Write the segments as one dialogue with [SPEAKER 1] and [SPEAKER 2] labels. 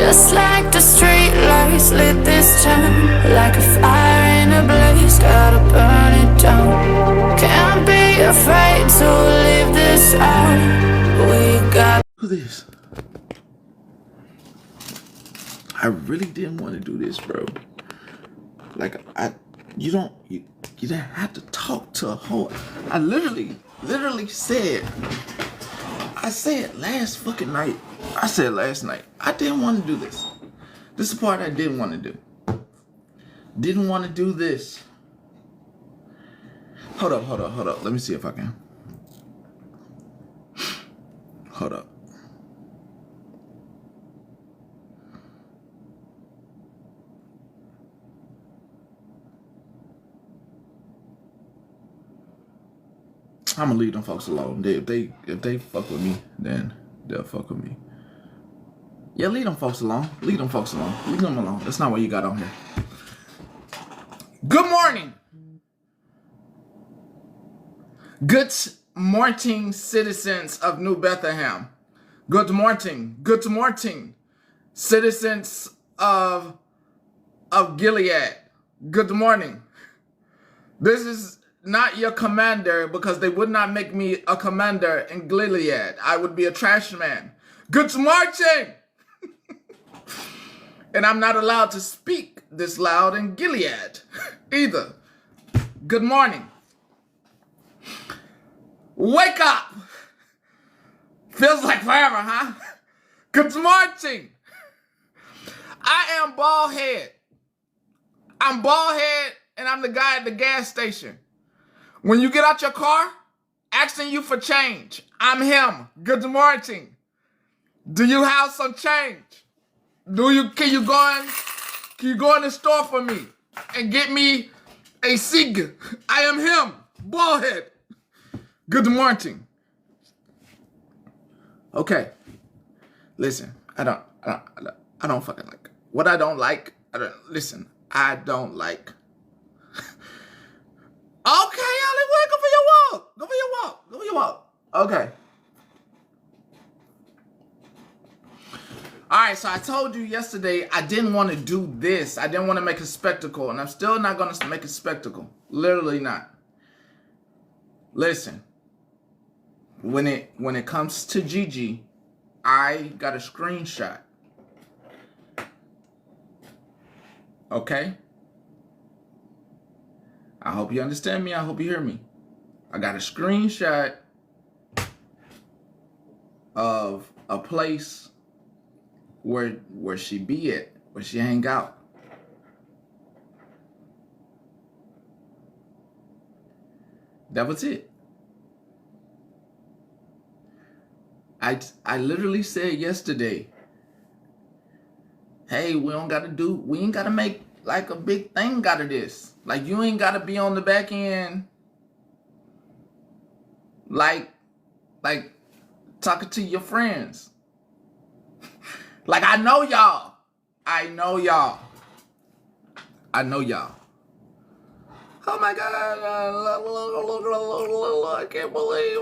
[SPEAKER 1] Just like the street lights lit this town, like a fire in a blaze, gotta burn it down. Can't be afraid to leave this out. We got.
[SPEAKER 2] Look at this. I really didn't want to do this, bro. Like, you didn't have to talk to a whole. I literally said, I said last fucking night. I said last night, I didn't want to do this. This is the part I didn't want to do. Didn't want to do this. Hold up. Let me see if I can. Hold up. I'm gonna leave them folks alone. If they fuck with me, then they'll fuck with me. Yeah, leave them folks alone. Leave them folks alone. Leave them alone. That's not what you got on here. Good morning. Good morning, citizens of New Bethlehem. Good morning. Good morning, citizens of Gilead. Good morning. This is not your commander, because they would not make me a commander in Gilead. I would be a trash man. Good morning. And I'm not allowed to speak this loud in Gilead either. Good morning. Wake up. Feels like forever, huh? Good morning. I am Ballhead. I'm Ballhead, and I'm the guy at the gas station. When you get out your car, asking you for change, I'm him. Good morning. Do you have some change? Can you go in the store for me and get me a cig? I am him, Ballhead. Good morning. Okay. Listen, I don't fucking like. What I don't like, I don't like. Okay, Hollywood, go for your walk. Okay. All right, so I told you yesterday I didn't want to do this. I didn't want to make a spectacle, and I'm still not going to make a spectacle. Literally not. Listen, when it comes to Gigi, I got a screenshot. Okay? I hope you understand me. I hope you hear me. I got a screenshot of a place where she be at, where she hang out. That was it. I literally said yesterday, hey, we ain't gotta make like a big thing out of this. Like, you ain't gotta be on the back end like talking to your friends. Like, I know y'all. Oh my God. I can't believe.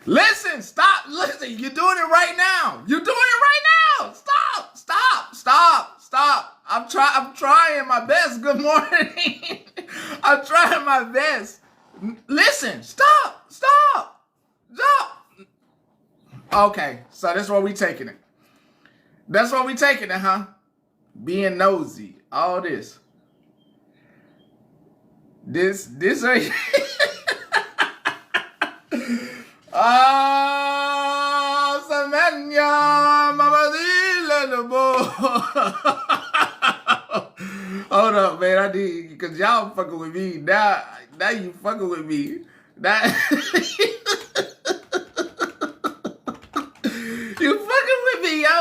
[SPEAKER 2] Listen, stop. Listen, you're doing it right now. Stop. I'm trying my best. Good morning. I'm trying my best. Listen, stop. Okay, so that's where we taking it. Huh? Being nosy. All this. This ain't. Samanya, Mama Hold up, man. I need, because y'all fucking with me. Now you fucking with me. You fucking with me, yo.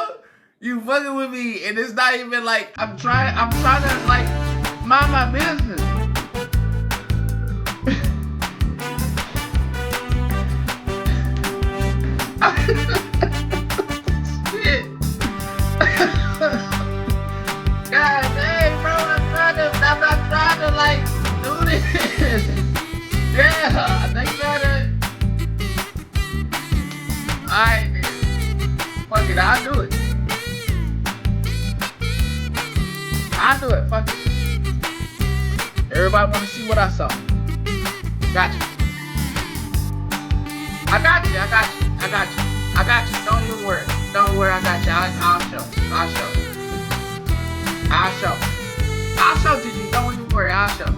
[SPEAKER 2] You fucking with me. And it's not even like I'm trying to like mind my business. Shit. God dang, bro, I'm not trying to like do this. Yeah, I'll do it. Fuck it. Everybody want to see what I saw. Gotcha. I got you. I got you. I got you. I got you. Don't even worry. Don't worry. I got you. I'll show. I'll show. I'll show. I'll show to you. Don't even worry. I'll show.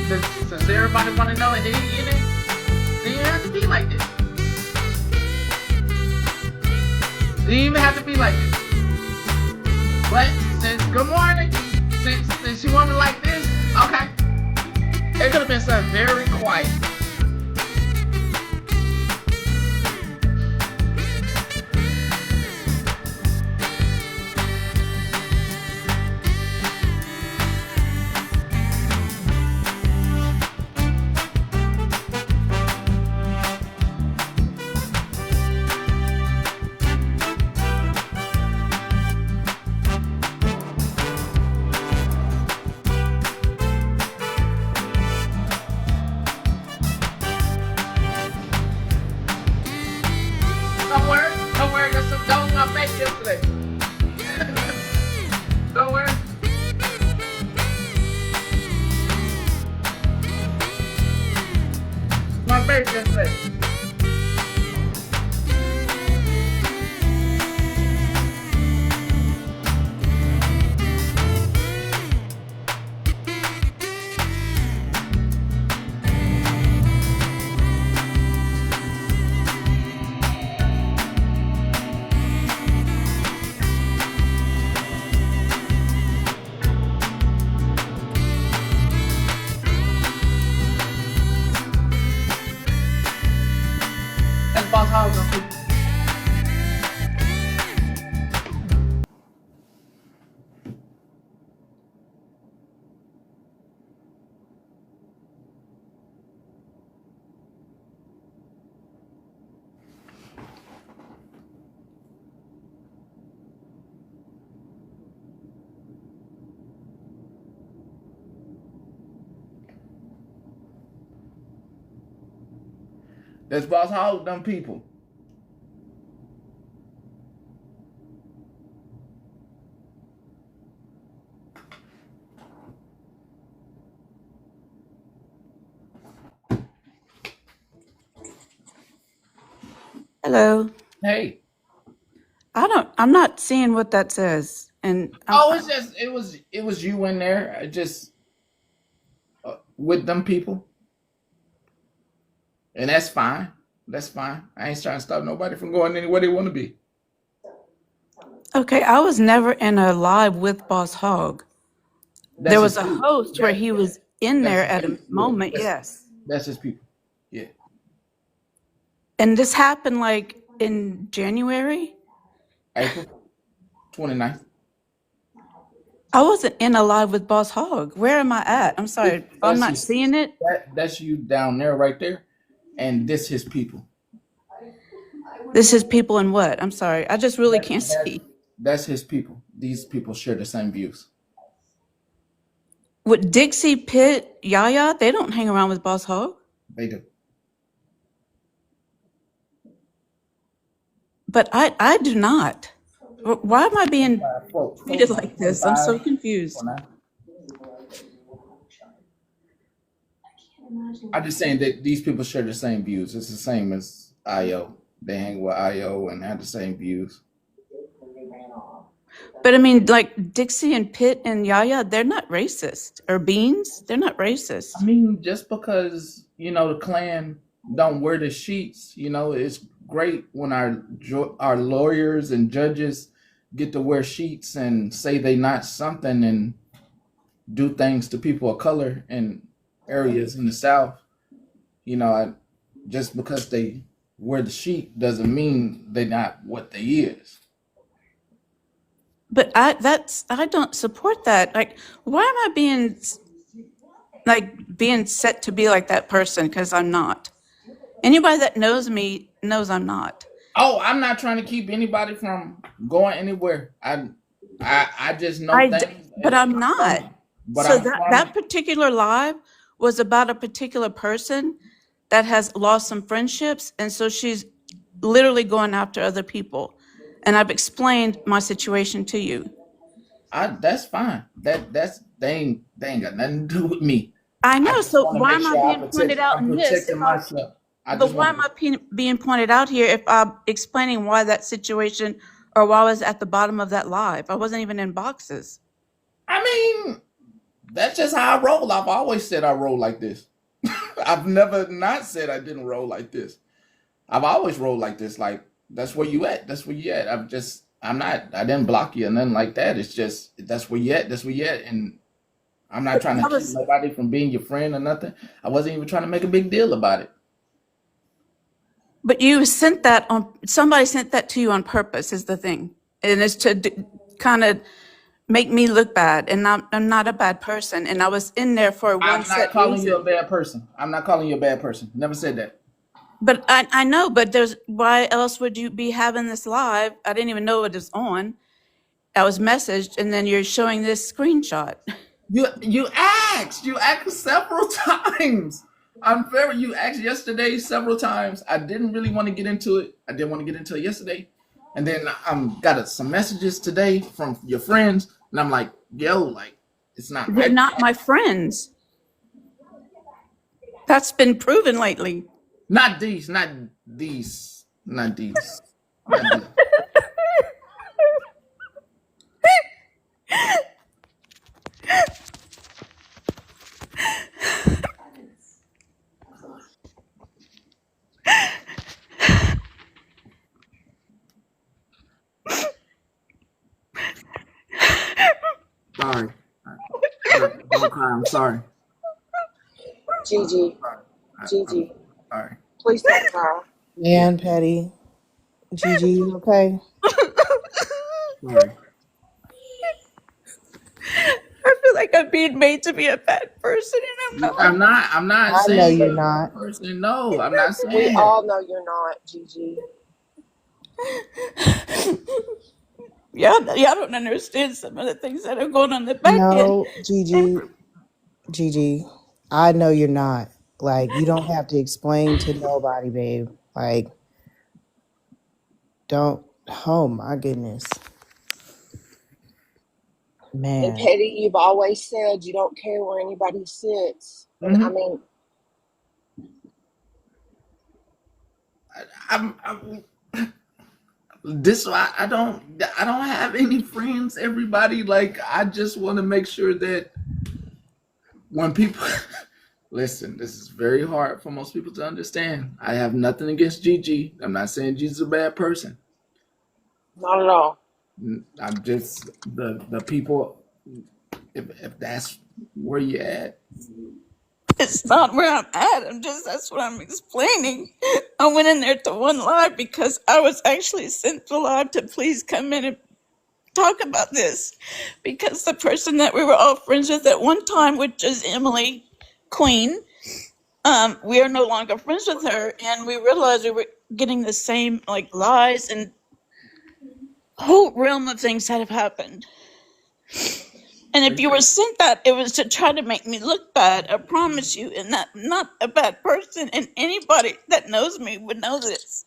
[SPEAKER 2] Since everybody want to know it, then you have to be like this. You didn't even have to be like this. But since good morning, since you want me like this, okay. It could have been something very quiet. Don't worry, there's some donuts I baked yesterday. Don't worry. My baked yesterday. That's Boss Hog on people. That's Boss Hog, them people.
[SPEAKER 3] Hello.
[SPEAKER 2] Hey.
[SPEAKER 3] I'm not seeing what that says. And
[SPEAKER 2] It's just it was you in there, just with them people, and that's fine. That's fine. I ain't trying to stop nobody from going anywhere they want to be.
[SPEAKER 3] okay, I was never in a live with Boss Hog. There was a host where he was in there at a moment, yes.
[SPEAKER 2] That's his people. Yeah.
[SPEAKER 3] And this happened like in January?
[SPEAKER 2] April 29th.
[SPEAKER 3] I wasn't in a live with Boss Hog. Where am I at? I'm sorry. I'm not seeing it.
[SPEAKER 2] That's you down there right there. And this his people.
[SPEAKER 3] This is people in what? I'm sorry. I just really can't see.
[SPEAKER 2] That's his people. These people share the same views.
[SPEAKER 3] With Dixie, Pitt, Yaya, they don't hang around with Boss Hog.
[SPEAKER 2] They do.
[SPEAKER 3] But I do not. Why am I being treated like this? I'm so confused.
[SPEAKER 2] I'm just saying that these people share the same views. It's the same as IO. They hang with IO and have the same views.
[SPEAKER 3] But I mean, like Dixie and Pitt and Yaya, they're not racist. Or Beans, they're not racist.
[SPEAKER 2] I mean, just because, the Klan don't wear the sheets, it's great when our lawyers and judges get to wear sheets and say they not something and do things to people of color in areas in the South. Just because they wear the sheet doesn't mean they not what they is.
[SPEAKER 3] But I don't support that. Like, why am I being set to be like that person? Because I'm not. Anybody that knows me knows I'm not.
[SPEAKER 2] Oh, I'm not trying to keep anybody from going anywhere. I just know things.
[SPEAKER 3] But I'm not. But so that particular live was about a particular person that has lost some friendships, and so she's literally going after other people. And I've explained my situation to you.
[SPEAKER 2] That's fine. They ain't got nothing to do with me.
[SPEAKER 3] I
[SPEAKER 2] I
[SPEAKER 3] know.
[SPEAKER 2] just
[SPEAKER 3] So
[SPEAKER 2] want to
[SPEAKER 3] why
[SPEAKER 2] make
[SPEAKER 3] am I
[SPEAKER 2] sure
[SPEAKER 3] being pointed out
[SPEAKER 2] I'm
[SPEAKER 3] in this?
[SPEAKER 2] protecting myself. I
[SPEAKER 3] But
[SPEAKER 2] just
[SPEAKER 3] why
[SPEAKER 2] want
[SPEAKER 3] am I being pointed out here if I'm explaining why that situation or why I was at the bottom of that live? I wasn't even in boxes.
[SPEAKER 2] I mean, that's just how I roll. I've always said I roll like this. I've never not said I didn't roll like this. I've always rolled like this. Like that's where you at. That's where you at. I'm not. I didn't block you or nothing like that. It's just that's where you at. That's where you at. And I'm not trying to
[SPEAKER 3] That
[SPEAKER 2] keep
[SPEAKER 3] was,
[SPEAKER 2] nobody from being your friend or nothing. I wasn't even trying to make a big deal about it.
[SPEAKER 3] but you sent that on. Somebody sent that to you on purpose. Is the thing, and it's to kind of make me look bad. And I'm not a bad person. And I was in there for one
[SPEAKER 2] I'm not
[SPEAKER 3] set
[SPEAKER 2] calling you a
[SPEAKER 3] reason.
[SPEAKER 2] bad person. I'm not calling you a bad person. Never said that.
[SPEAKER 3] But I know. But there's why else would you be having this live? I didn't even know it was on. I was messaged, and then you're showing this screenshot.
[SPEAKER 2] You asked several times. I'm very you asked yesterday several times. I didn't really want to get into it. I didn't want to get into it yesterday. And then got some messages today from your friends, and I'm like, yo, like it's not
[SPEAKER 3] They're
[SPEAKER 2] like
[SPEAKER 3] not
[SPEAKER 2] that.
[SPEAKER 3] my friends. That's been proven lately.
[SPEAKER 2] Not these, not these, not these, not these. Sorry. Don't cry. I'm sorry.
[SPEAKER 4] Gigi,
[SPEAKER 2] I'm
[SPEAKER 4] Gigi,
[SPEAKER 2] sorry.
[SPEAKER 4] please don't cry.
[SPEAKER 2] Yeah,
[SPEAKER 5] Man, Patty. Gigi, you okay?
[SPEAKER 2] sorry.
[SPEAKER 3] I feel like I'm being made to be a bad person, and I'm not.
[SPEAKER 2] I'm not
[SPEAKER 5] I know
[SPEAKER 2] saying
[SPEAKER 5] you're
[SPEAKER 2] you're a
[SPEAKER 5] not.
[SPEAKER 2] bad person. No, I'm not
[SPEAKER 4] We
[SPEAKER 2] saying that.
[SPEAKER 4] all know you're not, Gigi.
[SPEAKER 3] Y'all don't understand some of the things that are going on in the back end.
[SPEAKER 5] No, Gigi, Gigi. I know you're not. Like, you don't have to explain to nobody, babe. Like, don't. Oh my goodness,
[SPEAKER 4] And
[SPEAKER 5] man.
[SPEAKER 4] Petty, you've always said you don't care where anybody sits. And I
[SPEAKER 2] Hmm.
[SPEAKER 4] mean,
[SPEAKER 2] I'm this I don't have any friends. Everybody like I just want to make sure that when people listen, this is very hard for most people to understand. I have nothing against Gigi. I'm not saying Gigi's a bad person.
[SPEAKER 4] not at all.
[SPEAKER 2] I'm just the people. If that's where you at,
[SPEAKER 3] It's not where I'm at. That's what I'm explaining. I went in there to one live because I was actually sent to live to please come in and talk about this. Because the person that we were all friends with at one time, which is Emily Queen, we are no longer friends with her, and we realized we were getting the same like lies and whole realm of things that have happened. And if you were sent that, it was to try to make me look bad. I promise you, and that I'm not a bad person. And anybody that knows me would know this.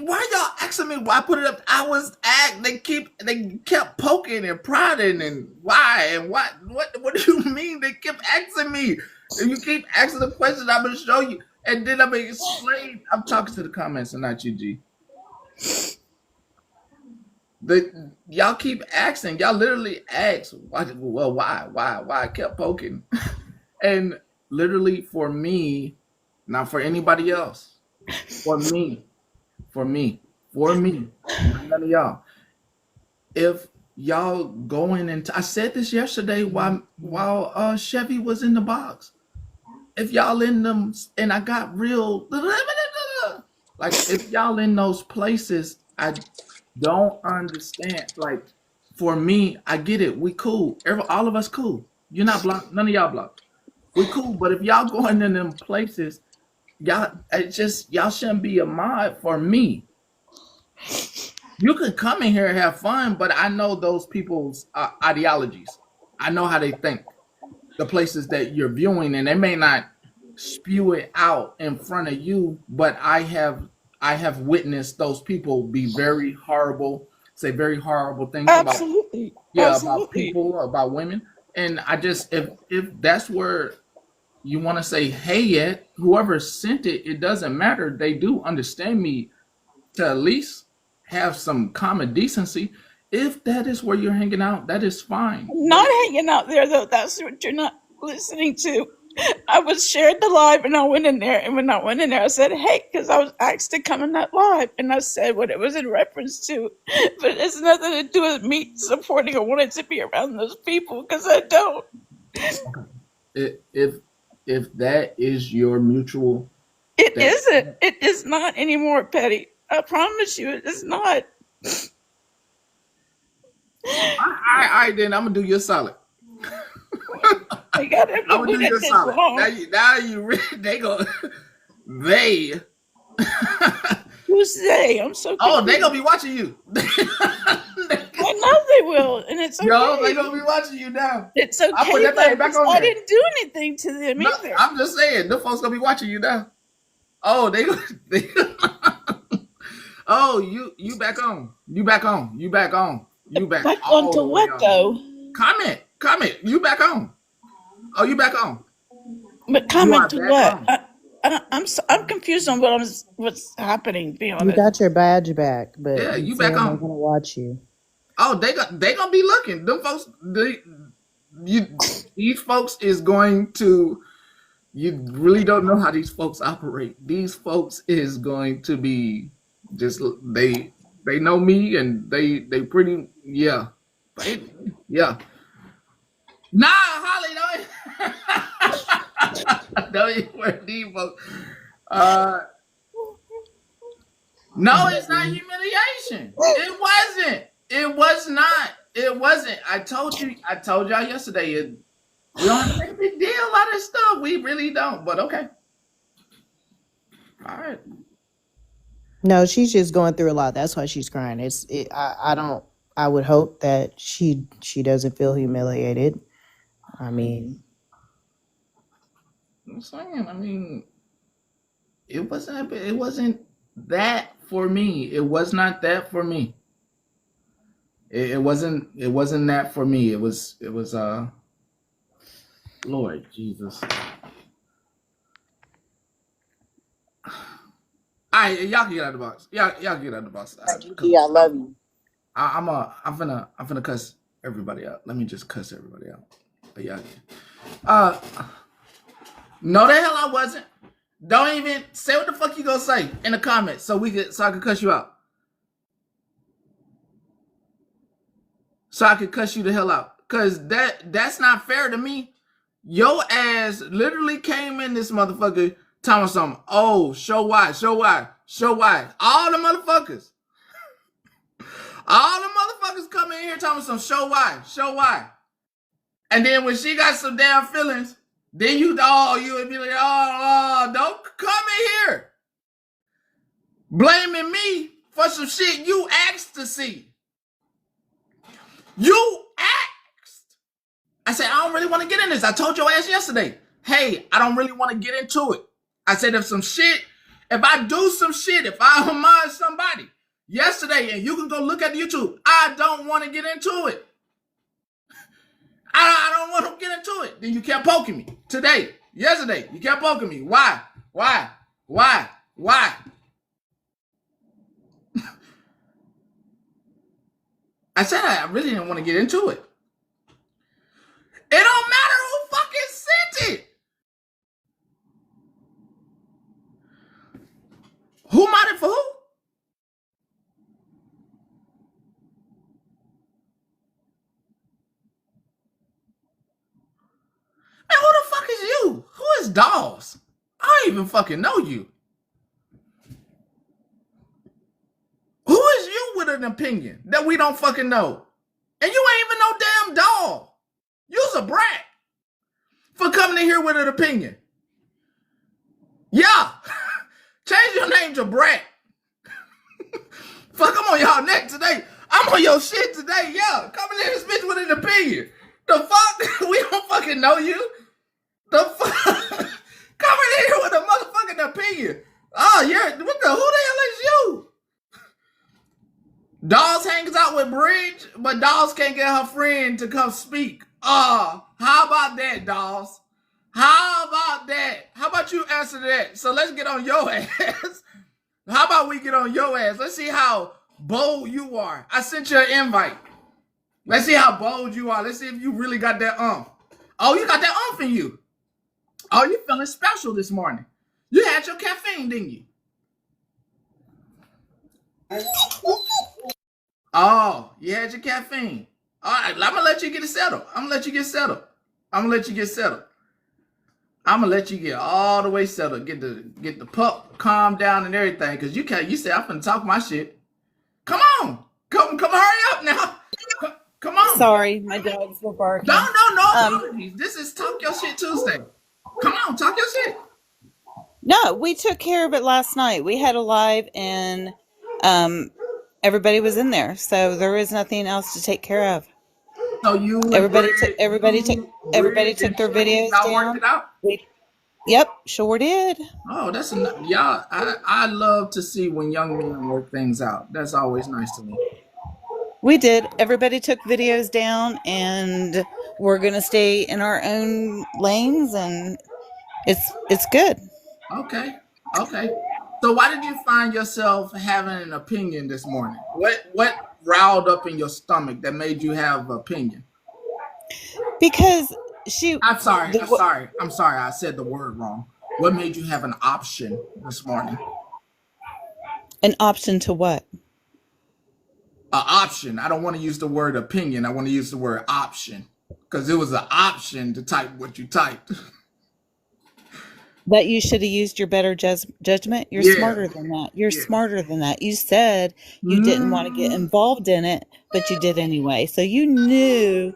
[SPEAKER 2] why y'all asking me why I put it up? I was act. They kept poking and prodding and why and what do you mean? They kept asking me. If you keep asking the questions, I'm gonna show you, and then I'm gonna explain. I'm talking to the comments and not you, G. Y'all keep asking. Y'all literally ask why. Well, why I kept poking, and literally for me, not for anybody else. For me, for me, for me, not none of y'all. If y'all going into, I said this yesterday while Chevy was in the box. If y'all in them, and I got real, like if y'all in those places, I don't understand. Like for me, I get it. We cool. All of us cool. You're not blocked. None of y'all blocked. We cool. But if y'all going in them places, y'all, it's just y'all shouldn't be a mod for me. You could come in here and have fun, but I know those people's ideologies. I know how they think. The places that you're viewing, and they may not spew it out in front of you, but I have witnessed those people be very horrible, say very horrible things about
[SPEAKER 3] Absolutely.
[SPEAKER 2] about
[SPEAKER 3] Absolutely.
[SPEAKER 2] people, about women. And I just if that's where you want to say hey at, whoever sent it, it doesn't matter. They do understand me to at least have some common decency. If that is where you're hanging out, that is fine.
[SPEAKER 3] I'm not hanging out there though. That's what you're not listening to. I was shared the live and I went in there, and when I went in there I said hey because I was asked to come in that live, and I said what it was in reference to, but it's nothing to do with me supporting or wanting to be around those people because I don't.
[SPEAKER 2] If if that is your mutual,
[SPEAKER 3] It
[SPEAKER 2] that
[SPEAKER 3] isn't. It is not anymore, Petty. I promise you, it is not.
[SPEAKER 2] I then I'm gonna do you a solid.
[SPEAKER 3] I got
[SPEAKER 2] I'm
[SPEAKER 3] everyone
[SPEAKER 2] gonna do you a
[SPEAKER 3] that did
[SPEAKER 2] solid.
[SPEAKER 3] wrong.
[SPEAKER 2] Now you they go they
[SPEAKER 3] Who's they? I'm so confused.
[SPEAKER 2] they gonna be watching you.
[SPEAKER 3] I know they will, and it's okay.
[SPEAKER 2] Yo, they gonna be watching you now.
[SPEAKER 3] It's
[SPEAKER 2] I put
[SPEAKER 3] okay
[SPEAKER 2] that thing
[SPEAKER 3] though,
[SPEAKER 2] back
[SPEAKER 3] 'cause
[SPEAKER 2] on
[SPEAKER 3] I
[SPEAKER 2] there.
[SPEAKER 3] didn't do anything to them
[SPEAKER 2] No,
[SPEAKER 3] either.
[SPEAKER 2] I'm just saying, the folks gonna be watching you now. Oh, they oh, you back on. You back on. You back on. You back
[SPEAKER 3] Back
[SPEAKER 2] all
[SPEAKER 3] onto
[SPEAKER 2] the way
[SPEAKER 3] what
[SPEAKER 2] on.
[SPEAKER 3] though?
[SPEAKER 2] Comment. You back on. Oh, you back on.
[SPEAKER 3] But
[SPEAKER 2] You are
[SPEAKER 3] comment to
[SPEAKER 2] back
[SPEAKER 3] what?
[SPEAKER 2] on.
[SPEAKER 3] I'm confused on what's happening. To be
[SPEAKER 5] You
[SPEAKER 3] honest,
[SPEAKER 5] got your badge back, but
[SPEAKER 2] Yeah,
[SPEAKER 5] he's
[SPEAKER 2] you back
[SPEAKER 5] saying they're
[SPEAKER 2] on.
[SPEAKER 5] gonna watch you.
[SPEAKER 2] Oh, they gonna be looking. Them folks, these folks is going to. You really don't know how these folks operate. These folks is going to be just they know me, and they pretty yeah. Nah, Holly, don't you wear these folks. Uh, no, it's not humiliation. It wasn't. It was not. It wasn't. I told y'all yesterday. We don't have to make a big deal out of this stuff. We really don't. But okay. All right.
[SPEAKER 5] No, she's just going through a lot. That's why she's crying. I don't. I would hope that she doesn't feel humiliated. I mean,
[SPEAKER 2] I'm saying. I mean, it wasn't that for me. It was not that for me. It wasn't that for me. It was Lord Jesus. Y'all can get out of the box. Y'all get out of the box.
[SPEAKER 4] Gigi, I love you.
[SPEAKER 2] I'm finna cuss everybody out. Let me just cuss everybody out. But yeah. No the hell I wasn't. Don't even say what the fuck you gonna say in the comments so I can cuss you out. So I can cuss you the hell out. Cause that's not fair to me. Your ass literally came in this motherfucker telling something. Oh, show why. All the motherfuckers. All the motherfuckers come in here telling some show why. And then when she got some damn feelings, then you would be like, don't come in here blaming me for some shit you asked to see. You asked. I said, I don't really want to get in this. I told your ass yesterday, hey, I don't really want to get into it. I said, if I do some shit, if I homage somebody yesterday, and you can go look at YouTube, I don't want to get into it. I don't want to get into it. Then you kept poking me yesterday. You kept poking me. Why? I said I really didn't want to get into it. It don't matter who fucking sent it. Who modded for who? Man, who the fuck is you? Who is Dolls? I don't even fucking know you. Who is you with an opinion that we don't fucking know? And you ain't even no damn doll. You's a brat for coming in here with an opinion. Yeah. Change your name to Brat. Fuck, I'm on y'all neck today. I'm on your shit today. Yeah. Coming in this bitch with an opinion. The fuck? We don't fucking know you. The fuck? Coming in here with a motherfucking opinion. Oh, who the hell is Dolls hangs out with Bridge, but Dolls can't get her friend to come speak. How about that, Dolls? How about that? How about you answer that? So let's get on your ass. How about we get on your ass? Let's see how bold you are. I sent you an invite. Let's see how bold you are. Let's see if you really got that umph. Oh, you got that umph in you. Oh, you feeling special this morning. You had your caffeine, didn't you? Oh, you had your caffeine. All right, I'm gonna let you get settled. I'm gonna let you get settled. I'm gonna let you get settled. I'm gonna let you get all the way settled. Get the pup calm down and everything. Cause you can't. You say I'm finna talk my shit. Come on, come hurry up now. Come on.
[SPEAKER 3] Sorry, my dogs were barking.
[SPEAKER 2] No apologies. This is Talk Your Shit Tuesday. Come on, talk your shit.
[SPEAKER 3] No, we took care of it last night. We had a live and everybody was in there. So there is nothing else to take care of.
[SPEAKER 2] So you and
[SPEAKER 3] Everybody took
[SPEAKER 2] Bridge,
[SPEAKER 3] everybody took
[SPEAKER 2] and
[SPEAKER 3] their
[SPEAKER 2] Shannon,
[SPEAKER 3] videos
[SPEAKER 2] y'all worked
[SPEAKER 3] down.
[SPEAKER 2] it out.
[SPEAKER 3] Yep, sure did.
[SPEAKER 2] Oh, that's y'all. I love to see when young men work things out. That's always nice to me.
[SPEAKER 3] We did. Everybody took videos down and we're gonna stay in our own lanes and it's good.
[SPEAKER 2] Okay. So why did you find yourself having an opinion this morning? What riled up in your stomach that made you have an opinion?
[SPEAKER 3] Because she
[SPEAKER 2] I'm sorry.
[SPEAKER 3] the,
[SPEAKER 2] I'm sorry. I said the word wrong. What made you have an option this morning?
[SPEAKER 3] an option to what?
[SPEAKER 2] An option. I don't want to use the word opinion. I want to use the word option because it was an option to type what you typed.
[SPEAKER 3] That you should have used your better judgment. You're
[SPEAKER 2] Yeah.
[SPEAKER 3] smarter than that. You're
[SPEAKER 2] Yeah.
[SPEAKER 3] smarter than that. You said you didn't want to get
[SPEAKER 2] Mm.
[SPEAKER 3] involved in it, but you did anyway. So you knew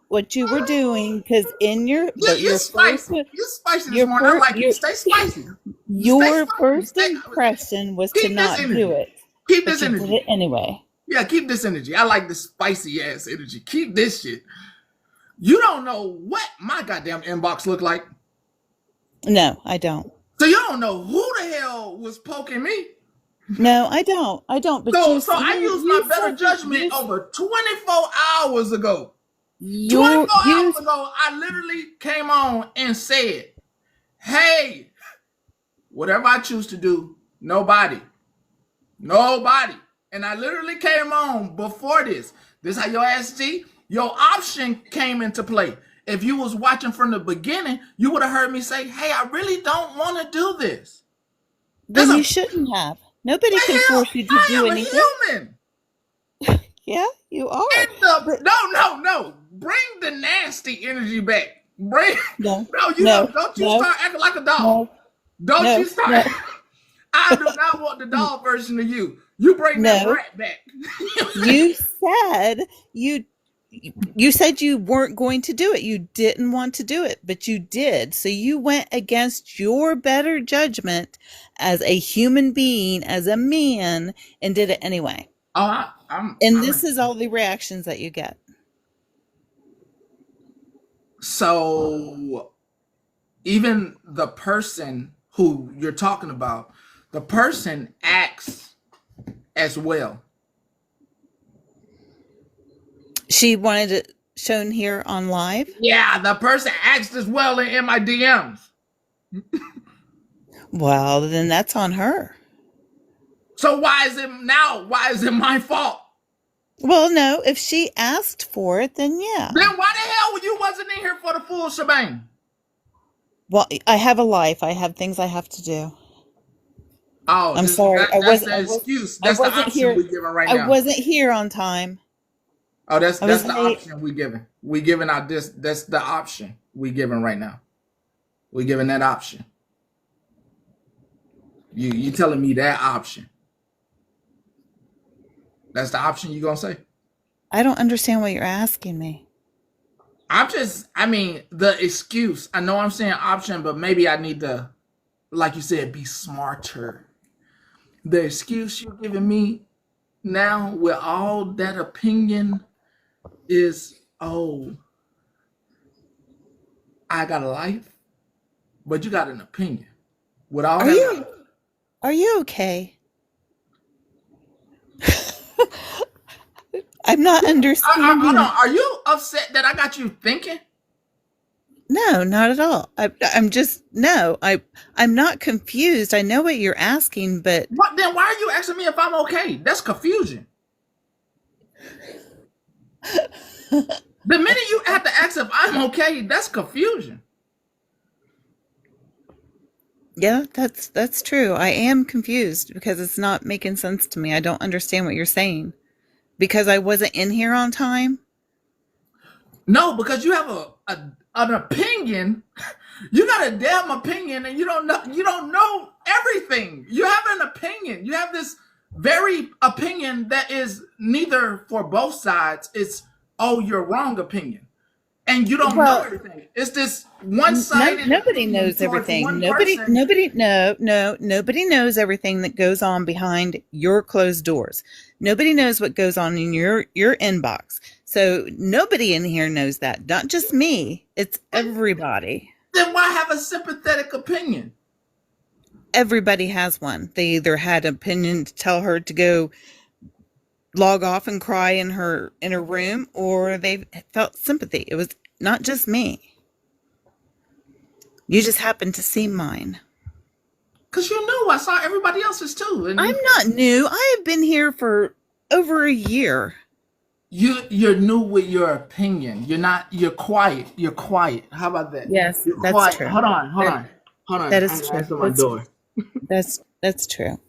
[SPEAKER 3] what you were doing because in
[SPEAKER 2] You're spicy. You're spicy this
[SPEAKER 3] your
[SPEAKER 2] morning. I
[SPEAKER 3] first
[SPEAKER 2] like it. Stay spicy. Stay
[SPEAKER 3] your
[SPEAKER 2] spicy.
[SPEAKER 3] first impression was to
[SPEAKER 2] Keep this
[SPEAKER 3] not do
[SPEAKER 2] energy.
[SPEAKER 3] it,
[SPEAKER 2] Keep
[SPEAKER 3] but
[SPEAKER 2] this
[SPEAKER 3] you did
[SPEAKER 2] energy.
[SPEAKER 3] it anyway.
[SPEAKER 2] Yeah, keep this energy. I like this spicy ass energy. Keep this shit. You don't know what my goddamn inbox looked like.
[SPEAKER 3] No, I don't.
[SPEAKER 2] So you don't know who the hell was poking me.
[SPEAKER 3] No, I don't. I don't. But
[SPEAKER 2] So I used my
[SPEAKER 3] you
[SPEAKER 2] better
[SPEAKER 3] said
[SPEAKER 2] judgment over 24 hours ago. 24
[SPEAKER 3] you
[SPEAKER 2] hours ago, I literally came on and said, hey, whatever I choose to do, nobody. And I literally came on before this. This how your ass see? Your option came into play. If you was watching from the beginning, you would have heard me say, hey, I really don't want to do this. That's
[SPEAKER 3] then
[SPEAKER 2] a
[SPEAKER 3] you shouldn't have. Nobody can
[SPEAKER 2] hell.
[SPEAKER 3] force you to
[SPEAKER 2] I
[SPEAKER 3] do
[SPEAKER 2] am a
[SPEAKER 3] anything.
[SPEAKER 2] human.
[SPEAKER 3] Yeah, you are. But
[SPEAKER 2] No. Bring the nasty energy back. Bring
[SPEAKER 3] no,
[SPEAKER 2] no, you
[SPEAKER 3] no,
[SPEAKER 2] don't you
[SPEAKER 3] no,
[SPEAKER 2] start acting like a dog.
[SPEAKER 3] no,
[SPEAKER 2] Don't you
[SPEAKER 3] no,
[SPEAKER 2] start.
[SPEAKER 3] no,
[SPEAKER 2] I do not want the dog version of you. You bring that
[SPEAKER 3] no.
[SPEAKER 2] brat back.
[SPEAKER 3] You said you you said you weren't going to do it. You didn't want to do it, but you did. So you went against your better judgment as a human being, as a man, and did it anyway.
[SPEAKER 2] Oh,
[SPEAKER 3] And
[SPEAKER 2] I'm
[SPEAKER 3] this is all the reactions that you get.
[SPEAKER 2] so even the person who you're talking about, the person acts as well.
[SPEAKER 3] She wanted it shown here on live.
[SPEAKER 2] Yeah, the person acts as well in my DMs.
[SPEAKER 3] Well, then that's on her.
[SPEAKER 2] So why is it now? Why is it my fault?
[SPEAKER 3] Well, no, if she asked for it, then yeah.
[SPEAKER 2] Then why the hell you wasn't in here for the full shebang?
[SPEAKER 3] Well, I have a life. I have things I have to do.
[SPEAKER 2] Oh,
[SPEAKER 3] I'm sorry.
[SPEAKER 2] that's the excuse.
[SPEAKER 3] I
[SPEAKER 2] That's the
[SPEAKER 3] wasn't
[SPEAKER 2] option
[SPEAKER 3] here.
[SPEAKER 2] we're giving right
[SPEAKER 3] I
[SPEAKER 2] now.
[SPEAKER 3] wasn't here on time.
[SPEAKER 2] Oh, that's
[SPEAKER 3] I was
[SPEAKER 2] the
[SPEAKER 3] late.
[SPEAKER 2] option we giving. We giving out this. That's the option we giving right now. We giving that option. You telling me that option? That's the option you gonna say?
[SPEAKER 3] I don't understand what you're asking me.
[SPEAKER 2] I mean, the excuse. I know I'm saying option, but maybe I need to, like you said, be smarter. The excuse you're giving me now with all that opinion is, oh, I got a life, but you got an opinion. With all
[SPEAKER 3] Are
[SPEAKER 2] that,
[SPEAKER 3] you okay? I'm not
[SPEAKER 2] Hold
[SPEAKER 3] understanding.
[SPEAKER 2] on. Are you upset that I got you thinking?
[SPEAKER 3] No, not at all. I'm just no. I'm not confused. I know what you're asking, but
[SPEAKER 2] What then? Why are you asking me if I'm okay? That's confusion. The minute you have to ask if I'm okay, that's confusion.
[SPEAKER 3] yeah, that's true. I am confused because it's not making sense to me. I don't understand what you're saying because I wasn't in here on time.
[SPEAKER 2] No, because you have an opinion. You got a damn opinion, and you don't know everything. You have an opinion. You have this very opinion that is neither for both sides. It's oh, you're wrong opinion, and you don't know
[SPEAKER 3] Well,
[SPEAKER 2] everything. It's this
[SPEAKER 3] no,
[SPEAKER 2] one-sided
[SPEAKER 3] nobody
[SPEAKER 2] opinion
[SPEAKER 3] knows
[SPEAKER 2] towards
[SPEAKER 3] everything.
[SPEAKER 2] one person.
[SPEAKER 3] Nobody knows everything that goes on behind your closed doors. Nobody knows what goes on in your inbox. So nobody in here knows that. Not just me. It's everybody.
[SPEAKER 2] Then why have a sympathetic opinion?
[SPEAKER 3] Everybody has one. They either had an opinion to tell her to go log off and cry in her room, or they felt sympathy. It was not just me. You just happened to see mine.
[SPEAKER 2] Because you knew I saw everybody else's too, and
[SPEAKER 3] I'm not new. I have been here for over a year.
[SPEAKER 2] you're new with your opinion. You're not. You're quiet. You're quiet. How about that?
[SPEAKER 3] Yes,
[SPEAKER 2] You're
[SPEAKER 3] that's
[SPEAKER 2] quiet.
[SPEAKER 3] true.
[SPEAKER 2] Hold on. Hold
[SPEAKER 3] That
[SPEAKER 2] on. Hold on.
[SPEAKER 3] that
[SPEAKER 2] I'm
[SPEAKER 3] is
[SPEAKER 2] gonna
[SPEAKER 3] true.
[SPEAKER 2] answer my door.
[SPEAKER 3] That's true.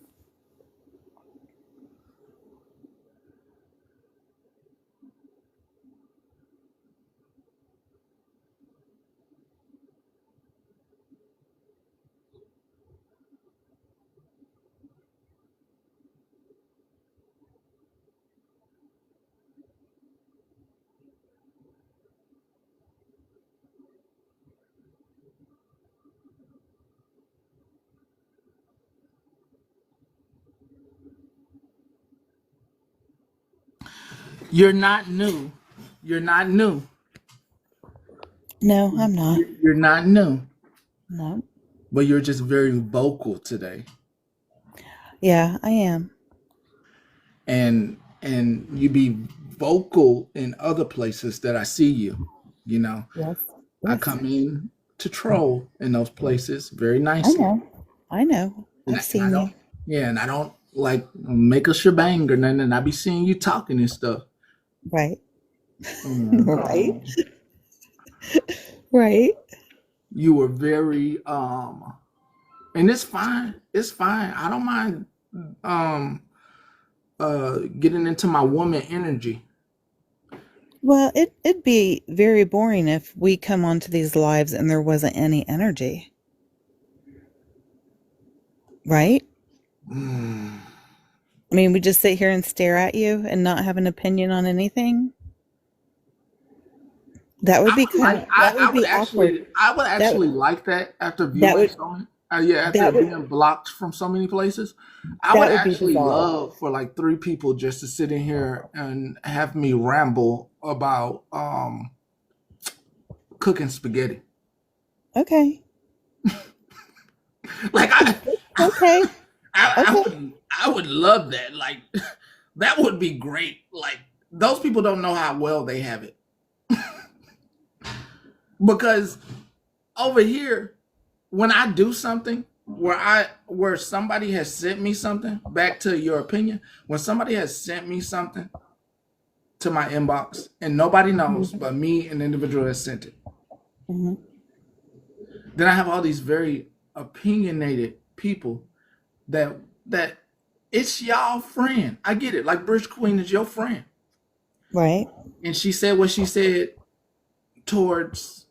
[SPEAKER 2] You're not new. You're not new.
[SPEAKER 3] No, I'm not.
[SPEAKER 2] You're not new.
[SPEAKER 3] No.
[SPEAKER 2] But you're just very vocal today,
[SPEAKER 3] Yeah, I am.
[SPEAKER 2] and you be vocal in other places that I see you. You know,
[SPEAKER 3] Yes.
[SPEAKER 2] I
[SPEAKER 3] Yes.
[SPEAKER 2] come in to troll in those places very
[SPEAKER 3] I
[SPEAKER 2] nicely.
[SPEAKER 3] know. I know.
[SPEAKER 2] And
[SPEAKER 3] I've
[SPEAKER 2] I
[SPEAKER 3] seen you.
[SPEAKER 2] don't, yeah, and I don't like make a shebang or nothing. And I be seeing you talking and stuff.
[SPEAKER 3] Right.
[SPEAKER 2] Mm.
[SPEAKER 3] Right. Right.
[SPEAKER 2] You were very, and it's fine. It's fine. I don't mind, um, getting into my woman energy.
[SPEAKER 3] Well, it'd be very boring if we come onto these lives and there wasn't any energy, right?
[SPEAKER 2] Mm.
[SPEAKER 3] I mean, we just sit here and stare at you and not have an opinion on anything. That would be kind of that would be awkward.
[SPEAKER 2] I would
[SPEAKER 3] That
[SPEAKER 2] actually like that after
[SPEAKER 3] that
[SPEAKER 2] viewing
[SPEAKER 3] would
[SPEAKER 2] so many, yeah, after
[SPEAKER 3] that would
[SPEAKER 2] being blocked from so many places. I would
[SPEAKER 3] that would be
[SPEAKER 2] actually
[SPEAKER 3] bizarre.
[SPEAKER 2] love for like three people just to sit in here and have me ramble about cooking spaghetti.
[SPEAKER 3] Okay.
[SPEAKER 2] Like
[SPEAKER 3] Okay. Okay.
[SPEAKER 2] I would love that. Like that would be great. Like those people don't know how well they have it because over here when I do something where somebody has sent me something, back to your opinion, when somebody has sent me something to my inbox and nobody knows
[SPEAKER 3] Mhm.
[SPEAKER 2] but me and the individual that sent it,
[SPEAKER 3] Mhm.
[SPEAKER 2] then I have all these very opinionated people that that it's y'all friend. I get it. Like Bridge Queen is your friend.
[SPEAKER 3] Right.
[SPEAKER 2] And she said what she said towards,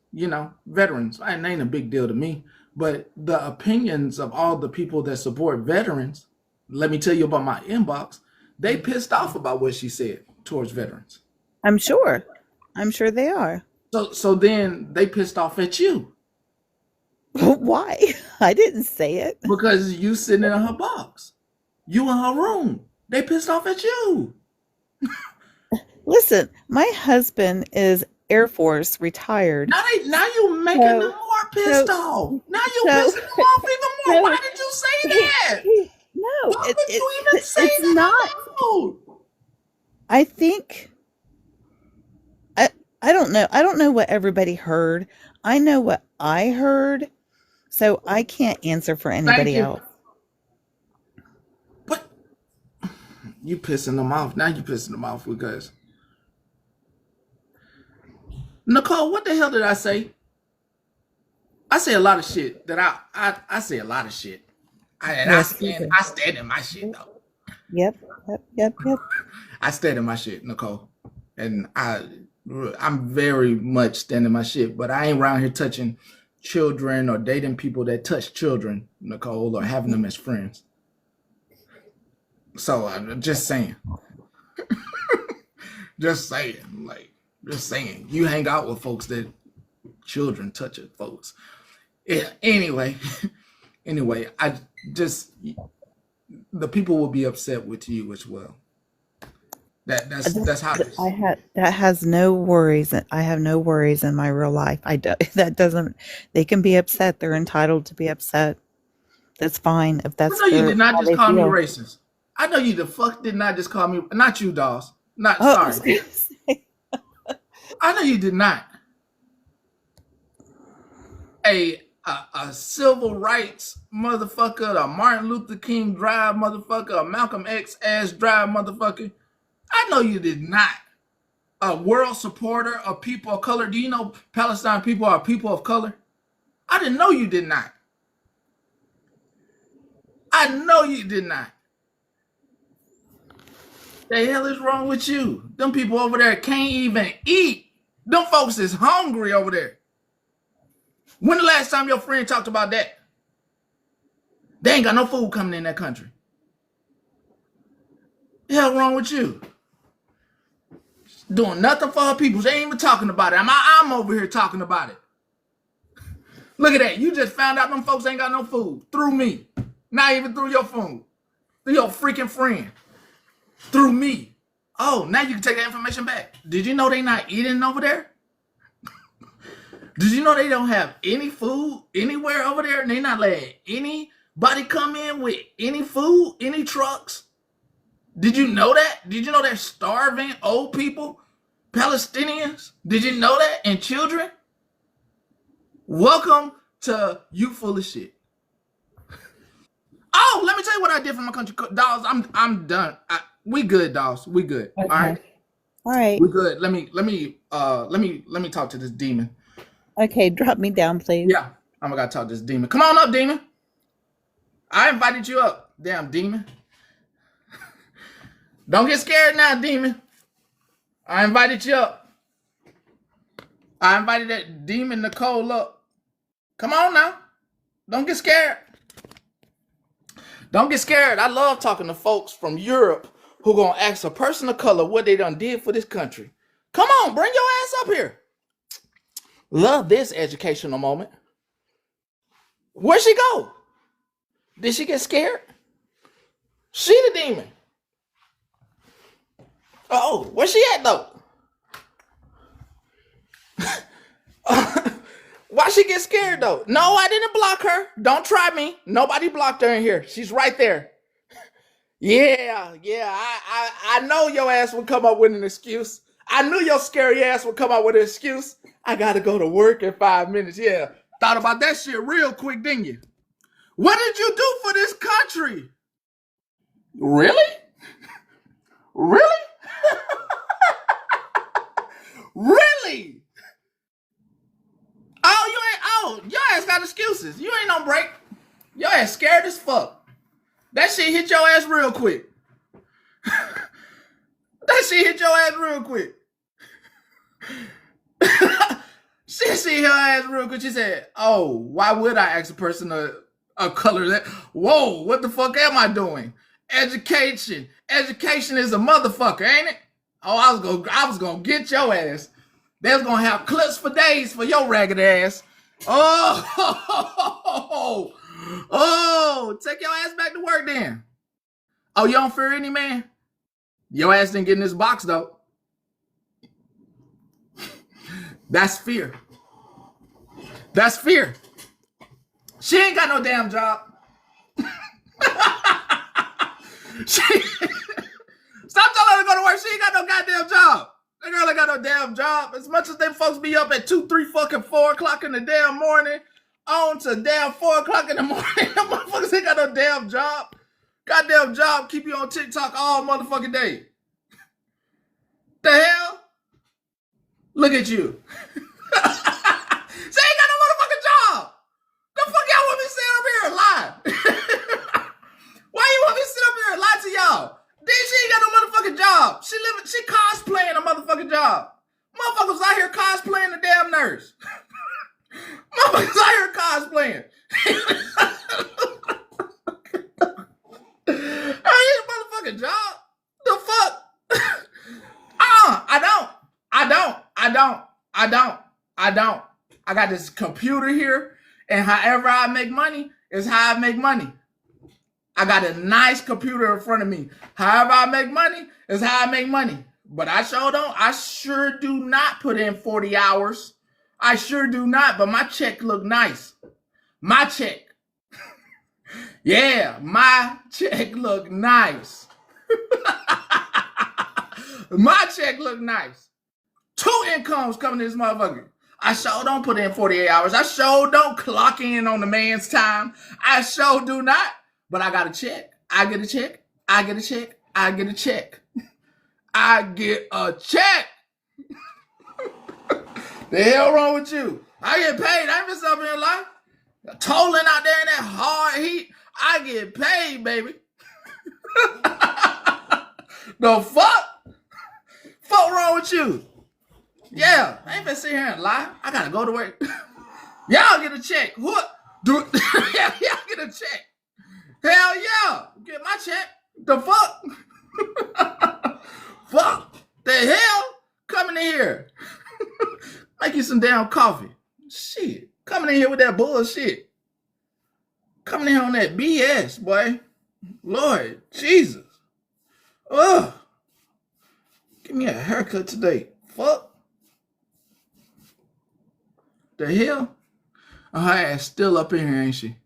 [SPEAKER 2] veterans. And it ain't a big deal to me. But the opinions of all the people that support veterans, let me tell you about my inbox, they pissed off about what she said towards veterans.
[SPEAKER 3] I'm sure. I'm sure they are.
[SPEAKER 2] So then they pissed off at you
[SPEAKER 3] Why? I didn't say it.
[SPEAKER 2] because you sitting in her box. You in her room. They pissed off at you.
[SPEAKER 3] Listen, my husband is Air Force retired.
[SPEAKER 2] Now you making them
[SPEAKER 3] So
[SPEAKER 2] more pissed
[SPEAKER 3] so
[SPEAKER 2] off. Now you
[SPEAKER 3] so
[SPEAKER 2] pissing them off even more.
[SPEAKER 3] so
[SPEAKER 2] Why did you say
[SPEAKER 3] he,
[SPEAKER 2] that?
[SPEAKER 3] no,
[SPEAKER 2] Why would you even say
[SPEAKER 3] it's
[SPEAKER 2] that
[SPEAKER 3] not.
[SPEAKER 2] out loud?
[SPEAKER 3] I think. I don't know. I don't know what everybody heard. I know what I heard, so I can't answer for
[SPEAKER 2] Thank
[SPEAKER 3] anybody
[SPEAKER 2] you.
[SPEAKER 3] else.
[SPEAKER 2] What? You pissing them off. Now you pissing them off because Nicole, what the hell did I say? I say a lot of shit that I say a lot of shit. And I
[SPEAKER 3] Yes, you
[SPEAKER 2] stand
[SPEAKER 3] do.
[SPEAKER 2] I stand in my shit though.
[SPEAKER 3] Yep, yep, yep, yep.
[SPEAKER 2] I stand in my shit, Nicole. And I'm very much standing my shit, but I ain't around here touching children or dating people that touch children, Nicole, or having them as friends. So I'm just saying. Just saying. Like, just saying. You hang out with folks that children touch it, folks. Yeah, anyway. Anyway, I just the people will be upset with you as well. That's how it is.
[SPEAKER 3] That has no worries. I have no worries in my real life. I do, that doesn't. They can be upset. They're entitled to be upset. That's fine if
[SPEAKER 2] I
[SPEAKER 3] that's
[SPEAKER 2] know you did not
[SPEAKER 3] how
[SPEAKER 2] just
[SPEAKER 3] they
[SPEAKER 2] call me
[SPEAKER 3] feel.
[SPEAKER 2] racist. I know you the fuck did not just call me, not you, Dawes. Not
[SPEAKER 3] Oh,
[SPEAKER 2] sorry. I know you did not. A civil rights motherfucker, a Martin Luther King drive motherfucker, a Malcolm X ass drive motherfucker. I know you did not. A world supporter of people of color. Do you know Palestine people are people of color? I didn't know you did not. I know you did not. The hell is wrong with you? Them people over there can't even eat. Them folks is hungry over there. When the last time your friend talked about that? They ain't got no food coming in that country. The hell wrong with you? Doing nothing for her people. They ain't even talking about it. I'm over here talking about it. Look at that. You just found out them folks ain't got no food. Through me. Not even through your phone. Through your freaking friend. Through me. Oh, now you can take that information back. Did you know they not eating over there? Did you know they don't have any food anywhere over there? And they not letting anybody come in with any food, any trucks? Did you know that? Did you know they're starving old people, Palestinians? Did you know that? And children? Welcome to You Full of Shit. Oh, let me tell you what I did for my country, dolls. I'm done. We good, dolls. We good.
[SPEAKER 3] Okay.
[SPEAKER 2] All right.
[SPEAKER 3] All right.
[SPEAKER 2] We good. Let me talk to this demon.
[SPEAKER 3] Okay, drop me down, please.
[SPEAKER 2] Yeah, I'm gonna talk to this demon. Come on up, demon. I invited you up, damn demon. Don't get scared now, demon. I invited you up. I invited that demon Nicole up. Come on now. Don't get scared. Don't get scared. I love talking to folks from Europe who gonna ask a person of color what they done did for this country. Come on, bring your ass up here. Love this educational moment. Where'd she go? Did she get scared? She the demon. Oh, where's she at though? Why she get scared though? No, I didn't block her. Don't try me. Nobody blocked her in here. She's right there. Yeah. I know your ass would come up with an excuse. I knew your scary ass would come up with an excuse. I gotta go to work in 5 minutes. Yeah. Thought about that shit real quick, didn't you? What did you do for this country? Really? Really? Really? Oh, you ain't. Oh, your ass got excuses. You ain't on break. Your ass scared as fuck. That shit hit your ass real quick. That shit hit your ass real quick. She hit her ass real quick. She said, "Oh, why would I ask a person a color that? Whoa, what the fuck am I doing? Education. Education is a motherfucker, ain't it? Oh, I was gonna get your ass. They was gonna have clips for days for your ragged ass. Oh, oh, take your ass back to work then. Oh, you don't fear any man? Your ass didn't get in this box though. That's fear. That's fear. She ain't got no damn job. Stop telling her to go to work. She ain't got no goddamn job. That girl ain't ain't got no damn job. As much as them folks be up at 2, 3, fucking 4 o'clock in the damn morning, on to damn 4 o'clock in the morning, them motherfuckers ain't got no damn job. Goddamn job keep you on TikTok all motherfucking day. The hell? Look at you. She ain't got no motherfucking job. The fuck y'all want me to sit up here and lie? Why you want me to sit up here and lie to y'all? Then she ain't got no motherfucking job. She cosplaying a motherfucking job. Motherfuckers out here cosplaying the damn nurse. Motherfuckers out here cosplaying. I ain't a motherfucking job. The fuck? I don't. I got this computer here, and however I make money is how I make money. I got a nice computer in front of me. However I make money is how I make money. But I sure do not put in 40 hours. I sure do not, but my check look nice. My check. Yeah, my check look nice. My check look nice. 2 incomes coming to this motherfucker. I sure don't put in 48 hours. I sure don't clock in on the man's time. I sure do not. But I got a check. I get a check. I get a check. I get a check. I get a check. The hell wrong with you? I get paid. I ain't been up here life. Tolling out there in that hard heat. I get paid, baby. The fuck? Fuck wrong with you? Yeah, I ain't been sitting here and lie. I gotta go to work. Y'all get a check. What? Y'all get a check. Hell yeah. Get my check. The fuck? Fuck. The hell? Coming in here. Make you some damn coffee. Shit. Coming in here with that bullshit. Coming in here on that BS, boy. Lord Jesus. Ugh. Give me a haircut today. Fuck. The hell? Oh, her ass still up in here, ain't she?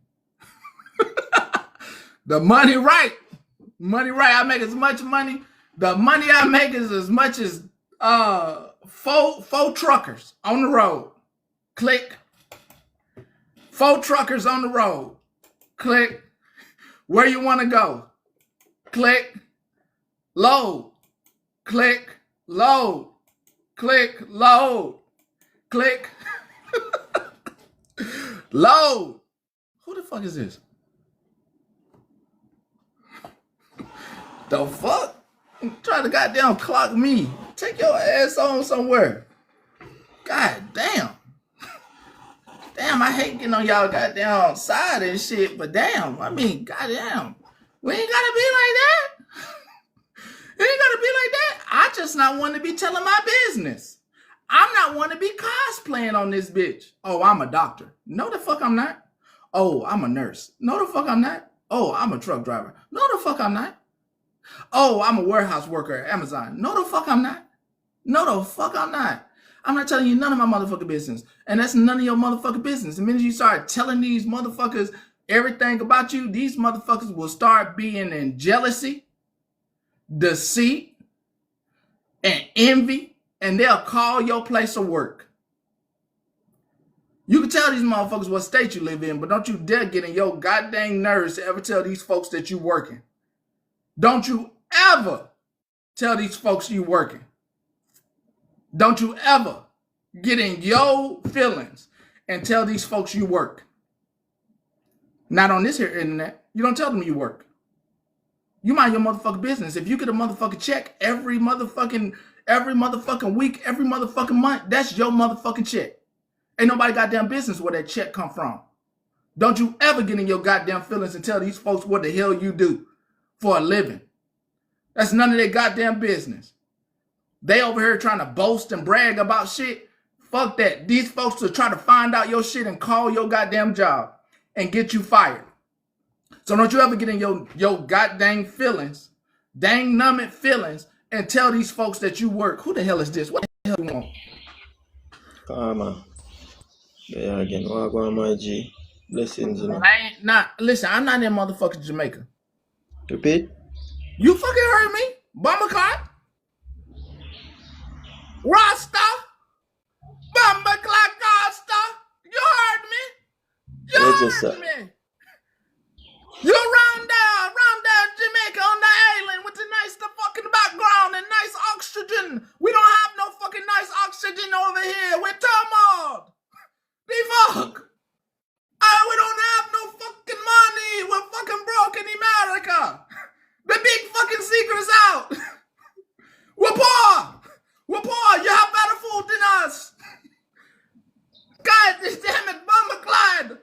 [SPEAKER 2] The money right. Money right. I make as much money. The money I make is as much as four truckers on the road. Click. 4 truckers on the road. Click. Where you want to go? Click. Load. Click. Load. Click. Load. Click. Load. Who the fuck is this? The fuck? Try to goddamn clock me. Take your ass on somewhere. God damn. Damn, I hate getting on y'all goddamn side and shit, but damn, I mean, goddamn. We ain't gotta be like that. It ain't gotta be like that. I just not want to be telling my business. I'm not want to be cosplaying on this bitch. Oh, I'm a doctor. No, the fuck I'm not. Oh, I'm a nurse. No, the fuck I'm not. Oh, I'm a truck driver. No, the fuck I'm not. Oh, I'm a warehouse worker at Amazon. No, the fuck I'm not. No, the fuck I'm not. I'm not telling you none of my motherfucking business. And that's none of your motherfucking business. The minute you start telling these motherfuckers everything about you, these motherfuckers will start being in jealousy, deceit, and envy, and they'll call your place of work. You can tell these motherfuckers what state you live in, but don't you dare get in your goddamn nerves to ever tell these folks that you working. Don't you ever tell these folks you working. Don't you ever get in your feelings and tell these folks you work. Not on this here internet. You don't tell them you work. You mind your motherfucking business. If you get a motherfucking check every motherfucking week, every motherfucking month, that's your motherfucking check. Ain't nobody goddamn business where that check come from. Don't you ever get in your goddamn feelings and tell these folks what the hell you do for a living. That's none of their goddamn business. They over here trying to boast and brag about shit. Fuck that. These folks will try to find out your shit and call your goddamn job and get you fired. So don't you ever get in your goddamn feelings, dang numbing feelings, and tell these folks that you work. Who the hell is this? What the hell you want?
[SPEAKER 6] Karma. Yeah, again, Wagwan, my G. Blessings, you know.
[SPEAKER 2] Listen, I'm not in motherfucking Jamaica.
[SPEAKER 6] Repeat?
[SPEAKER 2] You fucking heard me? Bomber clock? Rasta, Bamba Clock Rasta. You heard me? You
[SPEAKER 6] What you say?
[SPEAKER 2] heard me? You round down Jamaica on the island with the nice fucking background and nice oxygen. We don't have no fucking nice oxygen over here. We're turmoiled. The fuck? We don't have no fucking money. We're fucking broke in America. The big fucking secret's out. We're poor. We're poor. You have better food than us. God damn it, Bumba Clyde.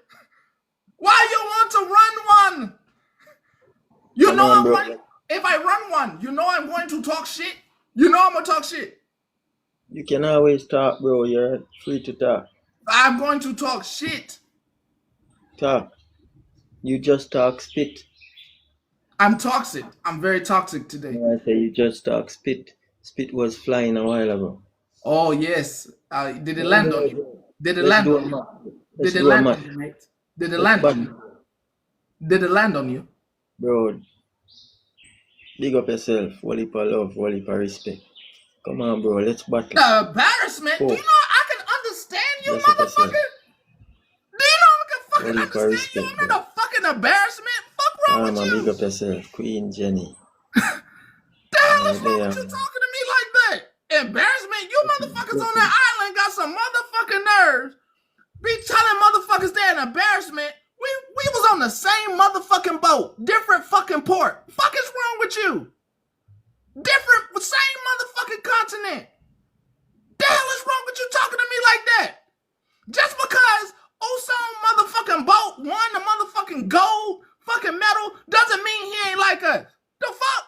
[SPEAKER 2] Why you want to run one? You
[SPEAKER 6] Come
[SPEAKER 2] know
[SPEAKER 6] on,
[SPEAKER 2] I'm
[SPEAKER 6] bro.
[SPEAKER 2] going. If I run one, you know I'm going to talk shit. You know I'm gonna talk shit.
[SPEAKER 6] You can always talk, bro. You're free to talk.
[SPEAKER 2] I'm going to talk shit.
[SPEAKER 6] Talk. You just talk spit.
[SPEAKER 2] I'm toxic. I'm very toxic today.
[SPEAKER 6] No, I say you just talk spit. Spit was flying a while ago.
[SPEAKER 2] Oh yes. Did it land on you? Did it
[SPEAKER 6] Let's
[SPEAKER 2] land
[SPEAKER 6] do
[SPEAKER 2] on
[SPEAKER 6] a
[SPEAKER 2] you?
[SPEAKER 6] match.
[SPEAKER 2] Did
[SPEAKER 6] Let's
[SPEAKER 2] it
[SPEAKER 6] do a
[SPEAKER 2] land
[SPEAKER 6] match.
[SPEAKER 2] on you, mate? Did it
[SPEAKER 6] Let's
[SPEAKER 2] land on
[SPEAKER 6] battle.
[SPEAKER 2] you? Did it land on you?
[SPEAKER 6] Bro, big up yourself. Wall heap of love, wall heap of respect. Come on, bro. Let's battle.
[SPEAKER 2] The embarrassment?
[SPEAKER 6] Oh.
[SPEAKER 2] Do you know I can understand you,
[SPEAKER 6] Bless up
[SPEAKER 2] motherfucker?
[SPEAKER 6] yourself.
[SPEAKER 2] Do you know I can
[SPEAKER 6] Wall
[SPEAKER 2] fucking
[SPEAKER 6] heap of
[SPEAKER 2] understand you?
[SPEAKER 6] respect,
[SPEAKER 2] I'm not a fucking embarrassment. Fuck wrong with
[SPEAKER 6] man,
[SPEAKER 2] you?
[SPEAKER 6] big up yourself. Queen Jenny.
[SPEAKER 2] The hell is
[SPEAKER 6] Right
[SPEAKER 2] wrong
[SPEAKER 6] there,
[SPEAKER 2] with you
[SPEAKER 6] man.
[SPEAKER 2] talking to me like that? Embarrassment? You motherfuckers on that island got some motherfucking nerves. Be telling motherfuckers they're an embarrassment. We was on the same motherfucking boat, different fucking port. Fuck is wrong with you? Same motherfucking continent. The hell is wrong with you talking to me like that? Just because Osam motherfucking boat won the motherfucking gold fucking medal doesn't mean he ain't like us. The fuck?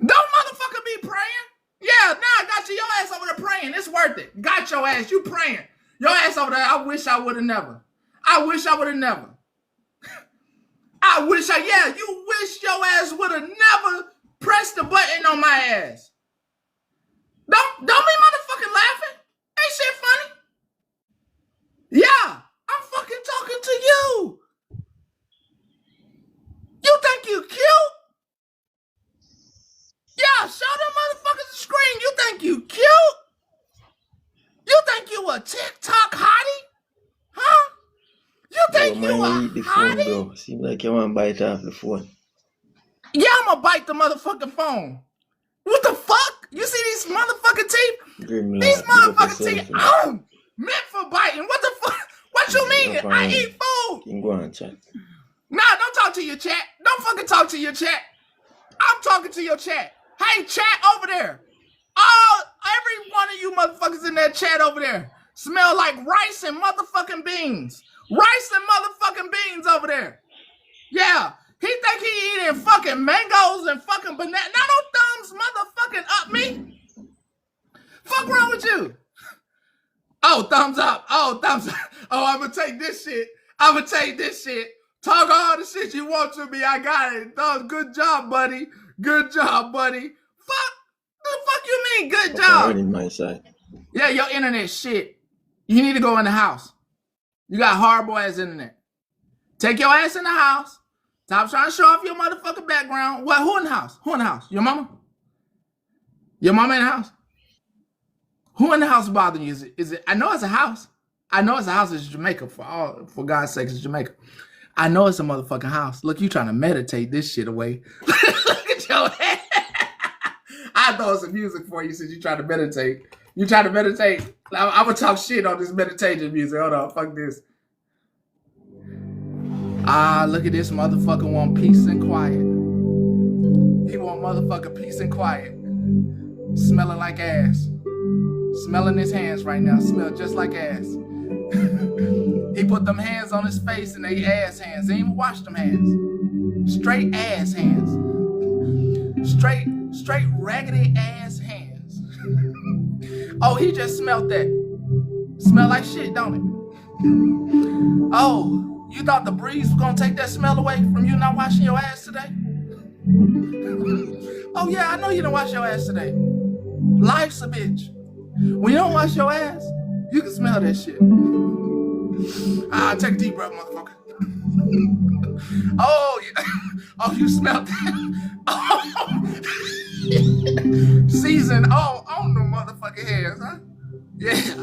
[SPEAKER 2] Don't motherfucker be praying. Yeah, now I got you. Your ass over there praying. It's worth it. Got your ass. You praying. Your ass over there. I wish I would have never. I wish I would have never. You wish your ass would have never pressed the button on my ass. Don't be motherfucking laughing. Ain't shit funny. Yeah, I'm fucking talking to you. You think you cute? Yeah, show them motherfuckers the screen. You think you cute? You think you a TikTok hottie? Huh? You think
[SPEAKER 6] Bro,
[SPEAKER 2] you
[SPEAKER 6] man,
[SPEAKER 2] a
[SPEAKER 6] eat the phone,
[SPEAKER 2] hottie?
[SPEAKER 6] bro. Seems like you want to bite off the phone.
[SPEAKER 2] Yeah, I'm gonna bite the motherfucking phone. What the fuck? You see these motherfucking teeth?
[SPEAKER 6] Grim
[SPEAKER 2] These
[SPEAKER 6] laugh. Big up
[SPEAKER 2] motherfucking
[SPEAKER 6] yourself,
[SPEAKER 2] teeth,
[SPEAKER 6] man.
[SPEAKER 2] meant for biting. What the fuck? What you mean?
[SPEAKER 6] Enough
[SPEAKER 2] I
[SPEAKER 6] around.
[SPEAKER 2] eat food.
[SPEAKER 6] You can go and chat.
[SPEAKER 2] Nah, don't talk to your chat. Don't fucking talk to your chat. I'm talking to your chat. Hey, chat over there. Every one of you motherfuckers in that chat over there smell like rice and motherfucking beans. Rice and motherfucking beans over there. Yeah. He think he eating fucking mangoes and fucking bananas. Now no thumbs motherfucking up me. Fuck wrong with you? Oh, thumbs up. Oh, thumbs up. Oh, I'm gonna take this shit. I'm gonna take this shit. Talk all the shit you want to me. I got it. Thumbs. Good job, buddy. Good job, buddy. Fuck. The fuck you mean? Good job.
[SPEAKER 6] I'm on my side.
[SPEAKER 2] Yeah, your internet shit. You need to go in the house. You got horrible ass internet. Take your ass in the house. Stop trying to show off your motherfucking background. What? Who in the house? Who in the house? Your mama? Your mama in the house? Who in the house bothering you? Is it? I know it's a house. I know it's a house. It's Jamaica. For God's sake, it's Jamaica. I know it's a motherfucking house. Look, you trying to meditate this shit away. Look at your head. I throw some music for you since you try to meditate. You try to meditate. I'm gonna talk shit on this meditation music. Hold on, fuck this. Look at this motherfucker want peace and quiet. He want motherfucking peace and quiet. Smelling like ass. Smelling his hands right now. Smell just like ass. He put them hands on his face and they ass hands. They ain't even wash them hands. Straight ass hands. Straight raggedy ass hands. Oh, he just smelled that. Smell like shit, don't it? Oh, you thought the breeze was gonna take that smell away from you not washing your ass today? Oh yeah, I know you didn't wash your ass today. Life's a bitch. When you don't wash your ass, you can smell that shit. Take a deep breath, motherfucker. Oh, yeah. Oh, you smelled that? Oh. Season on the motherfucker. motherfucking heads, huh? Yeah.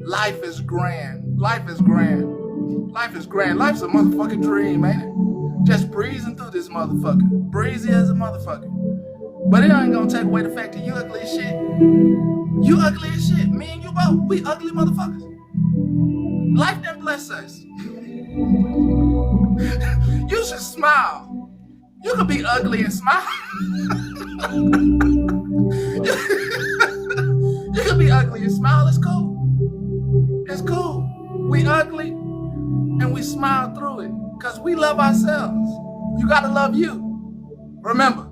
[SPEAKER 2] Life is grand. Life is grand. Life is grand. Life's a motherfucking dream, ain't it? Just breezing through this motherfucker. Breezy as a motherfucker. But it ain't gonna take away the fact that you ugly as shit. You ugly as shit. Me and you both. We ugly motherfuckers. Life didn't bless us. You should smile. You could be ugly and smile. You could be ugly and smile. It's cool. It's cool. We ugly and we smile through it because we love ourselves. You gotta love you. Remember,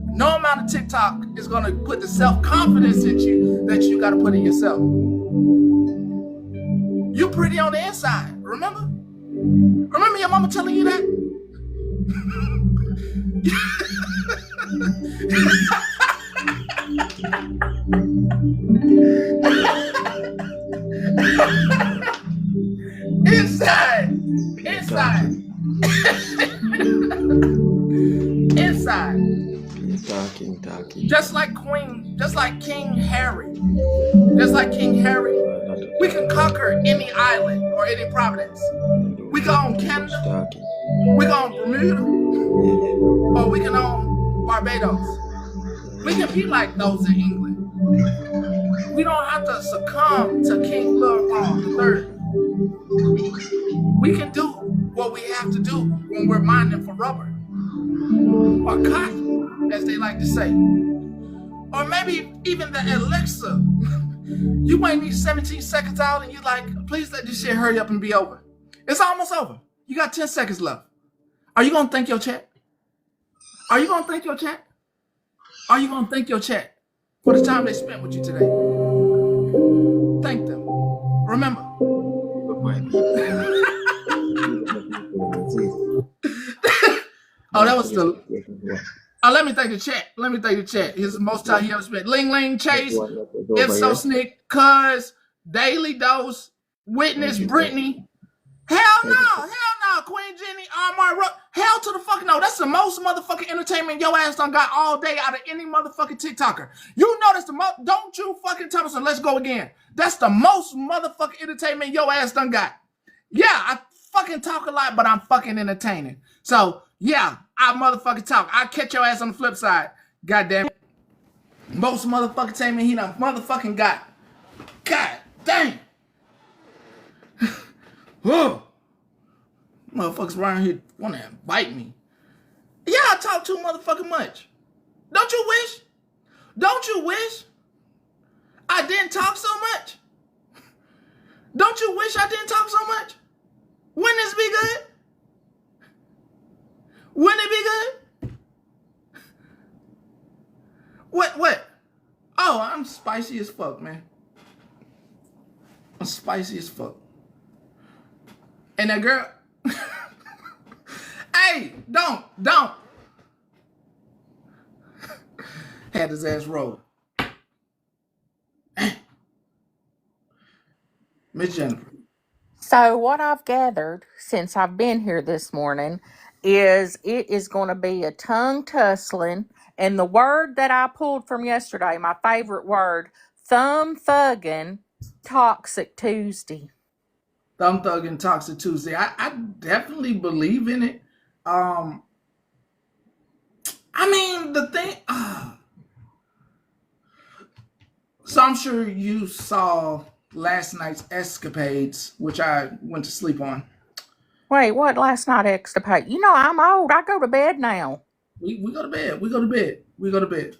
[SPEAKER 2] no amount of TikTok is gonna put the self-confidence in you that you gotta put in yourself. You pretty on the inside. Remember? Remember your mama telling you that? Inside. Talking. Just like King Harry. We can conquer any island or any province. We can own Canada. We can own Bermuda. Or we can own Barbados. We can be like those in England. We don't have to succumb to King Leopold III. We can do what we have to do when we're mining for rubber. Or cotton, as they like to say. Or maybe even the elixir. You might need 17 seconds out and you're like, please let this shit hurry up and be over. It's almost over. You got 10 seconds left. Are you going to thank your chat? Are you going to thank your chat? Are you going to thank your chat for the time they spent with you today? Thank them. Remember. Oh, that was the... Oh, let me thank the chat. Here's the most time he ever spent. Ling Ling, Chase, If So Snick, Cuz, Daily Dose, Witness, Brittany. Hell no, Queen Jenny, Armar, hell to the fucking no. That's the most motherfucking entertainment your ass done got all day out of any motherfucking TikToker. You know that's the most, don't you fucking tell me so. Let's go again. That's the most motherfucking entertainment your ass done got. Yeah, I fucking talk a lot, but I'm fucking entertaining. So, yeah, I motherfucking talk. I catch your ass on the flip side. Goddamn it. Most motherfucking entertainment he done motherfucking got. God damn. Whoa. Motherfuckers around here want to invite me. Yeah, I talk too motherfucking much. Don't you wish? Don't you wish I didn't talk so much? Don't you wish I didn't talk so much? Wouldn't this be good? Wouldn't it be good? What? Oh, I'm spicy as fuck, man. I'm spicy as fuck. And that girl, hey, don't. Had his ass rolled. Miss Jennifer.
[SPEAKER 7] So what I've gathered since I've been here this morning is it is going to be a tongue tussling. And the word that I pulled from yesterday, my favorite word, thumb thugging, toxic Tuesday.
[SPEAKER 2] Thumb thugging, toxic Tuesday. I definitely believe in it. I mean, the thing... So I'm sure you saw last night's escapades, which I went to sleep on.
[SPEAKER 7] Wait, what last night escapade? You know, I'm old. I go to bed now.
[SPEAKER 2] We go to bed. We go to bed.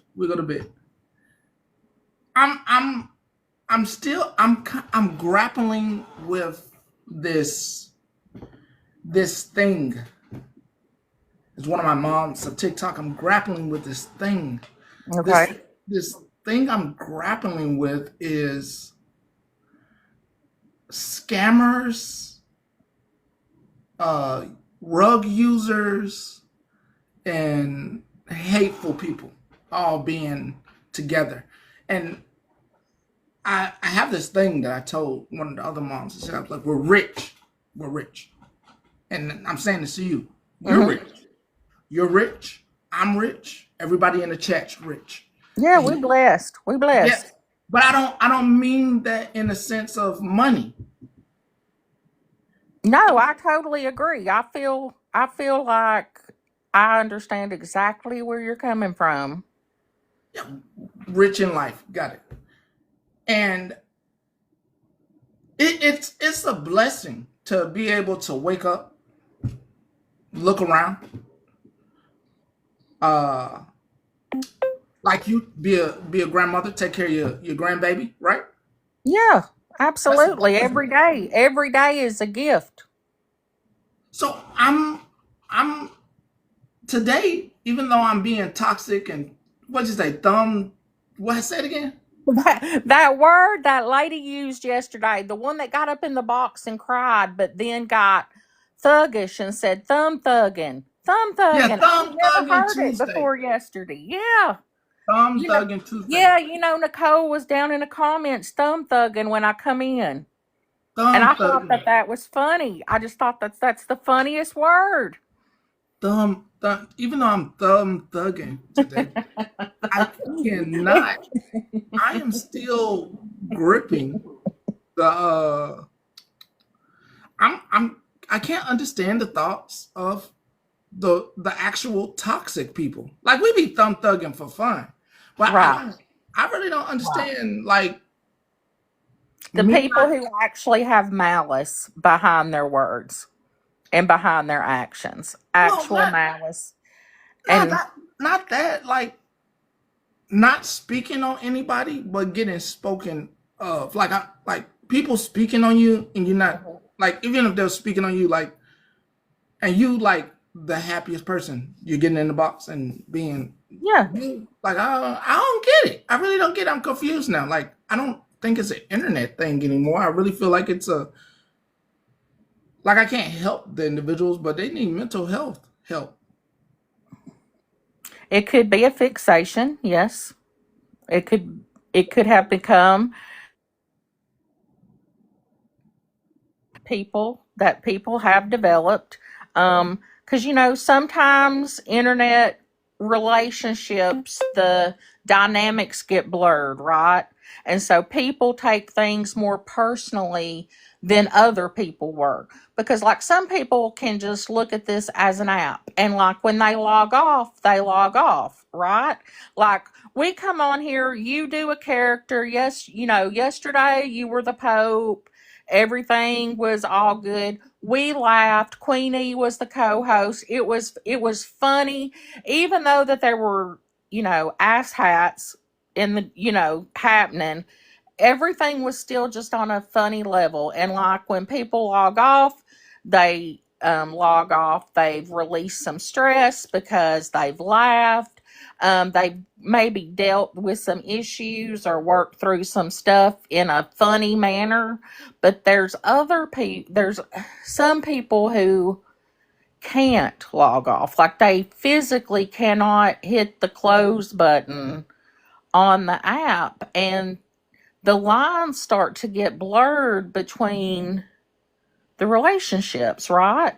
[SPEAKER 2] I'm grappling with this thing. It's one of my mom's of TikTok. I'm grappling with this thing.
[SPEAKER 7] Okay.
[SPEAKER 2] This thing I'm grappling with is scammers, rug users, and hateful people all being together. And I have this thing that I told one of the other moms. I said, I was like, we're rich. And I'm saying this to you. You're rich. You're rich. I'm rich. Everybody in the chat's rich.
[SPEAKER 7] Yeah, we blessed.
[SPEAKER 2] Yeah, But I don't mean that in the sense of money.
[SPEAKER 7] No, I totally agree. I feel like I understand exactly where you're coming from.
[SPEAKER 2] Yeah, rich in life, got it. And it's a blessing to be able to wake up, look around, uh, like you be a grandmother, take care of your grandbaby, right?
[SPEAKER 7] Yeah,
[SPEAKER 2] That's a
[SPEAKER 7] absolutely.
[SPEAKER 2] blessing.
[SPEAKER 7] Every day is a gift.
[SPEAKER 2] So I'm today, even though I'm being toxic and what you say, what I said again?
[SPEAKER 7] That word that lady used yesterday, the one that got up in the box and cried, but then got thuggish and said thumb
[SPEAKER 2] Yeah,
[SPEAKER 7] thugging. I've
[SPEAKER 2] thumb
[SPEAKER 7] never
[SPEAKER 2] thugging
[SPEAKER 7] heard it
[SPEAKER 2] Tuesday.
[SPEAKER 7] before yesterday. Yeah,
[SPEAKER 2] Thumb
[SPEAKER 7] you know,
[SPEAKER 2] thugging Tuesday.
[SPEAKER 7] yeah, Nicole was down in the comments thumb thugging when I come in, and
[SPEAKER 2] Thumb
[SPEAKER 7] I thought
[SPEAKER 2] thugging.
[SPEAKER 7] that was funny. I just thought that's the funniest word.
[SPEAKER 2] Even though I'm thumb thugging today, I cannot. I am still gripping the. I can't understand the thoughts of the actual toxic people. Like we be thumb thugging for fun, but I
[SPEAKER 7] Right.
[SPEAKER 2] don't. I really don't understand. Like
[SPEAKER 7] The
[SPEAKER 2] me
[SPEAKER 7] people
[SPEAKER 2] not.
[SPEAKER 7] who actually have malice behind their words and behind their actions,
[SPEAKER 2] Well,
[SPEAKER 7] actual malice.
[SPEAKER 2] not
[SPEAKER 7] And
[SPEAKER 2] that. Not that. Like not speaking on anybody, but getting spoken of. Like people speaking on you, and you're not like even if they're speaking on you, like and you like the happiest person, you're getting in the box and being
[SPEAKER 7] yeah,
[SPEAKER 2] like I don't get it. I really don't get it. I'm confused now. Like I don't think it's an internet thing anymore. I really feel like it's a like I can't help the individuals, but they need mental health help.
[SPEAKER 7] it could be a fixation. Yes, it could have become people have developed. Because sometimes internet relationships, the dynamics get blurred, right? And so people take things more personally than other people were. Because, like, some people can just look at this as an app, and like when they log off, right? Like, we come on here, you do a character. Yes, yesterday you were the Pope, everything was all good. We laughed. Queenie was the co-host. It was funny, even though that there were ass hats in the happening. Everything was still just on a funny level. And like when people log off, they've released some stress because they've laughed. They've maybe dealt with some issues or worked through some stuff in a funny manner. But there's some people who can't log off. Like they physically cannot hit the close button on the app, and the lines start to get blurred between the relationships, right?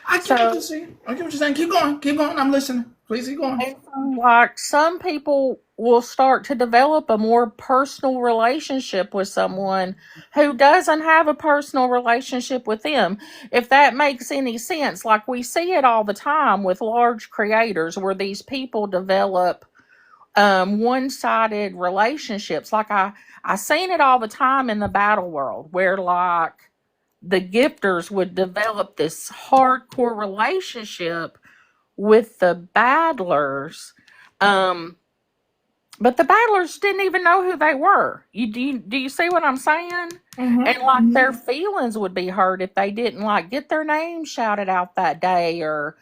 [SPEAKER 2] I get what you're
[SPEAKER 7] So,
[SPEAKER 2] saying. I get what you're saying. Keep going. Keep going. I'm listening. Please keep going.
[SPEAKER 7] and so, like, some people will start to develop a more personal relationship with someone who doesn't have a personal relationship with them. If that makes any sense, like we see it all the time with large creators where these people develop one-sided relationships. Like I seen it all the time in the battle world where like the gifters would develop this hardcore relationship with the battlers. um but the battlers didn't even know who they were. Do you see what I'm saying? And like their feelings would be hurt if they didn't like get their name shouted out that day, or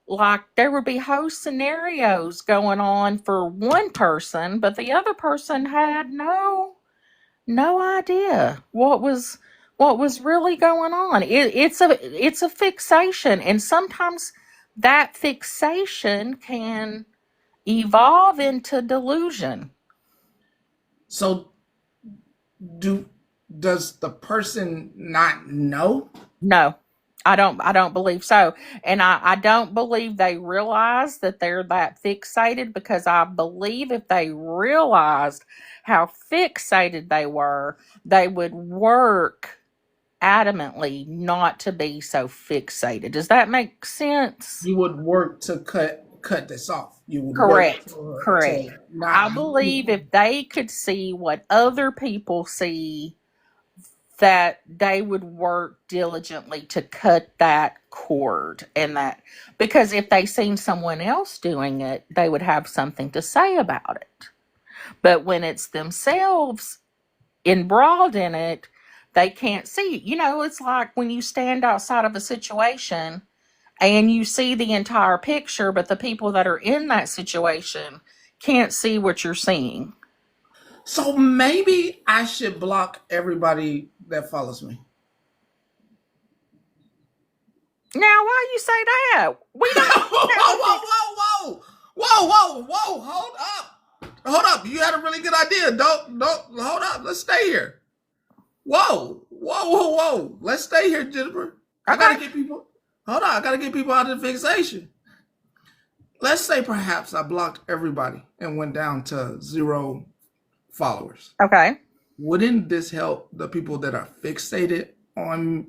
[SPEAKER 7] like there would be whole scenarios going on for one person, but the other person had no idea what was really going on. It's a fixation, and sometimes that fixation can evolve into delusion.
[SPEAKER 2] So do does the person not know?
[SPEAKER 7] No, I don't believe so. And I don't believe they realize that they're that fixated, because I believe if they realized how fixated they were, they would work adamantly not to be so fixated. Does that make sense?
[SPEAKER 2] You would work to cut this off. You would work
[SPEAKER 7] Correct. Correct.
[SPEAKER 2] to not.
[SPEAKER 7] I believe if they could see what other people see, that they would work diligently to cut that cord, and that, because if they seen someone else doing it, they would have something to say about it. But when it's themselves embroiled in it, they can't see it. It's like when you stand outside of a situation and you see the entire picture, but the people that are in that situation can't see what you're seeing.
[SPEAKER 2] So maybe I should block everybody that follows me.
[SPEAKER 7] Now, why you say that? We don't
[SPEAKER 2] whoa,
[SPEAKER 7] have a
[SPEAKER 2] whoa,
[SPEAKER 7] fix.
[SPEAKER 2] whoa, whoa, whoa, whoa! Hold up! You had a really good idea. Don't hold up. Let's stay here. Whoa, whoa, whoa, whoa! Let's stay here, Jennifer. I gotta
[SPEAKER 7] Okay.
[SPEAKER 2] get people. Hold on, I gotta get people out of the fixation. Let's say perhaps I blocked everybody and went down to 0 followers.
[SPEAKER 7] Okay.
[SPEAKER 2] Wouldn't this help the people that are fixated on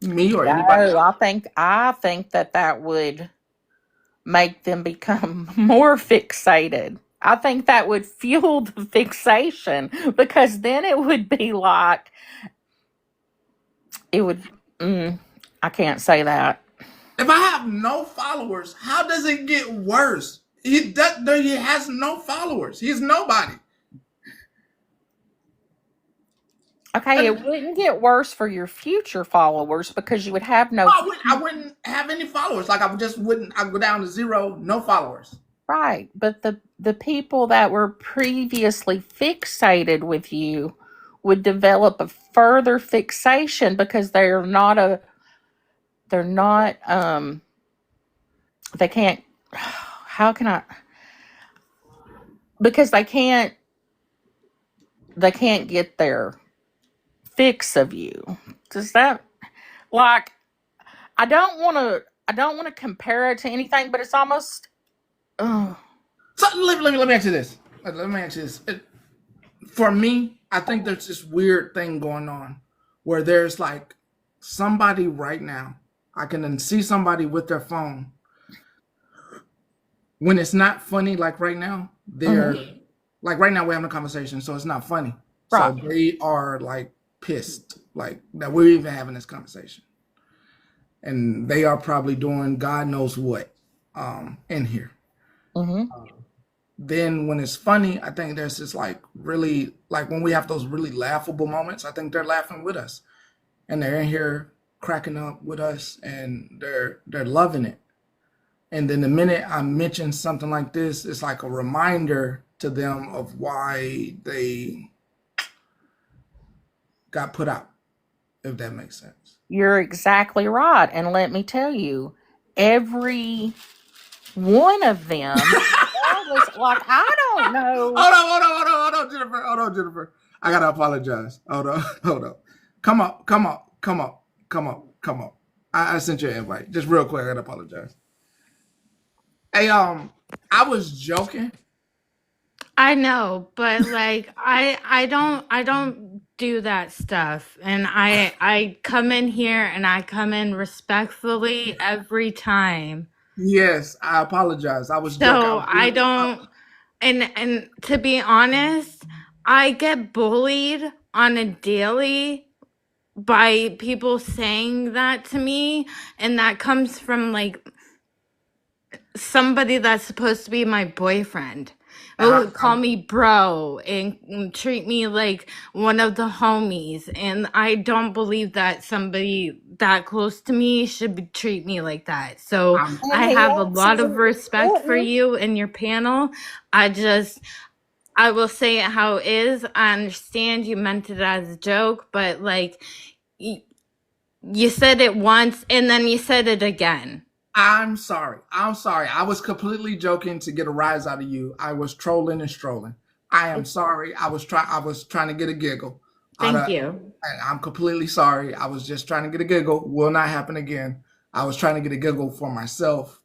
[SPEAKER 2] me or
[SPEAKER 7] No,
[SPEAKER 2] anybody else?
[SPEAKER 7] I think that would make them become more fixated. I think that would fuel the fixation, because then it would be like it would. I can't say that.
[SPEAKER 2] If I have no followers, how does it get worse? He has no followers. He's nobody.
[SPEAKER 7] Okay, it wouldn't get worse for your future followers, because you would have no.
[SPEAKER 2] I wouldn't have any followers. Like I just wouldn't. I go down to 0, no followers.
[SPEAKER 7] Right, but the people that were previously fixated with you would develop a further fixation, because they're not they can't how can I because they can't get their fix of you. Does that, like, I don't want to compare it to anything, but it's almost
[SPEAKER 2] So let me ask you this. Let me ask you this. For me, I think there's this weird thing going on where there's like somebody right now. I can see somebody with their phone. When it's not funny, like right now, they're like right now we're having a conversation, so it's not funny.
[SPEAKER 7] right.
[SPEAKER 2] So they are like pissed, like that we're even having this conversation. And they are probably doing God knows what in here.
[SPEAKER 7] hmm
[SPEAKER 2] Then when it's funny, I think there's this like really like when we have those really laughable moments, I think they're laughing with us. And they're in here cracking up with us and they're loving it. And then the minute I mention something like this, it's like a reminder to them of why they got put out, if that makes sense.
[SPEAKER 7] You're exactly right, and let me tell you, every one of them, regardless, like, I don't know.
[SPEAKER 2] Hold on, Jennifer. Hold on, Jennifer. I gotta apologize. Hold on, hold on. Come up. I sent you an invite. Just real quick, I gotta apologize. Hey, I was joking.
[SPEAKER 8] I know, but like I don't do that stuff. And I come in here and I come in respectfully every time.
[SPEAKER 2] Yes, I apologize. I was joking.
[SPEAKER 8] So I don't, and to be honest, I get bullied on a daily by people saying that to me, and that comes from like somebody that's supposed to be my boyfriend. Oh, call me bro and treat me like one of the homies. And I don't believe that somebody that close to me should treat me like that. So
[SPEAKER 2] I'm
[SPEAKER 8] I
[SPEAKER 7] And he
[SPEAKER 8] have a lot of
[SPEAKER 7] absolutely
[SPEAKER 8] respect for
[SPEAKER 7] shouldn't.
[SPEAKER 8] you and your panel. I will say it how it is. I understand you meant it as a joke, but like you said it once and then you said it again.
[SPEAKER 2] I'm sorry. I was completely joking to get a rise out of you. I was trolling and strolling. I am sorry. I was trying to get a giggle.
[SPEAKER 8] Thank you.
[SPEAKER 2] I'm completely sorry. I was just trying to get a giggle. Will not happen again. I was trying to get a giggle for myself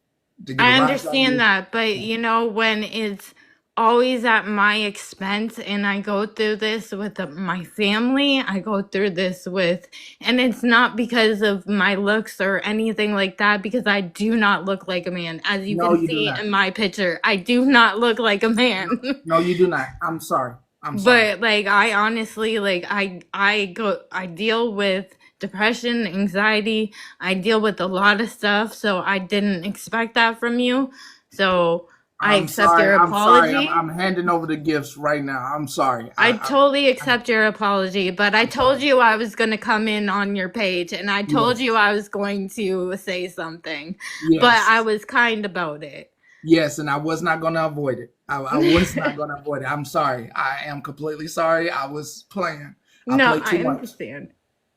[SPEAKER 2] to get a
[SPEAKER 8] I
[SPEAKER 2] rise out of
[SPEAKER 8] understand
[SPEAKER 2] you.
[SPEAKER 8] that, but you know, when it's always at my expense and I go through this with my family, I go through this with, and it's not because of my looks or anything like that, because I do not look like a man. As you
[SPEAKER 2] No,
[SPEAKER 8] can
[SPEAKER 2] you do
[SPEAKER 8] see
[SPEAKER 2] not.
[SPEAKER 8] in my picture, I do not look like a
[SPEAKER 2] No,
[SPEAKER 8] man.
[SPEAKER 2] no, you do not. I'm sorry. I'm sorry.
[SPEAKER 8] But like I honestly like I deal with depression, anxiety. I deal with a lot of stuff, so I didn't expect that from you. So I
[SPEAKER 2] I'm
[SPEAKER 8] accept
[SPEAKER 2] sorry.
[SPEAKER 8] your
[SPEAKER 2] I'm sorry.
[SPEAKER 8] apology.
[SPEAKER 2] I'm handing over the gifts right now. I'm sorry.
[SPEAKER 8] I totally
[SPEAKER 2] I
[SPEAKER 8] accept your apology, but I
[SPEAKER 2] I'm sorry.
[SPEAKER 8] told you I was going to come in on your page and I told
[SPEAKER 2] Yes.
[SPEAKER 8] you I was going to say something, but I
[SPEAKER 2] Yes.
[SPEAKER 8] was kind about it.
[SPEAKER 2] Yes, and I was not going to avoid it. I was not going to avoid it. I'm sorry. I am completely sorry. I was playing. I
[SPEAKER 8] No,
[SPEAKER 2] played
[SPEAKER 8] I
[SPEAKER 2] too much.
[SPEAKER 8] understand.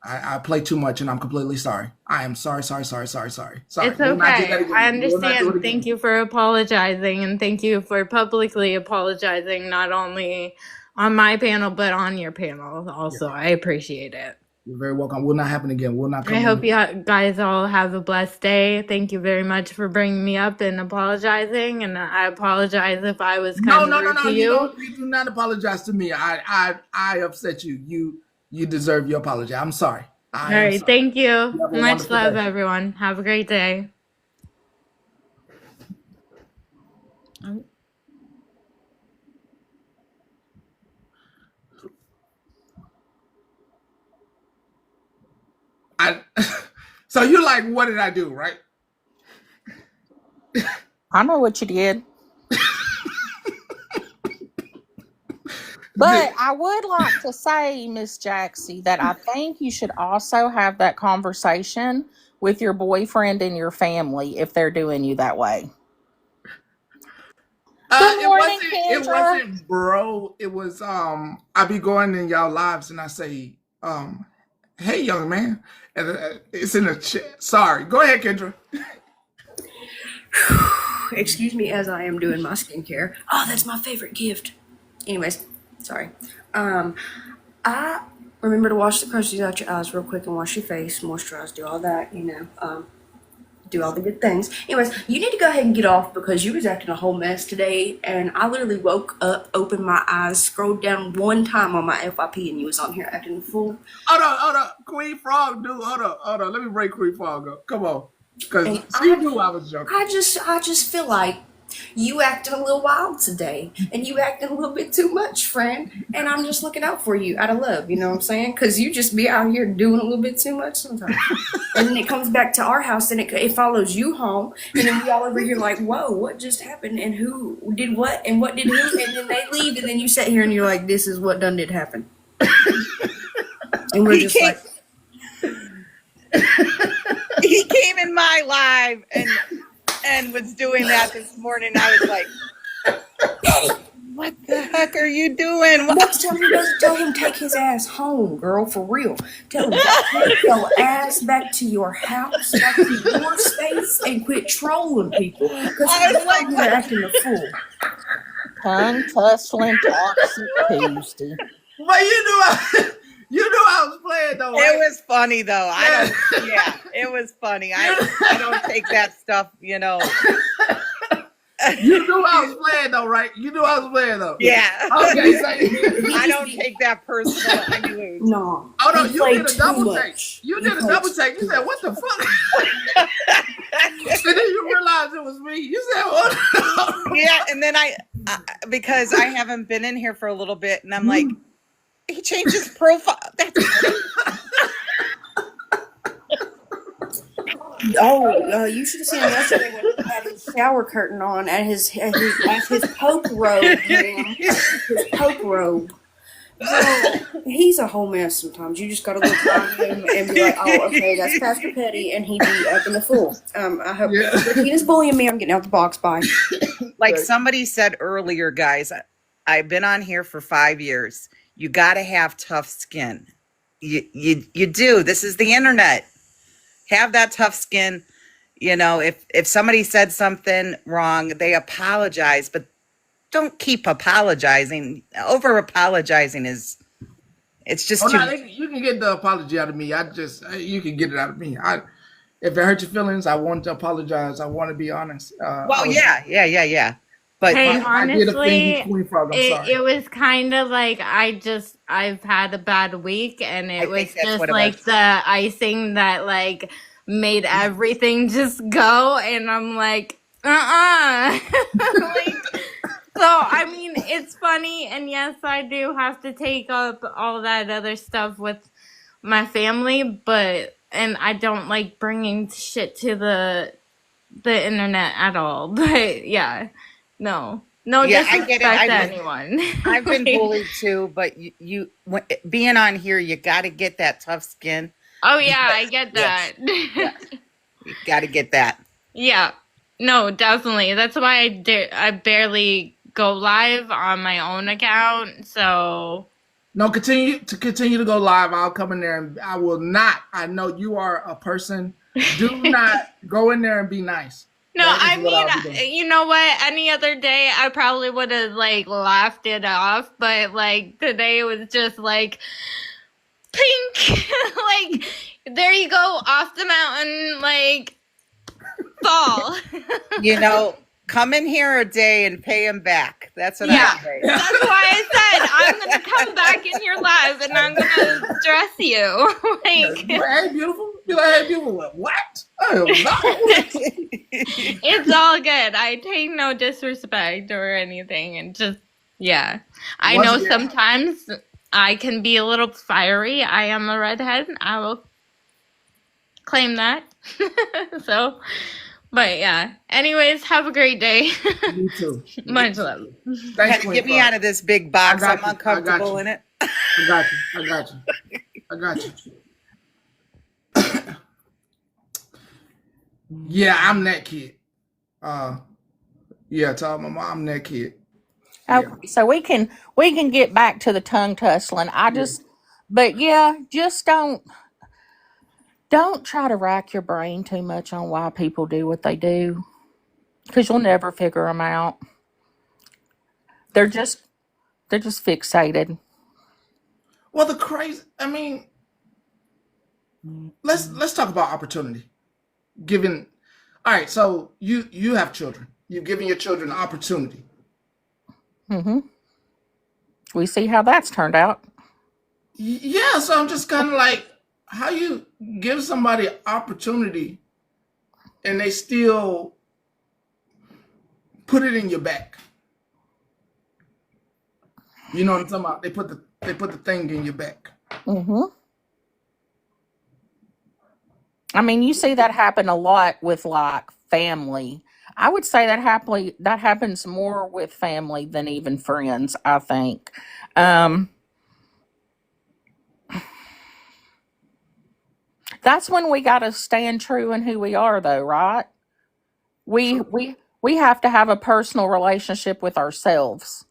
[SPEAKER 2] I play too much, and I'm completely sorry. I am sorry, sorry, sorry, sorry, sorry, sorry.
[SPEAKER 8] It's
[SPEAKER 2] We'll not do
[SPEAKER 8] okay.
[SPEAKER 2] that
[SPEAKER 8] I
[SPEAKER 2] again. We will not do it
[SPEAKER 8] understand. Thank
[SPEAKER 2] again.
[SPEAKER 8] you for apologizing and thank you for publicly apologizing, not only on my panel, but on your panel
[SPEAKER 2] Yeah,
[SPEAKER 8] also. I appreciate it.
[SPEAKER 2] you're very welcome. Will not happen again. Will not
[SPEAKER 8] I
[SPEAKER 2] come
[SPEAKER 8] hope
[SPEAKER 2] in.
[SPEAKER 8] you guys all have a blessed day. Thank you very much for bringing me up and apologizing. And I apologize if I was
[SPEAKER 2] No,
[SPEAKER 8] kind of
[SPEAKER 2] no, no,
[SPEAKER 8] rude
[SPEAKER 2] no.
[SPEAKER 8] to
[SPEAKER 2] You
[SPEAKER 8] you.
[SPEAKER 2] don't. You do not apologize to me. I upset you. You deserve your apology. I'm sorry.
[SPEAKER 8] All
[SPEAKER 2] I am
[SPEAKER 8] right.
[SPEAKER 2] sorry.
[SPEAKER 8] Thank you.
[SPEAKER 2] You have a
[SPEAKER 8] Much
[SPEAKER 2] wonderful
[SPEAKER 8] love,
[SPEAKER 2] day.
[SPEAKER 8] everyone. Have a great day.
[SPEAKER 2] I. So you're like, what did I do? Right?
[SPEAKER 7] I know what you did.
[SPEAKER 2] Did-
[SPEAKER 7] But I would like to say, Miss Jaxie, that I think you should also have that conversation with your boyfriend and your family if they're doing you that way. Good
[SPEAKER 2] It
[SPEAKER 7] morning,
[SPEAKER 2] wasn't. It
[SPEAKER 7] Kendra.
[SPEAKER 2] wasn't, bro. It was. I be going in y'all lives and I say, hey, young man, and it's in the chat. Sorry. Go ahead, Kendra.
[SPEAKER 9] Excuse me as I am doing my skincare. Oh, that's my favorite gift. Anyways, sorry. I remember to wash the crusties out your eyes real quick and wash your face, moisturize, do all that, do all the good things. Anyways, you need to go ahead and get off because you was acting a whole mess today, and I literally woke up, opened my eyes, scrolled down one time on my FYP, and you was on here acting a fool.
[SPEAKER 2] Hold on. Queen Frog, dude. Hold on. Let me break Queen Frog up. Come on. Because
[SPEAKER 9] And
[SPEAKER 2] she knew I was joking.
[SPEAKER 9] I just feel like you acting a little wild today, and you acting a little bit too much, friend. And I'm just looking out for you out of love, you know what I'm saying? Because you just be out here doing a little bit too much sometimes. And then it comes back to our house, and it follows you home, and then we all over here like, whoa, what just happened, and who did what, and what did who, and then they leave, and then you sit here and you're like, this is what done did happen. And we're
[SPEAKER 5] He
[SPEAKER 9] just
[SPEAKER 5] came,
[SPEAKER 9] like,
[SPEAKER 5] he came in my live and was doing that this morning. I was like, what the heck are you doing?
[SPEAKER 9] next time he doesn't, tell him take his ass home, girl, for real. Tell him take your ass back to your house, back to your space, and quit trolling people. Because
[SPEAKER 5] I was
[SPEAKER 9] he's
[SPEAKER 5] like,
[SPEAKER 9] out here acting a fool.
[SPEAKER 7] Tongue tussling toxic Tuesday.
[SPEAKER 2] But you knew I was playing though, right?
[SPEAKER 5] it was funny though. Yeah, it was funny. I don't take that stuff,
[SPEAKER 2] You knew I was playing though, right? You knew I was playing though.
[SPEAKER 5] Yeah.
[SPEAKER 2] Okay, so
[SPEAKER 5] I don't take that personal anyways.
[SPEAKER 9] No.
[SPEAKER 2] oh no,
[SPEAKER 9] he
[SPEAKER 2] you
[SPEAKER 9] played
[SPEAKER 2] did a
[SPEAKER 9] too
[SPEAKER 2] double take.
[SPEAKER 9] much.
[SPEAKER 2] You
[SPEAKER 9] He
[SPEAKER 2] did a
[SPEAKER 9] played
[SPEAKER 2] double take. You
[SPEAKER 9] too
[SPEAKER 2] said,
[SPEAKER 9] much.
[SPEAKER 2] what the fuck? And then you realized it was me. You said, what?
[SPEAKER 5] Yeah, and then I because I haven't been in here for a little bit, and I'm like, he changed his profile. That's
[SPEAKER 9] Oh, you should have seen him yesterday when he had his shower curtain on at his Pope robe, man. His Pope robe. Girl, he's a whole mess sometimes. You just gotta look at him and be like, oh, okay, that's Pastor Petty, and he be acting a fool. I hope Regina's bullying me. I'm getting out the box. Bye.
[SPEAKER 5] like somebody said earlier, guys. I've been on here for 5 years. You got to have tough skin. You do. This is the internet. Have that tough skin. If somebody said something wrong, they apologize, but don't keep apologizing. Over apologizing is It's just
[SPEAKER 2] Oh
[SPEAKER 5] too
[SPEAKER 2] no,
[SPEAKER 5] much.
[SPEAKER 2] you can get the apology out of me. You can get it out of me. If it hurt your feelings, I want to apologize. I want to be honest.
[SPEAKER 5] Well, yeah. But
[SPEAKER 8] Hey,
[SPEAKER 2] If I did offend you,
[SPEAKER 8] honestly,
[SPEAKER 2] Queen Frog, I'm sorry.
[SPEAKER 8] it was kind of like I've had a bad week, and
[SPEAKER 5] I
[SPEAKER 8] it
[SPEAKER 5] think
[SPEAKER 8] was
[SPEAKER 5] that's
[SPEAKER 8] just
[SPEAKER 5] what it was.
[SPEAKER 8] like the icing that like made everything just go, and I'm like, like, so I mean, it's funny, and yes, I do have to take up all that other stuff with my family, but and I don't like bringing shit to the internet at all. But yeah, no
[SPEAKER 5] Yeah, I get it.
[SPEAKER 8] disrespect to anyone.
[SPEAKER 5] I've been
[SPEAKER 8] Like,
[SPEAKER 5] bullied too, but being on here, you got to get that tough skin.
[SPEAKER 8] oh yeah, I get
[SPEAKER 5] Yes,
[SPEAKER 8] that.
[SPEAKER 5] yes, you got to get that.
[SPEAKER 8] Yeah, no, definitely. That's why I barely go live on my own account. So
[SPEAKER 2] No, continue to go live. I'll come in there and I will not. I know you are a person. Do not go in there and be nice.
[SPEAKER 8] no,
[SPEAKER 2] That is
[SPEAKER 8] I
[SPEAKER 2] what
[SPEAKER 8] mean,
[SPEAKER 2] I'll be doing.
[SPEAKER 8] you know what? Any other day, I probably would have like laughed it off, but like today, it was just like pink, like there you go, off the mountain, like fall.
[SPEAKER 5] You know, come in here a day and pay him back. That's what
[SPEAKER 8] Yeah,
[SPEAKER 5] I say.
[SPEAKER 8] that's why I said I'm gonna come back in your live and I'm gonna dress you. Like,
[SPEAKER 2] Hey, beautiful. Be like, hey, beautiful. What? Oh, no.
[SPEAKER 8] it's all good. I take no disrespect or anything, and just yeah. I
[SPEAKER 2] Once
[SPEAKER 8] know
[SPEAKER 2] again,
[SPEAKER 8] sometimes I can be a little fiery. I am a redhead. I will claim that. So, but yeah. Anyways, have a great day.
[SPEAKER 2] you too.
[SPEAKER 8] Much love.
[SPEAKER 2] Thanks, Queen
[SPEAKER 5] Get me
[SPEAKER 2] Frog.
[SPEAKER 5] out of this big box.
[SPEAKER 2] I
[SPEAKER 5] I'm
[SPEAKER 2] got you.
[SPEAKER 5] uncomfortable in it.
[SPEAKER 2] I got you. I got you. I got you. Yeah, I'm that kid. Yeah, tell my mom I'm that kid.
[SPEAKER 7] Okay, so we can get back to the tongue tussling. But yeah, just don't try to rack your brain too much on why people do what they do, because you'll never figure them out. They're just fixated.
[SPEAKER 2] Well, the crazy. I mean, let's talk about opportunity. Given, all right. So you have children. You've given your children opportunity.
[SPEAKER 7] Hmm. We see how that's turned out.
[SPEAKER 2] Yeah. So I'm just kind of like, how you give somebody opportunity and they still put it in your back. You know what I'm talking about? They put the thing in your back.
[SPEAKER 7] Hmm. I mean, you see that happen a lot with like family. I would say that happens more with family than even friends, I think. Um, that's when we got to stand true in who we are, though, right? We
[SPEAKER 2] True.
[SPEAKER 7] we have to have a personal relationship with ourselves,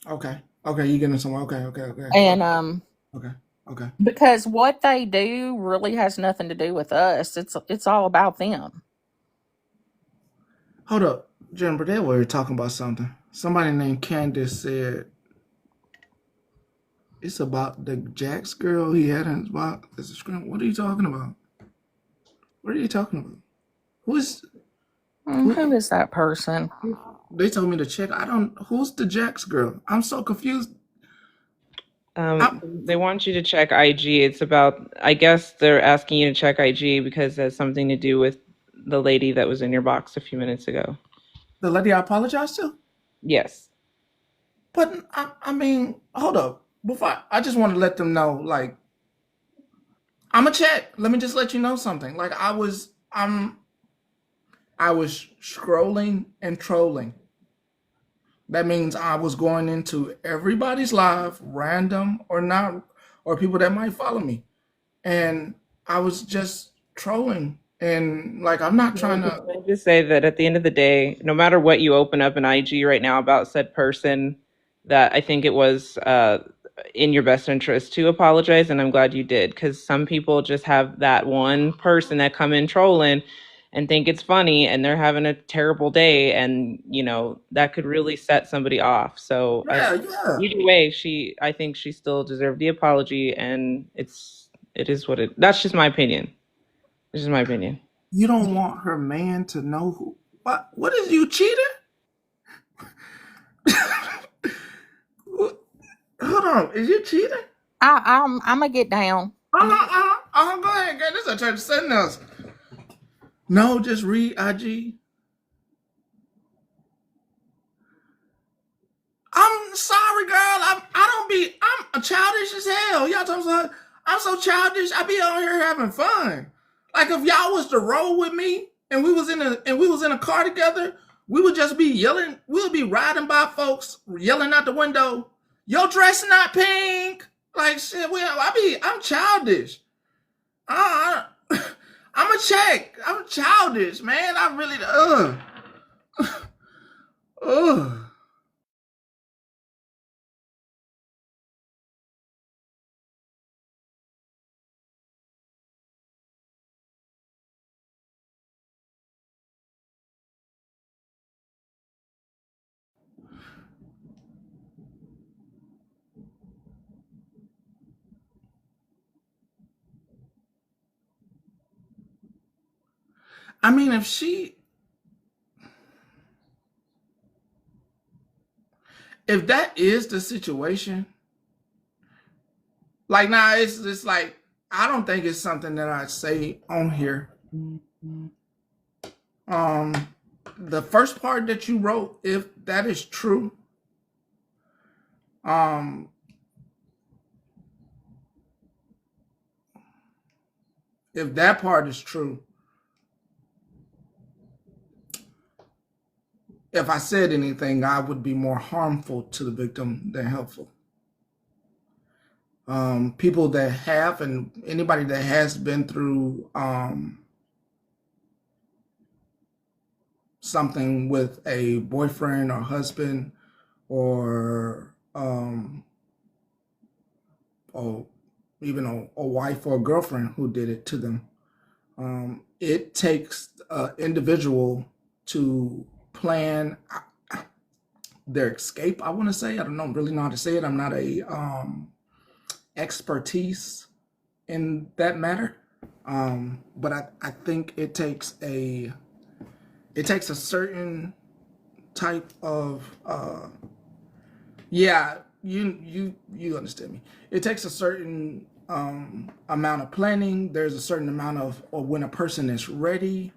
[SPEAKER 2] Okay. Okay. You getting somewhere? Okay. Okay. Okay.
[SPEAKER 7] and
[SPEAKER 2] Okay. Okay.
[SPEAKER 7] because what they do really has nothing to do with us. It's all about them.
[SPEAKER 2] Hold up, Jennifer. They were talking about something. Somebody named Candace said it's about the Jax girl he had in his box. It's a screen. What are you talking about? What are you talking about? Who's who?
[SPEAKER 7] Who is that person?
[SPEAKER 2] They told me to check. I don't. Who's the Jax girl? I'm so confused.
[SPEAKER 10] They want you to check IG. It's about, I guess they're asking you to check IG because it has something to do with the lady that was in your box a few minutes ago.
[SPEAKER 2] The lady I apologized to?
[SPEAKER 10] Yes.
[SPEAKER 2] But I mean, hold up. Before I just want to let them know, like, I'm a check. Let me just let you know something. Like I was scrolling and trolling. That means I was going into everybody's live, random or not, or people that might follow me. And I was just trolling. And like, I'm not trying to.
[SPEAKER 10] Let me just say that at the end of the day, no matter what you open up in IG right now about said person, that I think it was in your best interest to apologize. And I'm glad you did, because some people just have that one person that come in trolling and think it's funny, and they're having a terrible day, and that could really set somebody off. So
[SPEAKER 2] Yeah.
[SPEAKER 10] either way, I think she still deserved the apology, and it is what it. That's just my opinion. This is my opinion.
[SPEAKER 2] You don't want her man to know who. What is you cheating? Hold on, is you cheating?
[SPEAKER 7] I'm gonna get down.
[SPEAKER 2] Go ahead, girl. This is a church setting us. No, just read IG. I'm sorry, girl. I'm childish as hell. Y'all talking about I'm so childish. I be on here having fun. Like if y'all was to roll with me and we was in a car together, we would just be yelling. We would be riding by folks, yelling out the window, "Your dress not pink." Like shit. I'm childish. Uh, I'm a check. I'm childish, man. I really ugh. I mean, if that is the situation, like now it's just like I don't think it's something that I'd say on here. The first part that you wrote, if that is true, if that part is true, if I said anything, I would be more harmful to the victim than helpful. People that have and anybody that has been through something with a boyfriend or husband or even a wife or a girlfriend who did it to them. It takes an individual to plan their escape. I want to say I don't really know how to say it. I'm not a expertise in that matter, but I think it takes a certain type of you understand me. It takes a certain amount of planning. There's a certain amount of when a person is ready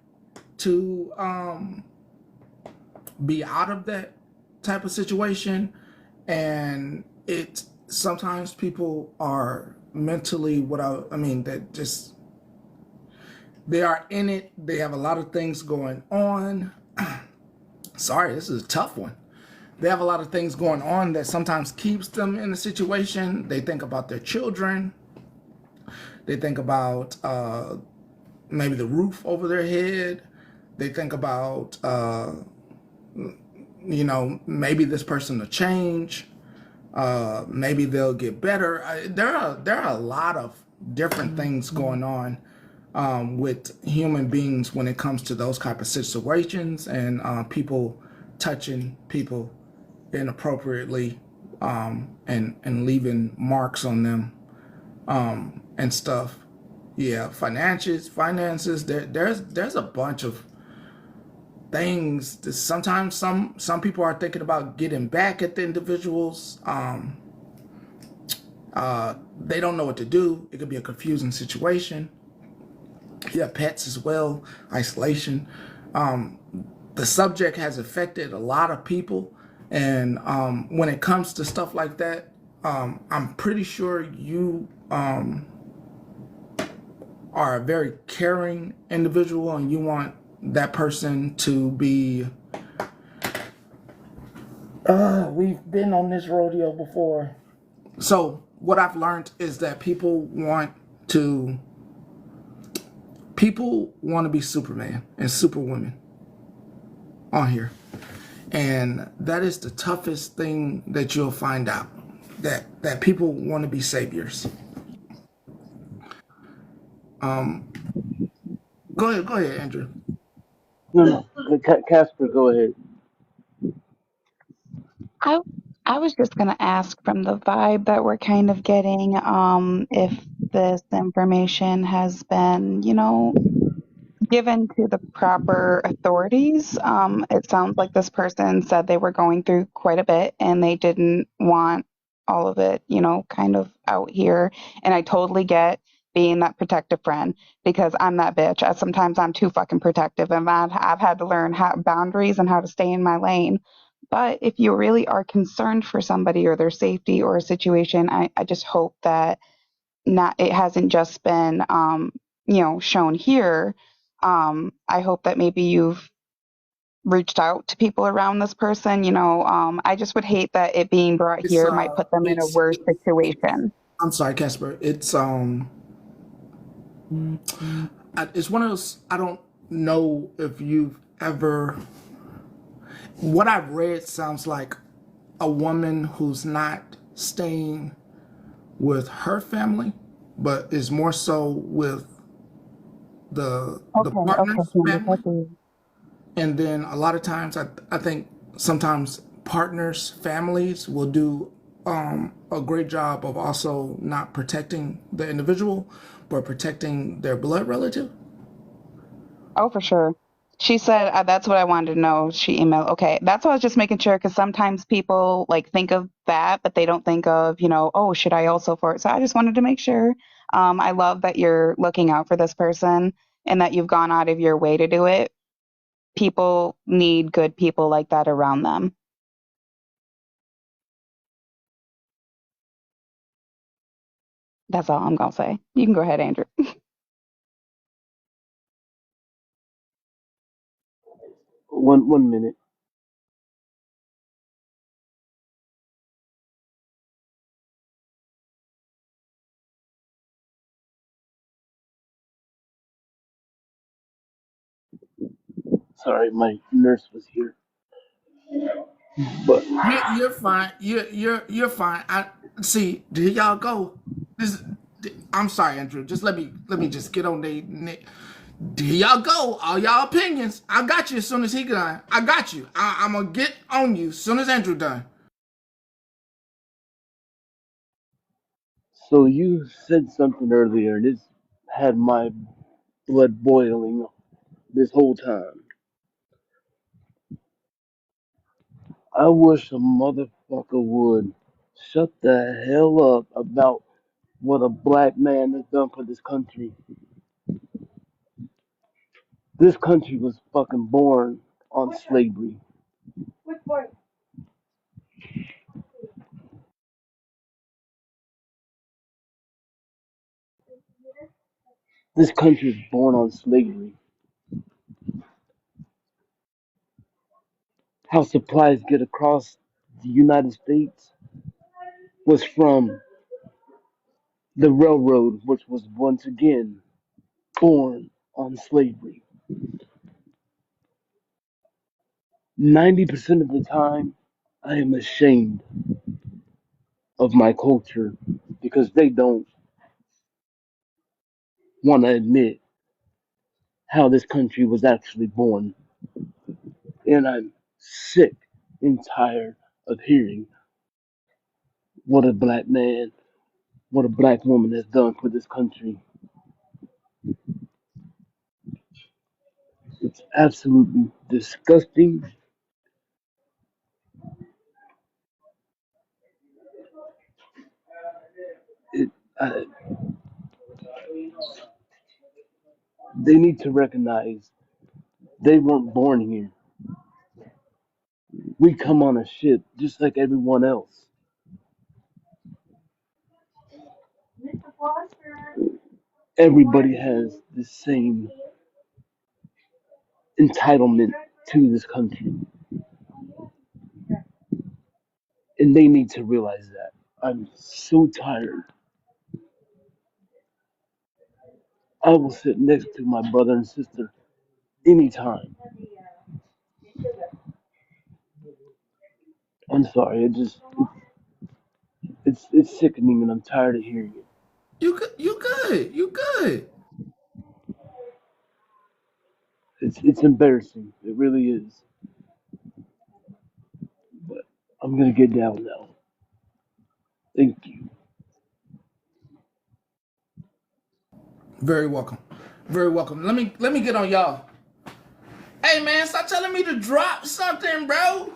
[SPEAKER 2] to be out of that type of situation, and it sometimes people are mentally that just they are in it. They have a lot of things going on. Sorry, this is a tough one. They have a lot of things going on that sometimes keeps them in the situation. They think about their children. They think about maybe the roof over their head. They think about, maybe this person will change. Maybe they'll get better. There are a lot of different things going on with human beings when it comes to those type of situations and people touching people inappropriately and leaving marks on them and stuff. Yeah, finances. There's a bunch of things that sometimes some people are thinking about getting back at the individuals. They don't know what to do. It could be a confusing situation. Yeah, pets as well, isolation. The subject has affected a lot of people, and when it comes to stuff like that, I'm pretty sure you are a very caring individual, and you want that person to be. We've been on this rodeo before. So what I've learned is that people want to be Superman and Superwoman on here. And that is the toughest thing that you'll find out, that people want to be saviors. Go ahead, Andrew.
[SPEAKER 11] No, no. Casper, go ahead.
[SPEAKER 12] I I was just gonna ask from the vibe that we're kind of getting, if this information has been, given to the proper authorities. It sounds like this person said they were going through quite a bit and they didn't want all of it, kind of out here. And I totally get being that protective friend because I'm that bitch. Sometimes I'm too fucking protective and I've had to learn boundaries and how to stay in my lane. But if you really are concerned for somebody or their safety or a situation, I just hope that not it hasn't just been shown here. I hope that maybe you've reached out to people around this person. I just would hate that it being brought
[SPEAKER 2] It's
[SPEAKER 12] here might put them in a worse situation.
[SPEAKER 2] I'm sorry, Casper. It's one of those. I don't know if you've ever. What I've read sounds like a woman who's not staying with her family, but is more so with the
[SPEAKER 12] Okay, okay,
[SPEAKER 2] partner's
[SPEAKER 12] Candace, I
[SPEAKER 2] family.
[SPEAKER 12] see.
[SPEAKER 2] And then a lot of times, I think sometimes partners, families will do a great job of also not protecting the individual, but protecting their blood relative.
[SPEAKER 12] Oh, for sure. She said that's what I wanted to know. She emailed. Okay, that's why I was just making sure because sometimes people like think of that, but they don't think of oh, should I also for it? So I just wanted to make sure. I love that you're looking out for this person and that you've gone out of your way to do it. People need good people like that around them. That's all I'm gonna say. You can go ahead, Andrew.
[SPEAKER 11] One minute. Sorry, my nurse was here. But
[SPEAKER 2] You're fine. You're fine. I see. Here y'all go. This. I'm sorry, Andrew. Just let me just get on the. Here y'all go. All y'all opinions. I got you as soon as he done. I got you. I'm gonna get on you as soon as Andrew done.
[SPEAKER 11] so you said something earlier, and it's had my blood boiling this whole time. I wish a motherfucker would shut the hell up about what a black man has done for this country. This country was fucking born on slavery. This country was born on slavery. How supplies get across the United States was from the railroad, which was once again born on slavery. 90% of the time, I am ashamed of my culture because they don't want to admit how this country was actually born. And I'm sick and tired of hearing what a black man, what a black woman has done for this country. It's absolutely disgusting. It, I, they need to recognize they weren't born here. We come on a ship just like everyone else. Everybody has the same entitlement to this country, and they need to realize that. I'm so tired. I will sit next to my brother and sister anytime. I'm sorry. It's sickening, and I'm tired of hearing it.
[SPEAKER 2] You good. You good. You good.
[SPEAKER 11] It's embarrassing. It really is. But I'm gonna get down now. Thank you.
[SPEAKER 2] Very welcome. Very welcome. Let me get on y'all. Hey man, stop telling me to drop something, bro.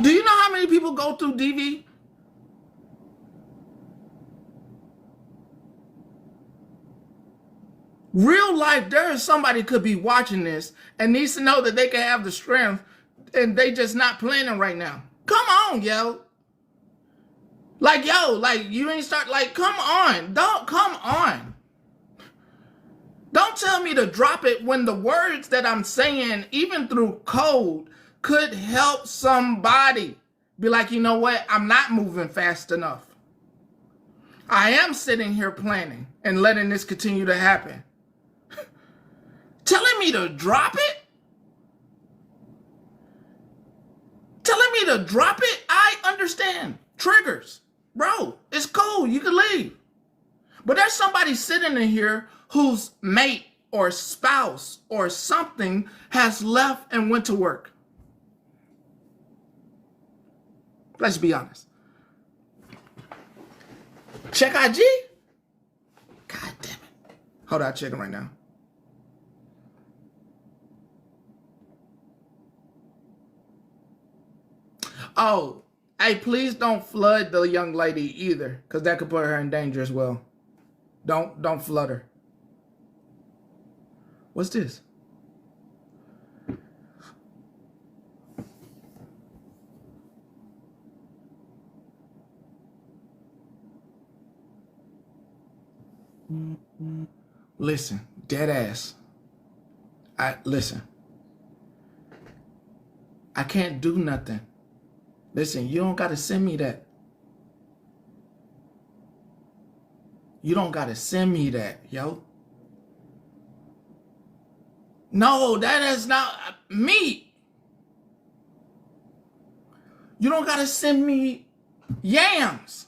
[SPEAKER 2] Do you know how many people go through DV? Real life, there is somebody could be watching this and needs to know that they can have the strength and they just not planning right now. Come on, yo. Like, yo, like you ain't start, like, come on. Come on. Don't tell me to drop it when the words that I'm saying, even through code, could help somebody. Be like, you know what? I'm not moving fast enough. I am sitting here planning and letting this continue to happen. Telling me to drop it? Telling me to drop it? I understand. Triggers. Bro, it's cool. You can leave. But there's somebody sitting in here whose mate or spouse or something has left and went to work. Let's be honest. Check IG? God damn it. Hold on, I'm checking right now. Oh, hey, please don't flood the young lady either, because that could put her in danger as well. Don't flood her. What's this? Listen, dead ass. Listen. I can't do nothing. Listen, you don't gotta send me that. You don't gotta send me that, yo. No, that is not me. You don't gotta send me yams.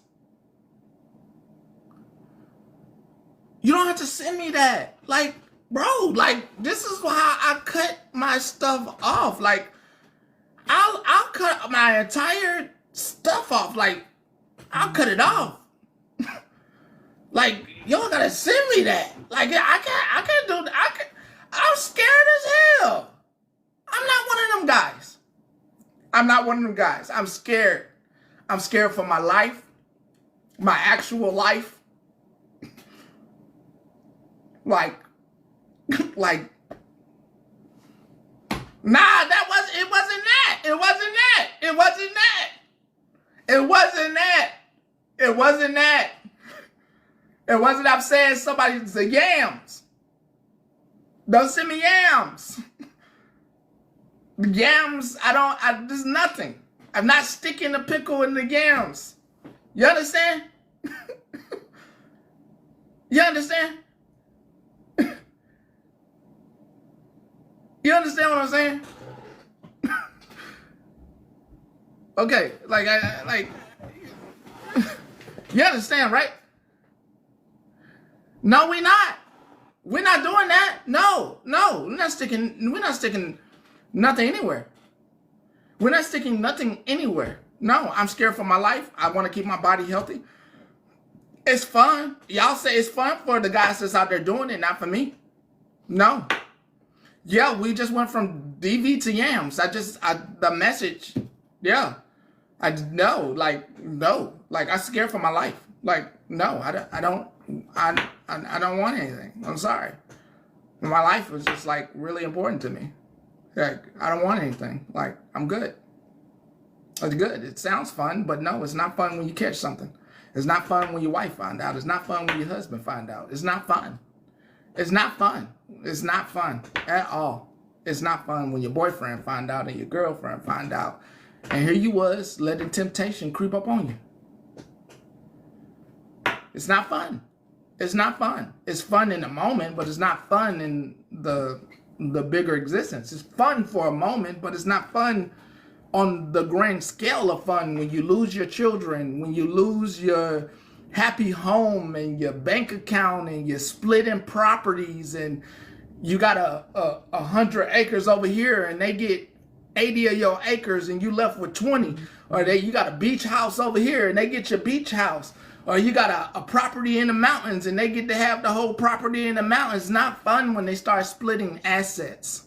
[SPEAKER 2] You don't have to send me that. Like, bro, like, this is how I cut my stuff off. Like, I'll cut my entire stuff off. Like, I'll cut it off. Like, y'all gotta send me that. Like, I can't do that. I'm scared as hell. I'm not one of them guys. I'm not one of them guys. I'm scared. I'm scared for my life, my actual life. Like, nah, it wasn't that. It wasn't that. It wasn't that. It wasn't that. It wasn't that. It wasn't I'm saying somebody's the yams. Don't send me yams. The yams, there's nothing. I'm not sticking the pickle in the yams. You understand? You understand? You understand what I'm saying? Okay, like, you understand, right? No, we're not. We're not doing that. No, we're not sticking nothing anywhere. We're not sticking nothing anywhere. No, I'm scared for my life. I want to keep my body healthy. It's fun. Y'all say it's fun for the guys that's out there doing it, not for me. No. Yeah, we just went from DV to yams. The message. Yeah. No, I'm scared for my life. Like, no, I don't want anything. I'm sorry. My life was just like really important to me. Like, I don't want anything. Like, I'm good. It's good. It sounds fun, but no, it's not fun when you catch something. It's not fun when your wife find out. It's not fun when your husband find out. It's not fun. It's not fun. It's not fun at all. It's not fun when your boyfriend find out and your girlfriend find out. And here you was letting temptation creep up on you. It's not fun. It's not fun. It's fun in the moment, but it's not fun in the bigger existence. It's fun for a moment, but it's not fun on the grand scale of fun when you lose your children, when you lose your happy home and your bank account and you're splitting properties and You got a 100 acres over here and they get 80 of your acres and you left with 20. Or you got a beach house over here and they get your beach house. Or you got a property in the mountains and they get to have the whole property in the mountains. It's not fun when they start splitting assets.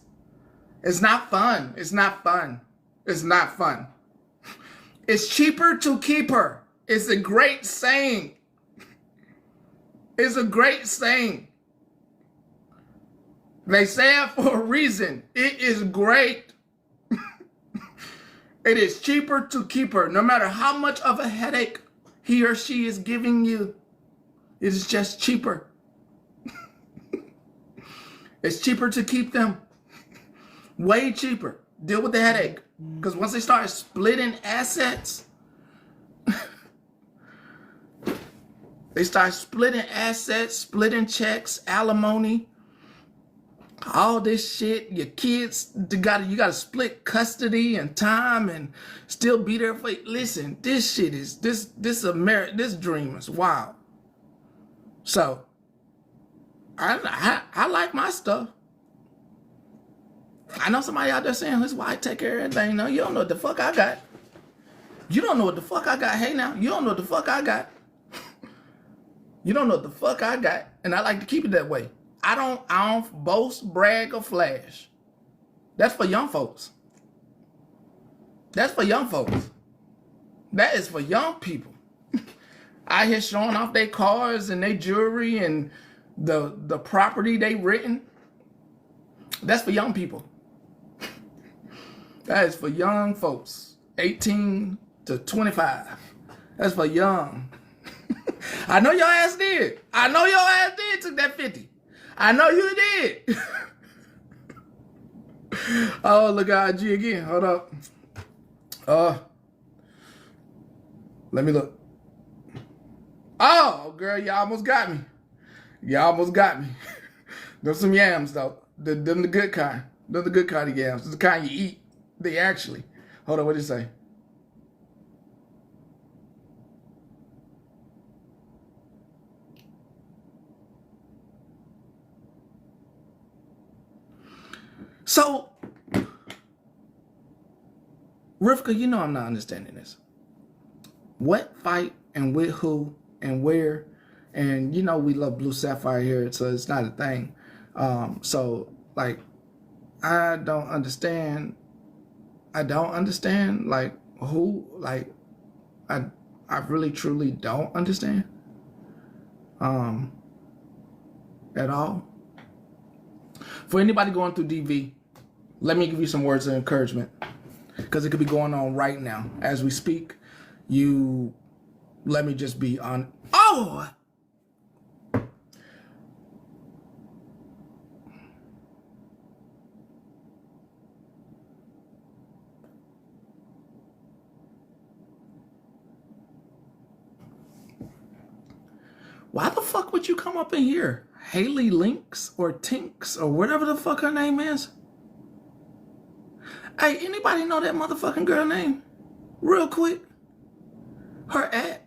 [SPEAKER 2] It's not fun. It's not fun. It's not fun. It's cheaper to keep her. It's a great saying. It's a great saying. They say it for a reason. It is great. It is cheaper to keep her. No matter how much of a headache he or she is giving you, it is just cheaper. It's cheaper to keep them. Way cheaper. Deal with the headache. Because once they start splitting assets, they start splitting assets, splitting checks, alimony, all this shit. Your kids, you gotta split custody and time and still be there for you. Listen, this shit is this dream is wild. So I like my stuff. I know somebody out there saying, "This why I take care of everything." No, you don't know what the fuck I got. You don't know what the fuck I got. Hey now, you don't know what the fuck I got. You don't know what the fuck I got, and I like to keep it that way. I don't boast, brag, or flash. That's for young folks. That's for young folks. That is for young people. Out here showing off their cars and their jewelry and the property they written. That's for young people. That is for young folks, 18 to 25. That's for young. I know your ass did. I know your ass did took that 50. I know you did. Oh, look at IG again. Hold up. Let me look. Oh, girl, you almost got me. You almost got me. Them some yams, though. Them the good kind. Them the good kind of yams. It's the kind you eat. They actually. Hold on, what did it say? So, Rivka, you know I'm not understanding this. What fight and with who and where? And you know we love Blue Sapphire here, so it's not a thing. So, like, I don't understand, like, who, like, I really, truly don't understand, at all. For anybody going through DV, let me give you some words of encouragement, because it could be going on right now as we speak. Let me just be on. Oh! Why the fuck would you come up in here? Haley Links or Tinks or whatever the fuck her name is? Hey, anybody know that motherfucking girl name? Real quick. Her at.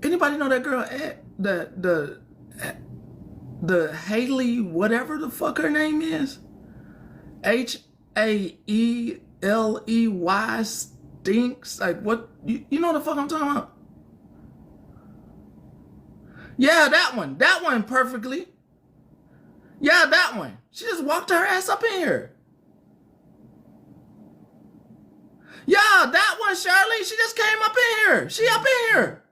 [SPEAKER 2] Anybody know that girl at? The Haley whatever the fuck her name is? Haeley Stinks. Like, what? You know what the fuck I'm talking about? Yeah, that one. That one perfectly. Yeah, that one. She just walked her ass up in here. Yeah, that one, Shirley. She just came up in here. She up in here.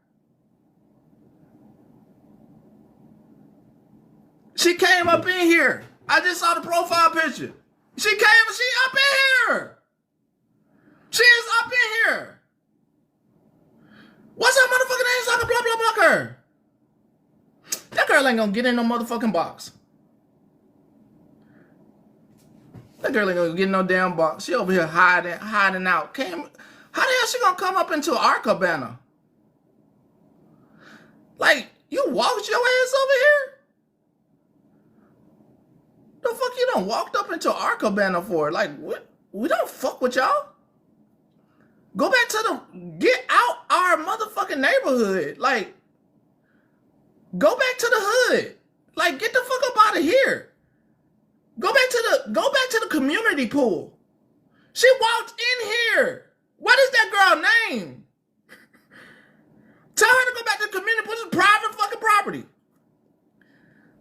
[SPEAKER 2] She came up in here. I just saw the profile picture. She up in here. She is up in here. What's her motherfucking name so I can block her? That girl ain't gonna get in no motherfucking box. That girl ain't gonna get in no damn box. She over here hiding out. How the hell she gonna come up into our cabana? Like, you walked your ass over here? The fuck you done walked up into our cabana for? Like, what? We don't fuck with y'all. Go back to get out our motherfucking neighborhood. Like, Go back to the hood. Like, get the fuck up out of here. Go back to the community pool. She walked in here. What is that girl's name? Tell her to go back to the community pool. It's private fucking property.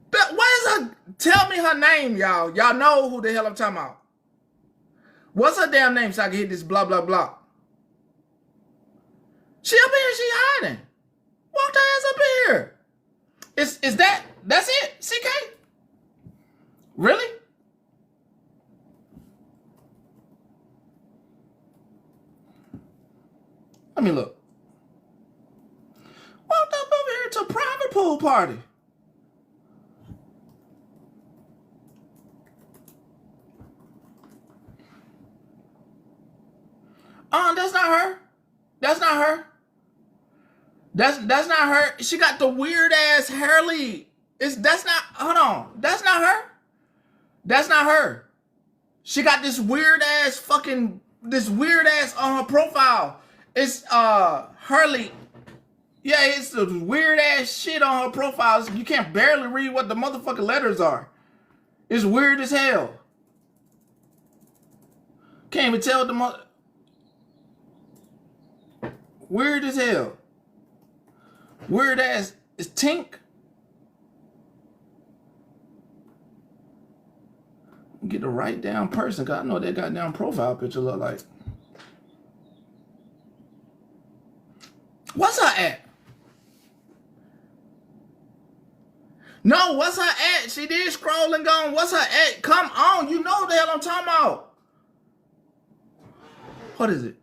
[SPEAKER 2] But what is her? Tell me her name, y'all. Y'all know who the hell I'm talking about. What's her damn name so I can hit this blah, blah, blah? She up here, she hiding. Walk her ass up here. Is that's it, CK? Really? Let me look. Walked up over here to a private pool party. That's not her. That's not her. That's not her. She got the weird ass Hurley. That's not. Hold on. That's not her. That's not her. She got this weird ass on her profile. It's Hurley. Yeah, it's the weird ass shit on her profile. You can't barely read what the motherfucking letters are. It's weird as hell. Can't even tell the mother. Weird as hell. Weird ass is Tink. Get the right damn person, cause I know what that goddamn profile picture look like. What's her at? No, what's her at? She did scroll and gone. What's her at? Come on, you know the hell I'm talking about. What is it?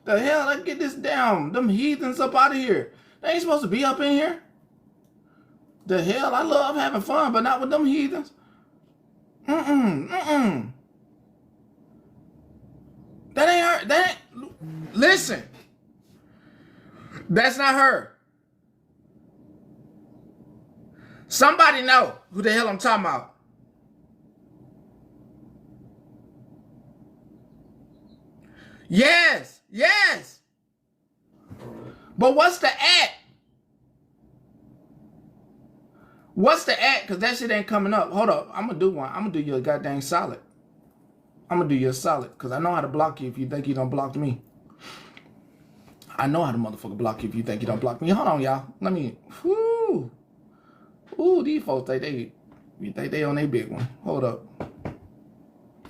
[SPEAKER 2] The hell, let's get this down. Them heathens up out of here. They ain't supposed to be up in here. The hell, I love having fun, but not with them heathens. That ain't her. That ain't. Listen. That's not her. Somebody know who the hell I'm talking about. Yes. Yes. But what's the at? What's the at? Because that shit ain't coming up. Hold up. I'm going to do one. I'm going to do you a goddamn solid. I'm going to do you a solid. Because I know how to block you if you think you don't block me. I know how to motherfucker block you if you think you don't block me. Hold on, y'all. Let me. Whoo. Ooh, these folks, they on their big one. Hold up.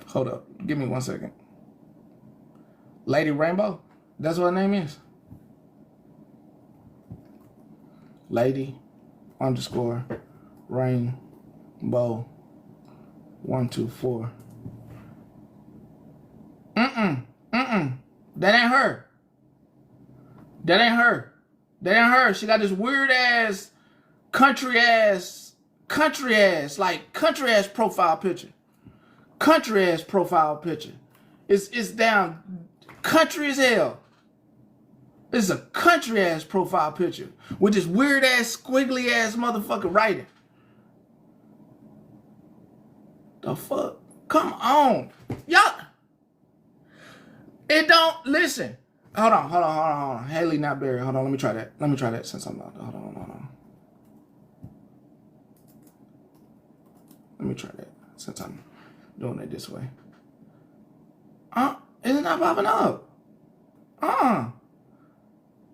[SPEAKER 2] Hold up. Give me 1 second. Lady Rainbow? That's what her name is? Lady _ Rainbow 124. That ain't her. That ain't her. That ain't her. She got this weird ass, country ass profile picture. Country ass profile picture. It's down country as hell. It's a country ass profile picture with this weird ass, squiggly ass motherfucker writing. The fuck? Come on. Y'all. It don't, listen. Hold on. Haley not Barry. Hold on, let me try that since I'm not. Hold on. Let me try that since I'm doing it this way. Is it not popping up?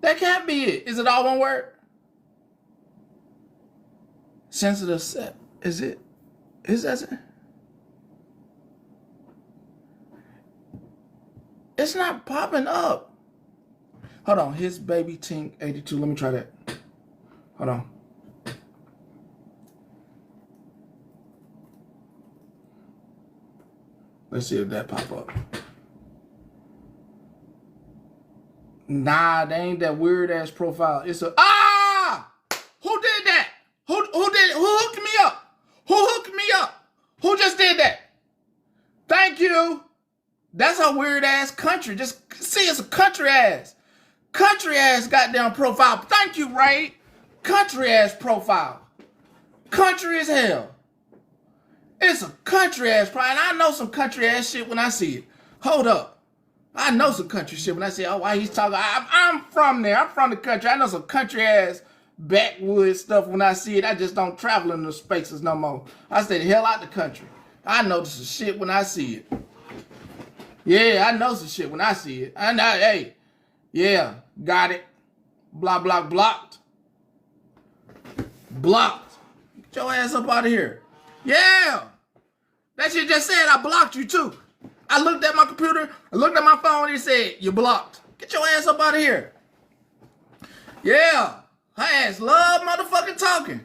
[SPEAKER 2] That can't be it. Is it all one word? Sensitive set. Is it? Is that it? It's not popping up. Hold on. His baby Tink 82. Let me try that. Hold on. Let's see if that pop up. Nah, they ain't that weird ass profile. It's a who did that? Who did it? Who hooked me up? Who hooked me up? Who just did that? Thank you. That's a weird ass country. Just see, it's a country ass goddamn profile. Thank you, Ray. Country ass profile. Country as hell. It's a country ass profile. And I know some country ass shit when I see it. Hold up. I know some country shit when I say, oh, why he's talking. I'm from there. I'm from the country. I know some country ass backwoods stuff when I see it. I just don't travel in those spaces no more. I stay the hell out the country. I know some shit when I see it. Yeah, I know some shit when I see it. I know, hey, yeah, got it. Blah, blah, blocked. Blocked. Get your ass up out of here. Yeah. That shit just said I blocked you too. I looked at my computer, I looked at my phone, and it said, you're blocked. Get your ass up out of here. Yeah. Her ass love motherfucking talking.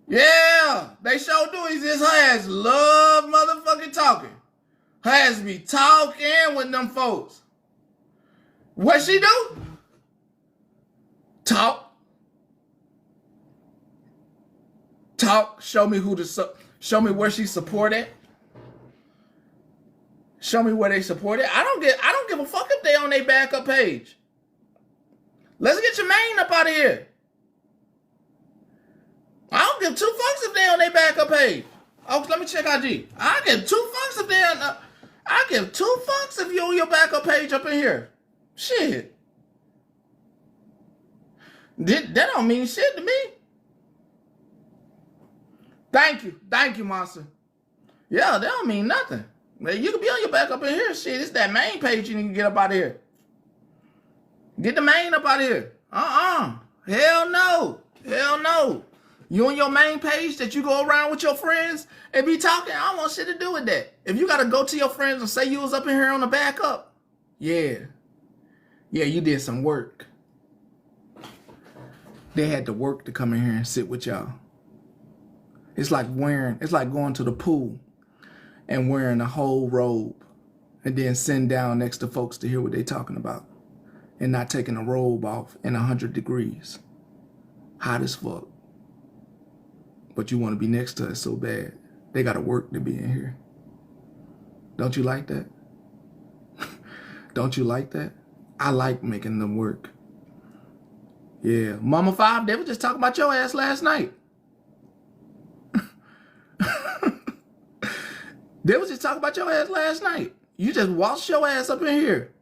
[SPEAKER 2] Yeah. They sure do exist. Her ass love motherfucking talking. Her ass be talking with them folks. What she do? Talk. Talk. Show me show me where she supported. Show me where they support it. I don't give a fuck if they on their backup page. Let's get your main up out of here. I don't give two fucks if they on their backup page. Oh, let me check IG. I give two fucks if they on. I give two fucks if you on your backup page up in here. Shit. That don't mean shit to me. Thank you, monster. Yeah, that don't mean nothing. You can be on your back up in here. Shit, it's that main page you need to get up out of here. Get the main up out of here. Hell no. Hell no. You on your main page that you go around with your friends and be talking, I don't want shit to do with that. If you got to go to your friends and say you was up in here on the backup, yeah, you did some work. They had to work to come in here and sit with y'all. It's like going to the pool and wearing a whole robe and then sitting down next to folks to hear what they talking about and not taking the robe off in 100 degrees. Hot as fuck. But you want to be next to us so bad. They got to work to be in here. Don't you like that? Don't you like that? I like making them work. Yeah. Mama 5, they were just talking about your ass last night. They was just talking about your ass last night. You just waltzed your ass up in here.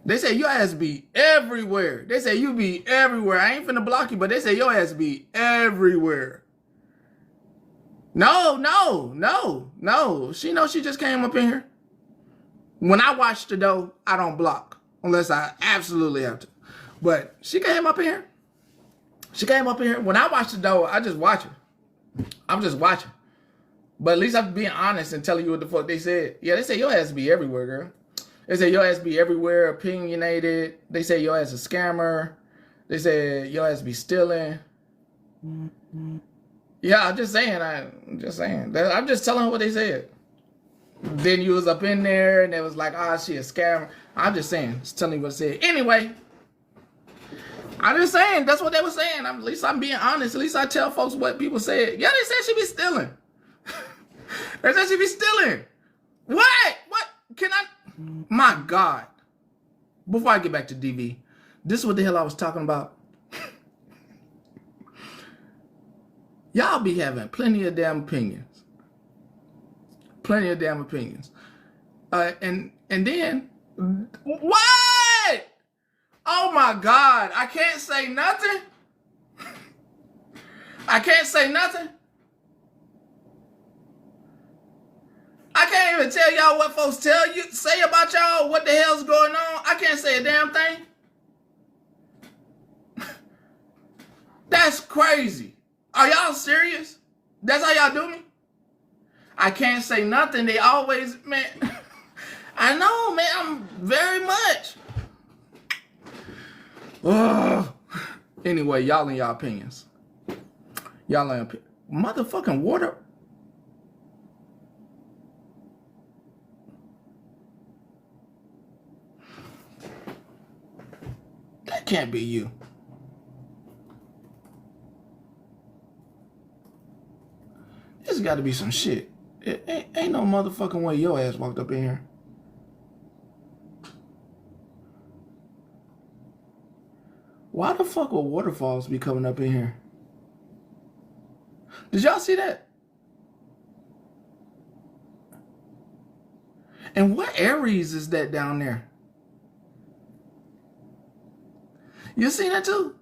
[SPEAKER 2] They say your ass be everywhere. They say you be everywhere. I ain't finna block you, but they say your ass be everywhere. No. She knows she just came up in here. When I watch the dough, I don't block. Unless I absolutely have to. But she came up in here. She came up in here. When I watch the dough, I just watch her. I'm just watching. But at least I'm being honest and telling you what the fuck they said. Yeah, they say your ass be everywhere, girl. They say your ass be everywhere, opinionated. They say your ass a scammer. They say your ass be stealing. Yeah, I'm just saying. I'm just telling her what they said. Then you was up in there and it was like, she a scammer. I'm just saying. Just telling you what they said. Anyway, I'm just saying. That's what they were saying. At least I'm being honest. At least I tell folks what people said. Yeah, they said she be stealing. They said she be stealing. What? Can I? My God. Before I get back to DV, this is what the hell I was talking about. Y'all be having plenty of damn opinions. Plenty of damn opinions. And then, what? Oh my God. I can't say nothing. I can't say nothing. I can't even tell y'all what folks say about y'all, what the hell's going on. I can't say a damn thing. That's crazy. Are y'all serious? That's how y'all do me? I can't say nothing. They always, man. I know, man. I'm very much. Ugh. Anyway, y'all and y'all opinions. Y'all and motherfucking water. That can't be you. There's got to be some shit. Ain't no motherfucking way your ass walked up in here. Why the fuck will waterfalls be coming up in here? Did y'all see that? And what Aries is that down there? You seen that too?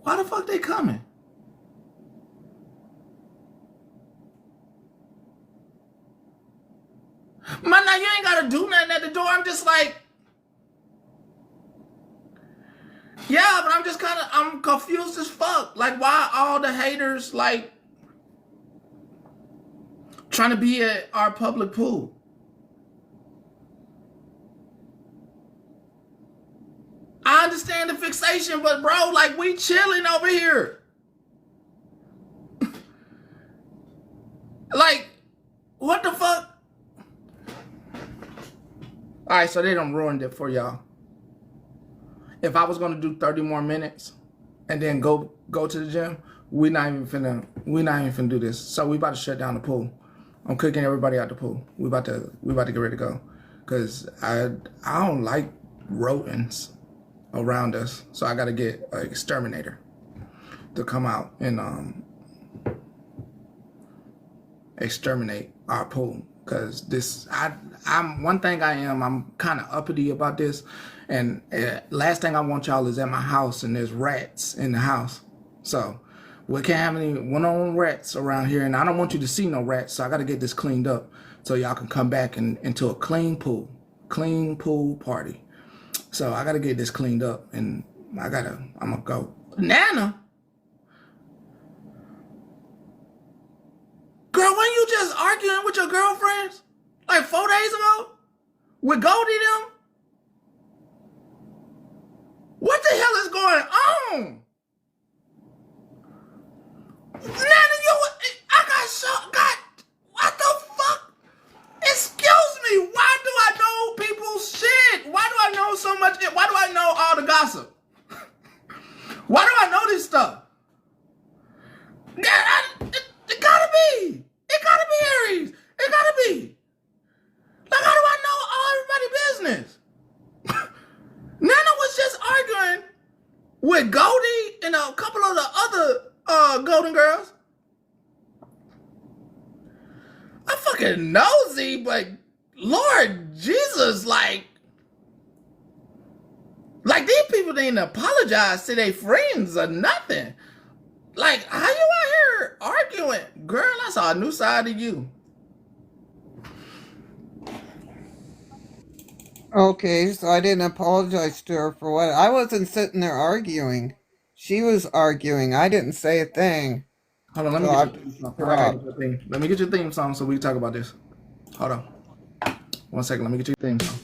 [SPEAKER 2] Why the fuck they coming? Man, now you ain't gotta do nothing at the door. I'm just like, yeah, but I'm just I'm confused as fuck. Like, why all the haters like trying to be at our public pool? I understand the fixation, but bro, like, we chilling over here. Like, what the fuck? All right, so they done ruined it for y'all. If I was gonna do 30 more minutes and then go to the gym, we not even finna do this. So we about to shut down the pool. I'm kicking everybody out the pool. We about to get ready to go, cause I don't like rodents around us. So I gotta get an exterminator to come out and exterminate our pool. Cause I'm one thing I'm kind of uppity about this, and last thing I want y'all is at my house and there's rats in the house. So we can't have any one-on-one rats around here, and I don't want you to see no rats. So I got to get this cleaned up so y'all can come back into a clean pool party. So I got to get this cleaned up, and I'm gonna go. Nana, girl, when you just arguing with your girlfriends like 4 days ago with Goldie them? What the hell is going on? Nana, I got shot. God, what the fuck? Excuse me, why do I know people's shit? Why do I know so much? Why do I know all the gossip? Why do I know this stuff? It gotta be. It gotta be Aries. It gotta be. Like, how do I know all everybody's business? Nana was just arguing with Goldie and a couple of the other Golden Girls. I'm fucking nosy, but Lord Jesus, like these people didn't apologize to their friends or nothing. Like, how you out here arguing? Girl, I saw a new side of you.
[SPEAKER 13] Okay, so I didn't apologize to her for what? I wasn't sitting there arguing. She was arguing. I didn't say a thing.
[SPEAKER 2] Hold on, let me
[SPEAKER 13] So
[SPEAKER 2] get
[SPEAKER 13] I
[SPEAKER 2] your theme song. I gotta
[SPEAKER 13] dropped.
[SPEAKER 2] get your theme. Let me get your theme song so we can talk about this. Hold on. 1 second, let me get your theme song.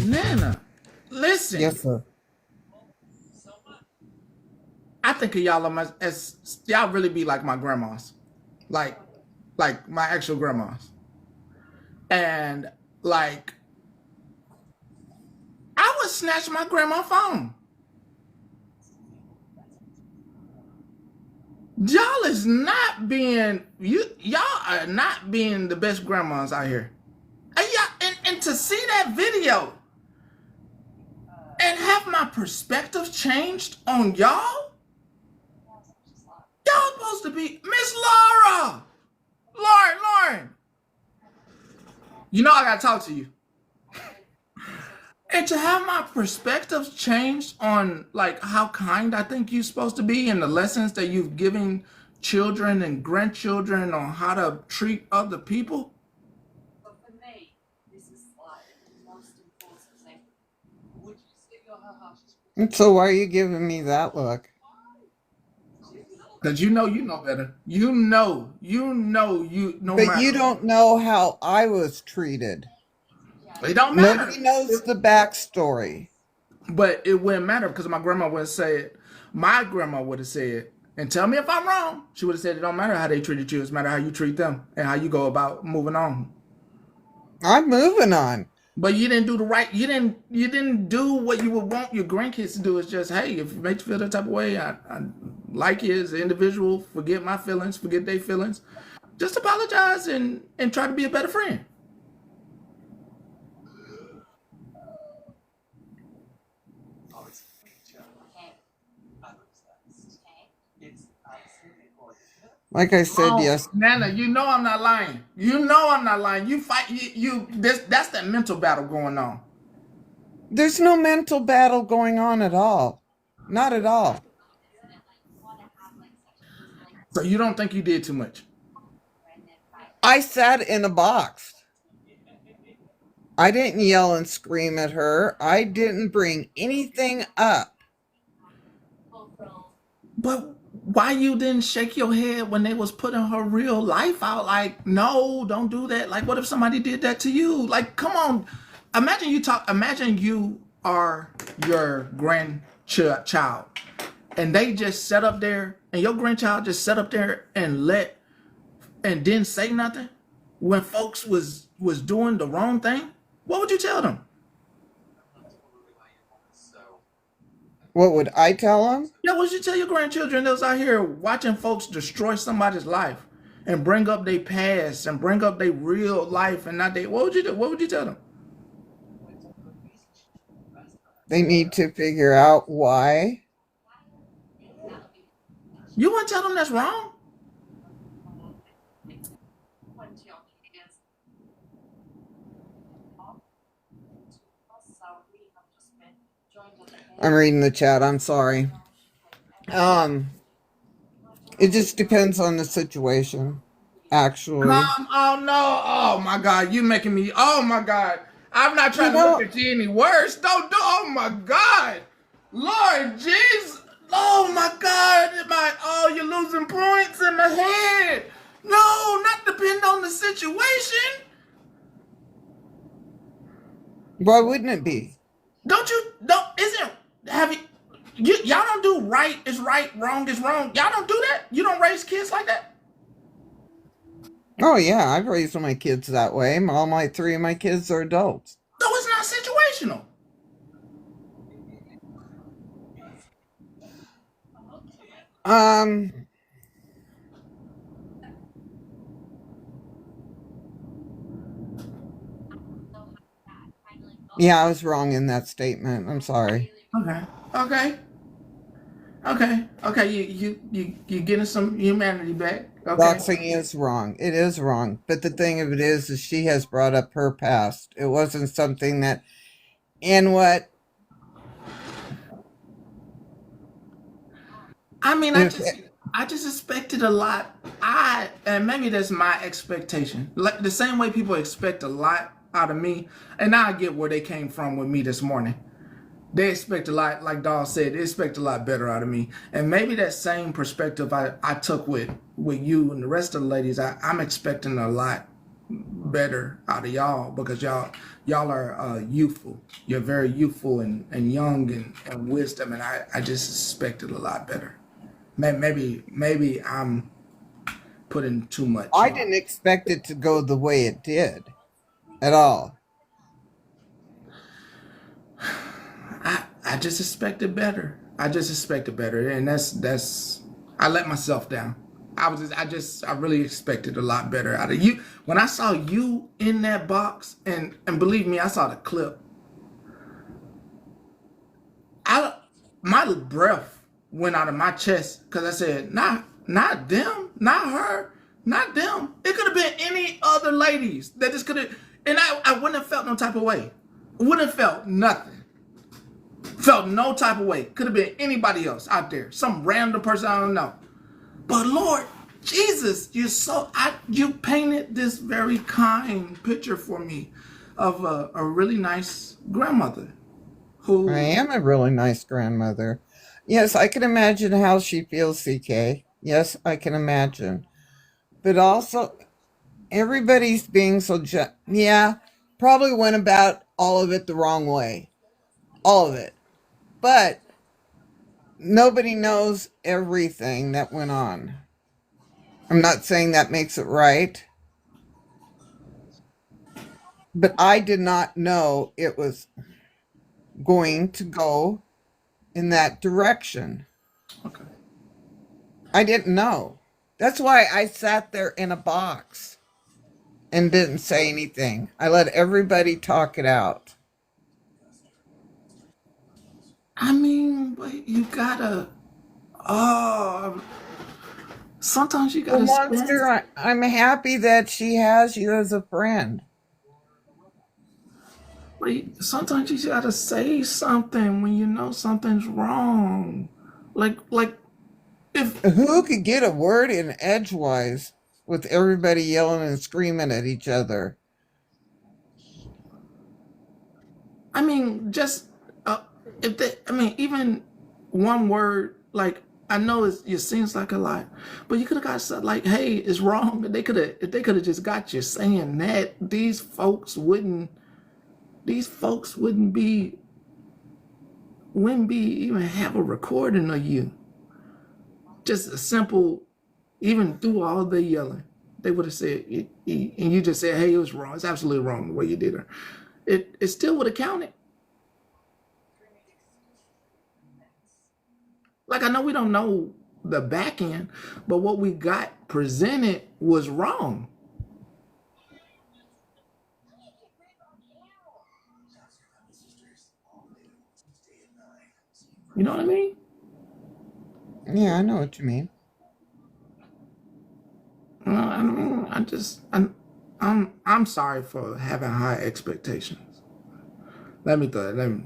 [SPEAKER 2] Nana, listen.
[SPEAKER 13] Yes, sir.
[SPEAKER 2] I think of y'all as y'all really be like my grandmas, like my actual grandmas, and like I would snatch my grandma's phone. Y'all is not being y'all are not being the best grandmas out here. And to see that video and have my perspective changed on y'all supposed to be Miss Laura. Lauren. You know I gotta talk to you. And to have my perspectives changed on like how kind I think you're supposed to be and the lessons that you've given children and grandchildren on how to treat other people.
[SPEAKER 13] And so why are you giving me that look?
[SPEAKER 2] Because you know better. You know no
[SPEAKER 13] But
[SPEAKER 2] matter.
[SPEAKER 13] you don't know how I was treated.
[SPEAKER 2] It don't matter.
[SPEAKER 13] Nobody knows the backstory.
[SPEAKER 2] But it wouldn't matter because my grandma wouldn't say it. My grandma would have said, And tell me if I'm wrong. She would have said it don't matter how they treated you, it's matter how you treat them and how you go about moving on.
[SPEAKER 13] I'm moving on.
[SPEAKER 2] But you didn't do the right. You didn't do what you would want your grandkids to do. It's just, hey, if it makes you feel that type of way, I like you as an individual. Forget my feelings. Forget their feelings. Just apologize and try to be a better friend.
[SPEAKER 13] Like I said,
[SPEAKER 2] Oh,
[SPEAKER 13] yes,
[SPEAKER 2] Nana, you know I'm not lying. You know I'm not lying. You fight. You this. That's that mental battle going on.
[SPEAKER 13] there's no mental battle going on at all. Not at all.
[SPEAKER 2] So you don't think you did too much.
[SPEAKER 13] I sat in a box. I didn't yell and scream at her. I didn't bring anything up.
[SPEAKER 2] But why you didn't shake your head when they was putting her real life out? Like, no, don't do that. Like, what if somebody did that to you? Like, come on. Imagine you talk. Imagine you are your grandchild, and they just sat up there, and your grandchild just sat up there and didn't say nothing when folks was doing the wrong thing. What would you tell them?
[SPEAKER 13] What would I tell him?
[SPEAKER 2] Yeah, what would you tell your grandchildren that was out here watching folks destroy somebody's life and bring up their past and bring up their real life and not they? What would you do? What would you tell them?
[SPEAKER 13] They need to figure out why.
[SPEAKER 2] You wouldn't tell them that's wrong.
[SPEAKER 13] I'm reading the chat. I'm sorry. Um, it just depends on the situation, actually.
[SPEAKER 2] Come on, no. Oh my God, you making me. Oh my God, I'm not
[SPEAKER 13] You
[SPEAKER 2] trying to look
[SPEAKER 13] know,
[SPEAKER 2] at you any worse. Don't do. Oh my God, Lord jeez. Oh my God, oh you're losing points in my head. No, not depend on the situation.
[SPEAKER 13] why wouldn't it be?
[SPEAKER 2] Don't you don't isn't have y'all don't do right is right, wrong is wrong. Y'all don't do that. You don't raise kids like that.
[SPEAKER 13] Oh yeah, I've raised my kids that way. All my three of my kids are adults.
[SPEAKER 2] So it's not situational.
[SPEAKER 13] Um, yeah, I was wrong in that statement. I'm sorry.
[SPEAKER 2] Okay. Okay. Okay. Okay. You getting some humanity back. Okay.
[SPEAKER 13] Boxing is wrong. It is wrong. But the thing of it is she has brought up her past. It wasn't something that, and what,
[SPEAKER 2] I mean,
[SPEAKER 13] if,
[SPEAKER 2] I just expected a lot. And maybe that's my expectation. Like the same way people expect a lot out of me, and now I get where they came from with me this morning. They expect a lot, like Dahl said, they expect a lot better out of me. And maybe that same perspective I took with you and the rest of the ladies, I'm expecting a lot better out of y'all because y'all are youthful. You're very youthful and young and wisdom, and I just expected a lot better. Maybe I'm putting too much
[SPEAKER 13] I
[SPEAKER 2] on.
[SPEAKER 13] didn't expect it to go the way it did at all.
[SPEAKER 2] I just expected better. I just expected better, and that's I let myself down. I really expected a lot better out of you. When I saw you in that box, and believe me, I saw the clip. I my breath went out of my chest because I said, not them, not her, not them. It could have been any other ladies that just could have, and I wouldn't have felt no type of way. Wouldn't have felt nothing. Felt no type of way. Could have been anybody else out there, some random person I don't know. But Lord Jesus, you painted this very kind picture for me of a really nice grandmother
[SPEAKER 13] I
[SPEAKER 2] who
[SPEAKER 13] am a really nice grandmother. Yes, I can imagine how she feels, CK. Yes, I can imagine. But also, everybody's being so, yeah, probably went about all of it the wrong way. All of it. But nobody knows everything that went on. I'm not saying that makes it right, but I did not know it was going to go in that direction.
[SPEAKER 2] Okay.
[SPEAKER 13] I didn't know. That's why I sat there in a box and didn't say anything. I let everybody talk it out.
[SPEAKER 2] I mean, but you gotta. Oh, sometimes you
[SPEAKER 13] Well,
[SPEAKER 2] gotta spend.
[SPEAKER 13] Monster, I'm happy that she has you as a friend.
[SPEAKER 2] Like, sometimes you gotta say something when you know something's wrong. Like if
[SPEAKER 13] Who could get a word in edgewise with everybody yelling and screaming at each other?
[SPEAKER 2] I mean, just if they, I mean, even one word, like I know it seems like a lot, but you could have got said like, "Hey, it's wrong." They could have, if they could have just got you saying that, these folks wouldn't be even have a recording of you. Just a simple, even through all the yelling, they would have said, and you just said, "Hey, it was wrong. It's absolutely wrong the way you did it." It still would have counted. Like I know we don't know the back end, but what we got presented was wrong. You know what I mean?
[SPEAKER 13] Yeah, I know what you mean.
[SPEAKER 2] I mean, I'm sorry for having high expectations.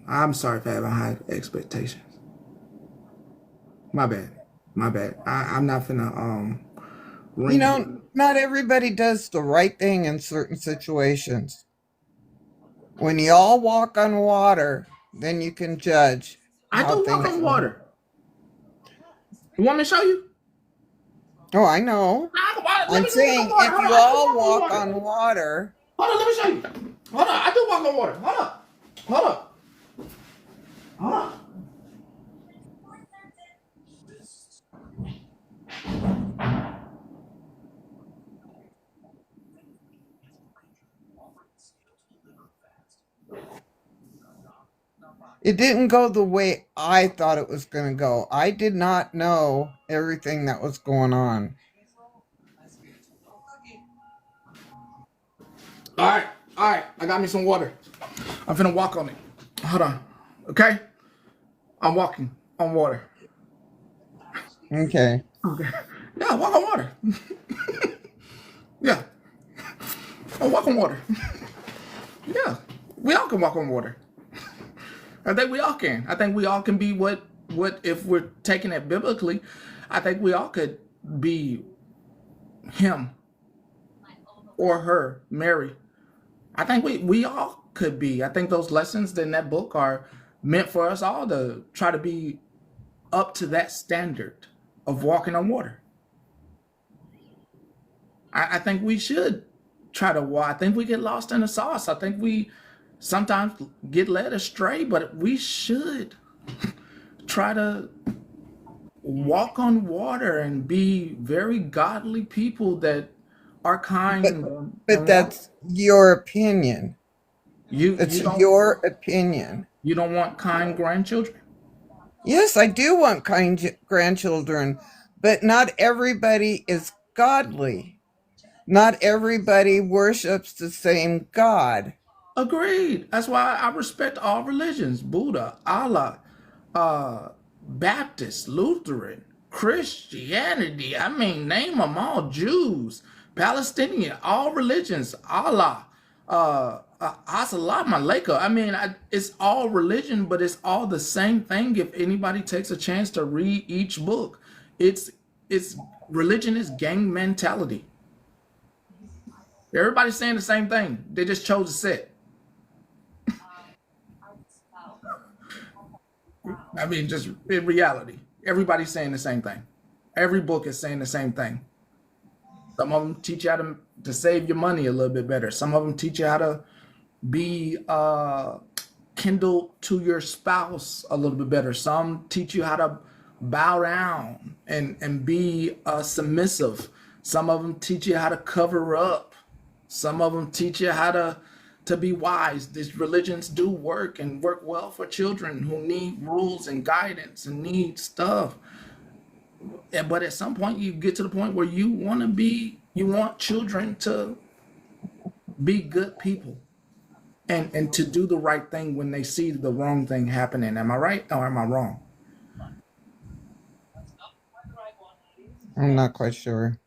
[SPEAKER 2] I'm sorry for having high expectations. My bad. My bad. I'm not finna
[SPEAKER 13] You
[SPEAKER 2] ring
[SPEAKER 13] know,
[SPEAKER 2] you.
[SPEAKER 13] not everybody does the right thing in certain situations. When you all walk on water, then you can judge
[SPEAKER 2] I
[SPEAKER 13] how
[SPEAKER 2] do walk
[SPEAKER 13] things
[SPEAKER 2] on
[SPEAKER 13] are.
[SPEAKER 2] water. You want me to show you?
[SPEAKER 13] Oh, I know.
[SPEAKER 2] Let
[SPEAKER 13] I'm
[SPEAKER 2] me walk on
[SPEAKER 13] saying
[SPEAKER 2] water.
[SPEAKER 13] if
[SPEAKER 2] Hold on.
[SPEAKER 13] you
[SPEAKER 2] I do
[SPEAKER 13] all
[SPEAKER 2] walk on
[SPEAKER 13] walk
[SPEAKER 2] water.
[SPEAKER 13] on water,
[SPEAKER 2] Hold on. Let me show you. Hold on. I do walk on water. Hold up. Hold up. Hold on.
[SPEAKER 13] it didn't go the way I thought it was going to go. I did not know everything that was going on.
[SPEAKER 2] All right. All right. I got me some water. I'm finna walk on it. Hold on. Okay? I'm walking on water.
[SPEAKER 13] Okay.
[SPEAKER 2] Okay. Yeah, walk on water. Yeah. I walk on water. Yeah. We all can walk on water. I think we all can. I think we all can be what if we're taking it biblically, I think we all could be him or her, Mary. I think we all could be. I think those lessons in that book are meant for us all to try to be up to that standard of walking on water. I think we should try to walk. I think we get lost in the sauce. I think we sometimes get led astray, but we should try to walk on water and be very godly people that are kind
[SPEAKER 13] But
[SPEAKER 2] and
[SPEAKER 13] but
[SPEAKER 2] want.
[SPEAKER 13] that's your opinion.
[SPEAKER 2] You
[SPEAKER 13] It's
[SPEAKER 2] you don't
[SPEAKER 13] your opinion.
[SPEAKER 2] you don't want kind grandchildren.
[SPEAKER 13] Yes, I do want kind grandchildren, but not everybody is godly. Not everybody worships the same God.
[SPEAKER 2] Agreed. That's why I respect all religions: Buddha, Allah, Baptist, Lutheran, Christianity. I mean, name them all. Jews, Palestinian, all religions. Allah, Assalamu alaikum. I mean, it's all religion, but it's all the same thing. If anybody takes a chance to read each book, it's it's religion is gang mentality. Everybody's saying the same thing. They just chose a set. I mean, just in reality, everybody's saying the same thing. Every book is saying the same thing. Some of them teach you how to save your money a little bit better. Some of them teach you how to be kindled to your spouse a little bit better. Some teach you how to bow down and be submissive. Some of them teach you how to cover up. Some of them teach you how to be wise. These religions do work and work well for children who need rules and guidance and need stuff. But at some point, you get to the point where you want children to be good people and to do the right thing when they see the wrong thing happening. Am I right or am I wrong?
[SPEAKER 13] I'm not quite sure.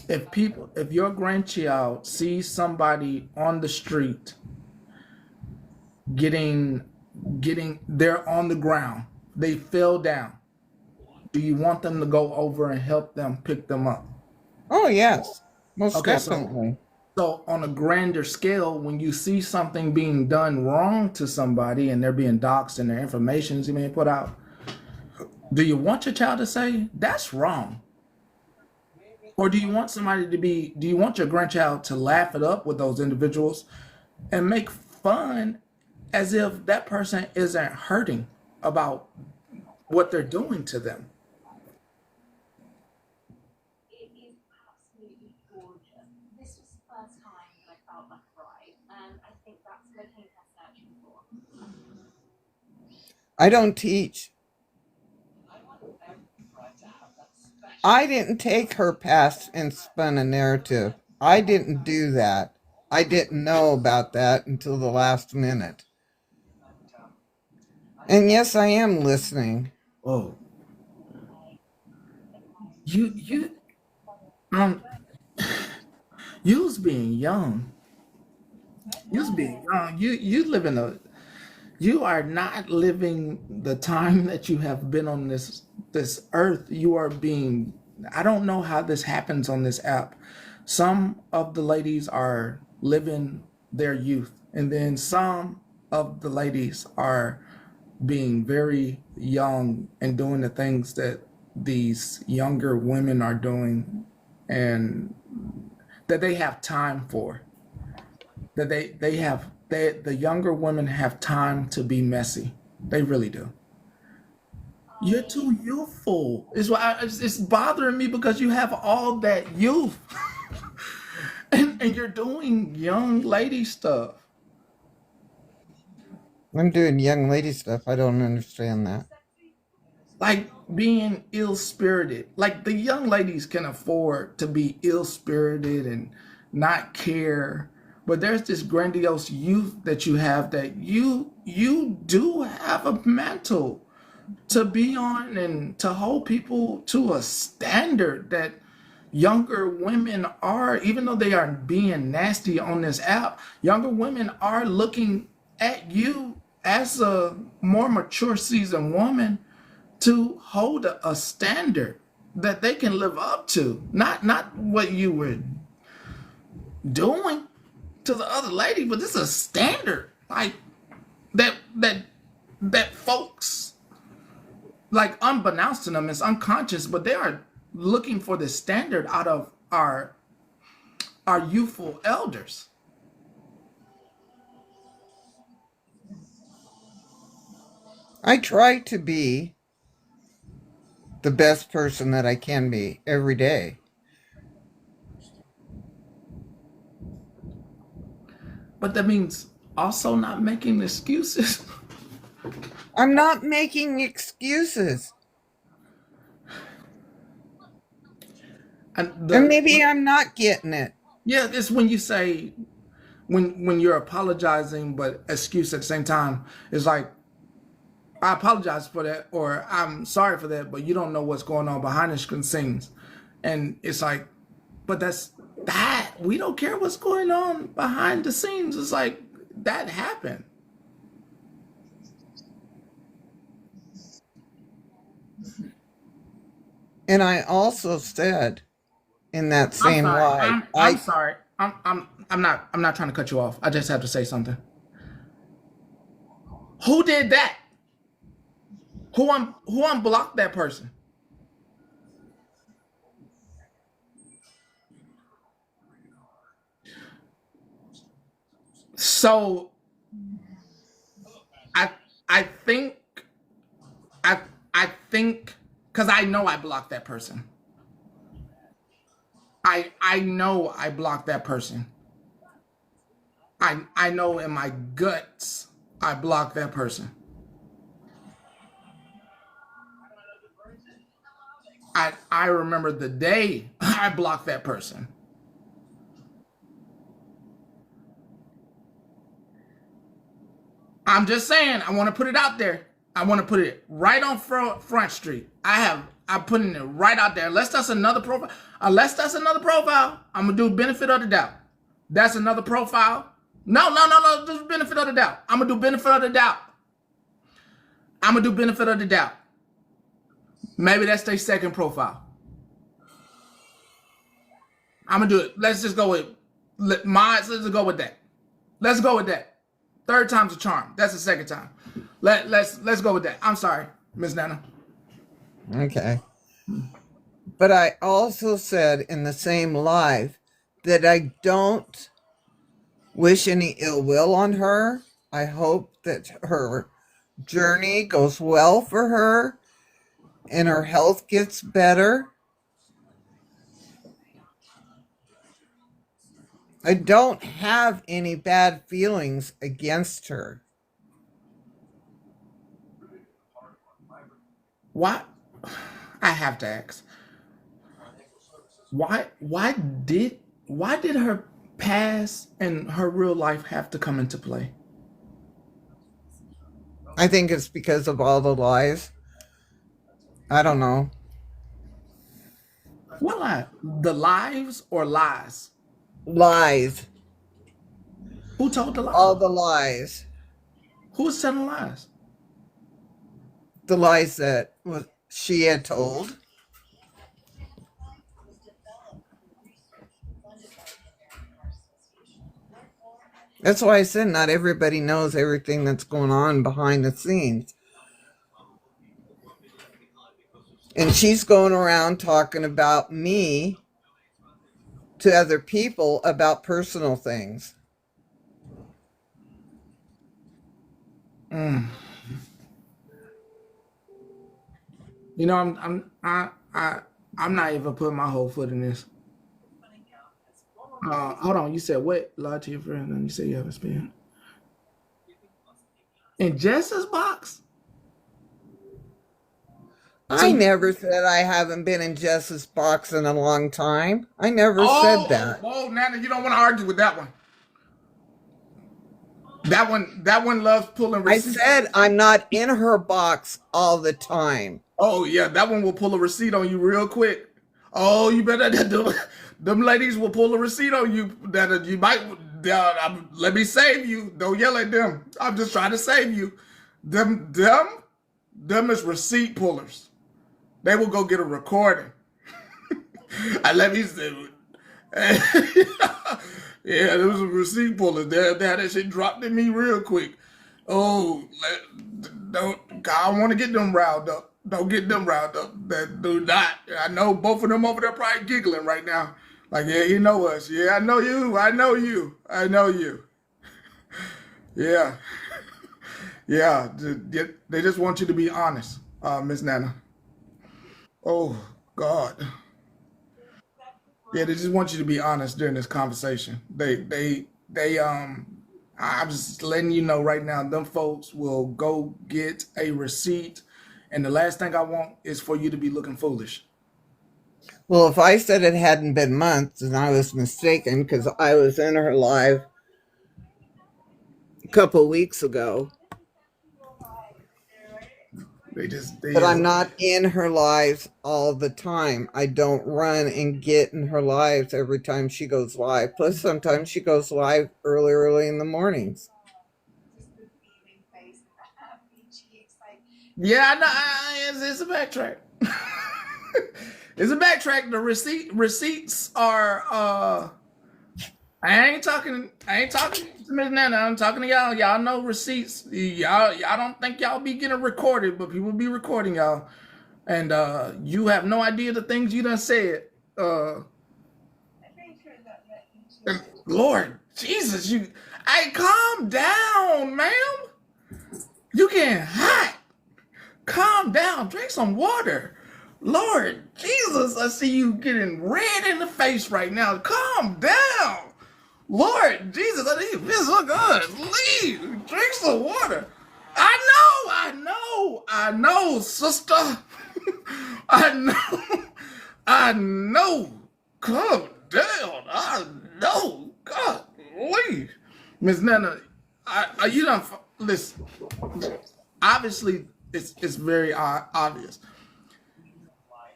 [SPEAKER 2] If your grandchild sees somebody on the street getting they're on the ground, they fell down, do you want them to go over and help them pick them up?
[SPEAKER 13] Oh, yes, most
[SPEAKER 2] Okay, so
[SPEAKER 13] definitely.
[SPEAKER 2] on a grander scale, when you see something being done wrong to somebody and they're being doxxed and their information is being put out, do you want your child to say that's wrong? Or do you want your grandchild to laugh it up with those individuals and make fun as if that person isn't hurting about what they're doing to them?
[SPEAKER 13] I don't teach. I didn't take her past and spun a narrative. I didn't do that. I didn't know about that until the last minute. And yes, I am listening.
[SPEAKER 2] Oh, you um you was being young. You was being young. You live in a you are not living the time that you have been on this earth. You are being I don't know how this happens on this app. Some of the ladies are living their youth, and then some of the ladies are being very young and doing the things that these younger women are doing and that they have time for. That the younger women have time to be messy. They really do. You're too youthful. It's bothering me because you have all that youth and you're doing young lady stuff.
[SPEAKER 13] I'm doing young lady stuff. I don't understand that.
[SPEAKER 2] Like being ill spirited. Like the young ladies can afford to be ill spirited and not care. But there's this grandiose youth that you have that you do have a mantle to be on and to hold people to a standard that younger women are, even though they are being nasty on this app, younger women are looking at you as a more mature seasoned woman to hold a standard that they can live up to, not what you were doing to the other lady, but this is a standard like that folks, like, unbeknownst to them, it's unconscious, but they are looking for the standard out of our youthful elders.
[SPEAKER 13] I try to be the best person that I can be every day.
[SPEAKER 2] But that means also not making excuses.
[SPEAKER 13] I'm not making excuses.
[SPEAKER 2] And
[SPEAKER 13] And maybe I'm not getting it.
[SPEAKER 2] yeah, it's when you say when you're apologizing but excuse at the same time. It's like, I apologize for that, or I'm sorry for that, but you don't know what's going on behind the scenes. And it's like, but that we don't care what's going on behind the scenes. It's like that happened.
[SPEAKER 13] And I also said in that
[SPEAKER 2] I'm
[SPEAKER 13] same
[SPEAKER 2] sorry.
[SPEAKER 13] live,
[SPEAKER 2] I'm sorry. I'm not trying to cut you off. I just have to say something. Who did that? Who unblocked that person? So I I think I I think Because I know I blocked that person. I know I blocked that person. I know in my guts I blocked that person. I remember the day I blocked that person. I'm just saying, I want to put it out there. I want to put it right on front street. I'm putting it right out there. Unless that's another profile. I'm gonna do benefit of the doubt. That's another profile. No. Just benefit of the doubt. I'm gonna do benefit of the doubt. Maybe that's their second profile. I'm gonna do it. Let's just go with mine. Let's just go with that. Let's go with that. Third time's a charm. That's the second time. Let's go with that. I'm sorry, Miss Nana.
[SPEAKER 13] Okay. But I also said in the same live that I don't wish any ill will on her. I hope that her journey goes well for her and her health gets better. I don't have any bad feelings against her.
[SPEAKER 2] Why? I have to ask. Why did her past and her real life have to come into play?
[SPEAKER 13] I think it's because of all the lies. I don't know.
[SPEAKER 2] What lie? The lives or lies?
[SPEAKER 13] Lies.
[SPEAKER 2] Who told the lies?
[SPEAKER 13] All the lies.
[SPEAKER 2] Who's telling lies?
[SPEAKER 13] The lies that she had told. That's why I said not everybody knows everything that's going on behind the scenes. And she's going around talking about me to other people about personal things.
[SPEAKER 2] You know, I'm not even putting my whole foot in this. Hold on. You said what? Lie to your friend, and you say you haven't spent in Jess's box.
[SPEAKER 13] I never said I haven't been in Jess's box in a long time. I never said that.
[SPEAKER 2] Oh, Nana, you don't want to argue with that one. That one loves pulling receipts.
[SPEAKER 13] I said I'm not in her box all the time.
[SPEAKER 2] Oh yeah, that one will pull a receipt on you real quick. Oh, you better them ladies will pull a receipt on you that you might. Let me save you. Don't yell at them. I'm just trying to save you. Them is receipt pullers. They will go get a recording. Let me say. Yeah, there was a receipt puller. That shit dropped in me real quick. Oh, don't. I don't want to get them riled up. Don't get them riled up. That do not. I know both of them over there probably giggling right now. Like, yeah, you know us. Yeah, I know you. I know you. I know you. Yeah. Yeah. They just want you to be honest, Miss Nana. Oh, God. Yeah, they just want you to be honest during this conversation. I'm just letting you know right now, them folks will go get a receipt, and the last thing I want is for you to be looking foolish.
[SPEAKER 13] Well, if I said it hadn't been months, then I was mistaken because I was in her live a couple weeks ago. But I'm not in her lives all the time. I don't run and get in her lives every time she goes live. Plus, sometimes she goes live early in the mornings.
[SPEAKER 2] Yeah, I know. It's a backtrack. It's a backtrack. The receipts are. I ain't talking to Miss Nana. I'm talking to y'all. Y'all know receipts. Y'all don't think y'all be getting recorded, but people be recording y'all, and you have no idea the things you done said. Lord Jesus, hey, calm down, ma'am. You getting hot. Calm down. Drink some water. Lord Jesus, I see you getting red in the face right now. Calm down. Lord Jesus, I need to feel so good. Leave. Drink some water. I know, sister. I know. I know. Calm down. I know. God, leave. Miss Nana, you don't listen. Obviously, it's very obvious.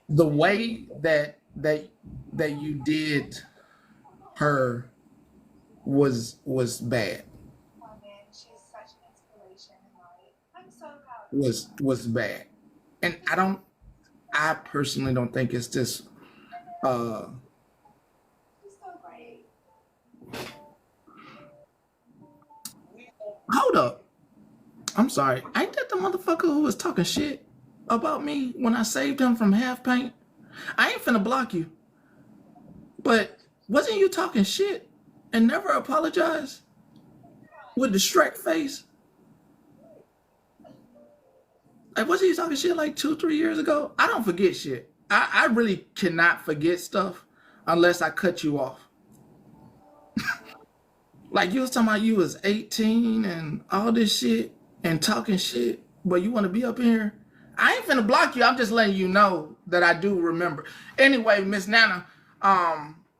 [SPEAKER 2] The way that you did her was bad. Was bad, and I personally don't think it's just. Uh, hold up. I'm sorry. Ain't that the motherfucker who was talking shit about me when I saved him from half paint? I ain't finna block you, but wasn't you talking shit and never apologized with the Shrek face? Like, wasn't you talking shit like 2, 3 years ago? I don't forget shit. I really cannot forget stuff unless I cut you off. Like you was talking about you was 18 and all this shit and talking shit, but you want to be up here. I ain't finna block you. I'm just letting you know that I do remember. Anyway, Miss Nana,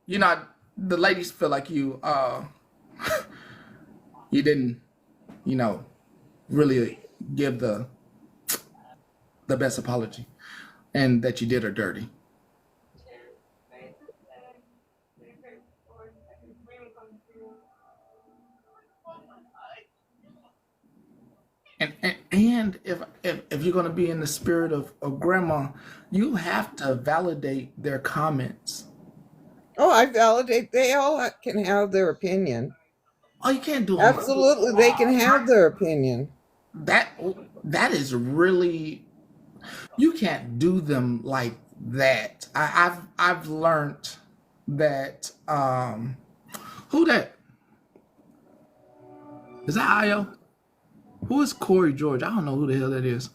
[SPEAKER 2] you know, the ladies feel like you didn't, you know, really give the best apology and that you did her dirty. And if you're gonna be in the spirit of grandma, you have to validate their comments.
[SPEAKER 13] Oh, I validate. They all can have their opinion.
[SPEAKER 2] Oh, you can't do them.
[SPEAKER 13] Absolutely, they can have their opinion.
[SPEAKER 2] That that is really, you can't do them like that. I've learned that who that is that Io? Who is Corey George? I don't know who the hell that is.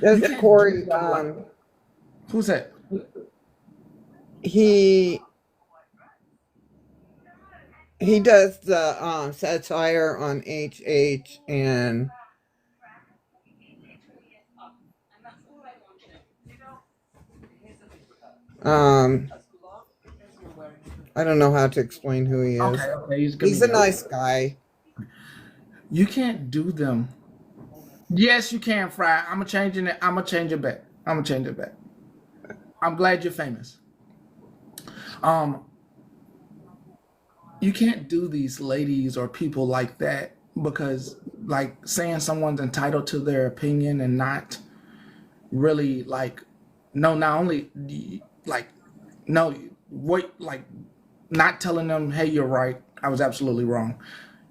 [SPEAKER 2] You
[SPEAKER 13] That's
[SPEAKER 2] can't do
[SPEAKER 13] Corey.
[SPEAKER 2] them like, who's that?
[SPEAKER 13] He he does the satire on HH, and um I don't know how to explain who he is.
[SPEAKER 2] Okay, he's a
[SPEAKER 13] He's a
[SPEAKER 2] comedian.
[SPEAKER 13] nice guy.
[SPEAKER 2] You can't do them. Yes, you can, Fry. I'm gonna change it. I'm gonna change it back. I'm gonna change it back. I'm glad you're famous. Um, you can't do these ladies or people like that because, like, saying someone's entitled to their opinion and not really like, no, not only like, no, what, like, not telling them, hey, you're right. I was absolutely wrong.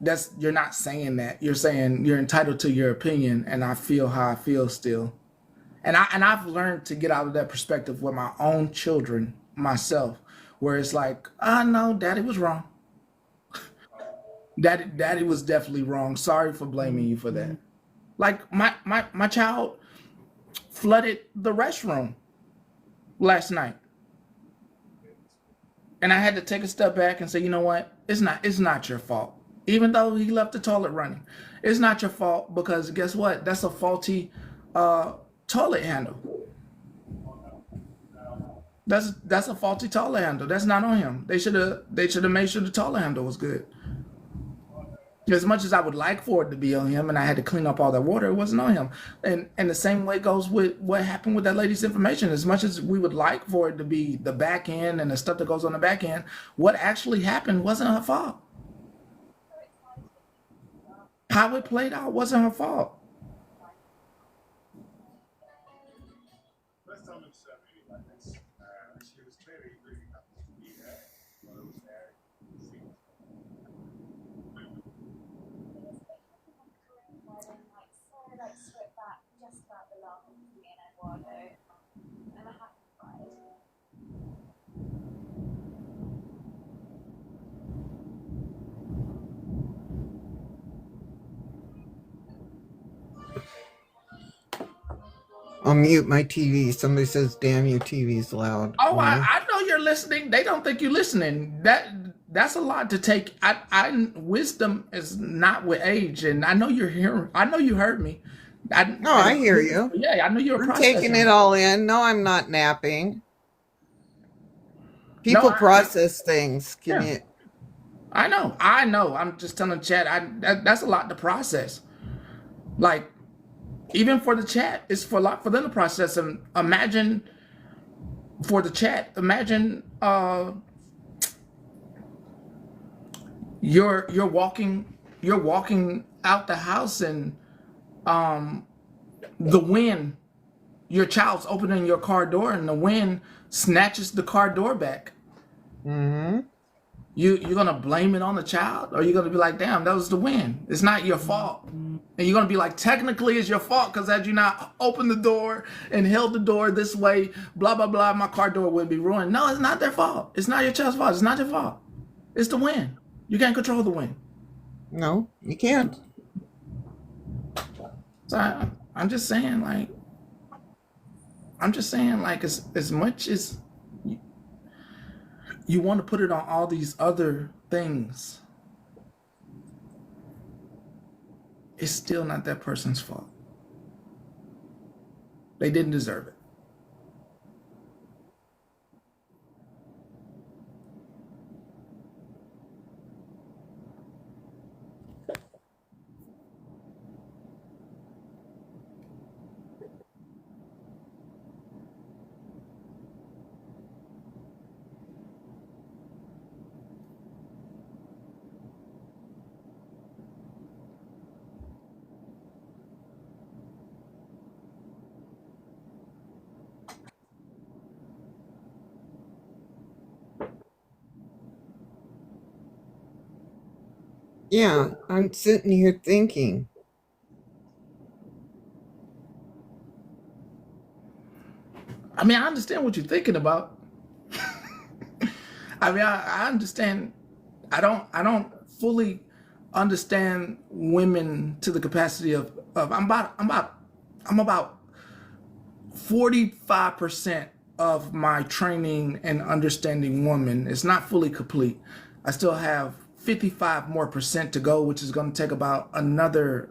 [SPEAKER 2] That's, you're not saying that. You're saying you're entitled to your opinion, and I feel how I feel still. And I've learned to get out of that perspective with my own children myself, where it's like, I know daddy was wrong. Daddy was definitely wrong. Sorry for blaming you for that. Like my child flooded the restroom last night. And I had to take a step back and say, you know what? It's not your fault. Even though he left the toilet running. It's not your fault because guess what? That's a faulty uh toilet handle. That's a faulty toilet handle. That's not on him. They should have made sure the toilet handle was good. As much as I would like for it to be on him, and I had to clean up all that water, it wasn't on him. And the same way goes with what happened with that lady's information. As much as we would like for it to be the back end and the stuff that goes on the back end, what actually happened wasn't her fault. How it played out wasn't her fault.
[SPEAKER 13] I'll mute my TV. Somebody says, "Damn, your TV's loud."
[SPEAKER 2] Oh,
[SPEAKER 13] Well,
[SPEAKER 2] I know you're listening. They don't think you're listening. That's a lot to take. Wisdom is not with age, and I know you're hearing. I know you heard me.
[SPEAKER 13] no, I hear you.
[SPEAKER 2] Yeah, I know you're
[SPEAKER 13] I'm taking it
[SPEAKER 2] processing.
[SPEAKER 13] all in. No, I'm not napping.
[SPEAKER 2] No,
[SPEAKER 13] People process things. Can
[SPEAKER 2] yeah.
[SPEAKER 13] you?
[SPEAKER 2] I know. I'm just telling chat. That's a lot to process. Like, even for the chat, it's for a lot for them to process. And imagine for the chat. Imagine you're walking out the house and the wind. Your child's opening your car door and the wind snatches the car door back.
[SPEAKER 13] Mm-hmm.
[SPEAKER 2] You're gonna blame it on the child, or you're gonna be like, damn, that was the wind. It's not your fault. And you're gonna be like, technically it's your fault because had you not opened the door and held the door this way, blah blah blah, my car door would be ruined. No, it's not their fault. It's not your child's fault. It's not your fault. It's the wind. You can't control the wind.
[SPEAKER 13] No, you can't.
[SPEAKER 2] So I'm just saying, like, as much as you want to put it on all these other things, it's still not that person's fault. They didn't deserve it.
[SPEAKER 13] Yeah, I'm sitting here thinking.
[SPEAKER 2] I mean, I understand what you're thinking about. I mean, I understand. I don't fully understand women to the capacity of I'm about 45% of my training and understanding women. It's not fully complete. I still have 55 more percent to go, which is going to take about another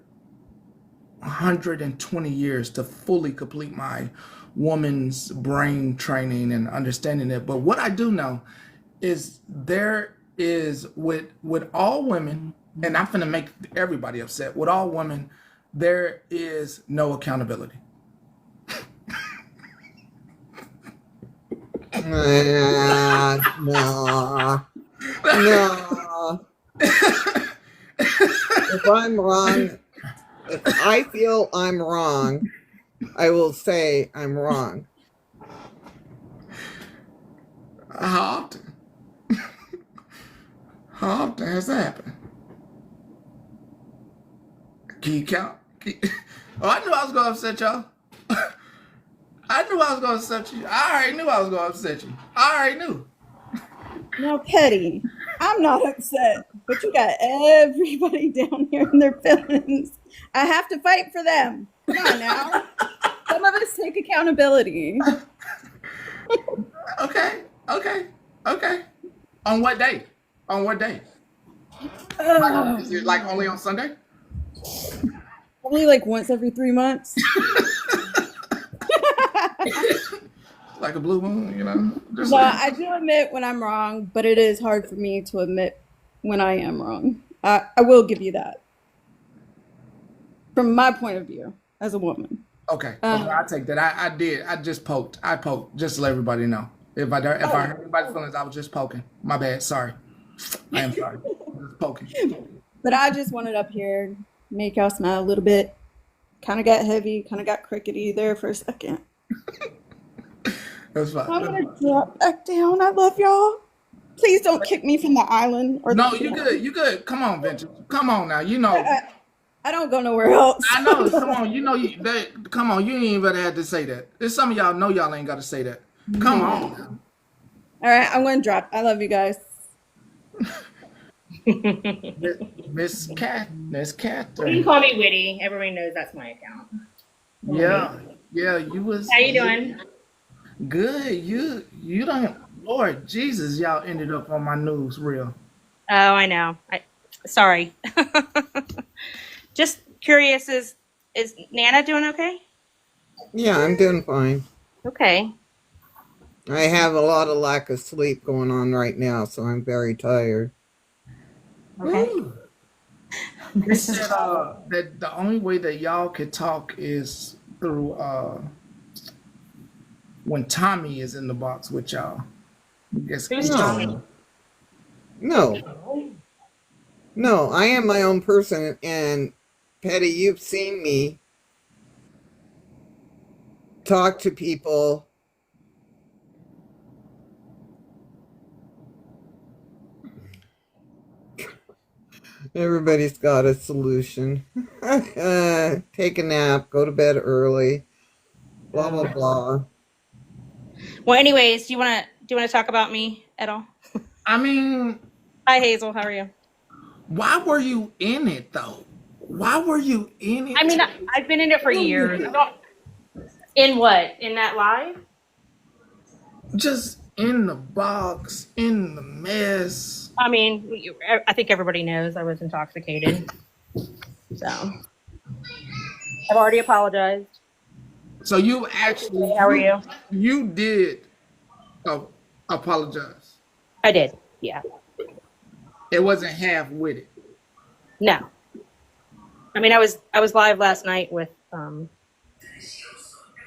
[SPEAKER 2] 120 years to fully complete my woman's brain training and understanding it. But what I do know is there is with all women, and I'm gonna make everybody upset. With all women, there is no accountability.
[SPEAKER 13] No, no. If I'm wrong, if I feel I'm wrong, I will say I'm wrong.
[SPEAKER 2] How often? How often has that happened? Can you count? Oh, I knew I was gonna upset y'all. I knew I was gonna upset you. I already knew I was gonna upset you. I already knew.
[SPEAKER 3] Now, Petty, I'm not upset, but you got everybody down here in their feelings. I have to fight for them. Come on now. Some of us take accountability.
[SPEAKER 2] Okay. On what day? On what day? Is it like only on Sunday?
[SPEAKER 3] Only like once every 3 months.
[SPEAKER 2] Like a blue moon, you know? Just
[SPEAKER 3] No,
[SPEAKER 2] like,
[SPEAKER 3] I do admit when I'm wrong, but it is hard for me to admit when I am wrong. I will give you that. From my point of view as a woman.
[SPEAKER 2] okay, I'll take that. I did. I just poked. I poked just to let everybody know. If I hurt anybody's feelings, I was just poking. My bad. Sorry. I am sorry. Just poking.
[SPEAKER 3] But I just wanted up here, make y'all smile a little bit. Kind of got heavy, kind of got crickety there for a second.
[SPEAKER 2] That's fine.
[SPEAKER 3] I'm gonna drop back down. I love y'all. Please don't kick me from the island. Or
[SPEAKER 2] No,
[SPEAKER 3] the
[SPEAKER 2] you good. You good. Come on, Venture. Come on now. You know.
[SPEAKER 3] I don't go nowhere else.
[SPEAKER 2] I know. Come on. You know. Come on. You ain't even better have to say that. There's some of y'all know y'all ain't got to say that. Come on now.
[SPEAKER 3] All right, I'm gonna drop. I love you guys.
[SPEAKER 2] Miss Cat.
[SPEAKER 8] You can call me Witty. Everybody knows that's my account.
[SPEAKER 2] Yeah. Yeah, you was
[SPEAKER 14] How you doing?
[SPEAKER 2] good. You don't. Lord Jesus, y'all ended up on my news reel.
[SPEAKER 14] Oh, I know. Sorry. Just curious, is Nana doing okay?
[SPEAKER 13] Yeah, I'm doing fine.
[SPEAKER 14] Okay.
[SPEAKER 13] I have a lot of lack of sleep going on right now, so I'm very tired.
[SPEAKER 14] Okay.
[SPEAKER 2] Whew. They
[SPEAKER 14] This is
[SPEAKER 2] said that the only way that y'all could talk is through when Tommy is in the box with y'all. I guess
[SPEAKER 14] who's Tommy?
[SPEAKER 13] No, no, no. I am my own person, and Petty, you've seen me talk to people. Everybody's got a solution. Take a nap, go to bed early, blah blah blah.
[SPEAKER 14] Well, anyways, do you wanna talk about me at all?
[SPEAKER 2] I mean,
[SPEAKER 14] Hi, Hazel. How are you?
[SPEAKER 2] why were you in it though? Why were you in
[SPEAKER 14] I
[SPEAKER 2] it
[SPEAKER 14] mean,
[SPEAKER 2] to
[SPEAKER 14] I've been in it for
[SPEAKER 2] begin
[SPEAKER 14] years.
[SPEAKER 2] with
[SPEAKER 14] I
[SPEAKER 2] it?
[SPEAKER 14] don't. In what? In that live?
[SPEAKER 2] Just in the box, in the mess.
[SPEAKER 14] I mean, I think everybody knows I was intoxicated. So I've already apologized.
[SPEAKER 2] So you actually
[SPEAKER 14] How are you?
[SPEAKER 2] you did uh, apologize.
[SPEAKER 14] I did. Yeah.
[SPEAKER 2] It wasn't half with it.
[SPEAKER 14] No. I mean, I was live last night with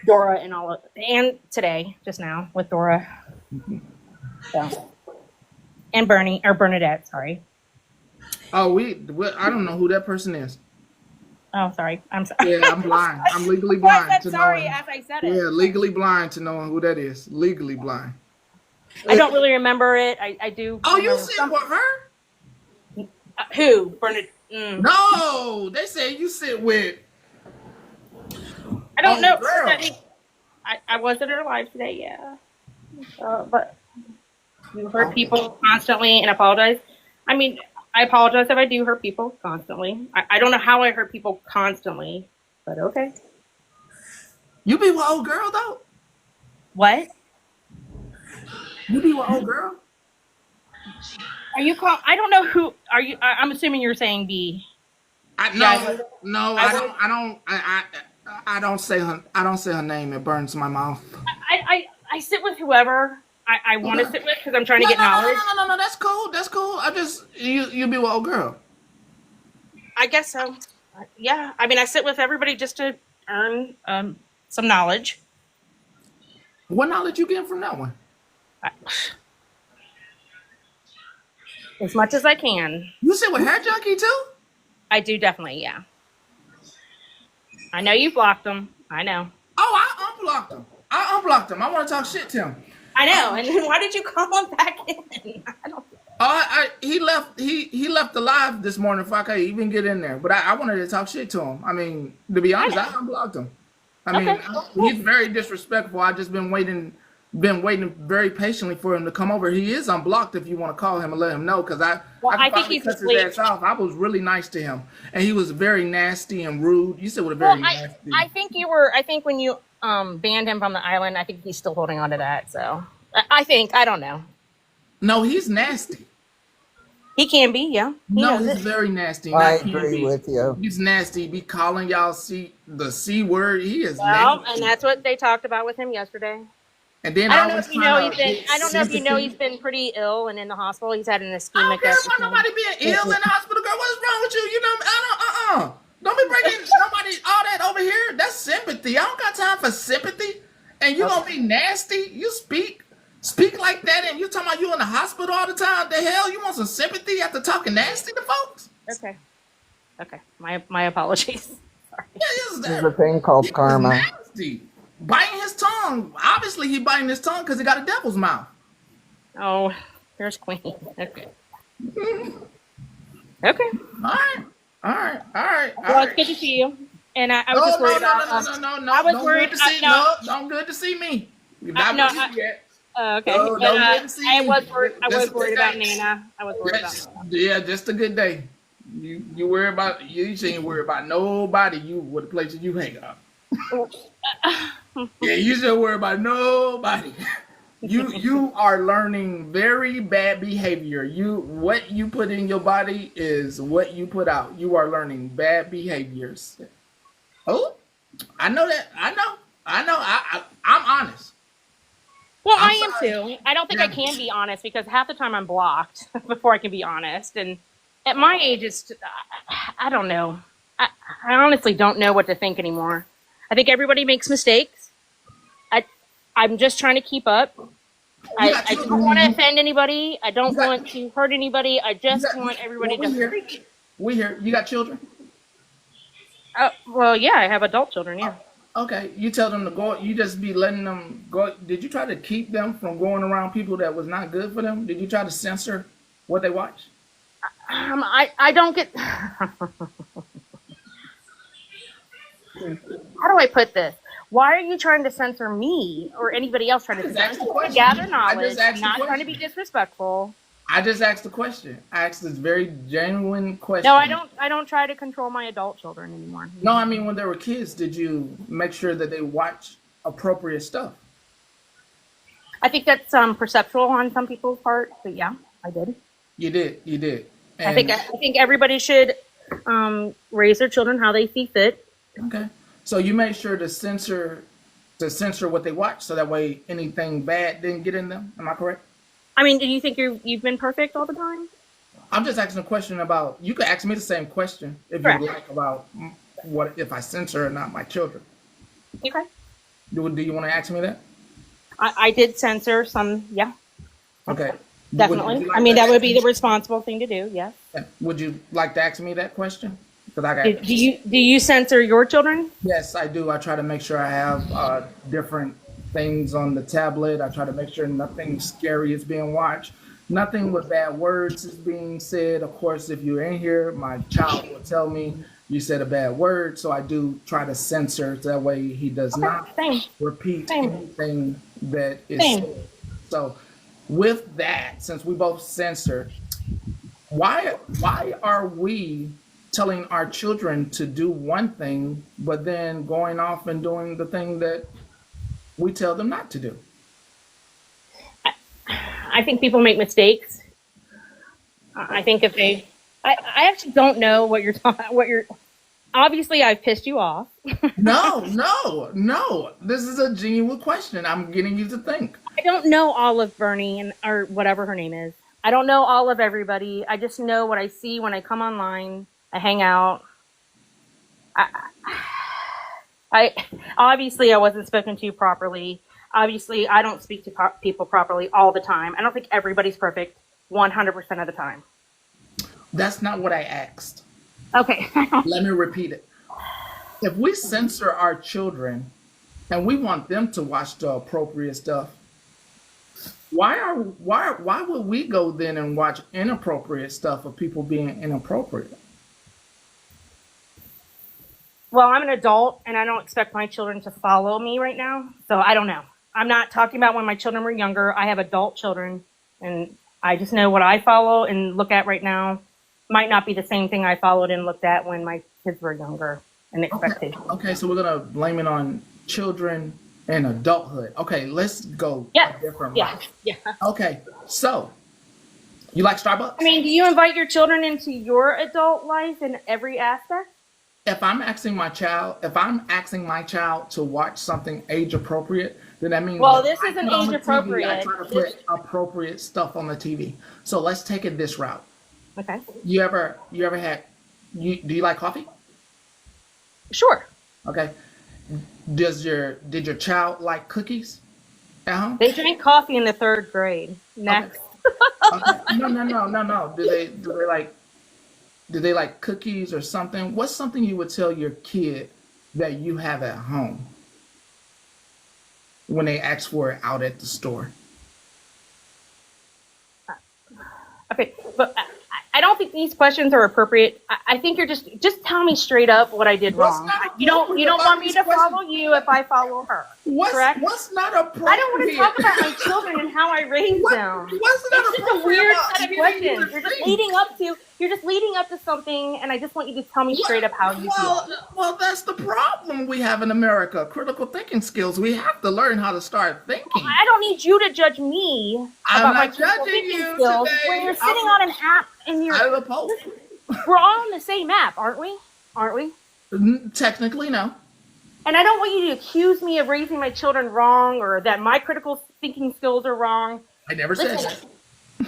[SPEAKER 14] Dora and today just now with Dora. So and Bernie or Bernadette. Sorry.
[SPEAKER 2] Oh, I don't know who that person is.
[SPEAKER 14] Oh, sorry. I'm sorry.
[SPEAKER 2] Yeah, I'm blind. I'm legally
[SPEAKER 14] I
[SPEAKER 2] blind
[SPEAKER 14] said
[SPEAKER 2] to
[SPEAKER 14] sorry
[SPEAKER 2] knowing.
[SPEAKER 14] after I said it.
[SPEAKER 2] Yeah, legally blind to knowing who that is. Legally blind.
[SPEAKER 14] I don't really remember it. I do.
[SPEAKER 2] Oh, you
[SPEAKER 14] Remember
[SPEAKER 2] sit with her?
[SPEAKER 14] who Bernadette?
[SPEAKER 2] No, they say you sit with
[SPEAKER 14] I don't
[SPEAKER 2] oh
[SPEAKER 14] know.
[SPEAKER 2] girl.
[SPEAKER 14] I was at her live today. Yeah. But you hurt
[SPEAKER 2] Okay.
[SPEAKER 14] people constantly and apologize. I mean, I apologize if I do hurt people constantly. I don't know how I hurt people constantly, but okay.
[SPEAKER 2] You be with old girl though?
[SPEAKER 14] What?
[SPEAKER 2] You be with old girl?
[SPEAKER 14] Are you call? I don't know who. Are you? I'm assuming you're saying B.
[SPEAKER 2] I
[SPEAKER 14] Yeah.
[SPEAKER 2] no,
[SPEAKER 14] I was.
[SPEAKER 2] I don't say her name. It burns my mouth.
[SPEAKER 14] I sit with whoever I want to
[SPEAKER 2] Okay.
[SPEAKER 14] sit with because I'm trying to
[SPEAKER 2] No,
[SPEAKER 14] get
[SPEAKER 2] no, no, no,
[SPEAKER 14] knowledge.
[SPEAKER 2] no, no, no, no. That's cool. That's cool. I just you be with old girl.
[SPEAKER 14] I guess so. Yeah. I mean, I sit with everybody just to earn some knowledge.
[SPEAKER 2] What knowledge you getting from that one?
[SPEAKER 14] I- As much as I can.
[SPEAKER 2] You sit with hair junkie too?
[SPEAKER 14] I do definitely. Yeah. I know you blocked them. I know.
[SPEAKER 2] Oh, I unblocked him. I want to talk shit to him.
[SPEAKER 14] I know. And then why did you call him back in? I don't.
[SPEAKER 2] He left. He left the live this morning. If I could even get in there, but I wanted to talk shit to him. I mean, to be
[SPEAKER 14] I
[SPEAKER 2] honest, I
[SPEAKER 14] know.
[SPEAKER 2] unblocked him. I mean,
[SPEAKER 14] Okay. Cool.
[SPEAKER 2] he's very disrespectful. I just been waiting very patiently for him to come over. He is unblocked if you want to call him and let him know, because
[SPEAKER 14] Well,
[SPEAKER 2] I
[SPEAKER 14] I
[SPEAKER 2] could
[SPEAKER 14] think
[SPEAKER 2] probably
[SPEAKER 14] he's
[SPEAKER 2] cuss his
[SPEAKER 14] asleep.
[SPEAKER 2] ass off. I was really nice to him, and he was very nasty and rude. You said with a
[SPEAKER 14] Well,
[SPEAKER 2] very nasty.
[SPEAKER 14] I think you were. I think when you banned him from the island, I think he's still holding on to that. So I think I don't know.
[SPEAKER 2] No, he's nasty.
[SPEAKER 14] He can be. Yeah. He
[SPEAKER 2] No,
[SPEAKER 14] knows
[SPEAKER 2] he's
[SPEAKER 14] it.
[SPEAKER 2] very nasty.
[SPEAKER 13] I
[SPEAKER 2] Not can
[SPEAKER 13] agree
[SPEAKER 2] be.
[SPEAKER 13] with you.
[SPEAKER 2] He's nasty. Be calling y'all the C word. He is
[SPEAKER 14] Well, and
[SPEAKER 2] nasty.
[SPEAKER 14] that's what they talked about with him yesterday.
[SPEAKER 2] And then
[SPEAKER 14] I don't know
[SPEAKER 2] always
[SPEAKER 14] if you
[SPEAKER 2] trying
[SPEAKER 14] know he's
[SPEAKER 2] to
[SPEAKER 14] been.
[SPEAKER 2] get
[SPEAKER 14] I don't know if you know he's
[SPEAKER 2] sympathy.
[SPEAKER 14] been pretty ill and in the hospital. He's had an
[SPEAKER 2] I don't
[SPEAKER 14] ischemic
[SPEAKER 2] care about
[SPEAKER 14] episode.
[SPEAKER 2] nobody being ill in the hospital, girl. What is wrong with you? You know, I don't, Don't be bringing nobody all that over here. That's sympathy. I don't got time for sympathy. And you gonna be nasty? You speak like that, and you talking about you in the hospital all the time? The hell, you want some sympathy after talking nasty to folks?
[SPEAKER 14] Okay. Okay. My apologies. Sorry.
[SPEAKER 2] Yeah,
[SPEAKER 13] There's a thing called
[SPEAKER 2] he was
[SPEAKER 13] karma.
[SPEAKER 2] nasty. Biting his tongue. Obviously, he biting his tongue because he got a devil's mouth.
[SPEAKER 14] Oh, there's Queen. Okay. Okay.
[SPEAKER 2] All
[SPEAKER 14] Well, it's
[SPEAKER 2] right.
[SPEAKER 14] good to see you. And I was
[SPEAKER 2] No,
[SPEAKER 14] just
[SPEAKER 2] no,
[SPEAKER 14] worried
[SPEAKER 2] no,
[SPEAKER 14] about.
[SPEAKER 2] no, no, no, no.
[SPEAKER 14] I was
[SPEAKER 2] Don't
[SPEAKER 14] worried.
[SPEAKER 2] good to see.
[SPEAKER 14] No.
[SPEAKER 2] No, don't good to see me. You're not
[SPEAKER 14] No.
[SPEAKER 2] with you yet.
[SPEAKER 14] Okay.
[SPEAKER 2] No,
[SPEAKER 14] But,
[SPEAKER 2] don't good to see
[SPEAKER 14] I
[SPEAKER 2] me.
[SPEAKER 14] was worried. I
[SPEAKER 2] Just
[SPEAKER 14] was
[SPEAKER 2] a
[SPEAKER 14] worried
[SPEAKER 2] good
[SPEAKER 14] about
[SPEAKER 2] day.
[SPEAKER 14] Nana. I was worried about Nana.
[SPEAKER 2] Yeah, just a good day. You worry about you ain't worry about nobody. You with the places you hang up. Yeah, you shouldn't worry about nobody. You are learning very bad behavior. What you put in your body is what you put out. You are learning bad behaviors. Oh, I know that. I know. I know. I'm honest.
[SPEAKER 14] Well,
[SPEAKER 2] I'm
[SPEAKER 14] I am
[SPEAKER 2] sorry.
[SPEAKER 14] too. I don't think I
[SPEAKER 2] Yeah.
[SPEAKER 14] can be honest because half the time I'm blocked before I can be honest. And at my age, I don't know. I, I honestly don't know what to think anymore. I think everybody makes mistakes. I, I'm just trying to keep up.
[SPEAKER 2] You got
[SPEAKER 14] I don't
[SPEAKER 2] children.
[SPEAKER 14] want to offend anybody. I
[SPEAKER 2] You
[SPEAKER 14] don't
[SPEAKER 2] got.
[SPEAKER 14] want to hurt anybody. I
[SPEAKER 2] You
[SPEAKER 14] just
[SPEAKER 2] got.
[SPEAKER 14] want
[SPEAKER 2] Well,
[SPEAKER 14] everybody
[SPEAKER 2] we
[SPEAKER 14] to.
[SPEAKER 2] here. We here. You got children.
[SPEAKER 14] Well, yeah, I have adult children. Yeah.
[SPEAKER 2] Okay. You tell them to go. You just be letting them go. Did you try to keep them from going around people that was not good for them? Did you try to censor what they watch?
[SPEAKER 14] I don't get. How do I put this? Why are you trying to censor me or anybody else trying
[SPEAKER 2] I
[SPEAKER 14] to
[SPEAKER 2] just
[SPEAKER 14] censor? I'm
[SPEAKER 2] asked the
[SPEAKER 14] just trying to
[SPEAKER 2] question.
[SPEAKER 14] gather
[SPEAKER 2] I just
[SPEAKER 14] knowledge. I'm
[SPEAKER 2] asked the
[SPEAKER 14] not trying to be
[SPEAKER 2] question.
[SPEAKER 14] disrespectful.
[SPEAKER 2] I just asked the question. I asked this very genuine
[SPEAKER 14] No, I
[SPEAKER 2] question.
[SPEAKER 14] don't. I don't try to control my adult children anymore.
[SPEAKER 2] No, I mean when they were kids, did you make sure that they watch appropriate stuff?
[SPEAKER 14] I think that's perceptual on some people's part, but yeah, I did.
[SPEAKER 2] You did. You did.
[SPEAKER 14] I
[SPEAKER 2] And
[SPEAKER 14] think everybody should raise their children how they see fit.
[SPEAKER 2] okay. So you made sure to censor what they watch so that way anything bad didn't get in them. Am I correct?
[SPEAKER 14] I mean, do you think you've been perfect all the time?
[SPEAKER 2] I'm just asking a question about you could ask me the same question if you
[SPEAKER 14] Correct.
[SPEAKER 2] like about what if I censor or not my children.
[SPEAKER 14] Okay.
[SPEAKER 2] Do you want to ask me that?
[SPEAKER 14] I did censor some. Yeah,
[SPEAKER 2] Okay. Would
[SPEAKER 14] definitely.
[SPEAKER 2] you
[SPEAKER 14] I
[SPEAKER 2] like
[SPEAKER 14] mean,
[SPEAKER 2] to
[SPEAKER 14] that
[SPEAKER 2] ask
[SPEAKER 14] would be
[SPEAKER 2] me?
[SPEAKER 14] the responsible thing to do. Yes.
[SPEAKER 2] Yeah. Would you like to ask me that question? Because I got
[SPEAKER 14] Do you censor your children?
[SPEAKER 2] yes, I do. I try to make sure I have different things on the tablet. I try to make sure nothing scary is being watched, nothing with bad words is being said. Of course, if you're in here, my child will tell me you said a bad word, so I do try to censor so that way he does
[SPEAKER 14] Okay.
[SPEAKER 2] not
[SPEAKER 14] Same.
[SPEAKER 2] repeat
[SPEAKER 14] Same.
[SPEAKER 2] anything that is
[SPEAKER 14] Same.
[SPEAKER 2] said. So, with that, since we both censor, why are we telling our children to do one thing but then going off and doing the thing that we tell them not to do?
[SPEAKER 14] I think people make mistakes. I think if they, I actually don't know what you're talking. What you're obviously I've pissed you off.
[SPEAKER 2] No. This is a genuine question. I'm getting you to think.
[SPEAKER 14] I don't know all of Bernie and or whatever her name is. I don't know all of everybody. I just know what I see when I come online. I hang out. I obviously I wasn't spoken to properly. Obviously, I don't speak to people properly all the time. I don't think everybody's perfect 100% of the time.
[SPEAKER 2] That's not what I asked.
[SPEAKER 14] Okay.
[SPEAKER 2] Let me repeat it. If we censor our children and we want them to watch the appropriate stuff, why would we go then and watch inappropriate stuff of people being inappropriate?
[SPEAKER 14] Well, I'm an adult and I don't expect my children to follow me right now. So I don't know. I'm not talking about when my children were younger. I have adult children and I just know what I follow and look at right now might not be the same thing I followed and looked at when my kids were younger and expectations.
[SPEAKER 2] Okay, so we're gonna blame it on children and adulthood. Okay, let's go
[SPEAKER 14] Yeah.
[SPEAKER 2] a different
[SPEAKER 14] Yeah.
[SPEAKER 2] route.
[SPEAKER 14] Yeah.
[SPEAKER 2] Okay, so you like Starbucks?
[SPEAKER 14] I mean, do you invite your children into your adult life in every aspect?
[SPEAKER 2] If I'm asking my child to watch something age appropriate, then that means
[SPEAKER 14] Well,
[SPEAKER 2] when
[SPEAKER 14] this
[SPEAKER 2] I
[SPEAKER 14] isn't
[SPEAKER 2] put on
[SPEAKER 14] age
[SPEAKER 2] the TV, I
[SPEAKER 14] appropriate.
[SPEAKER 2] try to put appropriate stuff on the TV. So let's take it this route.
[SPEAKER 14] Okay.
[SPEAKER 2] You ever had do you like coffee?
[SPEAKER 14] Sure.
[SPEAKER 2] Okay. Did your child like cookies at home?
[SPEAKER 14] They drank coffee in the 3rd grade. Next.
[SPEAKER 2] Okay. No. Do they like cookies or something? What's something you would tell your kid that you have at home when they ask for it out at the store?
[SPEAKER 14] Okay, but I don't think these questions are appropriate. I think you're just tell me straight up what I did
[SPEAKER 2] What's
[SPEAKER 14] wrong.
[SPEAKER 2] not
[SPEAKER 14] You don't
[SPEAKER 2] appropriate about
[SPEAKER 14] want me
[SPEAKER 2] these
[SPEAKER 14] to
[SPEAKER 2] questions?
[SPEAKER 14] follow you if I follow her. Correct?
[SPEAKER 2] What's not appropriate?
[SPEAKER 14] I don't want to talk about my children and how I raised them.
[SPEAKER 2] What's not
[SPEAKER 14] It's just a
[SPEAKER 2] appropriate
[SPEAKER 14] weird
[SPEAKER 2] about
[SPEAKER 14] set of
[SPEAKER 2] getting you
[SPEAKER 14] questions.
[SPEAKER 2] to
[SPEAKER 14] You're just
[SPEAKER 2] think?
[SPEAKER 14] leading up to something, and I just want you to tell me straight up how you feel.
[SPEAKER 2] Well, that's the problem we have in America. Critical thinking skills. We have to learn how to start thinking.
[SPEAKER 14] I don't need you to judge me
[SPEAKER 2] I'm
[SPEAKER 14] about my
[SPEAKER 2] not
[SPEAKER 14] critical
[SPEAKER 2] judging
[SPEAKER 14] thinking
[SPEAKER 2] you
[SPEAKER 14] skills
[SPEAKER 2] today.
[SPEAKER 14] when you're sitting on an app and you're.
[SPEAKER 2] I'm opposed.
[SPEAKER 14] We're all on the same app, aren't we? Aren't we?
[SPEAKER 2] Technically, no.
[SPEAKER 14] And I don't want you to accuse me of raising my children wrong or that my critical thinking skills are wrong.
[SPEAKER 2] I never said that.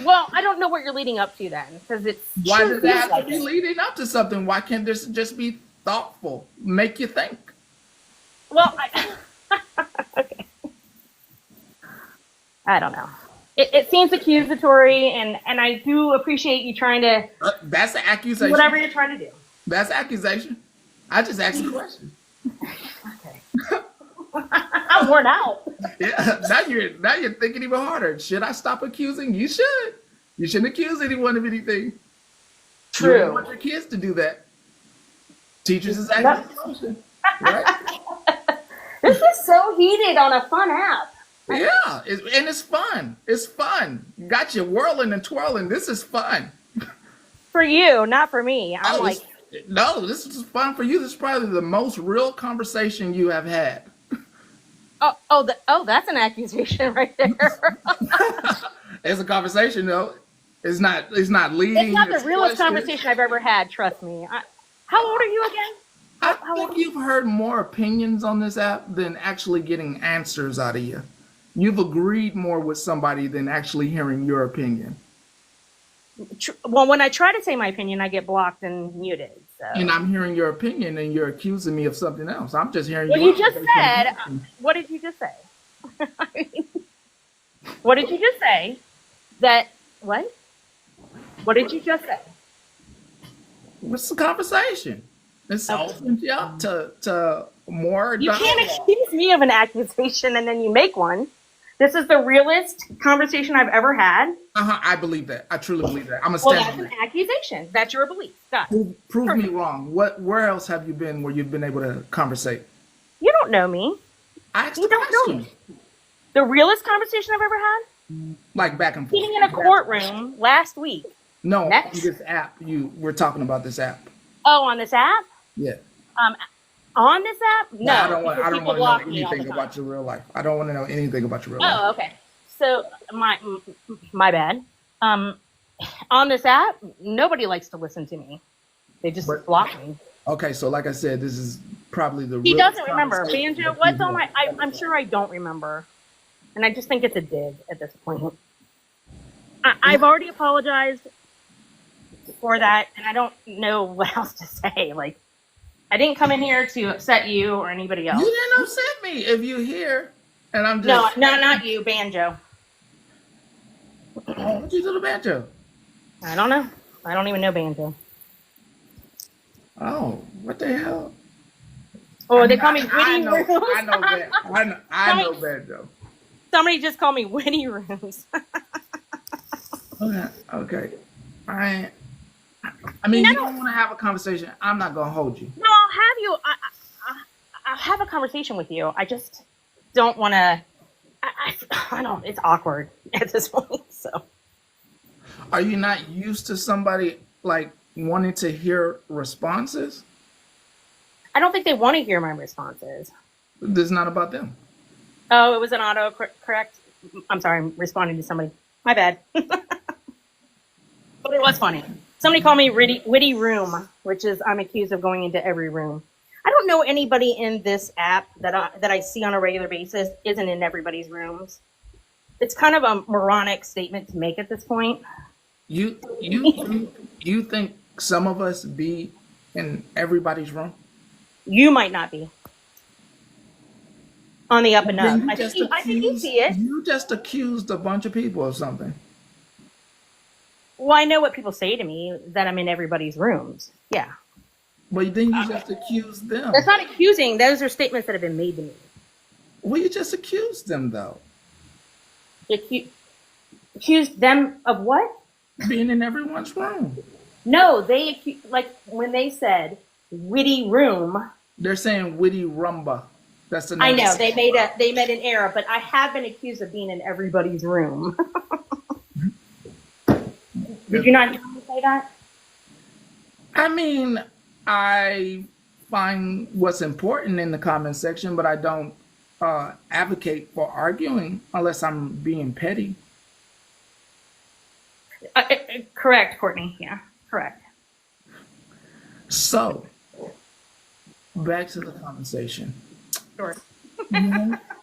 [SPEAKER 14] Well, I don't know what you're leading up to then, because it's.
[SPEAKER 2] Why does that have to be leading up to something? Why can't this just be thoughtful? Make you think.
[SPEAKER 14] Well, okay. I don't know. It seems accusatory, and I do appreciate you trying to.
[SPEAKER 2] That's the accusation.
[SPEAKER 14] Whatever you're trying to do.
[SPEAKER 2] That's accusation. I just asked a question.
[SPEAKER 14] Okay. I'm worn out.
[SPEAKER 2] Yeah. Now you're thinking even harder. Should I stop accusing? You should. You shouldn't accuse anyone of anything.
[SPEAKER 14] True.
[SPEAKER 2] You don't want your kids to do that. Teachers is acting. Right?
[SPEAKER 14] This is so heated on a fun app.
[SPEAKER 2] Yeah, and it's fun. It's fun. Got you whirling and twirling. This is fun.
[SPEAKER 14] For you, not for me. I'm
[SPEAKER 2] no, this is fun for you. This is probably the most real conversation you have had.
[SPEAKER 14] That's an accusation right there.
[SPEAKER 2] It's a conversation, though. It's not leading.
[SPEAKER 14] It's not the realest conversation I've ever had. Trust me. How old are you again?
[SPEAKER 2] I think you've heard more opinions on this app than actually getting answers out of you. You've agreed more with somebody than actually hearing your opinion.
[SPEAKER 14] Well, when I try to say my opinion, I get blocked and muted. So.
[SPEAKER 2] And I'm hearing your opinion, and you're accusing me of something else. I'm just hearing.
[SPEAKER 14] Well, you just said. What did you just say? What did you just say? That what? What did you just say?
[SPEAKER 2] What's the conversation? It's opens you up to more.
[SPEAKER 14] You can't accuse me of an accusation and then you make one. This is the realest conversation I've ever had.
[SPEAKER 2] I believe that. I truly believe that. I'm a
[SPEAKER 14] Well, that's an accusation. That's your belief.
[SPEAKER 2] Prove me wrong. Where else have you been where you've been able to conversate?
[SPEAKER 14] You don't know me.
[SPEAKER 2] You
[SPEAKER 14] don't know me. The realest conversation I've ever had?
[SPEAKER 2] Like back and forth.
[SPEAKER 14] Sitting in a courtroom last week.
[SPEAKER 2] No, this app. We're talking about this app.
[SPEAKER 14] Oh, on this app?
[SPEAKER 2] Yeah.
[SPEAKER 14] On this app? No.
[SPEAKER 2] I don't want to know anything about your real life. I don't want to know anything about your real life.
[SPEAKER 14] Oh, okay. So my bad. On this app, nobody likes to listen to me. They just block me.
[SPEAKER 2] Okay, so like I said, this is probably the.
[SPEAKER 14] He doesn't remember. Banjo, what's on my? I'm sure I don't remember, and I just think it's a dig at this point. I've already apologized for that, and I don't know what else to say. Like, I didn't come in here to upset you or anybody else.
[SPEAKER 2] You didn't upset me. If you're here, and I'm just
[SPEAKER 14] no, not you, Banjo.
[SPEAKER 2] What you do to Banjo?
[SPEAKER 14] I don't know. I don't even know Banjo.
[SPEAKER 2] Oh, what the hell?
[SPEAKER 14] Oh, they call me Witty
[SPEAKER 2] I know,
[SPEAKER 14] Rooms.
[SPEAKER 2] I know Banjo.
[SPEAKER 14] Somebody just called me Witty Rooms.
[SPEAKER 2] Okay. I mean, you don't want to have a conversation. I'm not gonna hold you.
[SPEAKER 14] No, I'll have you. I'll have a conversation with you. I just don't want to. I don't. It's awkward at this point. So.
[SPEAKER 2] Are you not used to somebody like wanting to hear responses?
[SPEAKER 14] I don't think they want to hear my responses.
[SPEAKER 2] This is not about them.
[SPEAKER 14] Oh, it was an auto correct. I'm sorry, I'm responding to somebody. My bad. But it was funny. Somebody called me Witty Room, which is I'm accused of going into every room. I don't know anybody in this app that I see on a regular basis isn't in everybody's rooms. It's kind of a moronic statement to make at this point.
[SPEAKER 2] You think some of us be in everybody's room?
[SPEAKER 14] You might not be. On the up and up. I think you see it.
[SPEAKER 2] You just accused a bunch of people of something.
[SPEAKER 14] Well, I know what people say to me, that I'm in everybody's rooms. Yeah.
[SPEAKER 2] But then you just accused them.
[SPEAKER 14] That's not accusing. Those are statements that have been made to me.
[SPEAKER 2] Well, you just accused them, though.
[SPEAKER 14] Accused them of what?
[SPEAKER 2] Being in everyone's room.
[SPEAKER 14] No, like when they said witty room.
[SPEAKER 2] They're saying witty rumba. That's the
[SPEAKER 14] I
[SPEAKER 2] name.
[SPEAKER 14] know they made an error, but I have been accused of being in everybody's room. Did you not hear me say that?
[SPEAKER 2] I mean, I find what's important in the comment section, but I don't advocate for arguing unless I'm being petty.
[SPEAKER 14] Correct, Courtney. Yeah, correct.
[SPEAKER 2] So, back to the conversation.
[SPEAKER 14] Sure.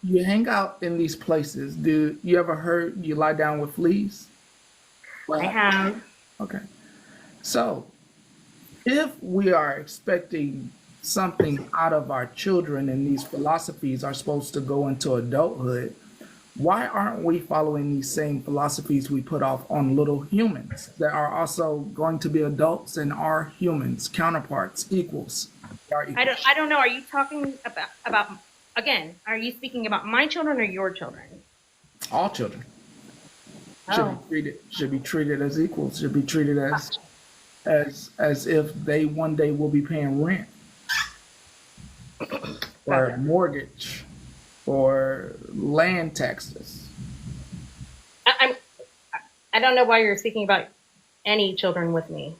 [SPEAKER 2] You hang out in these places. Do you ever heard you lie down with fleas?
[SPEAKER 14] I have.
[SPEAKER 2] Okay. So, if we are expecting something out of our children and these philosophies are supposed to go into adulthood, why aren't we following these same philosophies we put off on little humans that are also going to be adults and are humans, counterparts, equals?
[SPEAKER 14] I don't know. Are you talking about again? Are you speaking about my children or your children?
[SPEAKER 2] All children
[SPEAKER 14] Oh.
[SPEAKER 2] should be treated as equals. Should be treated as if they one day will be paying rent or mortgage or land taxes.
[SPEAKER 14] I don't know why you're speaking about any children with me.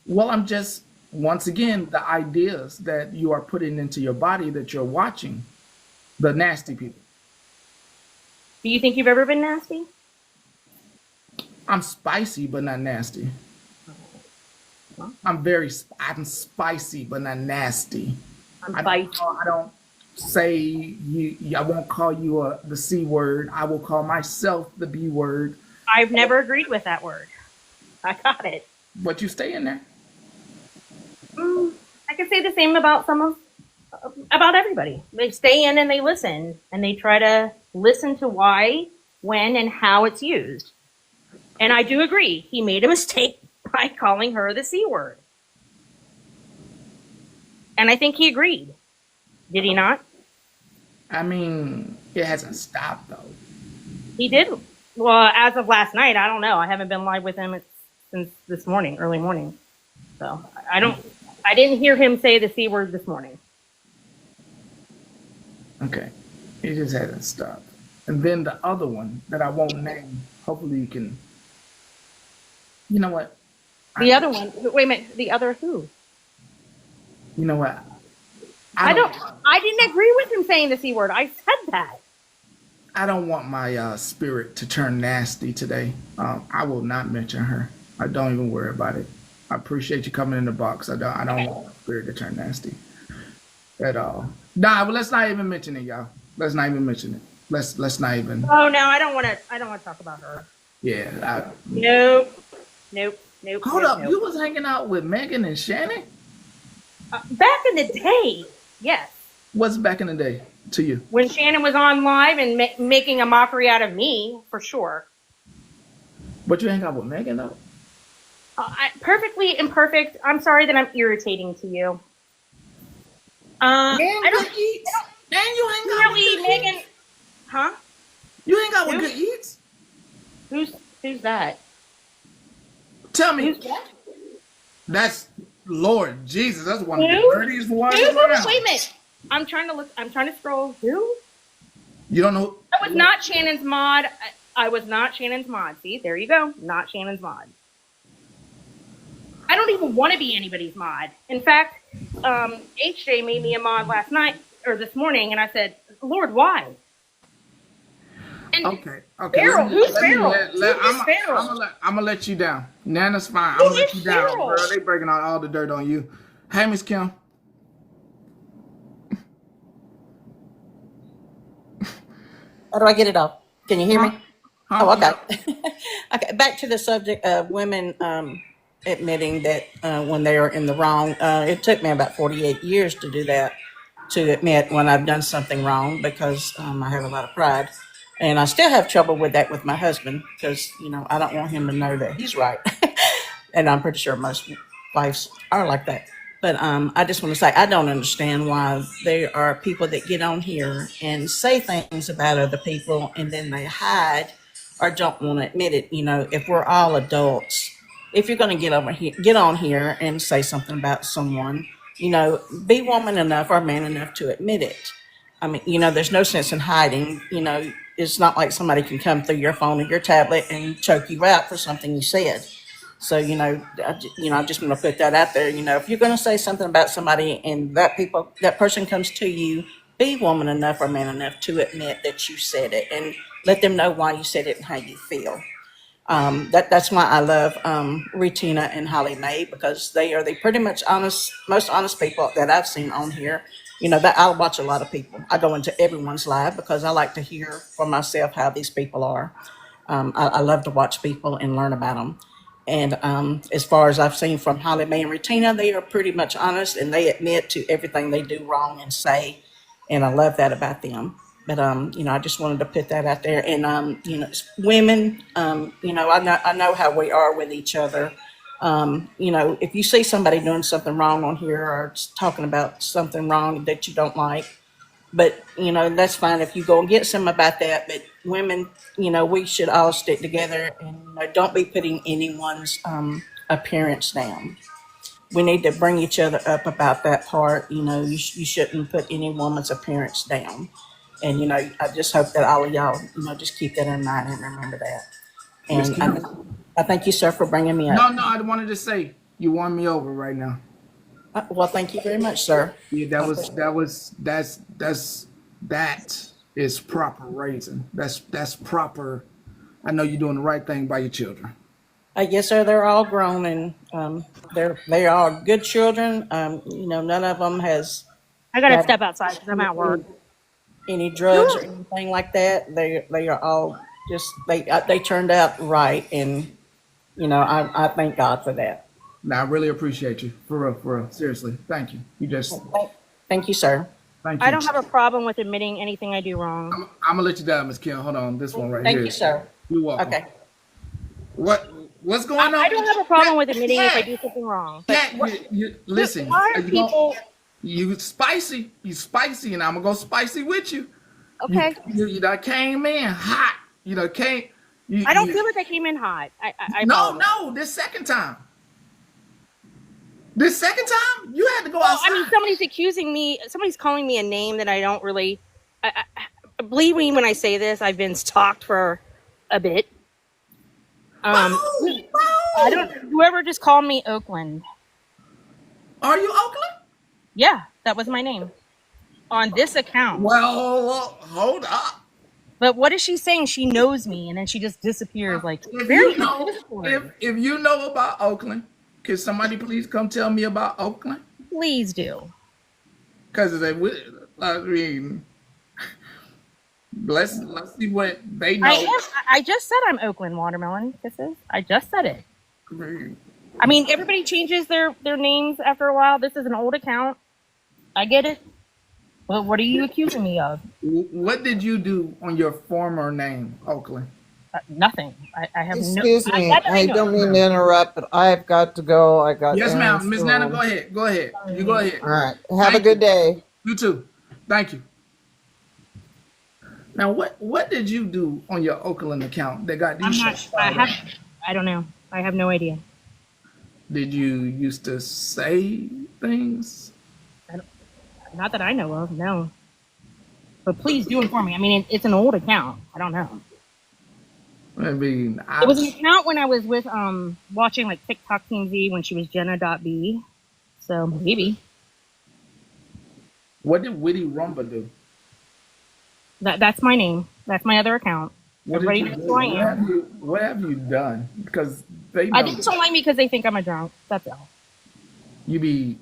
[SPEAKER 2] Well, I'm just, once again, the ideas that you are putting into your body that you're watching, the nasty people.
[SPEAKER 14] Do you think you've ever been nasty?
[SPEAKER 2] I'm spicy, but not nasty. I'm spicy, but not nasty.
[SPEAKER 14] I'm spicy.
[SPEAKER 2] I don't say you. I won't call you the C word. I will call myself the B word.
[SPEAKER 14] I've never agreed with that word. I got it.
[SPEAKER 2] But you stay in there.
[SPEAKER 14] I can say the same about about everybody. They stay in and they listen, and they try to listen to why, when, and how it's used. And I do agree, he made a mistake by calling her the C word. And I think he agreed. Did he not?
[SPEAKER 2] I mean, it hasn't stopped though.
[SPEAKER 14] He did. Well, as of last night, I don't know. I haven't been live with him since this morning, early morning. So I didn't hear him say the C word this morning.
[SPEAKER 2] Okay. It just hasn't stopped. And then the other one that I won't name, hopefully you can. You know what?
[SPEAKER 14] The other one. Wait a minute. The other who?
[SPEAKER 2] You know what?
[SPEAKER 14] I didn't agree with him saying the C word. I said that.
[SPEAKER 2] I don't want my spirit to turn nasty today. I will not mention her. I don't even worry about it. I appreciate you coming in the box. I don't want my spirit to turn nasty at all. Nah, but let's not even mention it, y'all. Let's not even mention it. Let's not even.
[SPEAKER 14] Oh no, I don't want to talk about her.
[SPEAKER 2] Yeah.
[SPEAKER 14] Nope.
[SPEAKER 2] Hold up. You was hanging out with Megan and Shannon?
[SPEAKER 14] Back in the day, yes.
[SPEAKER 2] What's back in the day to you?
[SPEAKER 14] When Shannon was on live and making a mockery out of me, for sure.
[SPEAKER 2] But you hang out with Megan though?
[SPEAKER 14] Perfectly imperfect. I'm sorry that I'm irritating to you.
[SPEAKER 2] And you hang out with
[SPEAKER 14] Megan. Huh?
[SPEAKER 2] You hang out with Good Eats?
[SPEAKER 14] Who's that?
[SPEAKER 2] Tell me.
[SPEAKER 14] Who's that?
[SPEAKER 2] That's Lord Jesus. That's one of the dirtiest ones around.
[SPEAKER 14] Wait a minute. I'm trying to scroll. Who?
[SPEAKER 2] You don't know?
[SPEAKER 14] I was not Shannon's mod. I was not Shannon's mod. See, there you go. Not Shannon's mod. I don't even want to be anybody's mod. In fact, HJ made me a mod last night or this morning, and I said, Lord, why? And
[SPEAKER 2] okay.
[SPEAKER 14] Farrell, who's Farrell?
[SPEAKER 2] I'm gonna let you down. Nana's fine. I'm gonna let you down, bro. They breaking out all the dirt on you. Hey, Miss Kim.
[SPEAKER 15] How do I get it off? Can you hear me? Oh, okay. Okay. Back to the subject of women admitting that when they are in the wrong. It took me about 48 years to do that, to admit when I've done something wrong, because I have a lot of pride. And I still have trouble with that with my husband, because, I don't want him to know that he's right. And I'm pretty sure most wives are like that. But I just want to say, I don't understand why there are people that get on here and say things about other people and then they hide or don't want to admit it. If we're all adults, if you're going to get on here and say something about someone, be woman enough or man enough to admit it. I mean, there's no sense in hiding. It's not like somebody can come through your phone or your tablet and choke you out for something you said. So, I just want to put that out there. If you're going to say something about somebody and that person comes to you, be woman enough or man enough to admit that you said it and let them know why you said it and how you feel. That's why I love Retina and Holly Mae, because they are the pretty much most honest people that I've seen on here. That I watch a lot of people. I go into everyone's live because I like to hear for myself how these people are. I love to watch people and learn about them. And as far as I've seen from Holly Mae and Retina, they are pretty much honest and they admit to everything they do wrong and say. And I love that about them. But I just wanted to put that out there. And women, I know how we are with each other. If you see somebody doing something wrong on here or talking about something wrong that you don't like, but that's fine if you go and get some about that. But women, we should all stick together and don't be putting anyone's appearance down. We need to bring each other up about that part. You shouldn't put any woman's appearance down. And, I just hope that all of y'all, just keep that in mind and remember that.
[SPEAKER 2] Miss
[SPEAKER 15] And
[SPEAKER 2] Kim.
[SPEAKER 15] I thank you, sir, for bringing me up.
[SPEAKER 2] No, I wanted to say you won me over right now.
[SPEAKER 15] Well, thank you very much, sir.
[SPEAKER 2] Yeah, that is proper raising. That's proper. I know you're doing the right thing by your children.
[SPEAKER 15] Yes, sir. They're all grown and they are good children. None of them has
[SPEAKER 14] I gotta
[SPEAKER 15] got
[SPEAKER 14] step outside because I'm at work.
[SPEAKER 15] any drugs or anything like that. They are all just they turned out right, and I thank God for that.
[SPEAKER 2] Now I really appreciate you for real. Seriously, thank you.
[SPEAKER 15] Thank you, sir.
[SPEAKER 2] Thank
[SPEAKER 14] I
[SPEAKER 2] you.
[SPEAKER 14] don't have a problem with admitting anything I do wrong.
[SPEAKER 2] I'm gonna let you down, Miss Kim. Hold on, this one right
[SPEAKER 15] Thank
[SPEAKER 2] here.
[SPEAKER 15] you, sir.
[SPEAKER 2] You're welcome.
[SPEAKER 15] Okay.
[SPEAKER 2] What's going on?
[SPEAKER 14] I don't have a problem with admitting if I do something wrong. But
[SPEAKER 2] Listen.
[SPEAKER 14] why are people?
[SPEAKER 2] You spicy, and I'm gonna go spicy with you.
[SPEAKER 14] Okay.
[SPEAKER 2] You done came in hot. You done came.
[SPEAKER 14] I don't feel like I came in hot. I
[SPEAKER 2] No. This second time, you had to go outside.
[SPEAKER 14] I mean, somebody's accusing me. Somebody's calling me a name that I don't really. Believe me when I say this. I've been stalked for a bit. I don't. Whoever just called me Oakland.
[SPEAKER 2] Are you Oakland?
[SPEAKER 14] Yeah, that was my name on this account.
[SPEAKER 2] Well, hold up.
[SPEAKER 14] But what is she saying? She knows me, and then she just disappears. Like
[SPEAKER 2] If you know about Oakland, can somebody please come tell me about Oakland?
[SPEAKER 14] Please do.
[SPEAKER 2] Because I mean, let's see what they know.
[SPEAKER 14] I just said I'm Oakland Watermelon Kisses. I just said it. I mean, everybody changes their names after a while. This is an old account. I get it. But what are you accusing me of?
[SPEAKER 2] What did you do on your former name, Oakland?
[SPEAKER 14] Nothing. I have
[SPEAKER 13] Excuse me. I don't mean to interrupt, but I've got to go.
[SPEAKER 2] Yes, ma'am. Miss Nana, go ahead. You go ahead.
[SPEAKER 13] All right. Have a good day.
[SPEAKER 2] You too. Thank you. Now, what did you do on your Oakland account that got these?
[SPEAKER 14] I don't know. I have no idea.
[SPEAKER 2] Did you used to say things?
[SPEAKER 14] Not that I know of, no. But please do inform me. I mean, it's an old account. I don't know.
[SPEAKER 2] I mean,
[SPEAKER 14] it was an account when I was with watching like TikTok TMZ when she was Jenna.B. So maybe.
[SPEAKER 2] What did Witty Rumba do?
[SPEAKER 14] That's my name. That's my other account. Everybody knows who I am.
[SPEAKER 2] What have you done? Because they know
[SPEAKER 14] I think don't like me because they think I'm a drunk. That's all.
[SPEAKER 2] You be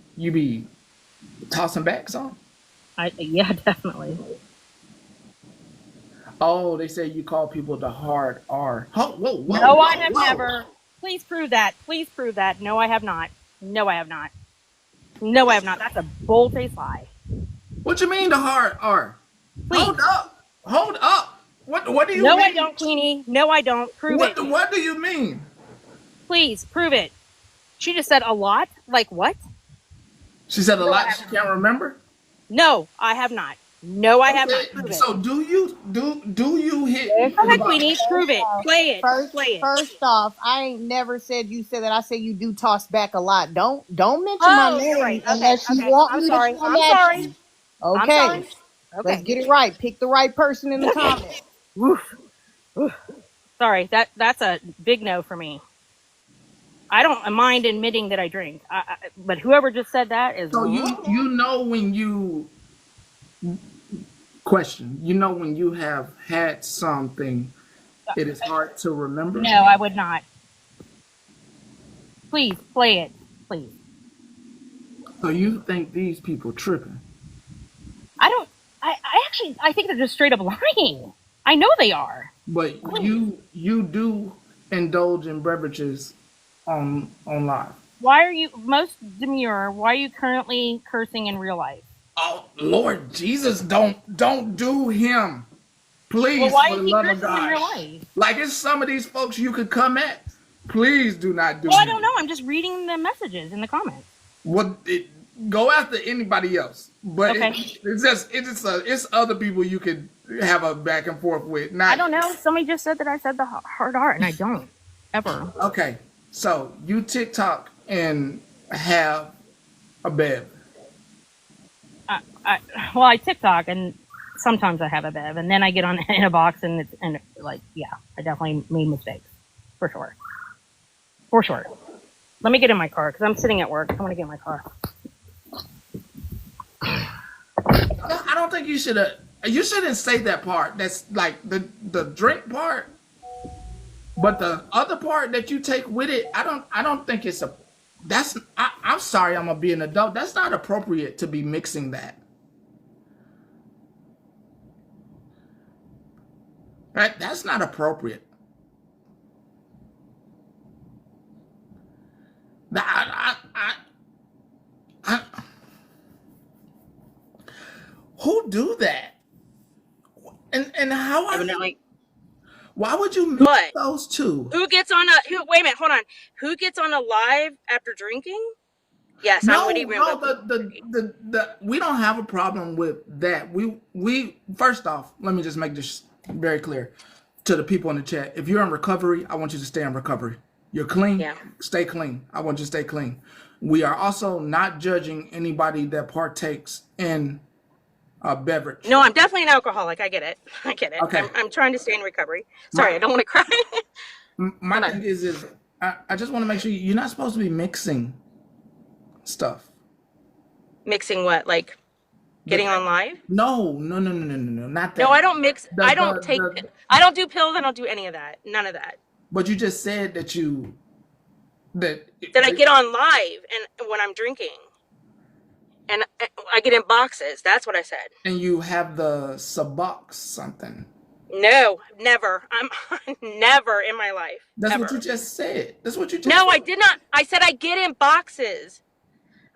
[SPEAKER 2] tossing backs on?
[SPEAKER 14] Yeah, definitely.
[SPEAKER 2] Oh, they say you call people the hard R. Whoa.
[SPEAKER 14] No, I have never. Please prove that. No, I have not. That's a bold-faced lie.
[SPEAKER 2] What you mean the hard R?
[SPEAKER 14] Please.
[SPEAKER 2] Hold up. What do you mean?
[SPEAKER 14] No, I don't, Queenie. No, I don't. Prove it.
[SPEAKER 2] What do you mean?
[SPEAKER 14] Please, prove it. She just said a lot? Like what?
[SPEAKER 2] She said a lot she can't remember?
[SPEAKER 14] No, I have not. No, I have not.
[SPEAKER 2] Okay,
[SPEAKER 14] Prove it.
[SPEAKER 2] so do you hit
[SPEAKER 14] Go
[SPEAKER 2] the
[SPEAKER 14] ahead,
[SPEAKER 2] box?
[SPEAKER 14] Queenie. Prove it. Play it. Play it.
[SPEAKER 16] First off, I ain't never said you said that. I say you do toss back a lot. Don't mention my
[SPEAKER 14] Oh, you're right.
[SPEAKER 16] name
[SPEAKER 14] Okay.
[SPEAKER 16] unless you
[SPEAKER 14] Okay.
[SPEAKER 16] want
[SPEAKER 14] I'm
[SPEAKER 16] me to
[SPEAKER 14] sorry.
[SPEAKER 16] come
[SPEAKER 14] I'm
[SPEAKER 16] at
[SPEAKER 14] sorry.
[SPEAKER 16] you.
[SPEAKER 14] I'm
[SPEAKER 16] Okay,
[SPEAKER 14] sorry.
[SPEAKER 16] let's
[SPEAKER 14] Okay.
[SPEAKER 16] get it right. Pick the right person in the
[SPEAKER 14] Okay.
[SPEAKER 16] comments.
[SPEAKER 14] Woof. Woof. Sorry. That's a big no for me. I don't mind admitting that I drink, but whoever just said that is
[SPEAKER 2] So
[SPEAKER 14] wrong.
[SPEAKER 2] you know when you question, you know when you have had something, it is hard to remember.
[SPEAKER 14] No, I would not. Please play it. Please.
[SPEAKER 2] So you think these people tripping,
[SPEAKER 14] I don't. I actually. I think they're just straight up lying. I know they are.
[SPEAKER 2] but
[SPEAKER 14] Please.
[SPEAKER 2] you do indulge in beverages on live.
[SPEAKER 14] Why are you most demure? Why are you currently cursing in real life?
[SPEAKER 2] Oh Lord Jesus, don't do him.
[SPEAKER 14] Well,
[SPEAKER 2] Please,
[SPEAKER 14] why
[SPEAKER 2] for
[SPEAKER 14] is
[SPEAKER 2] the
[SPEAKER 14] he
[SPEAKER 2] love of
[SPEAKER 14] cursing in
[SPEAKER 2] God.
[SPEAKER 14] real life?
[SPEAKER 2] Like it's some of these folks you could come at. Please do not do
[SPEAKER 14] Well, I don't
[SPEAKER 2] him.
[SPEAKER 14] know. I'm just reading the messages in the comments.
[SPEAKER 2] What go after anybody else, but
[SPEAKER 14] Okay.
[SPEAKER 2] it's other people you could have a back and forth with.
[SPEAKER 14] I
[SPEAKER 2] Not
[SPEAKER 14] don't know. Somebody just said that I said the hard R, and I don't ever.
[SPEAKER 2] okay. So you TikTok and have a bev.
[SPEAKER 14] Well, I TikTok and sometimes I have a bev, and then I get on in a box and like yeah, I definitely made mistakes for sure, for sure. Let me get in my car because I'm sitting at work. I want to get in my car.
[SPEAKER 2] I don't think you should have. You shouldn't say that part. That's like the drink part. But the other part that you take with it, I don't think it's a. That's I'm sorry. I'm gonna be an adult. That's not appropriate to be mixing that. Right? That's not appropriate. I, who do that? And how are you?
[SPEAKER 14] Evidently.
[SPEAKER 2] Why would you mix
[SPEAKER 14] What?
[SPEAKER 2] those two?
[SPEAKER 14] Who gets on a? Wait a minute. Hold on. Who gets on a live after drinking? Yes, I'm
[SPEAKER 2] No,
[SPEAKER 14] Woody
[SPEAKER 2] no,
[SPEAKER 14] Roomba.
[SPEAKER 2] the we don't have a problem with that. We first off, let me just make this very clear to the people in the chat. If you're in recovery, I want you to stay in recovery. You're clean,
[SPEAKER 14] Yeah.
[SPEAKER 2] stay clean. I want you to stay clean. We are also not judging anybody that partakes in a beverage.
[SPEAKER 14] No, I'm definitely an alcoholic. I get it. I get it.
[SPEAKER 2] Okay.
[SPEAKER 14] I'm trying to stay in recovery. Sorry,
[SPEAKER 2] My
[SPEAKER 14] I don't want to cry.
[SPEAKER 2] my thing is I just want to make sure you're not supposed to be mixing stuff.
[SPEAKER 14] Mixing what? Like getting on live?
[SPEAKER 2] No, not that.
[SPEAKER 14] No, I don't mix.
[SPEAKER 2] The,
[SPEAKER 14] I don't take.
[SPEAKER 2] the
[SPEAKER 14] I don't do pills. I don't do any of that. None of that.
[SPEAKER 2] But you just said that
[SPEAKER 14] That I get on live and when I'm drinking, and I get in boxes. That's what I said.
[SPEAKER 2] and you have the subox something.
[SPEAKER 14] No, never. I'm never in my life.
[SPEAKER 2] That's
[SPEAKER 14] Ever.
[SPEAKER 2] what you just said. That's what you just
[SPEAKER 14] No,
[SPEAKER 2] said.
[SPEAKER 14] I did not. I said I get in boxes.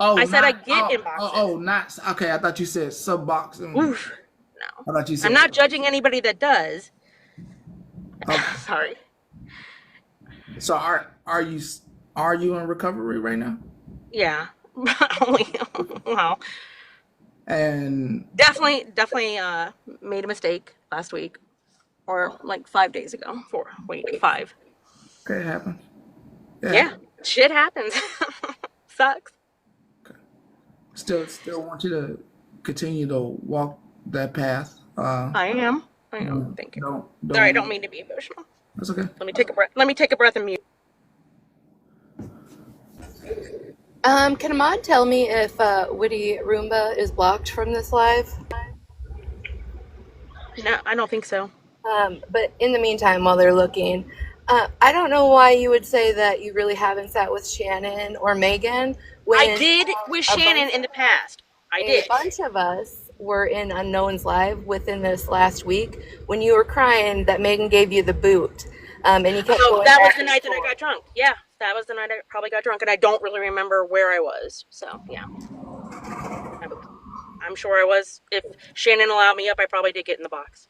[SPEAKER 2] Oh,
[SPEAKER 14] I said I
[SPEAKER 2] not
[SPEAKER 14] get in boxes.
[SPEAKER 2] not okay. I thought you said subbox.
[SPEAKER 14] Oof.
[SPEAKER 2] I
[SPEAKER 14] No.
[SPEAKER 2] thought you said.
[SPEAKER 14] I'm not judging anybody that does.
[SPEAKER 2] Okay.
[SPEAKER 14] Sorry.
[SPEAKER 2] So are you in recovery right now?
[SPEAKER 14] Yeah. Well,
[SPEAKER 2] And
[SPEAKER 14] definitely made a mistake last week or like 5 days ago. 5.
[SPEAKER 2] okay, it happens.
[SPEAKER 14] Yeah. Shit happens. Sucks.
[SPEAKER 2] Okay. Still want you to continue to walk that path.
[SPEAKER 14] I am. Thank you.
[SPEAKER 2] Don't.
[SPEAKER 14] Sorry, I don't mean to be emotional.
[SPEAKER 2] That's okay.
[SPEAKER 14] Let me take a breath. Let me take a breath and mute.
[SPEAKER 17] Can Ahmad tell me if Witty Roomba is blocked from this live?
[SPEAKER 14] No, I don't think so.
[SPEAKER 17] But in the meantime, while they're looking, I don't know why you would say that you really haven't sat with Shannon or Megan when
[SPEAKER 14] I did with Shannon in the past. I did.
[SPEAKER 17] a bunch of us were in Unknowns Live within this last week when you were crying that Megan gave you the boot. And you kept going
[SPEAKER 14] that was
[SPEAKER 17] back
[SPEAKER 14] the
[SPEAKER 17] and
[SPEAKER 14] night that I
[SPEAKER 17] forth.
[SPEAKER 14] got drunk. Yeah, that was the night I probably got drunk, and I don't really remember where I was. So, yeah. I'm sure I was. If Shannon allowed me up, I probably did get in the box.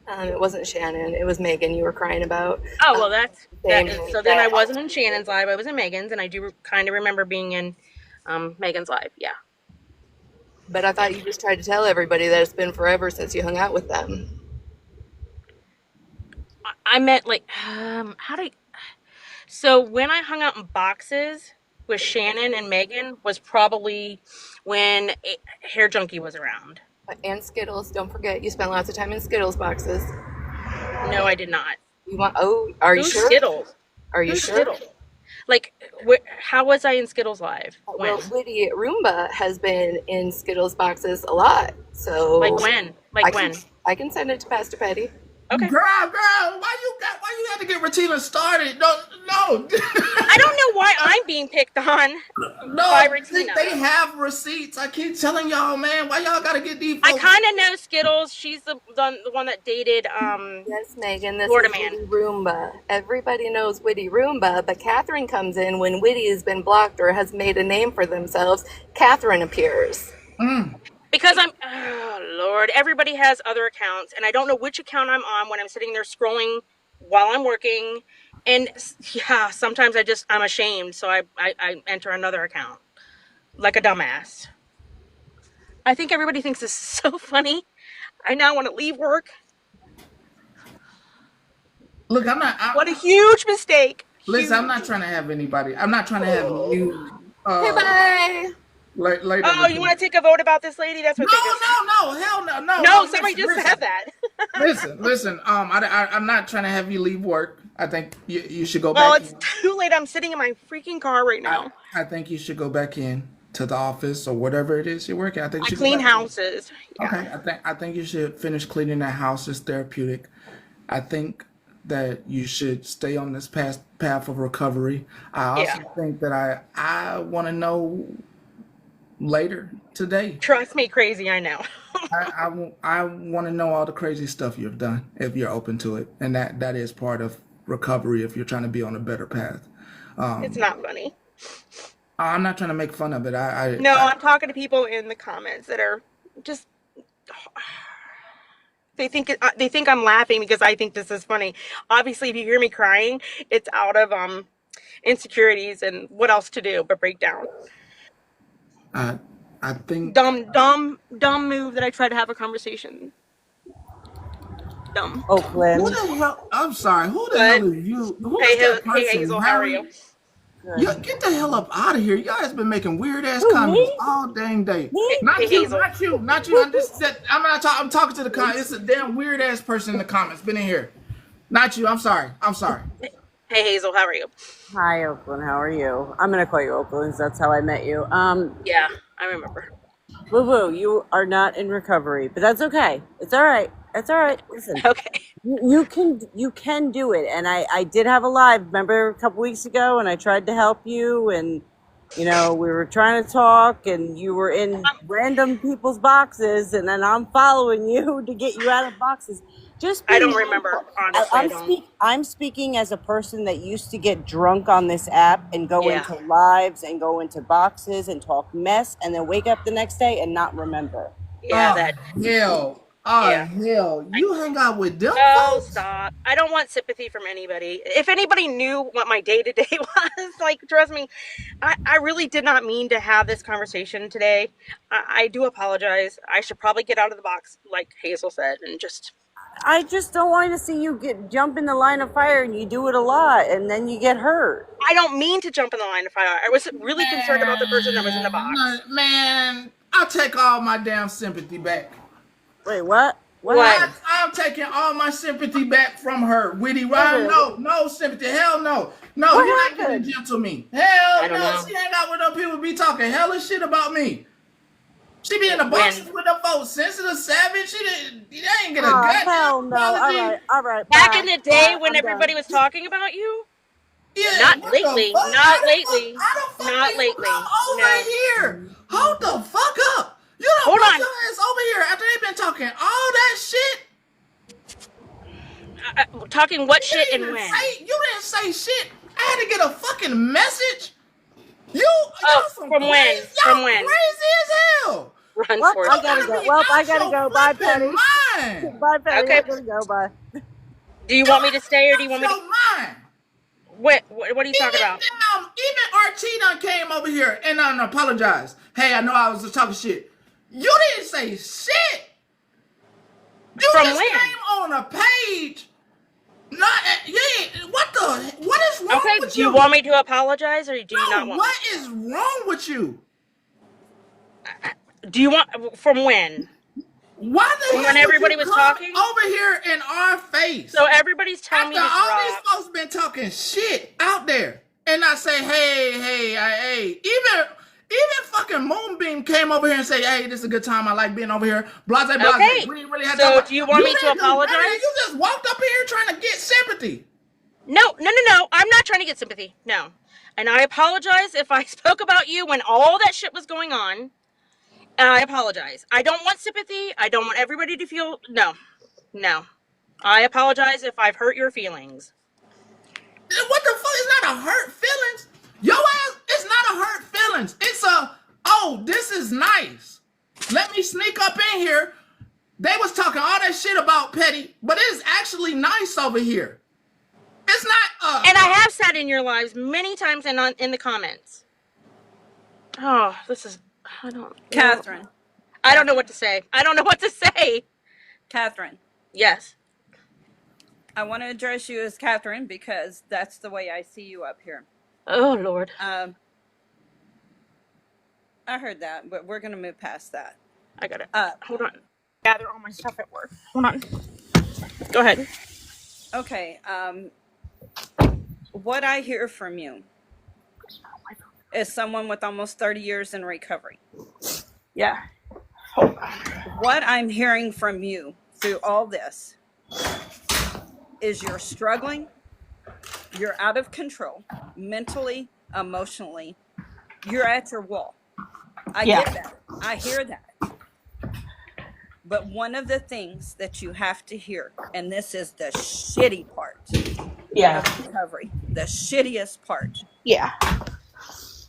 [SPEAKER 17] It wasn't Shannon. It was Megan you were crying about.
[SPEAKER 14] Oh, well, that is, so then I
[SPEAKER 17] that-
[SPEAKER 14] wasn't in Shannon's live. I was in Megan's, and I do kind of remember being in Megan's live. Yeah.
[SPEAKER 17] But I thought you just tried to tell everybody that it's been forever since you hung out with them.
[SPEAKER 14] I meant like, how do you, so when I hung out in boxes with Shannon and Megan was probably when Hair Junkie was around.
[SPEAKER 17] And Skittles, don't forget, you spent lots of time in Skittles boxes.
[SPEAKER 14] No, I did not.
[SPEAKER 17] You want? Oh, are you
[SPEAKER 14] Who's
[SPEAKER 17] sure?
[SPEAKER 14] Skittles?
[SPEAKER 17] Are you
[SPEAKER 14] Who's
[SPEAKER 17] sure?
[SPEAKER 14] Skittles? Like, how was I in Skittles Live? When?
[SPEAKER 17] Well, Witty Roomba has been in Skittles boxes a lot, so
[SPEAKER 14] Like when? Like when?
[SPEAKER 17] I can send it to Pastor Petty.
[SPEAKER 14] Okay.
[SPEAKER 2] Girl, why you had to get Ratina started? No.
[SPEAKER 14] I don't know why I'm being picked on by
[SPEAKER 2] No,
[SPEAKER 14] Ratina.
[SPEAKER 2] they have receipts. I keep telling y'all, man, why y'all gotta get these
[SPEAKER 14] I
[SPEAKER 2] folks?
[SPEAKER 14] kind of know Skittles. She's the one that dated
[SPEAKER 17] Yes, Megan, this
[SPEAKER 14] Florida
[SPEAKER 17] is
[SPEAKER 14] Man.
[SPEAKER 17] Witty Roomba. Everybody knows Witty Roomba, but Catherine comes in when Witty has been blocked or has made a name for themselves. Catherine appears.
[SPEAKER 14] Because oh Lord, everybody has other accounts, and I don't know which account I'm on when I'm sitting there scrolling while I'm working. And yeah, sometimes I'm ashamed, so I enter another account like a dumbass. I think everybody thinks this is so funny. I now want to leave work.
[SPEAKER 2] Look, I'm not.
[SPEAKER 14] What a huge mistake.
[SPEAKER 2] Listen, I'm not trying to have anybody. I'm not trying to have you.
[SPEAKER 17] Okay, bye.
[SPEAKER 2] Later.
[SPEAKER 14] Oh, you want to take a vote about this lady? That's what they just.
[SPEAKER 2] No, hell no.
[SPEAKER 14] No, somebody just said that.
[SPEAKER 2] Listen. I'm not trying to have you leave work. I think you should go
[SPEAKER 14] Well,
[SPEAKER 2] back.
[SPEAKER 14] it's too late. I'm sitting in my freaking car right now.
[SPEAKER 2] I think you should go back in to the office or whatever it is you're working. I think you
[SPEAKER 14] I
[SPEAKER 2] should
[SPEAKER 14] clean
[SPEAKER 2] go back in.
[SPEAKER 14] houses. Yeah.
[SPEAKER 2] Okay, I think you should finish cleaning that house. It's therapeutic. I think that you should stay on this path of recovery. I also think that I want to know later today.
[SPEAKER 14] Trust me, crazy. I know.
[SPEAKER 2] I want to know all the crazy stuff you've done if you're open to it, and that is part of recovery if you're trying to be on a better path.
[SPEAKER 14] It's not funny.
[SPEAKER 2] I'm not trying to make fun of it.
[SPEAKER 14] I'm talking to people in the comments that are just. They think I'm laughing because I think this is funny. Obviously, if you hear me crying, it's out of insecurities and what else to do but break down.
[SPEAKER 2] I think
[SPEAKER 14] dumb move that I try to have a conversation. Dumb.
[SPEAKER 5] Oakland.
[SPEAKER 2] Who the hell? I'm sorry. Who the hell is you? Who is that person?
[SPEAKER 14] Hey Hazel, how are you?
[SPEAKER 2] Get the hell up out of here. Y'all has been making weird ass comments all dang day. Not you. I'm not I'm talking to the comments. It's a damn weird ass person in the comments. Been in here. Not you. I'm sorry.
[SPEAKER 14] Hey Hazel, how are you?
[SPEAKER 5] Hi Oakland, how are you? I'm gonna call you Oakland because that's how I met you.
[SPEAKER 14] Yeah, I remember.
[SPEAKER 5] Boo boo, you are not in recovery, but that's okay. It's all right. It's all right. Listen.
[SPEAKER 14] Okay.
[SPEAKER 5] You can do it, and I did have a live. Remember a couple weeks ago, and I tried to help you, and we were trying to talk, and you were in random people's boxes, and then I'm following you to get you out of boxes.
[SPEAKER 14] I don't remember, honestly.
[SPEAKER 5] I'm speaking as a person that used to get drunk on this app and go into lives and go into boxes and talk mess, and then wake up the next day and not remember.
[SPEAKER 14] Yeah,
[SPEAKER 2] hell. Hell. You hang out with them folks?
[SPEAKER 14] Stop. I don't want sympathy from anybody. If anybody knew what my day-to-day was, like, trust me, I really did not mean to have this conversation today. I do apologize. I should probably get out of the box, like Hazel said, and just...
[SPEAKER 5] I just don't want to see you jump in the line of fire, and you do it a lot, and then you get hurt.
[SPEAKER 14] I don't mean to jump in the line of fire. I was really concerned about the person that was in the box.
[SPEAKER 2] Man, I'll take all my damn sympathy back.
[SPEAKER 5] Wait, what?
[SPEAKER 2] I'm taking all my sympathy back from her. Witty Rhyme, no sympathy. Hell no. No, you're not gonna gentle me. Hell no. She hang out with them people be talking hella shit about me. She be in the boxes with them folks, sensitive, savage. She ain't get a goddamn
[SPEAKER 5] hell no.
[SPEAKER 2] apology.
[SPEAKER 5] All right.
[SPEAKER 14] Back in the day when everybody was talking about you?
[SPEAKER 2] Yeah.
[SPEAKER 14] Not lately. Not lately. Not lately.
[SPEAKER 2] Over here. Hold the fuck up. You don't put your ass over here after they been talking all that shit.
[SPEAKER 14] Talking what shit and when?
[SPEAKER 2] You didn't say shit. I had to get a fucking message.
[SPEAKER 14] From when? From when?
[SPEAKER 2] Crazy as hell.
[SPEAKER 14] Run for it.
[SPEAKER 5] I gotta go. Well, I gotta go. Bye, Penny. Bye, Penny.
[SPEAKER 14] Okay.
[SPEAKER 5] I gotta go. Bye.
[SPEAKER 14] Do you want me to stay or do you want me to?
[SPEAKER 2] Mind.
[SPEAKER 14] What are you talking about?
[SPEAKER 2] Even Archie done came over here and apologized. Hey, I know I was talking shit. You didn't say shit. You
[SPEAKER 14] From
[SPEAKER 2] just
[SPEAKER 14] when?
[SPEAKER 2] came on a page. Not what is wrong
[SPEAKER 14] Okay,
[SPEAKER 2] with
[SPEAKER 14] do you
[SPEAKER 2] you?
[SPEAKER 14] want me to apologize or do you not
[SPEAKER 2] No,
[SPEAKER 14] want me
[SPEAKER 2] what is wrong with you?
[SPEAKER 14] to? Do you want from when?
[SPEAKER 2] Why the
[SPEAKER 14] From when
[SPEAKER 2] hell would you
[SPEAKER 14] everybody was
[SPEAKER 2] come
[SPEAKER 14] talking?
[SPEAKER 2] over here in our
[SPEAKER 14] So
[SPEAKER 2] face
[SPEAKER 14] everybody's telling
[SPEAKER 2] after
[SPEAKER 14] me to
[SPEAKER 2] all these
[SPEAKER 14] drop.
[SPEAKER 2] folks been talking shit out there and not say, hey, even fucking Moonbeam came over here and say, hey, this is a good time. I like being over here. Blase, blase.
[SPEAKER 14] Okay.
[SPEAKER 2] We didn't really have to talk
[SPEAKER 14] So
[SPEAKER 2] about.
[SPEAKER 14] do you want
[SPEAKER 2] You
[SPEAKER 14] me to
[SPEAKER 2] didn't do none of that. You
[SPEAKER 14] apologize?
[SPEAKER 2] just walked up here trying to get sympathy.
[SPEAKER 14] No. I'm not trying to get sympathy. No. And I apologize if I spoke about you when all that shit was going on. I apologize. I don't want sympathy. I don't want everybody to feel. No. I apologize if I've hurt your feelings.
[SPEAKER 2] What the fuck? It's not a hurt feelings. Your ass, it's not a hurt feelings. It's oh, this is nice. Let me sneak up in here. They was talking all that shit about petty, but it is actually nice over here. It's not
[SPEAKER 14] And I have sat in your lives many times and in the comments. Oh, this is. I don't.
[SPEAKER 3] Catherine.
[SPEAKER 14] I don't know what to say. I don't know what to say.
[SPEAKER 3] Catherine.
[SPEAKER 14] Yes.
[SPEAKER 3] I want to address you as Catherine because that's the way I see you up here.
[SPEAKER 14] Oh, Lord.
[SPEAKER 3] I heard that, but we're going to move past that.
[SPEAKER 14] I got it. Hold on. Gather all my stuff at work. Hold on. Go ahead.
[SPEAKER 3] Okay. What I hear from you is someone with almost 30 years in recovery.
[SPEAKER 14] Yeah.
[SPEAKER 3] What I'm hearing from you through all this is you're struggling, you're out of control, mentally, emotionally, you're at your wall. I
[SPEAKER 14] Yeah.
[SPEAKER 3] get that. I hear that. But one of the things that you have to hear, and this is the shitty part
[SPEAKER 14] Yeah.
[SPEAKER 3] of recovery, the shittiest part.
[SPEAKER 14] Yeah.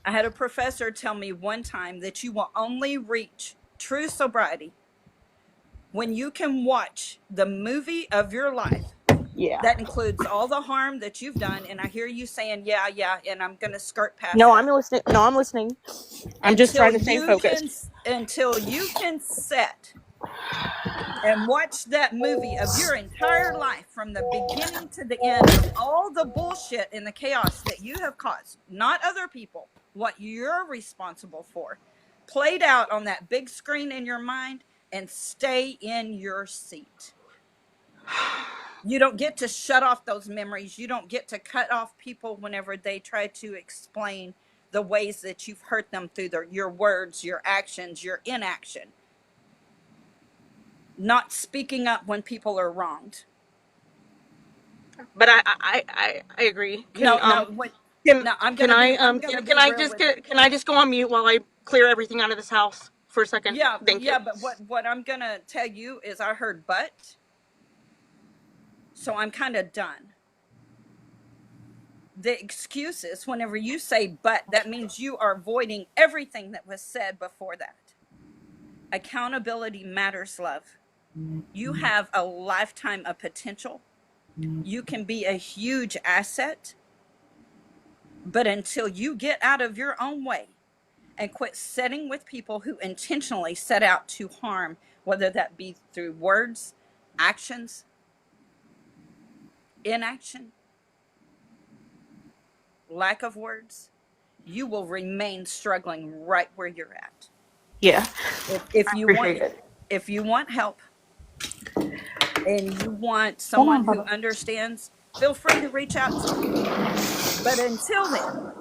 [SPEAKER 3] I had a professor tell me one time that you will only reach true sobriety when you can watch the movie of your life.
[SPEAKER 14] Yeah.
[SPEAKER 3] That includes all the harm that you've done. And I hear you saying, yeah, and I'm going to skirt past
[SPEAKER 14] No,
[SPEAKER 3] that.
[SPEAKER 14] I'm listening. No, I'm listening. I'm just trying to stay focused.
[SPEAKER 3] Until you can sit and watch that movie of your entire life from the beginning to the end of all the bullshit and the chaos that you have caused, not other people, what you're responsible for, played out on that big screen in your mind, and stay in your seat. You don't get to shut off those memories. You don't get to cut off people whenever they try to explain the ways that you've hurt them through your words, your actions, your inaction. Not speaking up when people are wronged.
[SPEAKER 14] But I agree.
[SPEAKER 3] No, I'm gonna be real with you.
[SPEAKER 14] Can I just go on mute while I clear everything out of this house for a second? Thank you.
[SPEAKER 3] But what I'm gonna tell you is I heard but, so I'm kind of done. The excuses, whenever you say but, that means you are avoiding everything that was said before that. Accountability matters, love. You have a lifetime of potential. You can be a huge asset, but until you get out of your own way and quit sitting with people who intentionally set out to harm, whether that be through words, actions, inaction, lack of words, you will remain struggling right where you're at.
[SPEAKER 14] Yeah.
[SPEAKER 3] If
[SPEAKER 14] I
[SPEAKER 3] you want
[SPEAKER 14] appreciate it.
[SPEAKER 3] if you want help and you want
[SPEAKER 14] Hold
[SPEAKER 3] someone
[SPEAKER 14] on,
[SPEAKER 3] who
[SPEAKER 14] Bubba.
[SPEAKER 3] understands, feel free to reach out to me. But until then,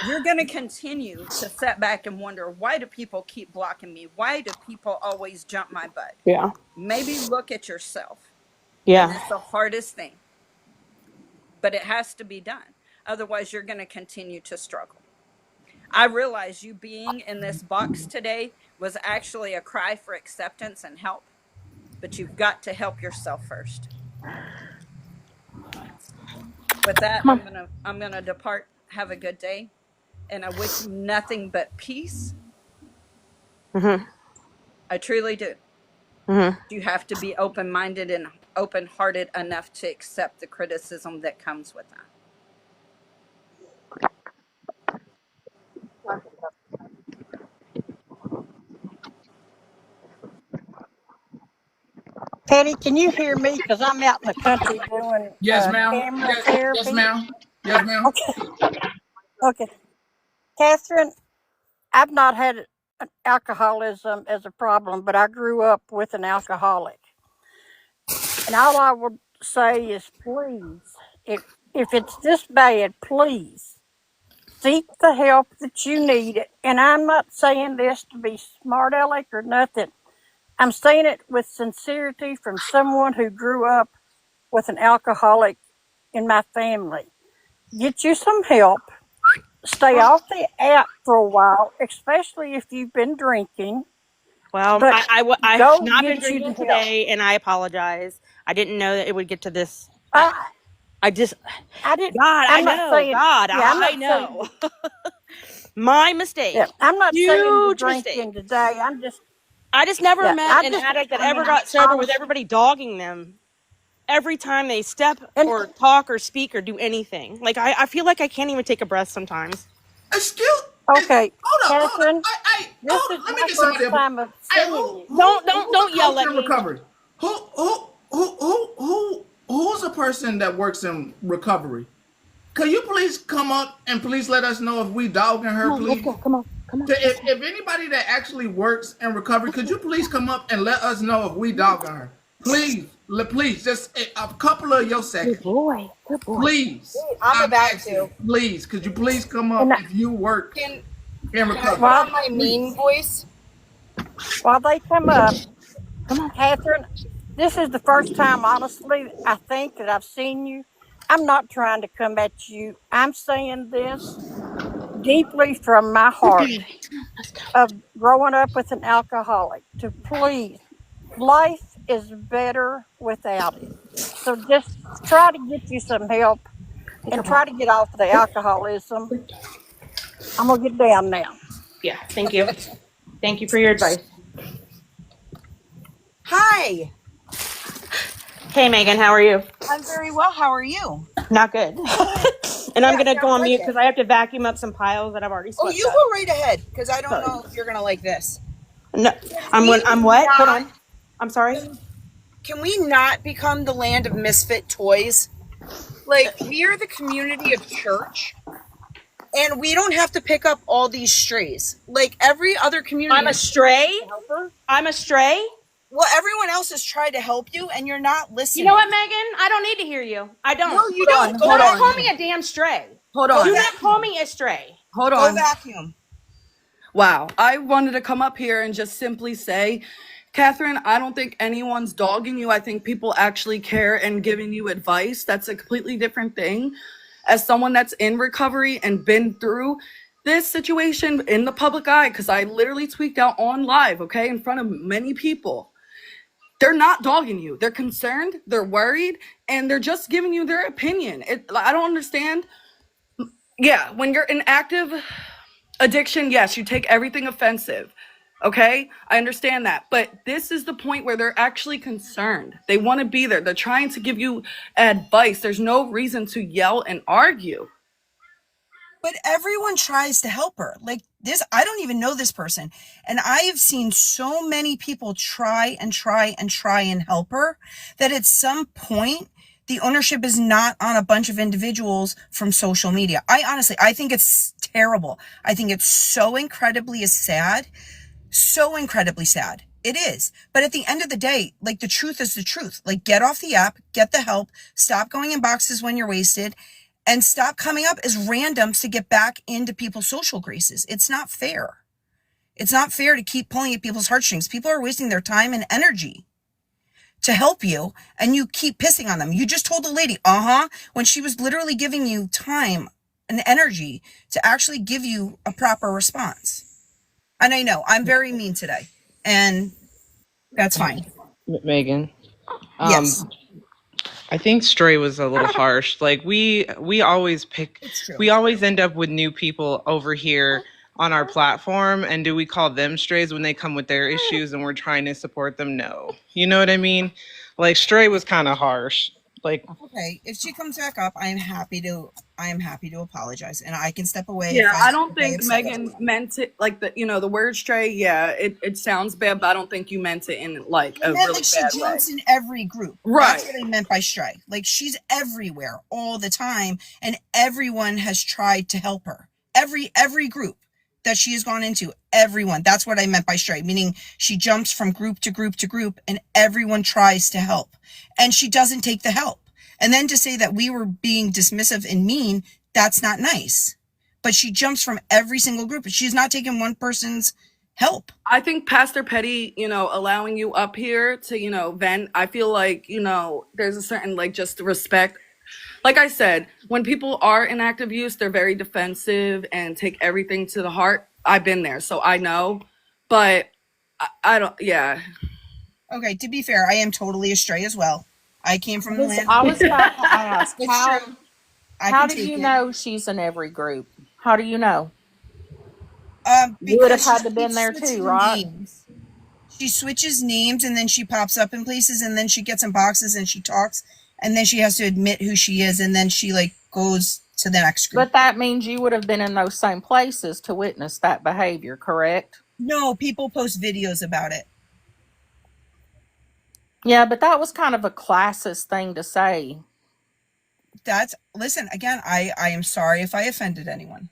[SPEAKER 3] you're going to continue to sit back and wonder, why do people keep blocking me? Why do people always jump my butt?
[SPEAKER 14] Yeah.
[SPEAKER 3] Maybe look at yourself. And
[SPEAKER 14] Yeah.
[SPEAKER 3] it's the hardest thing, but it has to be done. Otherwise, you're going to continue to struggle. I realize you being in this box today was actually a cry for acceptance and help, but you've got to help yourself first. With that,
[SPEAKER 14] Come
[SPEAKER 3] I'm gonna depart. Have a good day, and I wish you nothing but peace.
[SPEAKER 14] on. Mm-hmm.
[SPEAKER 3] I truly do.
[SPEAKER 14] Mm-hmm.
[SPEAKER 3] You have to be open-minded and open-hearted enough to accept the criticism that comes with that.
[SPEAKER 18] Teddy, can you hear me? Because I'm out in the country doing
[SPEAKER 2] Yes, ma'am.
[SPEAKER 18] camera
[SPEAKER 2] Yes,
[SPEAKER 18] therapy.
[SPEAKER 2] ma'am. Yes, ma'am.
[SPEAKER 18] Okay, okay. Catherine, I've not had alcoholism as a problem, but I grew up with an alcoholic. And all I would say is please, if it's this bad, please seek the help that you need. And I'm not saying this to be smart aleck or nothing. I'm saying it with sincerity from someone who grew up with an alcoholic in my family. Get you some help. Stay off the app for a while, especially if you've been drinking.
[SPEAKER 14] Well,
[SPEAKER 18] But
[SPEAKER 14] I've
[SPEAKER 18] go
[SPEAKER 14] not been
[SPEAKER 18] get you the
[SPEAKER 14] drinking
[SPEAKER 18] help.
[SPEAKER 14] today, and I apologize. I didn't know that it would get to this.
[SPEAKER 18] I,
[SPEAKER 14] I just,
[SPEAKER 18] I did.
[SPEAKER 14] God, I
[SPEAKER 18] I'm not
[SPEAKER 14] know.
[SPEAKER 18] saying.
[SPEAKER 14] God,
[SPEAKER 18] Yeah, I'm
[SPEAKER 14] I
[SPEAKER 18] not saying.
[SPEAKER 14] know. My mistake.
[SPEAKER 18] Yeah, I'm not saying you're
[SPEAKER 14] Huge mistake.
[SPEAKER 18] drinking today. I'm just.
[SPEAKER 14] I just never
[SPEAKER 18] Yeah,
[SPEAKER 14] met
[SPEAKER 18] I
[SPEAKER 14] an
[SPEAKER 18] just.
[SPEAKER 14] addict that
[SPEAKER 18] I
[SPEAKER 14] ever
[SPEAKER 18] mean,
[SPEAKER 14] got sober with
[SPEAKER 18] honestly.
[SPEAKER 14] everybody dogging them every time they step
[SPEAKER 18] And
[SPEAKER 14] or talk or speak or do anything. Like, I feel like I can't even take a breath sometimes.
[SPEAKER 2] Excuse.
[SPEAKER 18] okay,
[SPEAKER 2] Hold up.
[SPEAKER 18] Catherine,
[SPEAKER 2] Hold
[SPEAKER 18] this
[SPEAKER 2] up.
[SPEAKER 18] is
[SPEAKER 2] Let me
[SPEAKER 18] my
[SPEAKER 2] get
[SPEAKER 18] first
[SPEAKER 2] somebody up.
[SPEAKER 18] time of
[SPEAKER 2] Hey,
[SPEAKER 18] seeing you.
[SPEAKER 2] who's a
[SPEAKER 14] Don't
[SPEAKER 2] coach
[SPEAKER 14] yell at
[SPEAKER 2] in
[SPEAKER 14] me.
[SPEAKER 2] recovery? Who's a person that works in recovery? Could you please come up and please let us know if we dogging her,
[SPEAKER 14] Come on, let's
[SPEAKER 2] please?
[SPEAKER 14] go. Come on, come on.
[SPEAKER 2] If anybody that actually works in recovery, could you please come up and let us know if we dogging her? Please, please, just a couple of your
[SPEAKER 14] Good
[SPEAKER 2] seconds.
[SPEAKER 14] boy. Good boy.
[SPEAKER 2] Please,
[SPEAKER 4] I'm
[SPEAKER 2] I'm
[SPEAKER 4] about to.
[SPEAKER 2] asking, please, could you please come
[SPEAKER 18] And
[SPEAKER 2] up if you work
[SPEAKER 4] Can
[SPEAKER 2] in
[SPEAKER 4] can I put
[SPEAKER 2] recovery?
[SPEAKER 18] while
[SPEAKER 4] on my mean
[SPEAKER 2] Please.
[SPEAKER 4] voice?
[SPEAKER 18] while they come up,
[SPEAKER 14] Come on.
[SPEAKER 18] Catherine, this is the first time, honestly, I think that I've seen you. I'm not trying to come at you. I'm saying this deeply from my heart
[SPEAKER 14] Let's go.
[SPEAKER 18] of growing up with an alcoholic to please, life is better without it. So just try to get you some help
[SPEAKER 14] Take
[SPEAKER 18] and
[SPEAKER 14] her paw.
[SPEAKER 18] try to get off of the alcoholism. I'm going to get down now.
[SPEAKER 14] Yeah, thank you. Thank you for your advice.
[SPEAKER 5] Hi,
[SPEAKER 14] Hey, Megan, how are you?
[SPEAKER 5] I'm very well. How are you?
[SPEAKER 14] Not good. And I'm
[SPEAKER 5] Yeah,
[SPEAKER 14] going to go
[SPEAKER 5] sounds
[SPEAKER 14] on
[SPEAKER 5] like
[SPEAKER 14] mute
[SPEAKER 5] it.
[SPEAKER 14] because I have to vacuum up some piles that I've already
[SPEAKER 5] Oh,
[SPEAKER 14] swept
[SPEAKER 5] you
[SPEAKER 14] up.
[SPEAKER 5] go right ahead because I don't
[SPEAKER 14] Sorry.
[SPEAKER 5] know if you're gonna like this.
[SPEAKER 14] No,
[SPEAKER 5] Can
[SPEAKER 14] I'm
[SPEAKER 5] we
[SPEAKER 14] I'm what? Hold
[SPEAKER 5] not?
[SPEAKER 14] on. I'm sorry.
[SPEAKER 5] Can we not become the land of misfit toys? Like we are the community of church, and we don't have to pick up all these strays. Like every other community
[SPEAKER 14] I'm a
[SPEAKER 5] has
[SPEAKER 14] stray.
[SPEAKER 5] tried to help her.
[SPEAKER 14] I'm a stray.
[SPEAKER 5] Well, everyone else has tried to help you, and you're not
[SPEAKER 14] You know what,
[SPEAKER 5] listening.
[SPEAKER 14] Megan? I don't need to hear you. I
[SPEAKER 5] No,
[SPEAKER 14] don't.
[SPEAKER 5] you
[SPEAKER 16] Hold
[SPEAKER 5] don't.
[SPEAKER 16] on,
[SPEAKER 5] Go
[SPEAKER 16] hold
[SPEAKER 14] Don't
[SPEAKER 16] on,
[SPEAKER 14] call me
[SPEAKER 5] vacuum.
[SPEAKER 14] a damn stray.
[SPEAKER 16] hold
[SPEAKER 5] Go
[SPEAKER 14] Do
[SPEAKER 16] on,
[SPEAKER 14] not call
[SPEAKER 5] vacuum.
[SPEAKER 14] me a stray.
[SPEAKER 16] hold
[SPEAKER 5] Go
[SPEAKER 16] on.
[SPEAKER 5] vacuum.
[SPEAKER 16] Wow. I wanted to come up here and just simply say, Catherine, I don't think anyone's dogging you. I think people actually care and giving you advice. That's a completely different thing. As someone that's in recovery and been through this situation in the public eye, because I literally tweaked out on live, okay, in front of many people. They're not dogging you. They're concerned, they're worried, and they're just giving you their opinion. I don't understand. Yeah, when you're in active addiction, yes, you take everything offensive. Okay, I understand that. But this is the point where they're actually concerned. They want to be there. They're trying to give you advice. There's no reason to yell and argue.
[SPEAKER 5] But everyone tries to help her. Like this, I don't even know this person. And I have seen so many people try and try and try and help her that at some point, the ownership is not on a bunch of individuals from social media. I think it's terrible. I think it's so incredibly sad. So incredibly sad. It is. But at the end of the day, like the truth is the truth. Like get off the app, get the help, stop going in boxes when you're wasted, and stop coming up as randoms to get back into people's social graces. It's not fair. It's not fair to keep pulling at people's heartstrings. People are wasting their time and energy to help you, and you keep pissing on them. You just told the lady, when she was literally giving you time and energy to actually give you a proper response. And I know I'm very mean today, and that's fine.
[SPEAKER 10] Megan.
[SPEAKER 5] Yes,
[SPEAKER 10] I think stray was a little harsh. Like we always pick
[SPEAKER 5] it's true.
[SPEAKER 10] we always end up with new people over here on our platform, and do we call them strays when they come with their issues and we're trying to support them? No. You know what I mean? Like stray was kind of harsh. like,
[SPEAKER 19] Okay, if she comes back up, I am happy to apologize, and I can step away
[SPEAKER 16] Yeah, I don't
[SPEAKER 19] if I
[SPEAKER 16] think
[SPEAKER 19] upset
[SPEAKER 16] Megan
[SPEAKER 19] anyone.
[SPEAKER 16] meant it like the word stray. Yeah, it sounds bad, but I don't think you meant it in like
[SPEAKER 19] I
[SPEAKER 16] a
[SPEAKER 19] meant
[SPEAKER 16] really
[SPEAKER 19] like she
[SPEAKER 16] bad way.
[SPEAKER 19] jumps in every group. That's
[SPEAKER 16] Right.
[SPEAKER 19] what I meant by stray. Like she's everywhere all the time, and everyone has tried to help her. Every group that she has gone into, everyone. That's what I meant by stray, meaning she jumps from group to group to group, and everyone tries to help, and she doesn't take the help. And then to say that we were being dismissive and mean, that's not nice. But she jumps from every single group. She's not taking one person's help.
[SPEAKER 16] I think Pastor Petty, allowing you up here to, vent, I feel like, there's a certain like just respect. Like I said, when people are in active use, they're very defensive and take everything to the heart. I've been there, so I know. But I don't, yeah.
[SPEAKER 19] Okay, to be fair, I am totally astray as well. I came from the land.
[SPEAKER 7] I was about to ask,
[SPEAKER 19] It's true. I
[SPEAKER 7] how
[SPEAKER 19] can
[SPEAKER 7] do
[SPEAKER 19] take
[SPEAKER 7] you
[SPEAKER 19] it.
[SPEAKER 7] know she's in every group? How do you know? You would have
[SPEAKER 19] Because she
[SPEAKER 7] had to been
[SPEAKER 19] keeps
[SPEAKER 7] there too,
[SPEAKER 19] switching
[SPEAKER 7] right?
[SPEAKER 19] names. She switches names and then she pops up in places and then she gets in boxes and she talks and then she has to admit who she is and then she like goes to the next group.
[SPEAKER 7] But that means you would have been in those same places to witness that behavior, correct?
[SPEAKER 19] No, people post videos about it.
[SPEAKER 7] Yeah, but that was kind of a classist thing to say.
[SPEAKER 19] Listen, again, I am sorry if I offended anyone.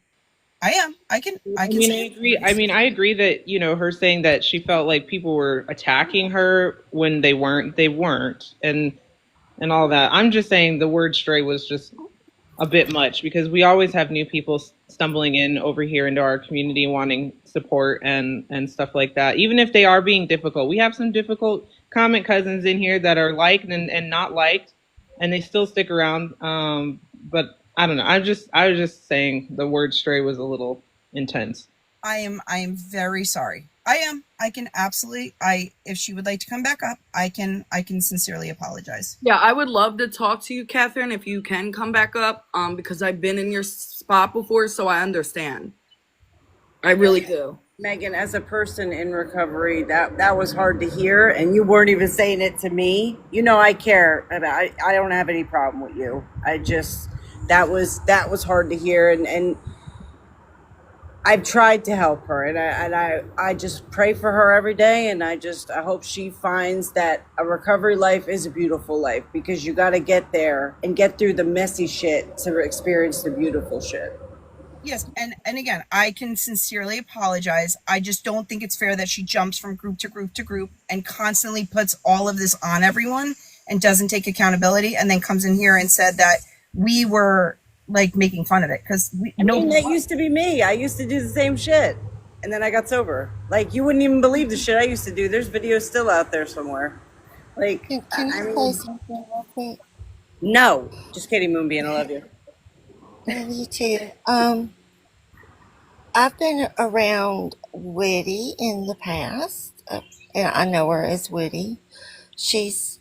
[SPEAKER 19] I am. I can
[SPEAKER 10] I
[SPEAKER 19] say
[SPEAKER 10] agree. I agree that, her saying that she felt like people were attacking her when they weren't, and all that. I'm just saying the word stray was just a bit much because we always have new people stumbling in over here into our community wanting support and stuff like that. Even if they are being difficult, we have some difficult comment cousins in here that are liked and not liked, and they still stick around. But I don't know. I was just saying the word stray was a little intense.
[SPEAKER 19] I am very sorry. I am. I can absolutely if she would like to come back up, I can sincerely apologize.
[SPEAKER 16] Yeah, I would love to talk to you, Catherine, if you can come back up, because I've been in your spot before, so I understand. I really do.
[SPEAKER 5] Megan, as a person in recovery, that was hard to hear, and you weren't even saying it to me. I care about. I don't have any problem with you. I just that was hard to hear, and I've tried to help her, and I just pray for her every day, and I hope she finds that a recovery life is a beautiful life because you got to get there and get through the messy shit to experience the beautiful shit.
[SPEAKER 19] Yes, and again, I can sincerely apologize. I just don't think it's fair that she jumps from group to group to group and constantly puts all of this on everyone and doesn't take accountability and then comes in here and said that we were like making fun of it because
[SPEAKER 5] that used to be me. I used to do the same shit, and then I got sober. Like you wouldn't even believe the shit I used to do. There's videos still out there somewhere. Like,
[SPEAKER 4] Can I say something real quick?
[SPEAKER 5] No, just kidding, Moonbeam. I love you.
[SPEAKER 4] Love you too. I've been around Whitty in the past, and I know her as Whitty. She's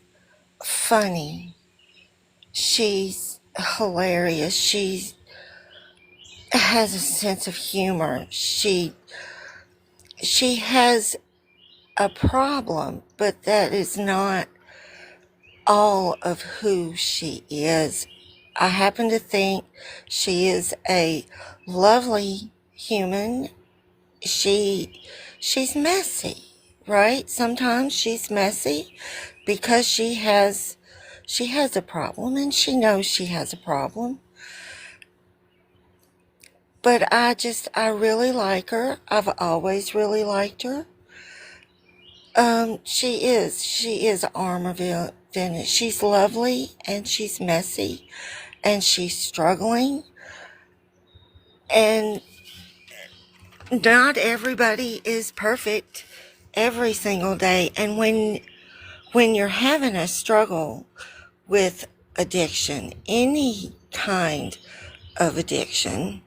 [SPEAKER 4] funny. She's hilarious. She has a sense of humor. She has a problem, but that is not all of who she is. I happen to think she is a lovely human. She's messy, right? Sometimes she's messy because she has a problem and she knows she has a problem. But I really like her. I've always really liked her. She is an arm of Venice. She's lovely and she's messy and she's struggling. And not everybody is perfect every single day. And when you're having a struggle with addiction, any kind of addiction,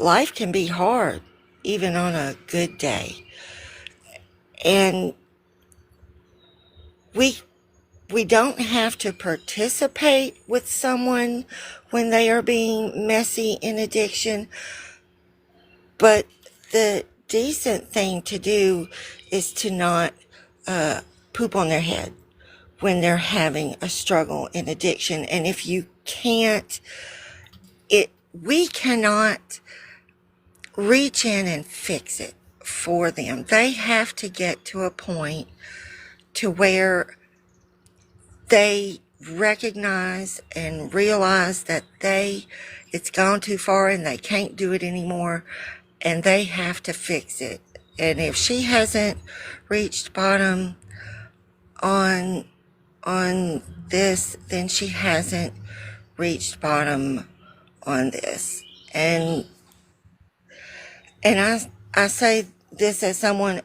[SPEAKER 4] life can be hard, even on a good day. And we don't have to participate with someone when they are being messy in addiction, but the decent thing to do is to not poop on their head when they're having a struggle in addiction. And if you can't, we cannot reach in and fix it for them. They have to get to a point to where they recognize and realize that it's gone too far and they can't do it anymore, and they have to fix it. And if she hasn't reached bottom on this, then she hasn't reached bottom on this. And I say this as someone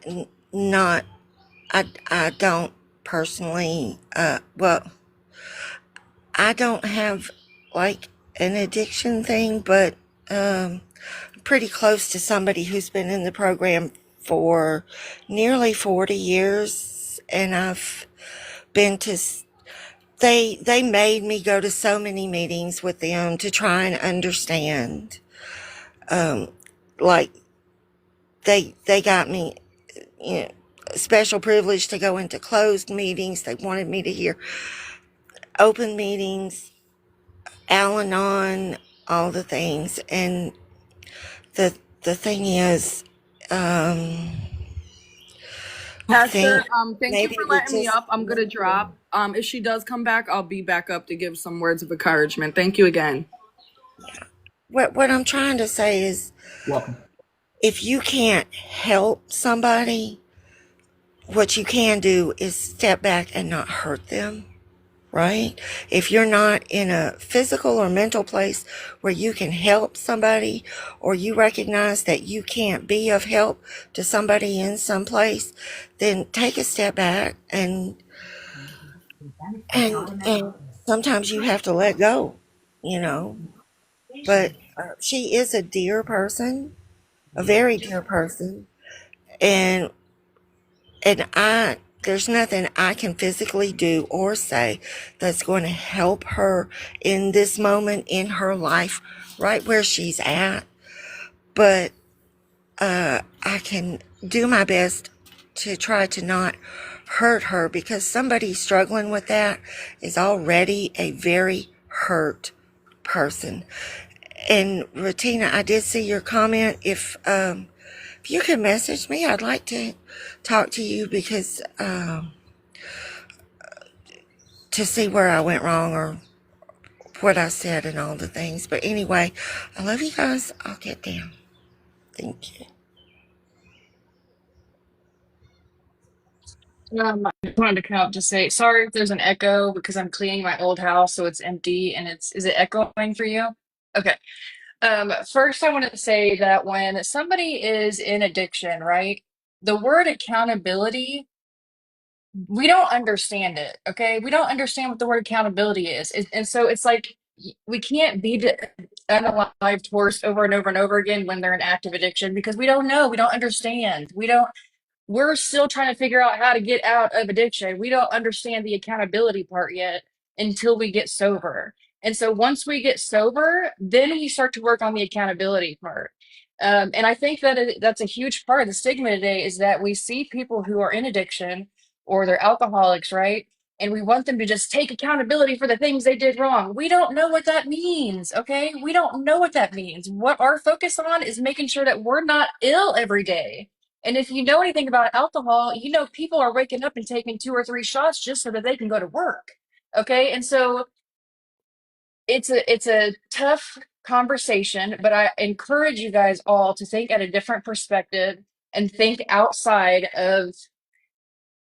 [SPEAKER 4] not, I don't personally, well, I don't have like an addiction thing, but pretty close to somebody who's been in the program for nearly 40 years. And I've been to, they made me go to so many meetings with them to try and understand. Like they got me, you know, special privilege to go into closed meetings. They wanted me to hear open meetings, Al-Anon, all the things. And the thing is, I
[SPEAKER 16] Pastor,
[SPEAKER 4] think
[SPEAKER 16] thank you
[SPEAKER 4] maybe
[SPEAKER 16] for
[SPEAKER 4] we
[SPEAKER 16] letting me
[SPEAKER 4] just
[SPEAKER 16] up. I'm
[SPEAKER 4] need
[SPEAKER 16] gonna
[SPEAKER 4] to,
[SPEAKER 16] drop. If she does come back, I'll be back up to give some words of encouragement. Thank you again.
[SPEAKER 4] what I'm trying to say is,
[SPEAKER 2] Welcome.
[SPEAKER 4] if you can't help somebody, what you can do is step back and not hurt them, right? If you're not in a physical or mental place where you can help somebody, or you recognize that you can't be of help to somebody in some place, then take a step back and sometimes you have to let go, you know. But she is a dear person, a very dear person, and I there's nothing I can physically do or say that's going to help her in this moment in her life, right where she's at. But I can do my best to try to not hurt her, because somebody struggling with that is already a very hurt person. And Ratina, I did see your comment. If you could message me, I'd like to talk to you, because to see where I went wrong or what I said and all the things. But anyway, I love you guys. I'll get down. Thank you.
[SPEAKER 20] I just wanted to come up to say sorry if there's an echo because I'm cleaning my old house, so it's empty and is it echoing for you? Okay. First I wanted to say that when somebody is in addiction, right? The word accountability, we don't understand it, okay? We don't understand what the word accountability is. And so it's like we can't beat an unalived horse over and over and over again when they're in active addiction, because we don't know, we don't understand. We're still trying to figure out how to get out of addiction. We don't understand the accountability part yet until we get sober. And so once we get sober, then we start to work on the accountability part. And I think that that's a huge part of the stigma today, is that we see people who are in addiction or they're alcoholics, right? And we want them to just take accountability for the things they did wrong. We don't know what that means, okay? We don't know what that means. What our focus on is making sure that we're not ill every day. And if you know anything about alcohol, you know people are waking up and taking 2 or 3 shots just so that they can go to work. Okay. And so it's a tough conversation, but I encourage you guys all to think at a different perspective and think outside of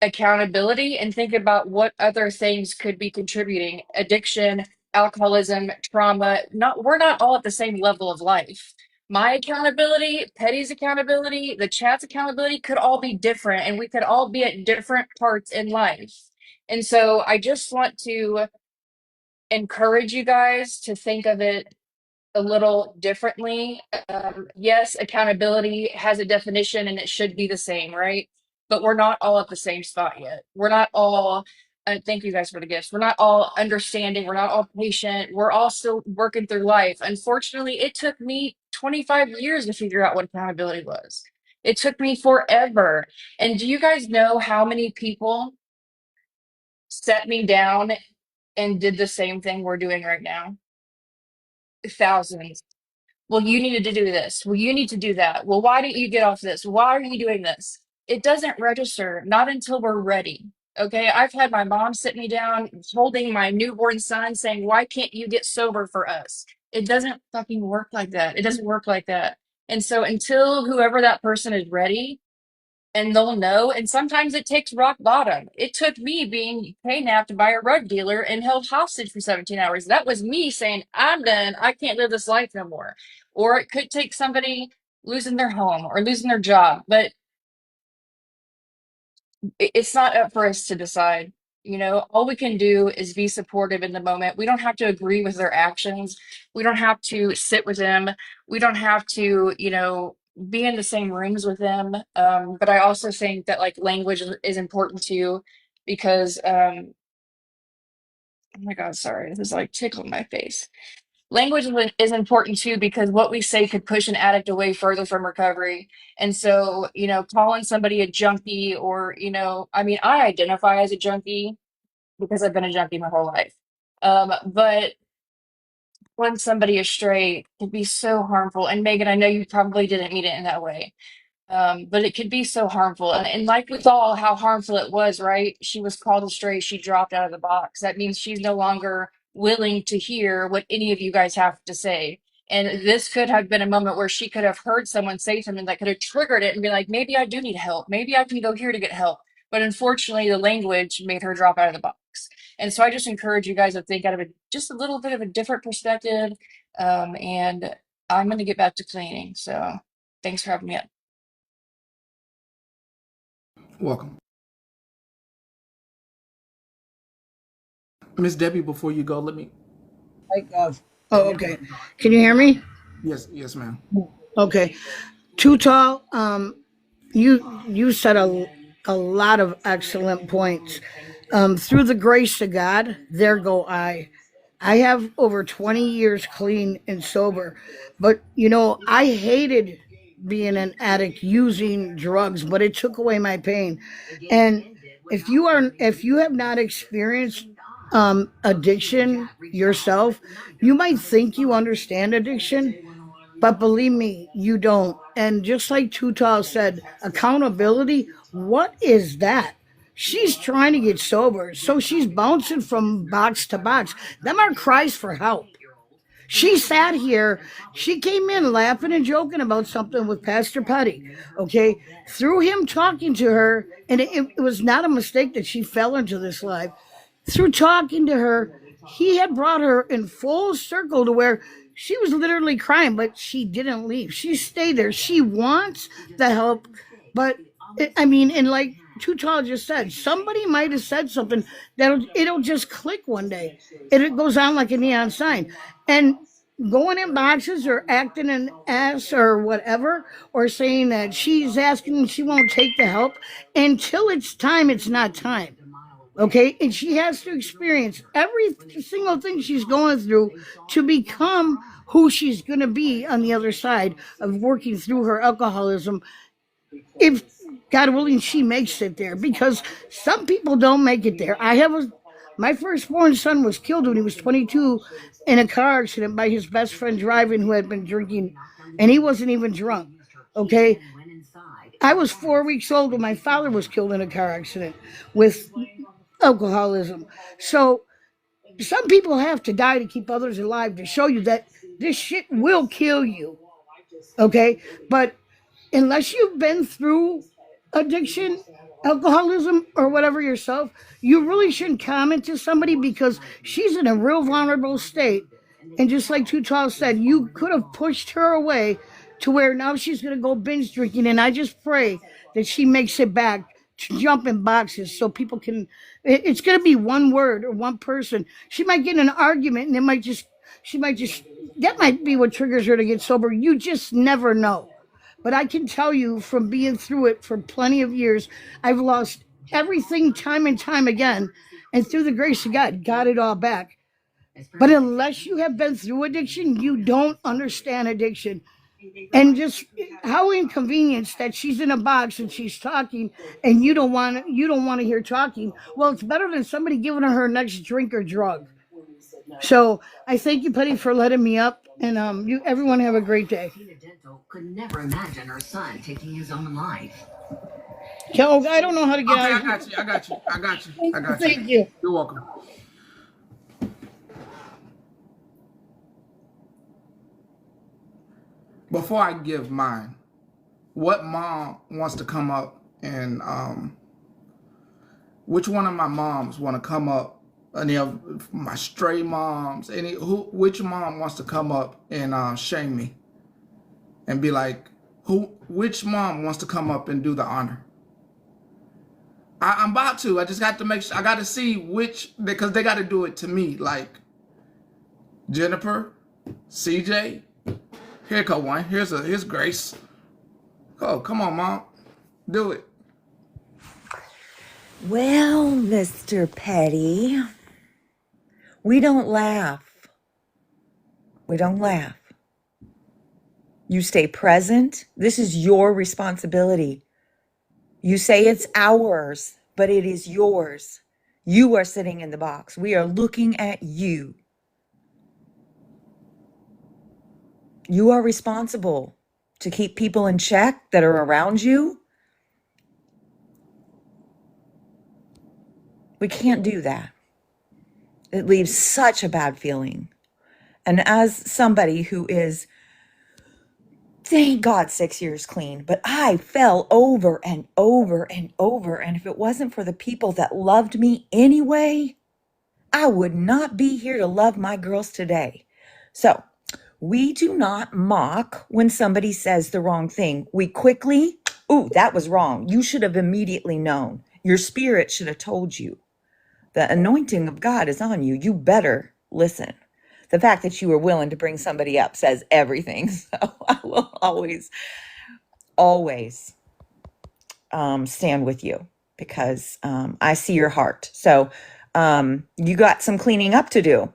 [SPEAKER 20] accountability and think about what other things could be contributing. Addiction, alcoholism, trauma. Not We're not all at the same level of life. My accountability, Petty's accountability, the chat's accountability could all be different, and we could all be at different parts in life. And so I just want to encourage you guys to think of it a little differently. Yes, accountability has a definition and it should be the same, right? But we're not all at the same spot yet. We're not all, thank you guys for the gifts. We're not all understanding. We're not all patient. We're all still working through life. Unfortunately, it took me 25 years to figure out what accountability was. It took me forever. And do you guys know how many people set me down and did the same thing we're doing right now? Thousands. Well, you needed to do this. Well, you need to do that. Well, why didn't you get off this? Why are you doing this? It doesn't register, not until we're ready. Okay. I've had my mom sit me down holding my newborn son saying, why can't you get sober for us? It doesn't fucking work like that. It doesn't work like that. And so until whoever that person is ready, and they'll know. And sometimes it takes rock bottom. It took me being kidnapped by a rug dealer and held hostage for 17 hours. That was me saying, I'm done. I can't live this life no more. Or it could take somebody losing their home or losing their job. But it's not up for us to decide. You know, all we can do is be supportive in the moment. We don't have to agree with their actions. We don't have to sit with them. We don't have to, you know, be in the same rooms with them. But I also think that like language is important too, because oh my God, sorry, this is like tickling my face. Language is important too because what we say could push an addict away further from recovery. And so, you know, calling somebody a junkie or, you know, I mean, I identify as a junkie because I've been a junkie my whole life. But when somebody astray can be so harmful. And Megan, I know you probably didn't mean it in that way. But it could be so harmful. And like we saw how harmful it was, right? She was called a stray. She dropped out of the box. That means she's no longer willing to hear what any of you guys have to say. And this could have been a moment where she could have heard someone say something that could have triggered it and be like, maybe I do need help. Maybe I can go here to get help. But unfortunately, the language made her drop out of the box. And so I just encourage you guys to think out of just a little bit of a different perspective. And I'm going to get back to cleaning. So thanks for having me up.
[SPEAKER 2] Welcome. Miss Debbie, before you go, let me.
[SPEAKER 21] Oh, okay. Can you hear me?
[SPEAKER 2] Yes, ma'am.
[SPEAKER 21] Okay. Too tall. You said a lot of excellent points. Through the grace of God, there go I. I have over 20 years clean and sober, but you know I hated being an addict using drugs, but it took away my pain. And if you have not experienced addiction yourself, you might think you understand addiction, but believe me, you don't. And just like Tutal said, accountability, what is that? She's trying to get sober, so she's bouncing from box to box. Them are cries for help. She sat here, she came in laughing and joking about something with Pastor Petty, okay? Through him talking to her, and it was not a mistake that she fell into this life. Through talking to her, he had brought her in full circle to where she was literally crying, but she didn't leave. She stayed there. She wants the help, but I mean, and like Tutal just said, somebody might have said something that it'll just click one day. It goes on like a neon sign. And going in boxes or acting an ass or whatever, or saying that she's asking and she won't take the help until it's time, it's not time. Okay, and she has to experience every single thing she's going through to become who she's going to be on the other side of working through her alcoholism, if God willing she makes it there, because some people don't make it there. My firstborn son was killed when he was 22 in a car accident by his best friend driving, who had been drinking, and he wasn't even drunk. Okay, I was 4 weeks old when my father was killed in a car accident with alcoholism. So some people have to die to keep others alive, to show you that this shit will kill you. Okay, but unless you've been through addiction, alcoholism, or whatever yourself, you really shouldn't comment to somebody, because she's in a real vulnerable state. And just like Tutal said, you could have pushed her away to where now she's going to go binge drinking. And I just pray that she makes it back to jump in boxes so people can. It's going to be one word or one person. She might get in an argument, and she might just, that might be what triggers her to get sober. You just never know. But I can tell you from being through it for plenty of years, I've lost everything time and time again. And through the grace of God, got it all back. But unless you have been through addiction, you don't understand addiction. And just how inconvenienced that she's in a box and she's talking and you don't want to hear talking. Well, it's better than somebody giving her next drink or drug. So I thank you, Petty, for letting me up, and you everyone have a great day. Could never imagine her son taking his own life. Yo, I don't know how to get
[SPEAKER 2] Okay,
[SPEAKER 21] out
[SPEAKER 2] I
[SPEAKER 21] of here.
[SPEAKER 2] got you. I got you. I got you. I got you.
[SPEAKER 21] Thank you.
[SPEAKER 2] You're welcome. Before I give mine, what mom wants to come up and which one of my moms want to come up? Any of my stray moms? Which mom wants to come up and shame me and be like, which mom wants to come up and do the honor? I'm about to. I just got to make sure. I got to see which, because they got to do it to me. Like Jennifer, CJ. Here come one. Here's Grace. Oh, come on, mom, do it.
[SPEAKER 1] Well, Mr. Petty, we don't laugh. We don't laugh. You stay present. This is your responsibility. You say it's ours, but it is yours. You are sitting in the box. We are looking at you. You are responsible to keep people in check that are around you. We can't do that. It leaves such a bad feeling. And as somebody who is, thank God, 6 years clean, but I fell over and over and over. And if it wasn't for the people that loved me anyway, I would not be here to love my girls today. So we do not mock when somebody says the wrong thing. We quickly, ooh, that was wrong. You should have immediately known. Your spirit should have told you. The anointing of God is on you. You better listen. The fact that you were willing to bring somebody up says everything. So I will always stand with you because I see your heart. So you got some cleaning up to do.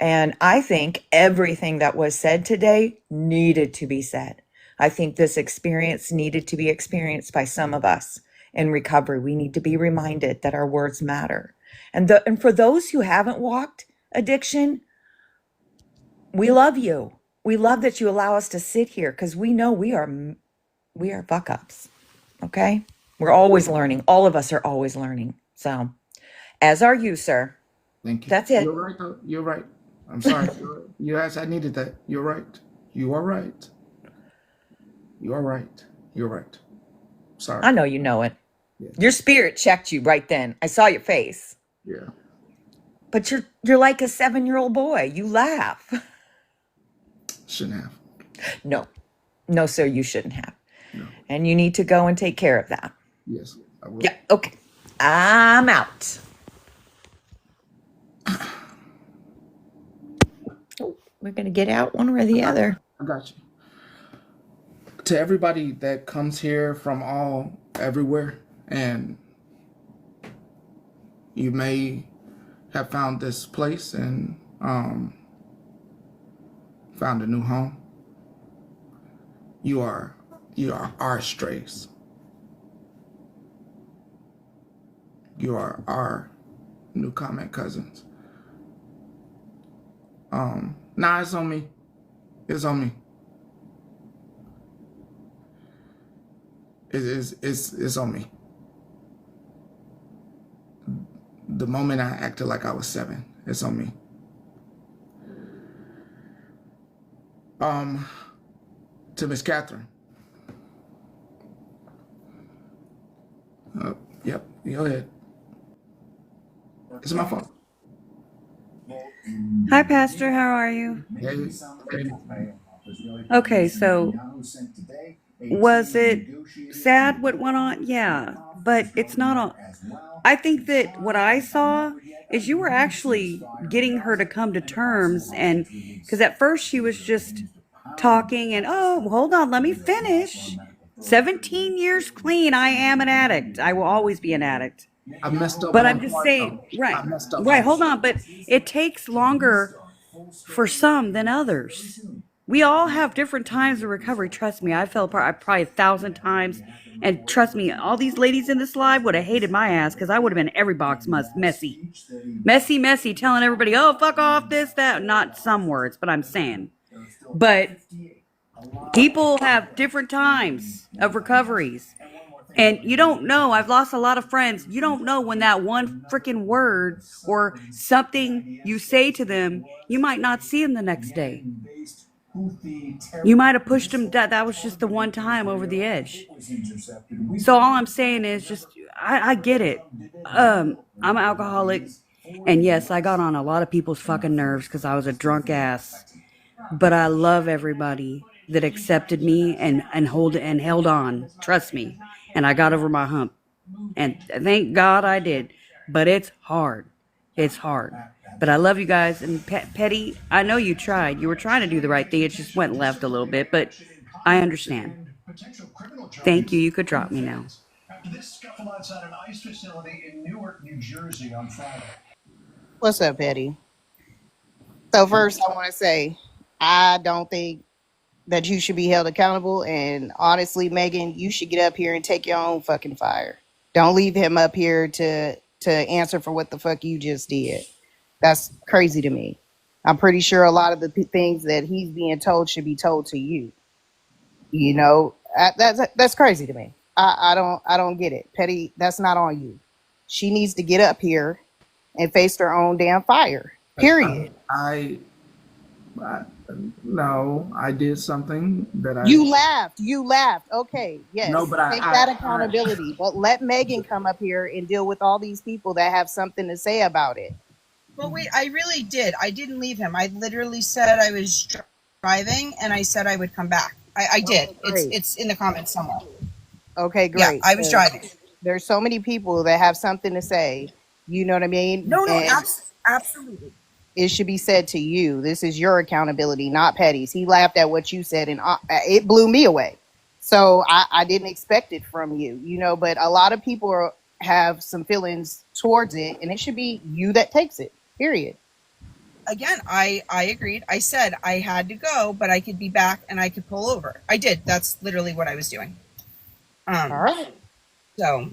[SPEAKER 1] And I think everything that was said today needed to be said. I think this experience needed to be experienced by some of us in recovery. We need to be reminded that our words matter. And for those who haven't walked addiction, we love you. We love that you allow us to sit here because we know we are fuck ups. Okay? We're always learning. All of us are always learning. So, as are you, sir.
[SPEAKER 2] Thank you.
[SPEAKER 1] That's it.
[SPEAKER 2] You're right, though. You're right. I'm sorry. Yes, I needed that. You're right. You are right. You are right. You're right. Sorry.
[SPEAKER 1] I know you know it.
[SPEAKER 2] Yeah.
[SPEAKER 1] Your spirit checked you right then. I saw your face.
[SPEAKER 2] Yeah.
[SPEAKER 1] But you're like a 7-year-old boy. You laugh.
[SPEAKER 2] Shouldn't have.
[SPEAKER 1] No, sir, you shouldn't have.
[SPEAKER 2] No.
[SPEAKER 1] And you need to go and take care of that.
[SPEAKER 2] Yes, I will.
[SPEAKER 1] Yeah, okay. I'm out. Oh, we're going to get out one or the other.
[SPEAKER 2] I got you. To everybody that comes here from everywhere, and you may have found this place and found a new home. You are our strays. You are our new comment cousins. Nah, it's on me. It's on me. It's on me. The moment I acted like I was 7, it's on me. To Miss Catherine. Yep, go ahead. It's my fault.
[SPEAKER 22] Hi, Pastor. How are you? Okay, so was it sad what went on? Yeah, but it's not on. I think that what I saw is you were actually getting her to come to terms, and because at first she was just talking and, oh, hold on, let me finish. 17 years clean. I am an addict. I will always be an addict.
[SPEAKER 2] I messed up.
[SPEAKER 22] But I'm just saying, right, hold on, but it takes longer for some than others. We all have different times of recovery. Trust me, I fell apart probably 1,000 times. And trust me, all these ladies in this live would have hated my ass because I would have been every box messy. Messy, telling everybody, oh, fuck off, this, that. Not some words, but I'm saying. But people have different times of recoveries. And you don't know. I've lost a lot of friends. You don't know when that one freaking word or something you say to them, you might not see them the next day. You might have pushed them. That was just the one time over the edge. So all I'm saying is just, I get it. I'm an alcoholic. And yes, I got on a lot of people's fucking nerves because I was a drunk ass. But I love everybody that accepted me and held on. Trust me. And I got over my hump. And thank God I did. But it's hard. It's hard. But I love you guys. And Petty, I know you tried. You were trying to do the right thing. It just went left a little bit. But I understand. Thank you. You could drop me now.
[SPEAKER 6] What's up, Petty? So first, I want to say I don't think that you should be held accountable. And honestly, Megan, you should get up here and take your own fucking fire. Don't leave him up here to answer for what the fuck you just did. That's crazy to me. I'm pretty sure a lot of the things that he's being told should be told to you. You know, that's crazy to me. I don't get it, Petty. That's not on you. She needs to get up here and face her own damn fire. Period.
[SPEAKER 2] I no, I did something that I.
[SPEAKER 6] You laughed. You laughed. Okay, yes.
[SPEAKER 2] No, but
[SPEAKER 6] Take that accountability. But let Megan come up here and deal with all these people that have something to say about it. Well, wait, I really did. I didn't leave him. I literally said I was driving, and I said I would come back. I did. It's in the comments somewhere. Okay, great. Yeah, I was driving. There's so many people that have something to say. You know what I mean? No, absolutely. It should be said to you. This is your accountability, not Petty's. He laughed at what you said, and it blew me away. So I didn't expect it from you, you know. But a lot of people have some feelings towards it, and it should be you that takes it. Period. Again, I agreed. I said I had to go, but I could be back and I could pull over. I did. That's literally what I was doing. All right. So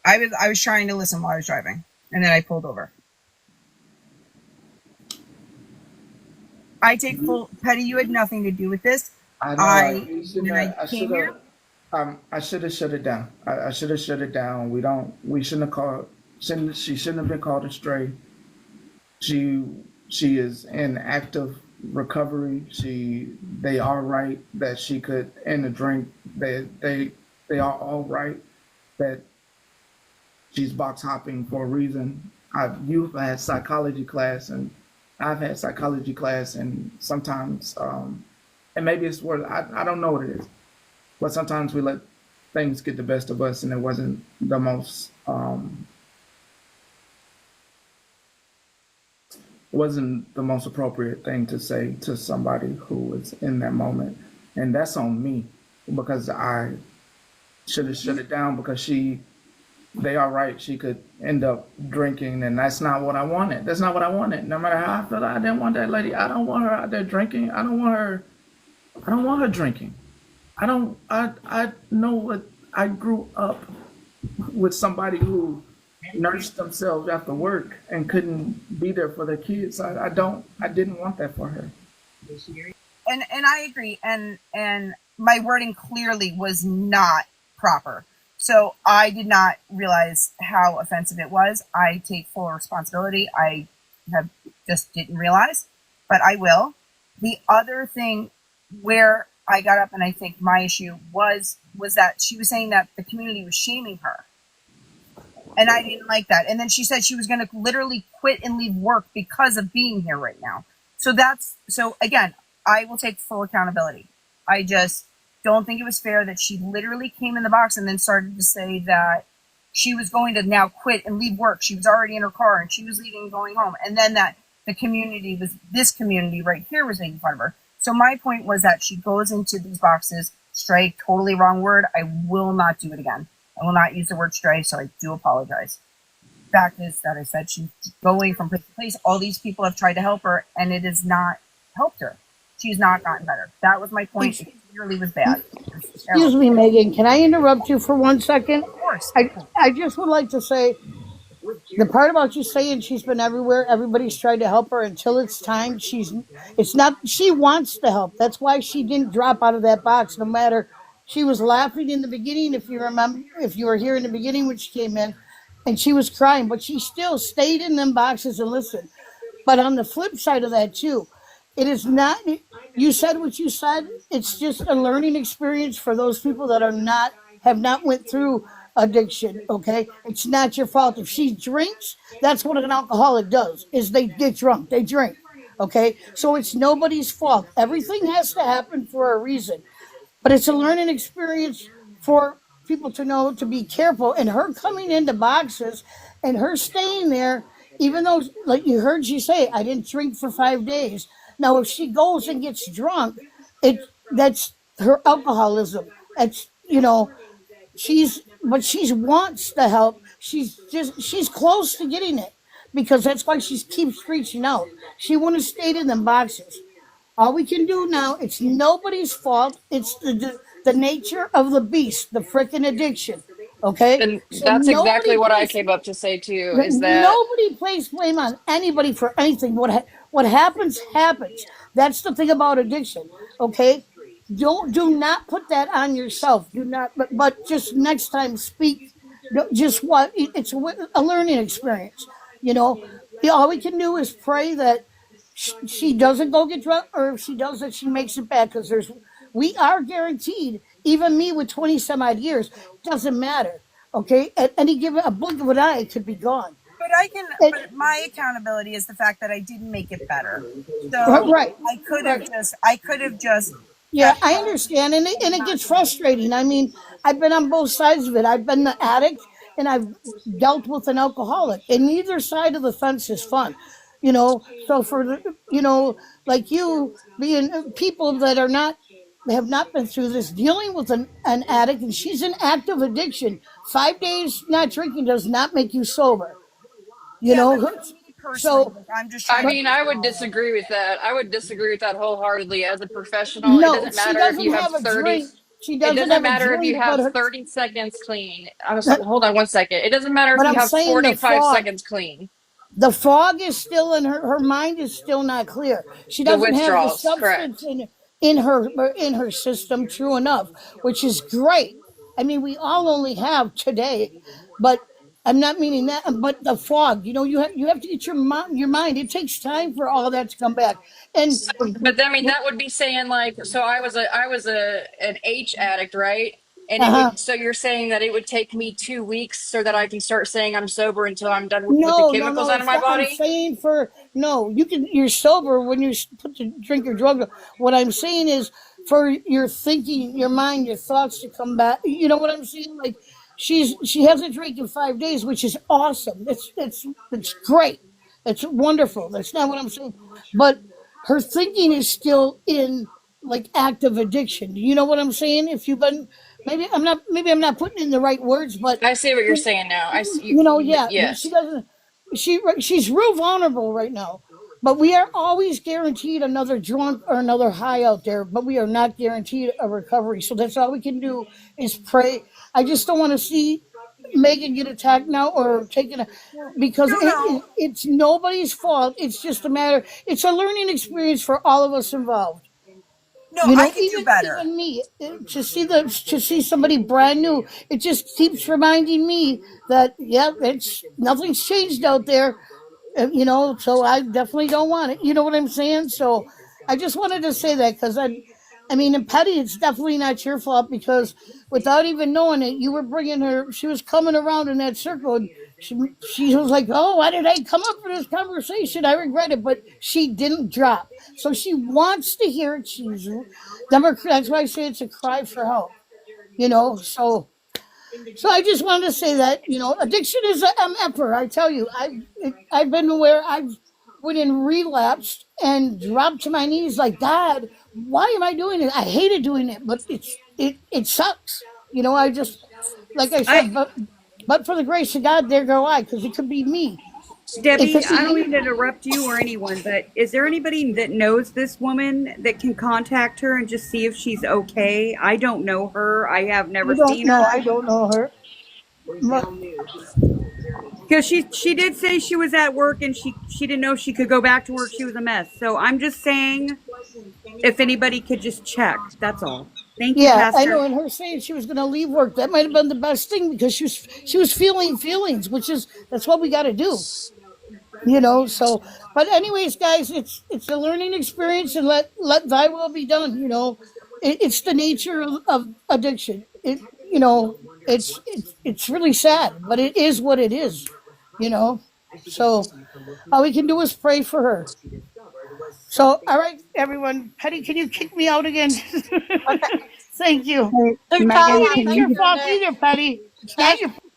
[SPEAKER 6] I was trying to listen while I was driving, and then I pulled over. I take full Petty. You had nothing to do with this. I
[SPEAKER 2] should have shut it down. I should have shut it down. We shouldn't have called. She shouldn't have been called a stray. She is in active recovery. They are right that she could end a drink. They are all right that she's box hopping for a reason. You've had psychology class, and I've had psychology class, and sometimes, and maybe it's where I don't know what it is, but sometimes we let things get the best of us, and it wasn't the most appropriate thing to say to somebody who was in that moment, and that's on me because I should have shut it down because they are right. She could end up drinking, and that's not what I wanted. That's not what I wanted. No matter how I felt, I didn't want that lady. I don't want her out there drinking. I don't want her drinking. I know what I grew up with somebody who nursed themselves after work and couldn't be there for their kids. I didn't want that for her.
[SPEAKER 6] And I agree. And my wording clearly was not proper. So I did not realize how offensive it was. I take full responsibility. I have just didn't realize, but I will. The other thing where I got up and I think my issue was that she was saying that the community was shaming her. And I didn't like that. And then she said she was going to literally quit and leave work because of being here right now. So again, I will take full accountability. I just don't think it was fair that she literally came in the box and then started to say that she was going to now quit and leave work. She was already in her car and she was leaving and going home. And then that this community right here was making fun of her. So my point was that she goes into these boxes, stray, totally wrong word. I will not do it again. I will not use the word stray, so I do apologize. Fact is that I said she's going from place to place. All these people have tried to help her, and it is not helped her. She's not gotten better. That was my point. It clearly was bad. It was
[SPEAKER 21] Excuse
[SPEAKER 6] terrible.
[SPEAKER 21] me, Megan. Can I interrupt you for 1 second?
[SPEAKER 6] Of course.
[SPEAKER 21] I just would like to say the part about you saying she's been everywhere, everybody's tried to help her until it's time. It's not, she wants the help. That's why she didn't drop out of that box, no matter. She was laughing in the beginning, if you remember, if you were here in the beginning when she came in, and she was crying, but she still stayed in them boxes and listened. But on the flip side of that too, it is not, you said what you said. It's just a learning experience for those people that are not, have not went through addiction. Okay. It's not your fault. If she drinks, that's what an alcoholic does, is they get drunk, they drink. Okay. So it's nobody's fault. Everything has to happen for a reason, but it's a learning experience for people to know to be careful. And her coming into boxes and her staying there, even though, like you heard she say, I didn't drink for 5 days. Now, if she goes and gets drunk, it that's her alcoholism. It's, but she wants the help. She's close to getting it, because that's why she keeps reaching out. She wouldn't have stayed in them boxes. All we can do now, it's nobody's fault. It's the nature of the beast, the freaking addiction. Okay?
[SPEAKER 20] And
[SPEAKER 21] So
[SPEAKER 20] that's exactly what I came up to say too, is that
[SPEAKER 21] nobody places blame on anybody for anything. What happens happens. That's the thing about addiction. Okay? Do not put that on yourself. Do not, but just next time speak. Just what it's a learning experience. You know, all we can do is pray that she doesn't go get drunk, or if she does, that she makes it back. Because we are guaranteed. Even me with 20 some odd years, doesn't matter. Okay, at any given a blink of an eye, it could be gone.
[SPEAKER 6] But my accountability is the fact that I didn't make it better. So
[SPEAKER 21] Right,
[SPEAKER 6] I could have just
[SPEAKER 21] yeah,
[SPEAKER 6] kept
[SPEAKER 21] I
[SPEAKER 6] going.
[SPEAKER 21] understand, and it gets frustrating. I mean, I've been on both sides of it. I've been the addict, and I've dealt with an alcoholic, and neither side of the fence is fun. So for like you being people that are not, have not been through this, dealing with an addict, and she's in active addiction. 5 days not drinking does not make you sober. You
[SPEAKER 6] Yeah, but
[SPEAKER 21] know,
[SPEAKER 6] for me personally,
[SPEAKER 21] so
[SPEAKER 6] like I'm just
[SPEAKER 20] I
[SPEAKER 6] trying to
[SPEAKER 20] mean,
[SPEAKER 6] be
[SPEAKER 20] I would
[SPEAKER 6] strong.
[SPEAKER 20] disagree with that. I would disagree with that wholeheartedly as a professional. It
[SPEAKER 21] no,
[SPEAKER 20] doesn't
[SPEAKER 21] she
[SPEAKER 20] matter if
[SPEAKER 21] doesn't
[SPEAKER 20] you have
[SPEAKER 21] have a
[SPEAKER 20] 30,
[SPEAKER 21] drink. She
[SPEAKER 20] it
[SPEAKER 21] doesn't
[SPEAKER 20] doesn't
[SPEAKER 21] have a
[SPEAKER 20] matter if you
[SPEAKER 21] drink, but
[SPEAKER 20] have
[SPEAKER 21] her
[SPEAKER 20] 30 seconds clean. Hold on 1 second. It doesn't matter if
[SPEAKER 21] But
[SPEAKER 20] you
[SPEAKER 21] I'm
[SPEAKER 20] have
[SPEAKER 21] saying the
[SPEAKER 20] 45
[SPEAKER 21] fog.
[SPEAKER 20] seconds clean.
[SPEAKER 21] The fog is still in her mind is still not clear. She
[SPEAKER 20] The
[SPEAKER 21] doesn't have the
[SPEAKER 20] withdrawals,
[SPEAKER 21] substance
[SPEAKER 20] correct.
[SPEAKER 21] in her system, true enough, which is great. I mean, we all only have today, but I'm not meaning that. But the fog, you have to get your mind. It takes time for all of that to come back. And
[SPEAKER 20] So, but I mean, that would be saying like, so I was an H addict, right? And it
[SPEAKER 21] uh-huh.
[SPEAKER 20] would, so you're saying that it would take me 2 weeks so that I can start saying I'm sober until I'm done with the
[SPEAKER 21] No, no,
[SPEAKER 20] chemicals
[SPEAKER 21] no.
[SPEAKER 20] out of
[SPEAKER 21] It's
[SPEAKER 20] my
[SPEAKER 21] not. I'm
[SPEAKER 20] body?
[SPEAKER 21] saying for no. You're sober when you put the drink or drug. What I'm saying is for your thinking, your mind, your thoughts to come back. You know what I'm saying? Like she hasn't drank in 5 days, which is awesome. It's great. It's wonderful. That's not what I'm saying. But her thinking is still in like active addiction. Do you know what I'm saying? If you've been, maybe I'm not putting in the right words, but
[SPEAKER 20] I see what you're saying now.
[SPEAKER 21] yeah, she
[SPEAKER 20] Yes.
[SPEAKER 21] doesn't. She's real vulnerable right now. But we are always guaranteed another drunk or another high out there. But we are not guaranteed a recovery. So that's all we can do is pray. I just don't want to see Megan get attacked now or taken because
[SPEAKER 6] No, no,
[SPEAKER 21] it's nobody's fault. It's just a matter. It's a learning experience for all of us involved.
[SPEAKER 6] no. I could do
[SPEAKER 21] Even
[SPEAKER 6] better.
[SPEAKER 21] even me, to see somebody brand new, it just keeps reminding me that yeah, it's nothing's changed out there. So I definitely don't want it. You know what I'm saying? So I just wanted to say that because I mean, in Petty, it's definitely not your fault because without even knowing it, you were bringing her. She was coming around in that circle, and she was like, "Oh, why did I come up for this conversation? I regret it." But she didn't drop, so she wants to hear it. That's why I say it's a cry for help. So I just wanted to say that addiction is a MFer. I tell you, I've been where I've went in relapsed and dropped to my knees like, God, why am I doing it? I hated doing it, but it sucks. I just, like I
[SPEAKER 22] I
[SPEAKER 21] said, but for the grace of God, there go I, because it could be me. If
[SPEAKER 20] Debbie,
[SPEAKER 21] it's
[SPEAKER 20] I don't
[SPEAKER 21] a,
[SPEAKER 20] mean to interrupt you or anyone, but is there anybody that knows this woman that can contact her and just see if she's okay? I don't know her. I have never seen her.
[SPEAKER 21] I don't know her. But
[SPEAKER 20] Because she did say she was at work and she didn't know if she could go back to work. She was a mess. So I'm just saying if anybody could just check. That's all. Thank you,
[SPEAKER 21] yeah, I know.
[SPEAKER 20] Pastor.
[SPEAKER 21] And her saying she was going to leave work, that might have been the best thing because she was feeling feelings, which is that's what we got to do. So but anyways, guys, it's a learning experience, and let thy will be done. It's the nature of addiction. It's really sad, but it is what it is. You know, so all we can do is pray for her. So, all right, everyone. Petty, can you kick me out again?
[SPEAKER 18] Okay.
[SPEAKER 21] Thank you.
[SPEAKER 20] Hey,
[SPEAKER 18] Too
[SPEAKER 21] And
[SPEAKER 18] tall,
[SPEAKER 20] Megan,
[SPEAKER 18] I
[SPEAKER 21] it ain't
[SPEAKER 20] can
[SPEAKER 18] think
[SPEAKER 21] your
[SPEAKER 20] you?
[SPEAKER 18] you're
[SPEAKER 21] fault
[SPEAKER 18] next.
[SPEAKER 21] either, Petty. It's not your
[SPEAKER 18] Casper,
[SPEAKER 21] fault.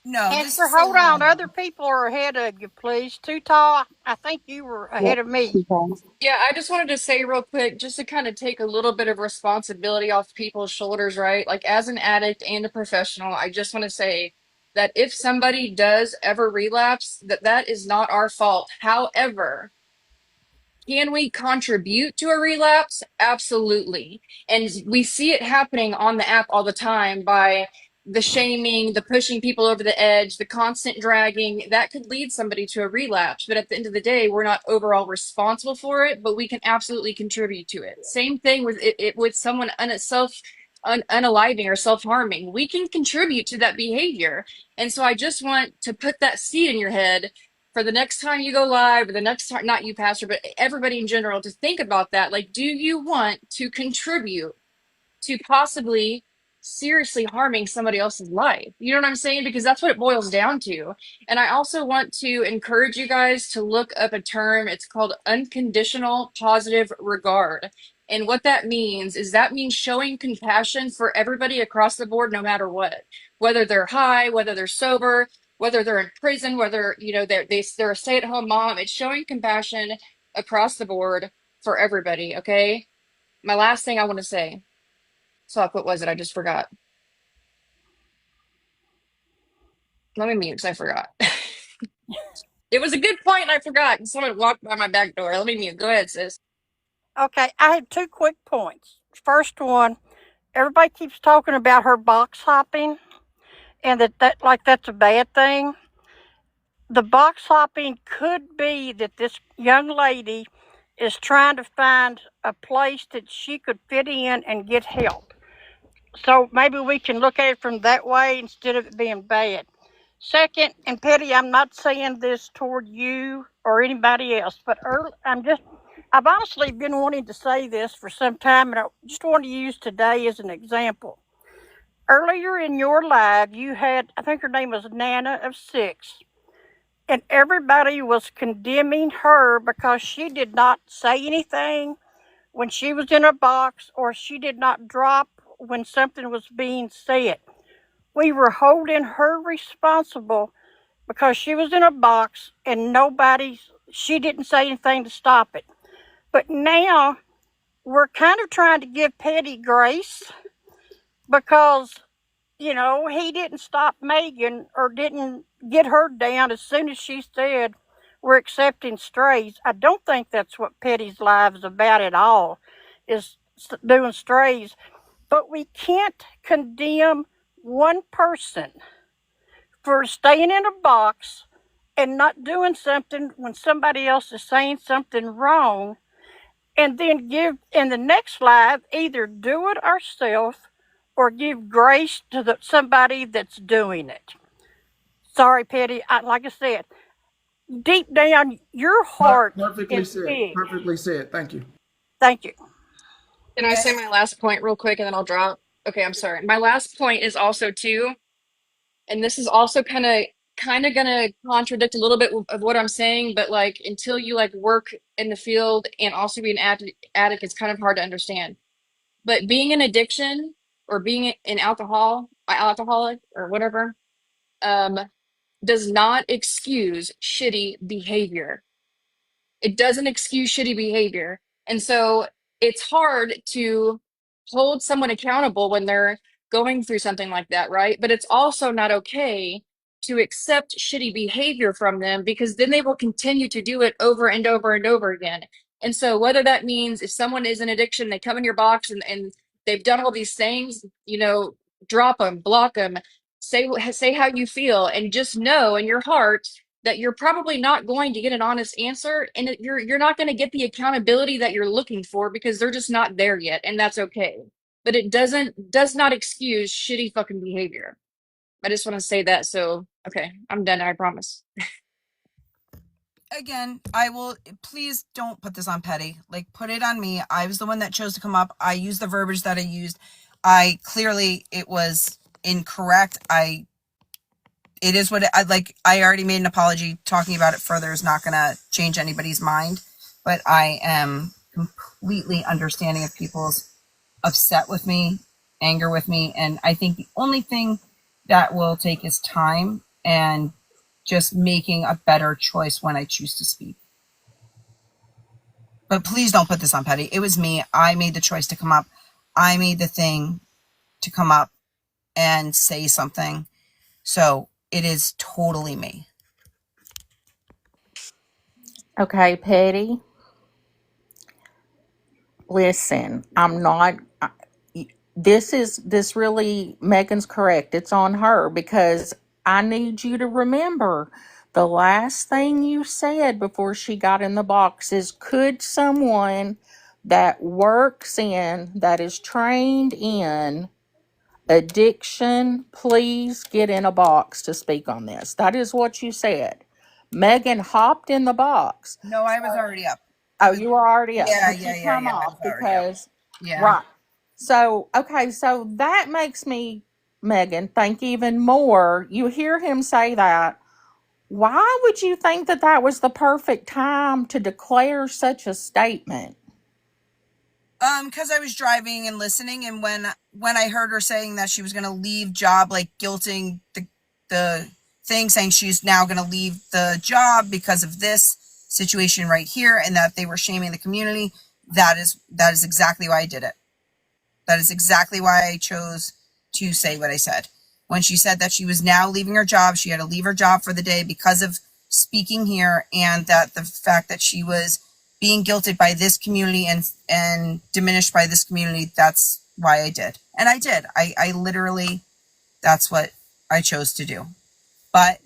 [SPEAKER 19] No, this
[SPEAKER 18] Casper,
[SPEAKER 19] is so
[SPEAKER 18] hold on. Other people are ahead of you, please. Too tall, I think you were
[SPEAKER 10] Yep.
[SPEAKER 18] ahead of me.
[SPEAKER 10] Okay.
[SPEAKER 20] Yeah, I just wanted to say real quick, just to kind of take a little bit of responsibility off people's shoulders, right? Like, as an addict and a professional, I just want to say that if somebody does ever relapse, that is not our fault. However, can we contribute to a relapse? Absolutely. And we see it happening on the app all the time by the shaming, the pushing people over the edge, the constant dragging. That could lead somebody to a relapse. But at the end of the day, we're not overall responsible for it, but we can absolutely contribute to it. Same thing with it with someone unaliving or self-harming. We can contribute to that behavior. And so I just want to put that seed in your head for the next time you go live, or the next time, not you, Pastor, but everybody in general, to think about that. Like, do you want to contribute to possibly seriously harming somebody else's life? You know what I'm saying? Because that's what it boils down to. And I also want to encourage you guys to look up a term. It's called unconditional positive regard. And what that means is that means showing compassion for everybody across the board, no matter what, whether they're high, whether they're sober, whether they're in prison, whether, they're a stay-at-home mom. It's showing compassion across the board for everybody. Okay. My last thing I want to say. So what was it? I just forgot. Let me mute because I forgot. It was a good point and I forgot. And someone walked by my back door. Let me mute. Go ahead, sis.
[SPEAKER 18] Okay, I have 2 quick points. First one, everybody keeps talking about her box hopping and that's a bad thing. The box hopping could be that this young lady is trying to find a place that she could fit in and get help. So maybe we can look at it from that way instead of it being bad. Second, and Petty, I'm not saying this toward you or anybody else, but I've honestly been wanting to say this for some time, and I just want to use today as an example. Earlier in your live, you had, I think her name was Nana of 6, and everybody was condemning her because she did not say anything when she was in a box, or she did not drop when something was being said. We were holding her responsible because she was in a box and she didn't say anything to stop it. But now we're kind of trying to give Petty grace because, he didn't stop Megan or didn't get her down as soon as she said we're accepting strays. I don't think that's what Petty's life is about at all, is doing strays. But we can't condemn one person for staying in a box and not doing something when somebody else is saying something wrong, and then give in the next life either do it ourselves or give grace to somebody that's doing it. Sorry, Petty. Like I said, deep down, your heart
[SPEAKER 2] Perfectly
[SPEAKER 18] is
[SPEAKER 2] said.
[SPEAKER 18] big.
[SPEAKER 2] Perfectly said. Thank you.
[SPEAKER 18] Thank you.
[SPEAKER 20] Can I say my last point real quick and then I'll drop? Okay, I'm sorry. My last point is also too, and this is also kind of gonna contradict a little bit of what I'm saying, but like until you like work in the field and also be an addict, it's kind of hard to understand. But being an addiction or being an alcoholic or whatever, um, does not excuse shitty behavior. It doesn't excuse shitty behavior. And so it's hard to hold someone accountable when they're going through something like that, right? But it's also not okay to accept shitty behavior from them, because then they will continue to do it over and over and over again. And so whether that means if someone is in addiction, they come in your box and they've done all these things, you know, drop them, block them, say how you feel, and just know in your heart that you're probably not going to get an honest answer, and you're not going to get the accountability that you're looking for, because they're just not there yet, and that's okay. But it does not excuse shitty fucking behavior. I just want to say that. So okay, I'm done, I promise.
[SPEAKER 19] Again, I will, please don't put this on Petty. Like, put it on me. I was the one that chose to come up. I used the verbiage that I used. I clearly, it was incorrect. It is what I already made an apology. Talking about it further is not going to change anybody's mind, but I am completely understanding of people's upset with me, anger with me. And I think the only thing that will take is time and just making a better choice when I choose to speak. But please don't put this on Petty. It was me. I made the choice to come up. I made the thing to come up and say something. So it is totally me.
[SPEAKER 7] Okay, Petty. Listen, I'm not. This really, Megan's correct. It's on her, because I need you to remember the last thing you said before she got in the box is, could someone that works in, that is trained in addiction, please get in a box to speak on this? That is what you said. Megan hopped in the box.
[SPEAKER 19] No, I was already up.
[SPEAKER 7] Oh, you were already up.
[SPEAKER 19] Yeah,
[SPEAKER 7] But you
[SPEAKER 19] yeah.
[SPEAKER 7] come
[SPEAKER 19] I
[SPEAKER 7] off
[SPEAKER 19] was already up.
[SPEAKER 7] because,
[SPEAKER 19] Yeah.
[SPEAKER 7] right. So, okay, so that makes me, Megan, think even more. You hear him say that. Why would you think that that was the perfect time to declare such a statement?
[SPEAKER 19] Because I was driving and listening, and when I heard her saying that she was going to leave job, like guilting the thing, saying she's now going to leave the job because of this situation right here, and that they were shaming the community. That is exactly why I did it. That is exactly why I chose to say what I said. When she said that she was now leaving her job, she had to leave her job for the day because of speaking here, and that the fact that she was being guilted by this community and diminished by this community, that's why I did. And I did. I literally, that's what I chose to do. But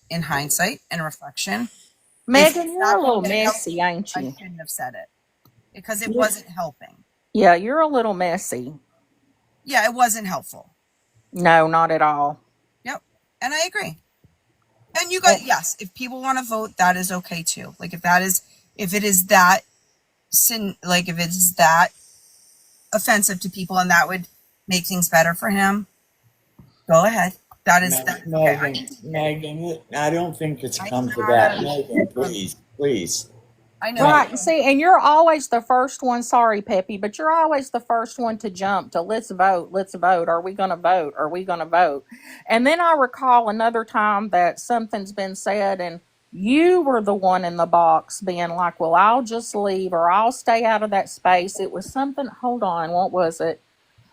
[SPEAKER 19] in hindsight and reflection, if
[SPEAKER 7] Megan,
[SPEAKER 19] it's
[SPEAKER 7] you're
[SPEAKER 19] not
[SPEAKER 7] a
[SPEAKER 19] going
[SPEAKER 7] little
[SPEAKER 19] to help
[SPEAKER 7] messy,
[SPEAKER 19] me,
[SPEAKER 7] ain't
[SPEAKER 19] I
[SPEAKER 7] you?
[SPEAKER 19] shouldn't have said it because it wasn't helping.
[SPEAKER 7] Yeah, you're a little messy.
[SPEAKER 19] Yeah, it wasn't helpful.
[SPEAKER 7] No, not at all.
[SPEAKER 19] Yep. And I agree. And you guys, yes, if people want to vote, that is okay too. Like if it is that like if it's that offensive to people and that would make things better for him, go ahead. That is okay.
[SPEAKER 9] Megan, I don't think it's
[SPEAKER 19] I
[SPEAKER 9] come
[SPEAKER 19] am
[SPEAKER 9] to
[SPEAKER 19] not
[SPEAKER 9] that.
[SPEAKER 19] a,
[SPEAKER 9] Megan, please.
[SPEAKER 19] I know.
[SPEAKER 7] Right, and see, and you're always the first one, sorry, Peppy, but you're always the first one to jump to let's vote. Are we going to vote? Are we going to vote? And then I recall another time that something's been said, and you were the one in the box being like, well, I'll just leave or I'll stay out of that space. It was something, hold on, what was it?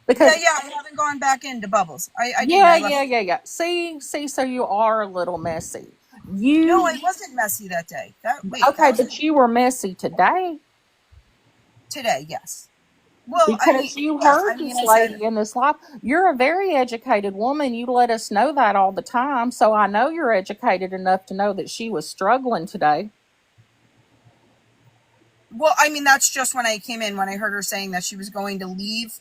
[SPEAKER 7] Because
[SPEAKER 19] Yeah, I haven't gone back into Bubbles. I didn't.
[SPEAKER 7] yeah,
[SPEAKER 19] I left.
[SPEAKER 7] yeah. See, so you are a little messy.
[SPEAKER 19] No,
[SPEAKER 7] You
[SPEAKER 19] I wasn't messy that day. That
[SPEAKER 7] okay,
[SPEAKER 19] was
[SPEAKER 7] but you were messy today.
[SPEAKER 19] today. Yes. Well, I mean,
[SPEAKER 7] Because you
[SPEAKER 19] yes. I
[SPEAKER 7] heard
[SPEAKER 19] mean,
[SPEAKER 7] this
[SPEAKER 19] I said,
[SPEAKER 7] lady in this life. You're a very educated woman. You let us know that all the time. So I know you're educated enough to know that she was struggling today.
[SPEAKER 19] well, I mean, that's just when I came in, when I heard her saying that she was going to leave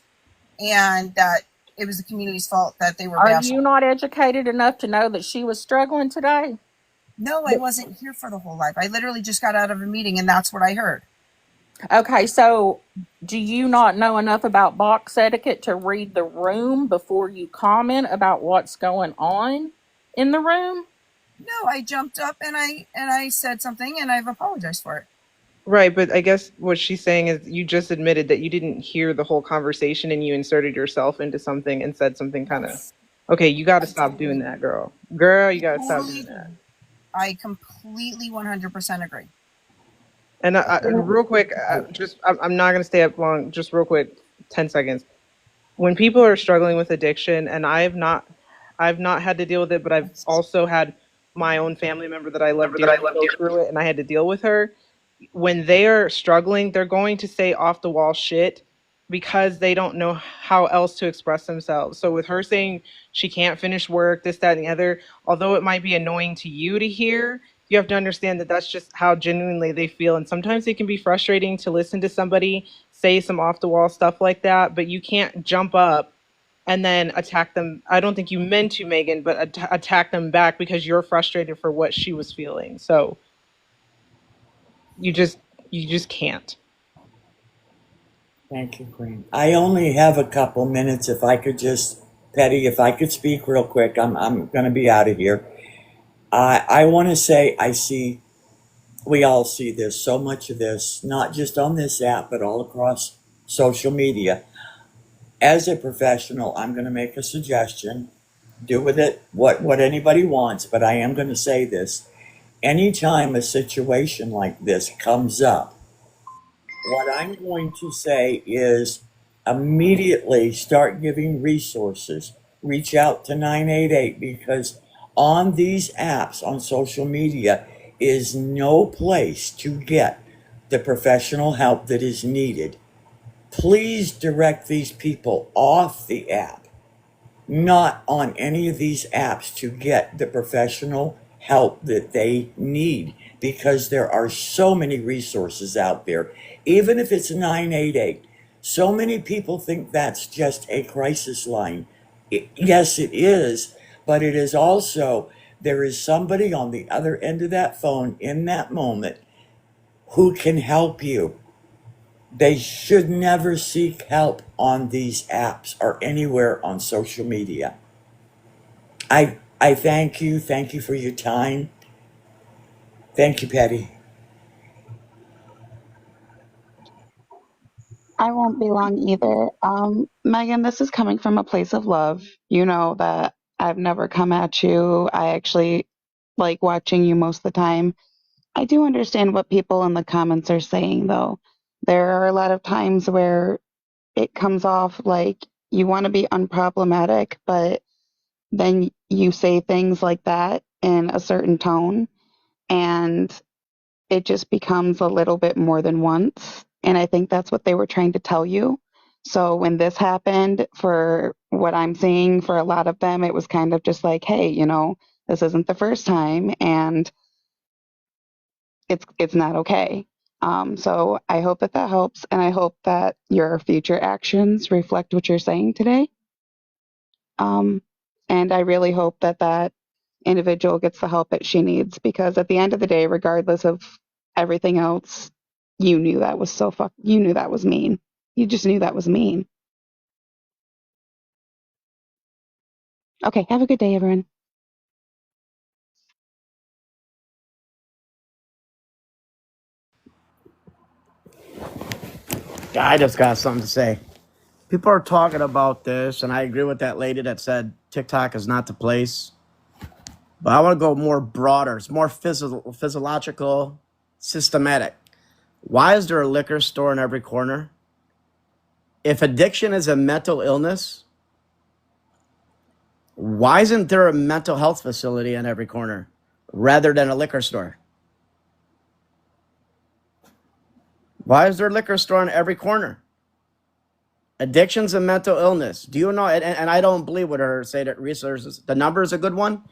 [SPEAKER 19] and that it was the community's fault that they were
[SPEAKER 7] Are
[SPEAKER 19] bashing.
[SPEAKER 7] you not educated enough to know that she was struggling today?
[SPEAKER 19] No, I wasn't here for the whole life. I literally just got out of a meeting and that's what I heard.
[SPEAKER 7] Okay, so do you not know enough about box etiquette to read the room before you comment about what's going on in the room?
[SPEAKER 19] No, I jumped up and I said something and I've apologized for it.
[SPEAKER 10] Right, but I guess what she's saying is you just admitted that you didn't hear the whole conversation and you inserted yourself into something and said something kind of. Okay, you got to stop doing that, girl. Girl, you got to stop doing that.
[SPEAKER 19] I completely 100% agree.
[SPEAKER 10] And real quick, I'm not going to stay up long. Just real quick, 10 seconds. When people are struggling with addiction, and I've not had to deal with it, but I've also had my own family member that I love dearly go through it, and I had to deal with her. When they are struggling, they're going to say off the wall shit because they don't know how else to express themselves. So with her saying she can't finish work, this, that, and the other, although it might be annoying to you to hear, you have to understand that that's just how genuinely they feel. And sometimes it can be frustrating to listen to somebody say some off the wall stuff like that, but you can't jump up and then attack them. I don't think you meant to, Megan, but attack them back because you're frustrated for what she was feeling. So you just can't.
[SPEAKER 9] Thank you, Queen. I only have a couple minutes. If I could just, Petty, if I could speak real quick, I'm going to be out of here. I want to say we all see this, so much of this, not just on this app, but all across social media. As a professional, I'm going to make a suggestion. Do with it what anybody wants, but I am going to say this. Anytime a situation like this comes up, what I'm going to say is immediately start giving resources. Reach out to 988 because on these apps, on social media, is no place to get the professional help that is needed. Please direct these people off the app, not on any of these apps, to get the professional help that they need, because there are so many resources out there. Even if it's 988, so many people think that's just a crisis line. Yes, it is, but it is also, there is somebody on the other end of that phone in that moment who can help you. They should never seek help on these apps or anywhere on social media. I thank you. Thank you for your time. Thank you, Patty.
[SPEAKER 11] I won't be long either. Megan, this is coming from a place of love. You know that I've never come at you. I actually like watching you most of the time. I do understand what people in the comments are saying, though. There are a lot of times where it comes off like you want to be unproblematic, but then you say things like that in a certain tone, and it just becomes a little bit more than once. And I think that's what they were trying to tell you. So when this happened, for what I'm seeing for a lot of them, it was kind of just like, hey, this isn't the first time, and it's not okay. So I hope that that helps, and I hope that your future actions reflect what you're saying today. Um, and I really hope that that individual gets the help that she needs, because at the end of the day, regardless of everything else, you knew that was you knew that was mean. You just knew that was mean. Okay, have a good day, everyone.
[SPEAKER 12] I just got something to say. People are talking about this, and I agree with that lady that said TikTok is not the place. But I want to go more broader. It's more physiological, systematic. Why is there a liquor store in every corner? If addiction is a mental illness, why isn't there a mental health facility in every corner rather than a liquor store? Why is there a liquor store in every corner? Addiction's a mental illness. Do you know? And I don't believe what her say that research, the number is a good one.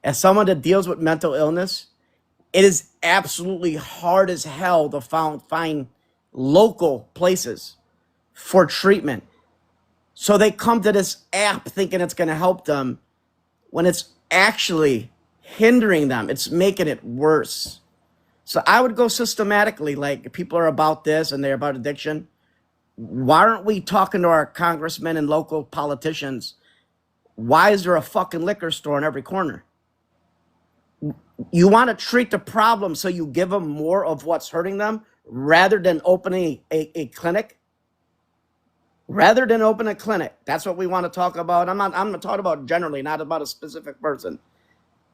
[SPEAKER 12] As someone that deals with mental illness, it is absolutely hard as hell to find local places for treatment. So they come to this app thinking it's going to help them when it's actually hindering them. It's making it worse. So I would go systematically, like people are about this and they're about addiction. Why aren't we talking to our congressmen and local politicians? Why is there a fucking liquor store in every corner? You want to treat the problem, so you give them more of what's hurting them rather than opening a clinic. Rather than open a clinic. That's what we want to talk about. I'm not talking about generally, not about a specific person.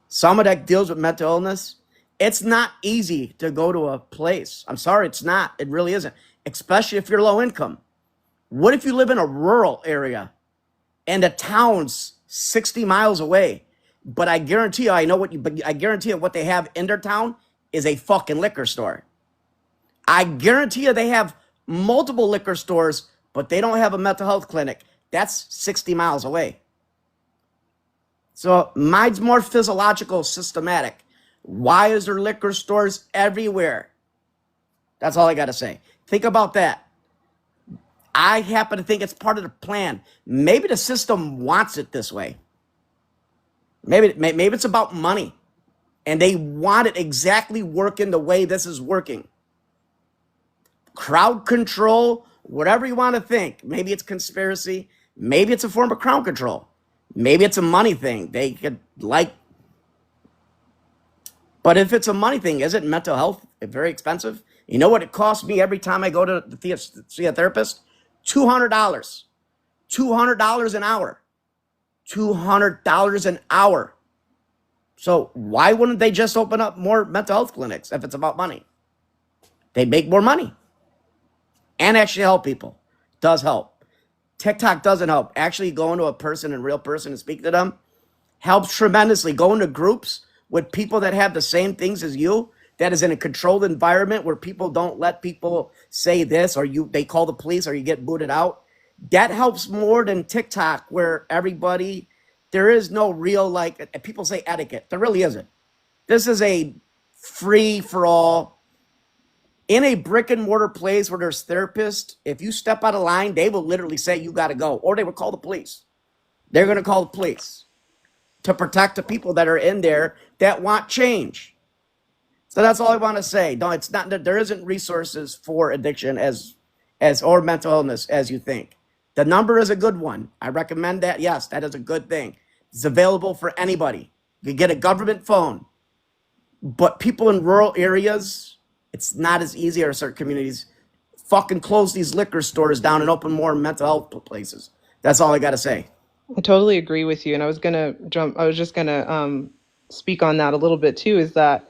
[SPEAKER 12] Someone that deals with mental illness, it's not easy to go to a place. I'm sorry, it's not. It really isn't. Especially if you're low income. What if you live in a rural area and the towns 60 miles away. But I guarantee you, but I guarantee you what they have in their town is a fucking liquor store. I guarantee you they have multiple liquor stores, but they don't have a mental health clinic. That's 60 miles away. So mine's more physiological, systematic. Why is there liquor stores everywhere? That's all I got to say. Think about that. I happen to think it's part of the plan. Maybe the system wants it this way. Maybe it's about money, and they want it exactly working the way this is working. Crowd control, whatever you want to think. Maybe it's conspiracy. Maybe it's a form of crowd control. Maybe it's a money thing. They could but if it's a money thing, is it mental health very expensive? You know what it costs me every time I go to see a therapist? $200. $200 an hour. $200 an hour. So why wouldn't they just open up more mental health clinics if it's about money? They make more money and actually help people. Does help. TikTok doesn't help. Actually going to a person, a real person, and speak to them helps tremendously. Go into groups with people that have the same things as you, that is in a controlled environment where people don't let people say this, or they call the police, or you get booted out. That helps more than TikTok, where there is no real, people say etiquette. There really isn't. This is a free for all. In a brick and mortar place where there's therapists, if you step out of line, they will literally say you got to go, or they will call the police. They're going to call the police to protect the people that are in there that want change. So that's all I want to say. No, it's not that there isn't resources for addiction or mental illness as you think. The number is a good one. I recommend that. Yes, that is a good thing. It's available for anybody. You can get a government phone. But people in rural areas, it's not as easy, or certain communities. Fucking close these liquor stores down and open more mental health places. That's all I got to say.
[SPEAKER 10] I totally agree with you. And I was just going to speak on that a little bit too, is that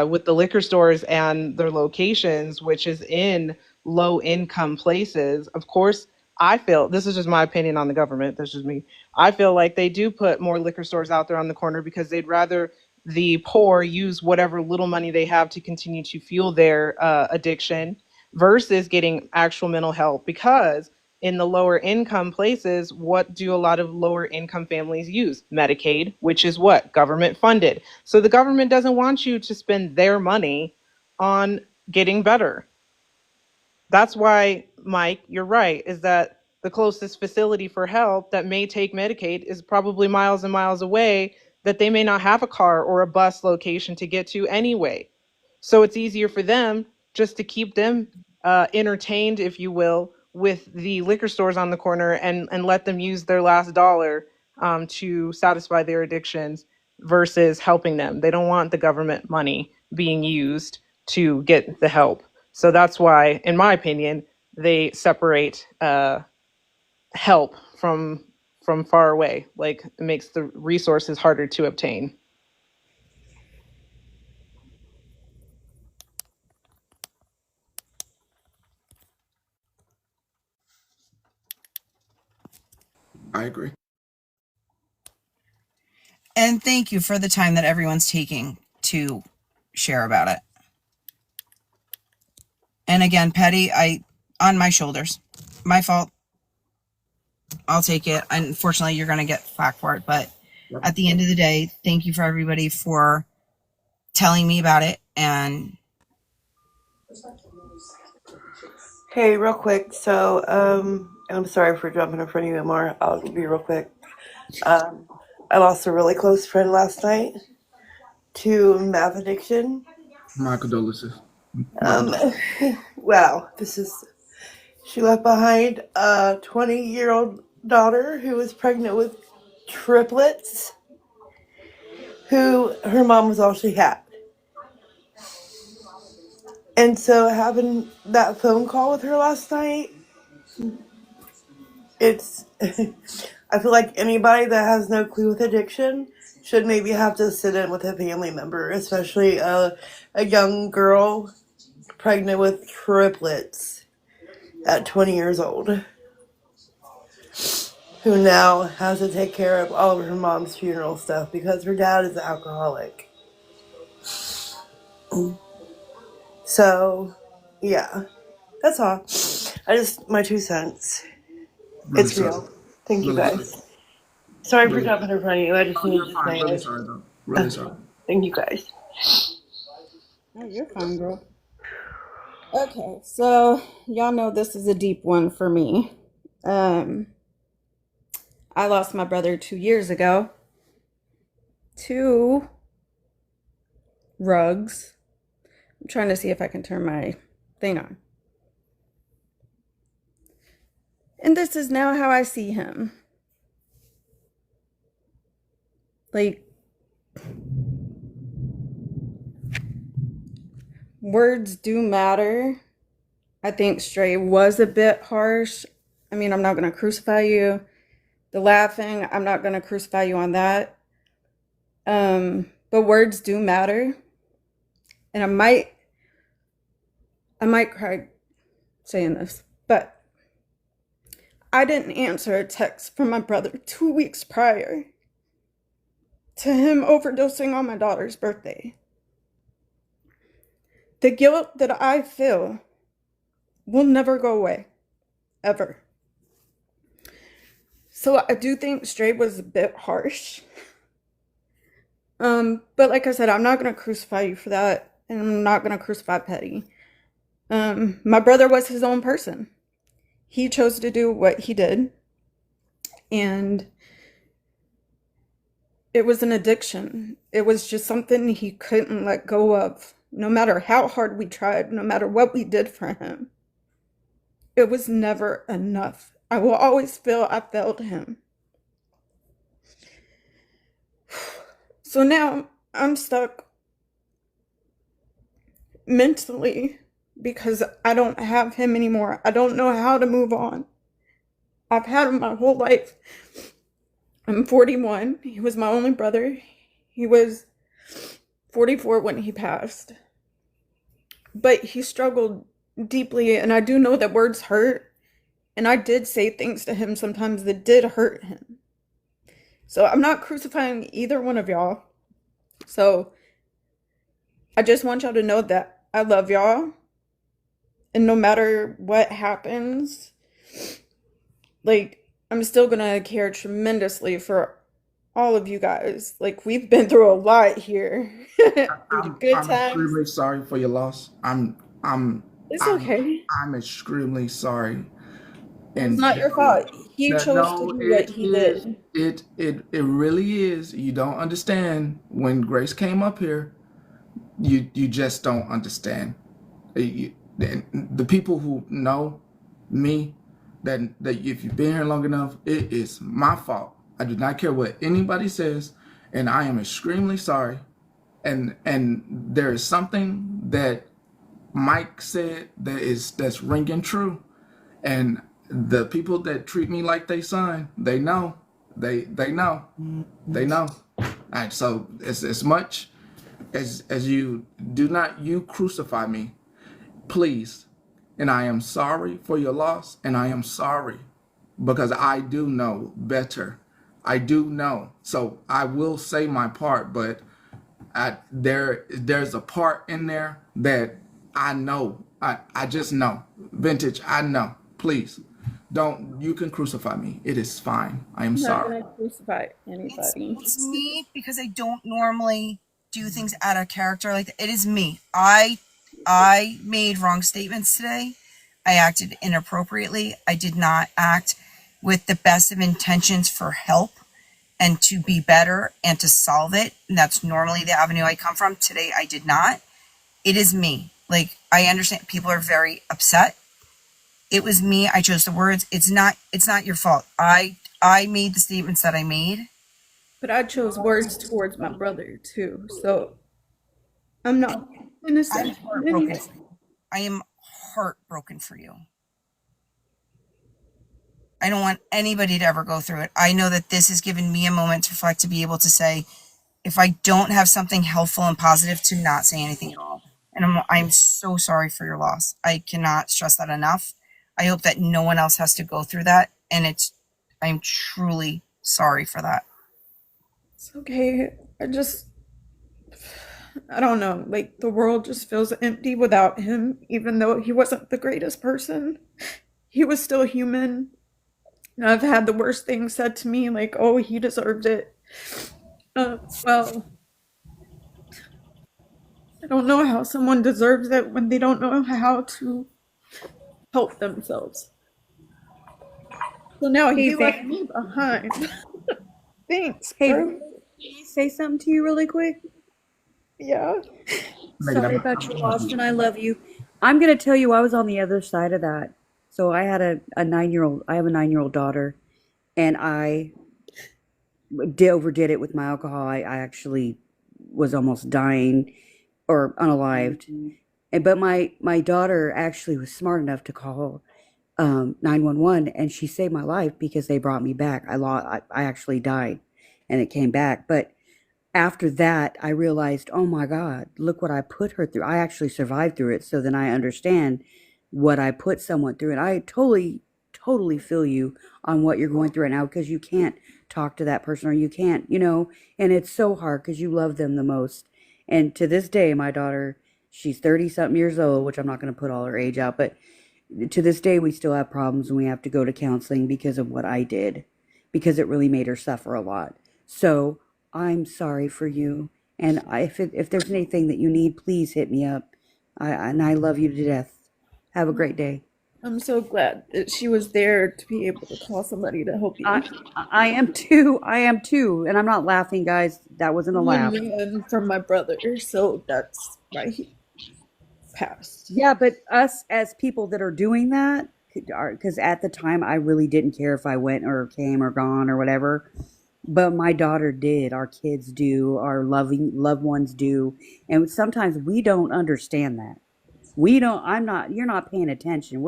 [SPEAKER 10] with the liquor stores and their locations, which is in low income places, of course, I feel, this is just my opinion on the government, this is me, I feel like they do put more liquor stores out there on the corner because they'd rather the poor use whatever little money they have to continue to fuel their addiction versus getting actual mental health. Because in the lower income places, what do a lot of lower income families use? Medicaid, which is what? Government funded. So the government doesn't want you to spend their money on getting better. That's why, Mike, you're right, is that the closest facility for help that may take Medicaid is probably miles and miles away, that they may not have a car or a bus location to get to anyway. So it's easier for them just to keep them entertained, if you will, with the liquor stores on the corner, and let them use their last dollar to satisfy their addictions versus helping them. They don't want the government money being used to get the help. So that's why, in my opinion, they separate help from far away. Like, it makes the resources harder to obtain.
[SPEAKER 2] I agree.
[SPEAKER 19] And thank you for the time that everyone's taking to share about it. And again, Patty, on my shoulders. My fault. I'll take it. Unfortunately, you're going to get flack for it. But at the end of the day, thank you for everybody for telling me about it. And
[SPEAKER 8] Hey, real quick. So, and I'm sorry for jumping in front of you, Amar. I'll be real quick. I lost a really close friend last night to meth addiction.
[SPEAKER 2] My condolences.
[SPEAKER 8] Wow, she left behind a 20-year-old daughter who was pregnant with triplets, who her mom was all she had. And so having that phone call with her last night, I feel like anybody that has no clue with addiction should maybe have to sit in with a family member, especially a young girl pregnant with triplets at 20 years old. who now has to take care of all of her mom's funeral stuff because her dad is an alcoholic. So, yeah, that's all. My 2 cents.
[SPEAKER 2] Really
[SPEAKER 8] It's
[SPEAKER 2] sorry.
[SPEAKER 8] real. Thank you
[SPEAKER 2] Really sorry.
[SPEAKER 8] guys. Sorry for
[SPEAKER 2] Really.
[SPEAKER 8] jumping in front of you. I just
[SPEAKER 2] No,
[SPEAKER 8] needed
[SPEAKER 2] you're
[SPEAKER 8] to
[SPEAKER 2] fine.
[SPEAKER 8] say
[SPEAKER 2] Really
[SPEAKER 8] it.
[SPEAKER 2] sorry though. Really sorry.
[SPEAKER 8] Thank you guys.
[SPEAKER 3] Oh, you're fine, girl. Okay, so y'all know this is a deep one for me. I lost my brother 2 years ago to rugs. I'm trying to see if I can turn my thing on. And this is now how I see him. Like, words do matter. I think Stray was a bit harsh. I mean, I'm not going to crucify you. The laughing, I'm not going to crucify you on that. But words do matter. And I might cry saying this, but I didn't answer a text from my brother 2 weeks prior to him overdosing on my daughter's birthday. The guilt that I feel will never go away, ever. So I do think Stray was a bit harsh. But like I said, I'm not gonna crucify you for that, and I'm not gonna crucify Petty. My brother was his own person. He chose to do what he did, and it was an addiction. It was just something he couldn't let go of, no matter how hard we tried, no matter what we did for him. It was never enough. I will always feel I failed him. So now I'm stuck mentally because I don't have him anymore. I don't know how to move on. I've had him my whole life. I'm 41. He was my only brother. He was 44 when he passed. But he struggled deeply, and I do know that words hurt. And I did say things to him sometimes that did hurt him. So I'm not crucifying either one of y'all. So I just want y'all to know that I love y'all. And no matter what happens, like, I'm still gonna care tremendously for all of you guys. Like, we've been through a lot here. Through the good
[SPEAKER 2] I'm
[SPEAKER 3] times.
[SPEAKER 2] extremely sorry for your loss. I'm
[SPEAKER 3] It's okay.
[SPEAKER 2] I'm extremely sorry.
[SPEAKER 3] It's
[SPEAKER 2] And
[SPEAKER 3] not your fault. He chose to
[SPEAKER 2] no,
[SPEAKER 3] do what
[SPEAKER 2] it
[SPEAKER 3] he
[SPEAKER 2] is.
[SPEAKER 3] did.
[SPEAKER 2] It really is. You don't understand. When Grace came up here, you just don't understand. The people who know me, that if you've been here long enough, it is my fault. I do not care what anybody says, and I am extremely sorry. And there is something that Mike said that's ringing true. And the people that treat me like they son, they know. They know. They know. All right, so as much as you do not you crucify me, please. And I am sorry for your loss, and I am sorry because I do know better. I do know. So I will say my part, but there's a part in there that I know. I just know. Vintage, I know. Please. Don't you can crucify me. It is fine. I am
[SPEAKER 3] I'm not
[SPEAKER 2] sorry.
[SPEAKER 3] gonna crucify
[SPEAKER 19] It's
[SPEAKER 3] anybody.
[SPEAKER 19] it's me because I don't normally do things out of character like that. It is me. I made wrong statements today. I acted inappropriately. I did not act with the best of intentions for help and to be better and to solve it. And that's normally the avenue I come from. Today I did not. It is me. Like, I understand people are very upset. It was me. I chose the words. It's not your fault. I made the statements that I made.
[SPEAKER 3] But I chose words towards my brother too. So I'm not
[SPEAKER 19] I'm
[SPEAKER 3] innocent in any
[SPEAKER 19] heartbroken
[SPEAKER 3] way.
[SPEAKER 19] for you. I am heartbroken for you. I don't want anybody to ever go through it. I know that this has given me a moment to reflect, to be able to say, if I don't have something helpful and positive, to not say anything at all. And I'm so sorry for your loss. I cannot stress that enough. I hope that no one else has to go through that. And
[SPEAKER 6] I'm truly sorry for that.
[SPEAKER 13] It's okay. I don't know. Like, the world just feels empty without him, even though he wasn't the greatest person. He was still human. And I've had the worst things said to me, like, oh, he deserved it. Well, I don't know how someone deserves it when they don't know how to help themselves. So now
[SPEAKER 15] Hey,
[SPEAKER 13] he
[SPEAKER 15] Van.
[SPEAKER 13] left me behind. Thanks,
[SPEAKER 15] Hey,
[SPEAKER 13] bro.
[SPEAKER 15] Van, can I say something to you really quick?
[SPEAKER 13] Yeah.
[SPEAKER 2] Megan,
[SPEAKER 15] Sorry
[SPEAKER 2] I'm
[SPEAKER 15] about your loss, and I love you. I'm gonna tell you, I was on the other side of that. So I had a 9-year-old. I have a 9-year-old daughter, and I overdid it with my alcohol. I actually was almost dying or unalived. And but my daughter actually was smart enough to call 911, and she saved my life because they brought me back. I actually died, and it came back. But after that, I realized, oh my God, look what I put her through. I actually survived through it. So then I understand what I put someone through. And I totally feel you on what you're going through right now, because you can't talk to that person, or you can't, and it's so hard because you love them the most. And to this day, my daughter, she's 30 something years old, which I'm not going to put all her age out, but to this day, we still have problems, and we have to go to counseling because of what I did, because it really made her suffer a lot. So I'm sorry for you. And if there's anything that you need, please hit me up. And I love you to death. Have a great day.
[SPEAKER 13] I'm so glad that she was there to be able to call somebody to help you.
[SPEAKER 15] I am too. I am too. And I'm not laughing, guys. That wasn't a laugh.
[SPEAKER 13] Win-win from my brother, so that's why he passed.
[SPEAKER 15] Yeah, but us as people that are doing that, because at the time I really didn't care if I went or came or gone or whatever. But my daughter did. Our kids do. Our loved ones do. And sometimes we don't understand that. We don't, you're not paying attention.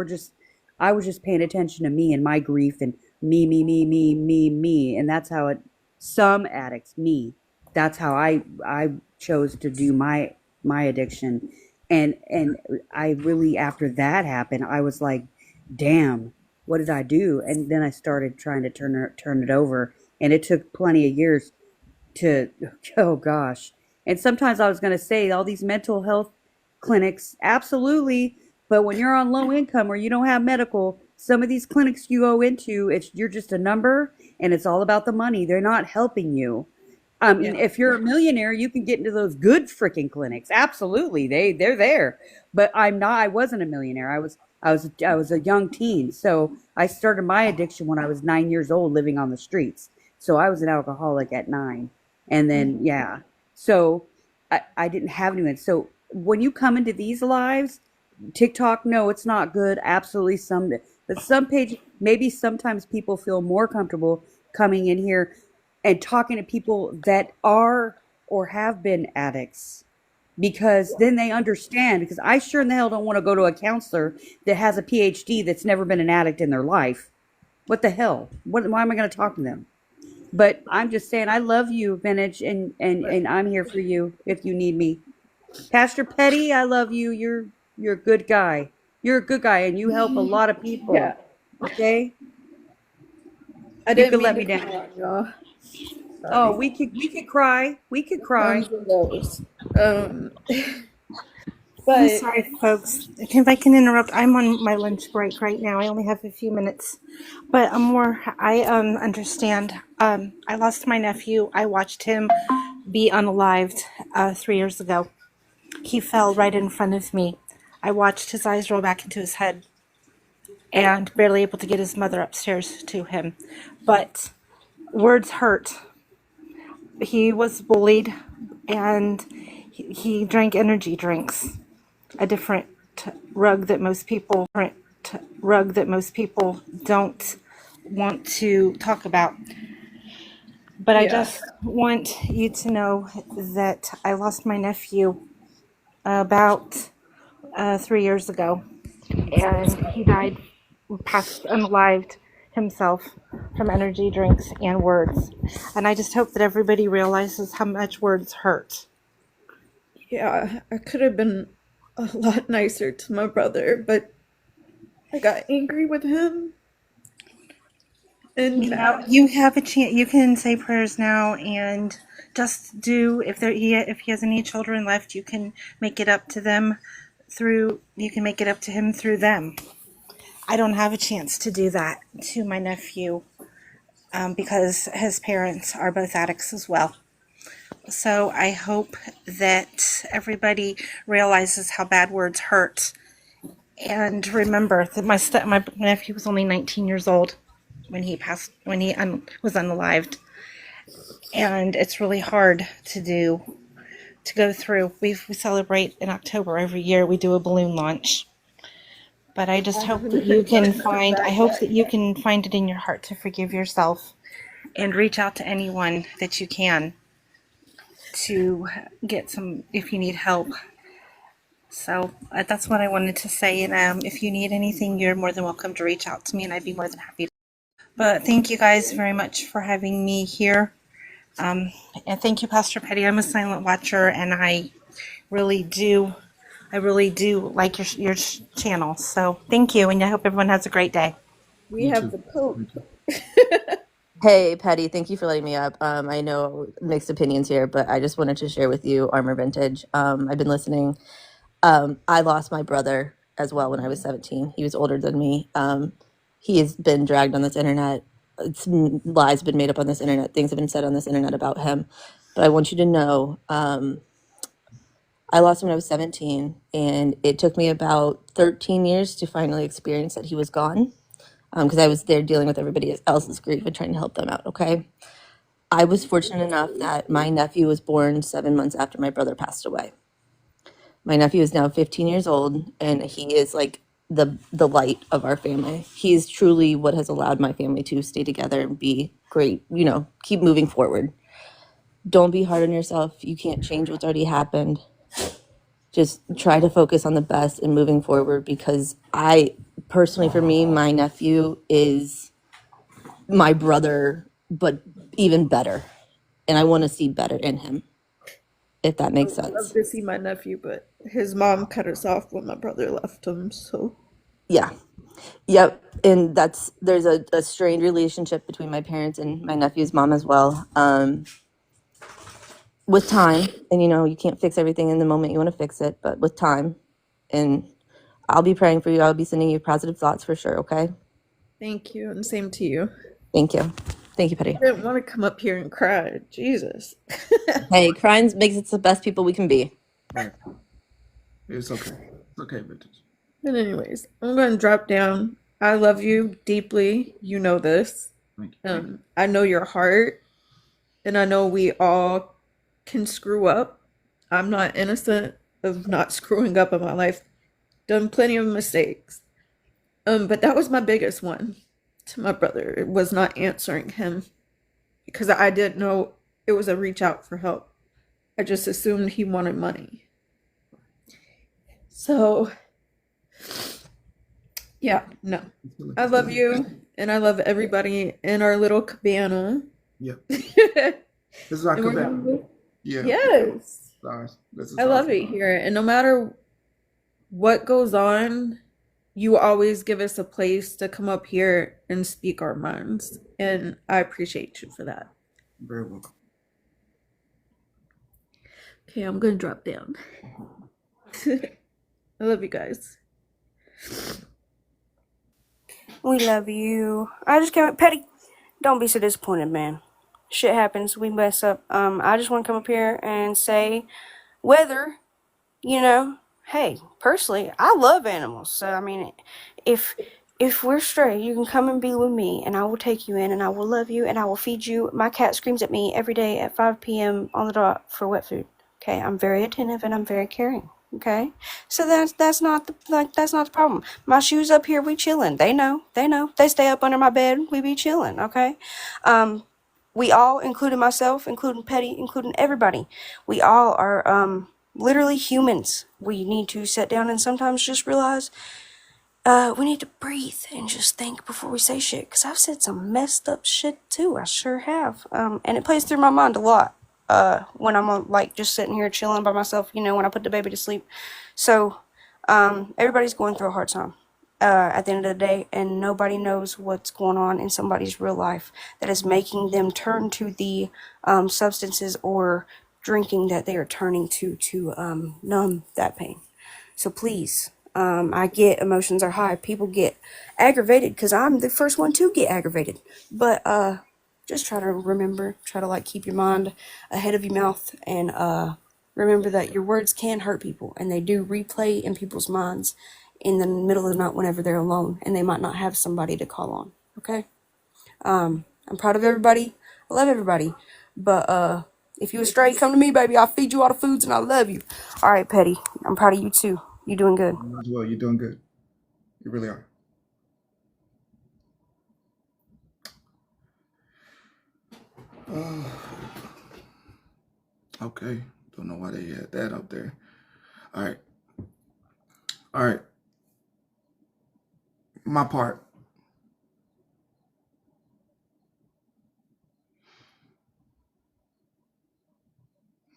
[SPEAKER 15] I was just paying attention to me and my grief, and me. And that's how some addicts, me, that's how I chose to do my addiction. And I really, after that happened, I was like, damn, what did I do? And then I started trying to turn it over. And it took plenty of years to, oh gosh. And sometimes I was going to say all these mental health clinics, absolutely. But when you're on low income or you don't have medical, some of these clinics you go into, you're just a number, and it's all about the money. They're not helping you.
[SPEAKER 13] Yeah.
[SPEAKER 15] If you're a millionaire, you can get into those good freaking clinics. Absolutely. They're there. But I'm not, I wasn't a millionaire. I was a young teen. So I started my addiction when I was 9 years old, living on the streets. So I was an alcoholic at 9. And then, yeah. So I didn't have anyone. So when you come into these lives, TikTok, no, it's not good. Absolutely but some page, maybe sometimes people feel more comfortable coming in here and talking to people that are or have been addicts, because then they understand. Because I sure in the hell don't want to go to a counselor that has a PhD that's never been an addict in their life. What the hell? Why am I going to talk to them? But I'm just saying, I love you, Vintage, and I'm here for you if you need me. Pastor Petty, I love you. You're a good guy. You're a good guy, and you help a lot of people.
[SPEAKER 13] Yeah.
[SPEAKER 15] Okay?
[SPEAKER 13] I
[SPEAKER 15] You
[SPEAKER 13] didn't
[SPEAKER 15] could
[SPEAKER 13] mean
[SPEAKER 15] let
[SPEAKER 13] to
[SPEAKER 15] me
[SPEAKER 13] cry
[SPEAKER 15] down.
[SPEAKER 13] on y'all.
[SPEAKER 15] Oh,
[SPEAKER 13] Sorry.
[SPEAKER 15] we could cry. We could cry.
[SPEAKER 13] Comes and goes.
[SPEAKER 14] I'm
[SPEAKER 13] But
[SPEAKER 14] sorry, folks. If I can interrupt, I'm on my lunch break right now. I only have a few minutes, but I understand. I lost my nephew. I watched him be unalived 3 years ago. He fell right in front of me. I watched his eyes roll back into his head and barely able to get his mother upstairs to him. But words hurt. He was bullied, and he drank energy drinks, a different rug that most people don't want to talk about. But I
[SPEAKER 13] yeah.
[SPEAKER 14] just want you to know that I lost my nephew about 3 years ago, and he died, passed unalived himself from energy drinks and words. And I just hope that everybody realizes how much words hurt.
[SPEAKER 13] Yeah, I could have been a lot nicer to my brother, but I got angry with him. And
[SPEAKER 6] You have a chance. You can say prayers now, and just do if he has any children left, you can make it up to them through. You can make it up to him through them. I don't have a chance to do that to my nephew because his parents are both addicts as well. So I hope that everybody realizes how bad words hurt, and remember that my nephew was only 19 years old when he was unalived, and it's really hard to go through. We celebrate in October every year. We do a balloon launch. But I just hope that you can find, I hope that you can find it in your heart to forgive yourself and reach out to anyone that you can to get some, if you need help. So that's what I wanted to say. And if you need anything, you're more than welcome to reach out to me, and I'd be more than happy to. But thank you guys very much for having me here. And thank you, Pastor Petty. I'm a silent watcher, and I really do like your channel. So thank you, and I hope everyone has a great day.
[SPEAKER 13] we have the Pope.
[SPEAKER 5] Hey, Patty, thank you for letting me up. I know mixed opinions here, but I just wanted to share with you Armor Vintage. I've been listening. I lost my brother as well when I was 17. He was older than me. He has been dragged on this internet. Lies been made up on this internet. Things have been said on this internet about him. But I want you to know, I lost him when I was 17, and it took me about 13 years to finally experience that he was gone. Because I was there dealing with everybody else's grief and trying to help them out, okay? I was fortunate enough that my nephew was born 7 months after my brother passed away. My nephew is now 15 years old, and he is like the light of our family. He is truly what has allowed my family to stay together and be great, keep moving forward. Don't be hard on yourself. You can't change what's already happened. Just try to focus on the best and moving forward, because personally, for me, my nephew is my brother, but even better. And I want to see better in him, if that makes
[SPEAKER 13] I would love
[SPEAKER 5] sense.
[SPEAKER 13] to see my nephew, but his mom cut us off when my brother left him, so.
[SPEAKER 5] Yeah. Yep. And there's a strained relationship between my parents and my nephew's mom as well. With time, and you can't fix everything in the moment you want to fix it, but with time, and I'll be praying for you. I'll be sending you positive thoughts for sure. Okay.
[SPEAKER 13] Thank you, and same to you.
[SPEAKER 5] Thank you. Thank you, Petty.
[SPEAKER 13] I didn't want to come up here and cry. Jesus.
[SPEAKER 5] Hey, crying makes us the best people we can be.
[SPEAKER 2] Right. It's okay. It's okay, Vintage.
[SPEAKER 13] But anyways, I'm going to drop down. I love you deeply. You know this.
[SPEAKER 2] Thank you.
[SPEAKER 13] I know your heart, and I know we all can screw up. I'm not innocent of not screwing up in my life. Done plenty of mistakes. But that was my biggest one to my brother. It was not answering him because I didn't know it was a reach out for help. I just assumed he wanted money. So, yeah, no. I love you, and I love everybody in our little cabana.
[SPEAKER 2] Yeah. This is our cabana. Yeah.
[SPEAKER 13] Yes.
[SPEAKER 2] Sorry.
[SPEAKER 13] I love it here. And no matter what goes on, you always give us a place to come up here and speak our minds. And I appreciate you for that.
[SPEAKER 2] Very welcome.
[SPEAKER 13] Okay, I'm going to drop down. I love you guys.
[SPEAKER 17] We love you. I just can't. Petty, don't be so disappointed, man. Shit happens. We mess up. I just want to come up here and say whether, hey, personally, I love animals. So, I mean, if we're stray, you can come and be with me, and I will take you in, and I will love you, and I will feed you. My cat screams at me every day at 5 p.m. on the dot for wet food. Okay, I'm very attentive, and I'm very caring. Okay, so that's not the problem. My shoes up here, we chilling. They know. They stay up under my bed. We be chilling. Okay, we all, including myself, including Petty, including everybody, we all are literally humans. We need to sit down and sometimes just realize we need to breathe and just think before we say shit. Because I've said some messed up shit too. I sure have. And it plays through my mind a lot when I'm just sitting here chilling by myself, when I put the baby to sleep. So everybody's going through a hard time. at the end of the day, and nobody knows what's going on in somebody's real life that is making them turn to the substances or drinking that they are turning to numb that pain. So please, I get emotions are high. People get aggravated because I'm the first one to get aggravated. But just try to remember, try to like keep your mind ahead of your mouth, and remember that your words can hurt people, and they do replay in people's minds in the middle of the night whenever they're alone, and they might not have somebody to call on. Okay. I'm proud of everybody. I love everybody. But if you astray, come to me, baby. I'll feed you all the foods and I love you. All right, Petty. I'm proud of you too. You doing good.
[SPEAKER 2] You as well. You're doing good. You really are. Okay. Don't know why they had that up there. All right. All right. My part.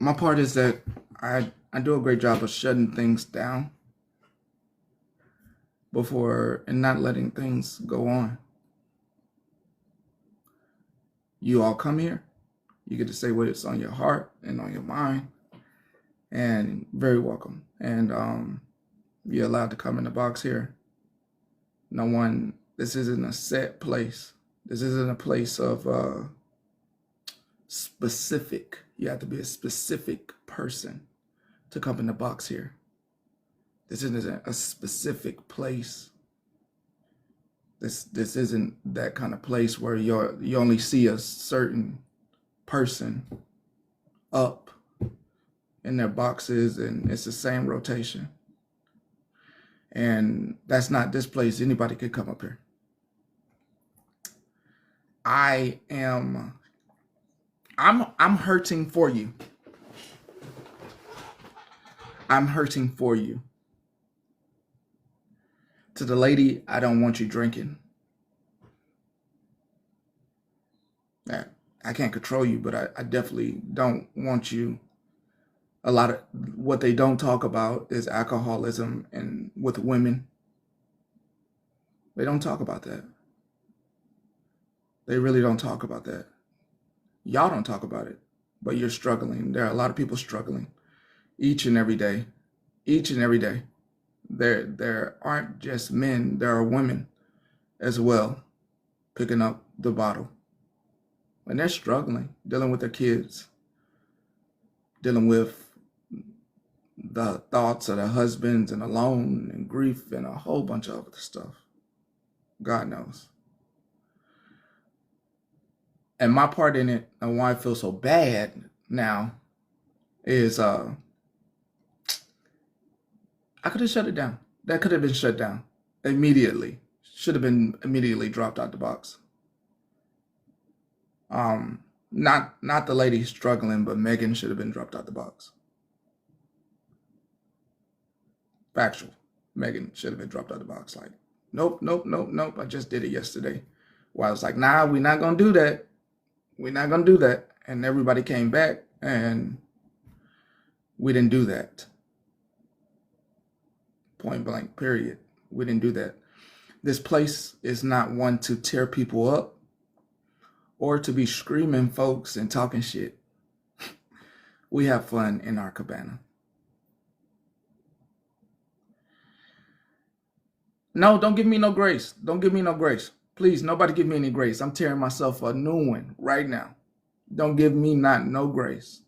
[SPEAKER 2] My part is that I do a great job of shutting things down before and not letting things go on. You all come here. You get to say what is on your heart and on your mind, and very welcome. And you're allowed to come in the box here. No one. This isn't a set place. This isn't a place of specific. You have to be a specific person to come in the box here. This isn't a specific place. This isn't that kind of place where you only see a certain person up in their boxes and it's the same rotation. And that's not this place. Anybody could come up here. I'm hurting for you. I'm hurting for you. To the lady, I don't want you drinking. I can't control you, but I definitely don't want you. A lot of what they don't talk about is alcoholism and with women. They don't talk about that. They really don't talk about that. Y'all don't talk about it, but you're struggling. There are a lot of people struggling each and every day. Each and every day. There aren't just men, there are women as well picking up the bottle. And they're struggling, dealing with their kids, dealing with the thoughts of their husbands and alone and grief and a whole bunch of other stuff. God knows. And my part in it and why I feel so bad now is I could have shut it down. That could have been shut down immediately. Should have been immediately dropped out the box. Not the lady struggling, but Megan should have been dropped out the box. Factual. Megan should have been dropped out the box. Like, nope. I just did it yesterday. Well, I was like, nah, we're not gonna do that. We're not gonna do that. And everybody came back and we didn't do that. Point blank, period. We didn't do that. This place is not one to tear people up or to be screaming folks and talking shit. We have fun in our cabana. No, don't give me no grace. Don't give me no grace. Please, nobody give me any grace. I'm tearing myself a new one right now. Don't give me no grace.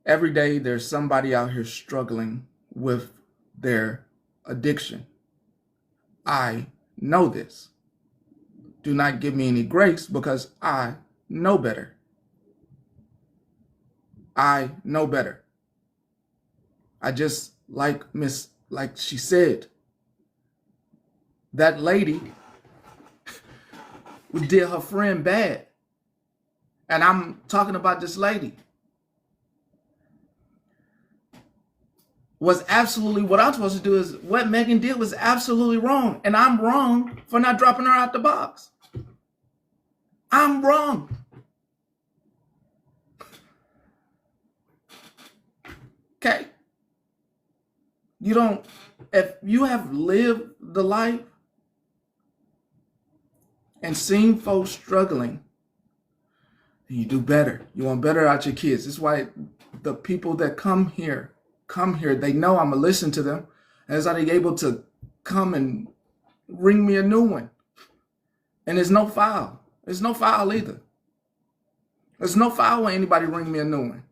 [SPEAKER 2] Every day there's somebody out here struggling with their addiction. I know this. Do not give me any grace because I know better. I know better. I just like she said, that lady did her friend bad. And I'm talking about this lady. Was absolutely what I'm supposed to do is what Megan did was absolutely wrong. And I'm wrong for not dropping her out the box. I'm wrong. Okay. You don't, if you have lived the life and seen folks struggling, you do better. You want better out your kids. That's why the people that come here, they know I'm going to listen to them. And that's how they're able to come and ring me a new one. And there's no foul. There's no foul either. There's no foul when anybody ring me a new one.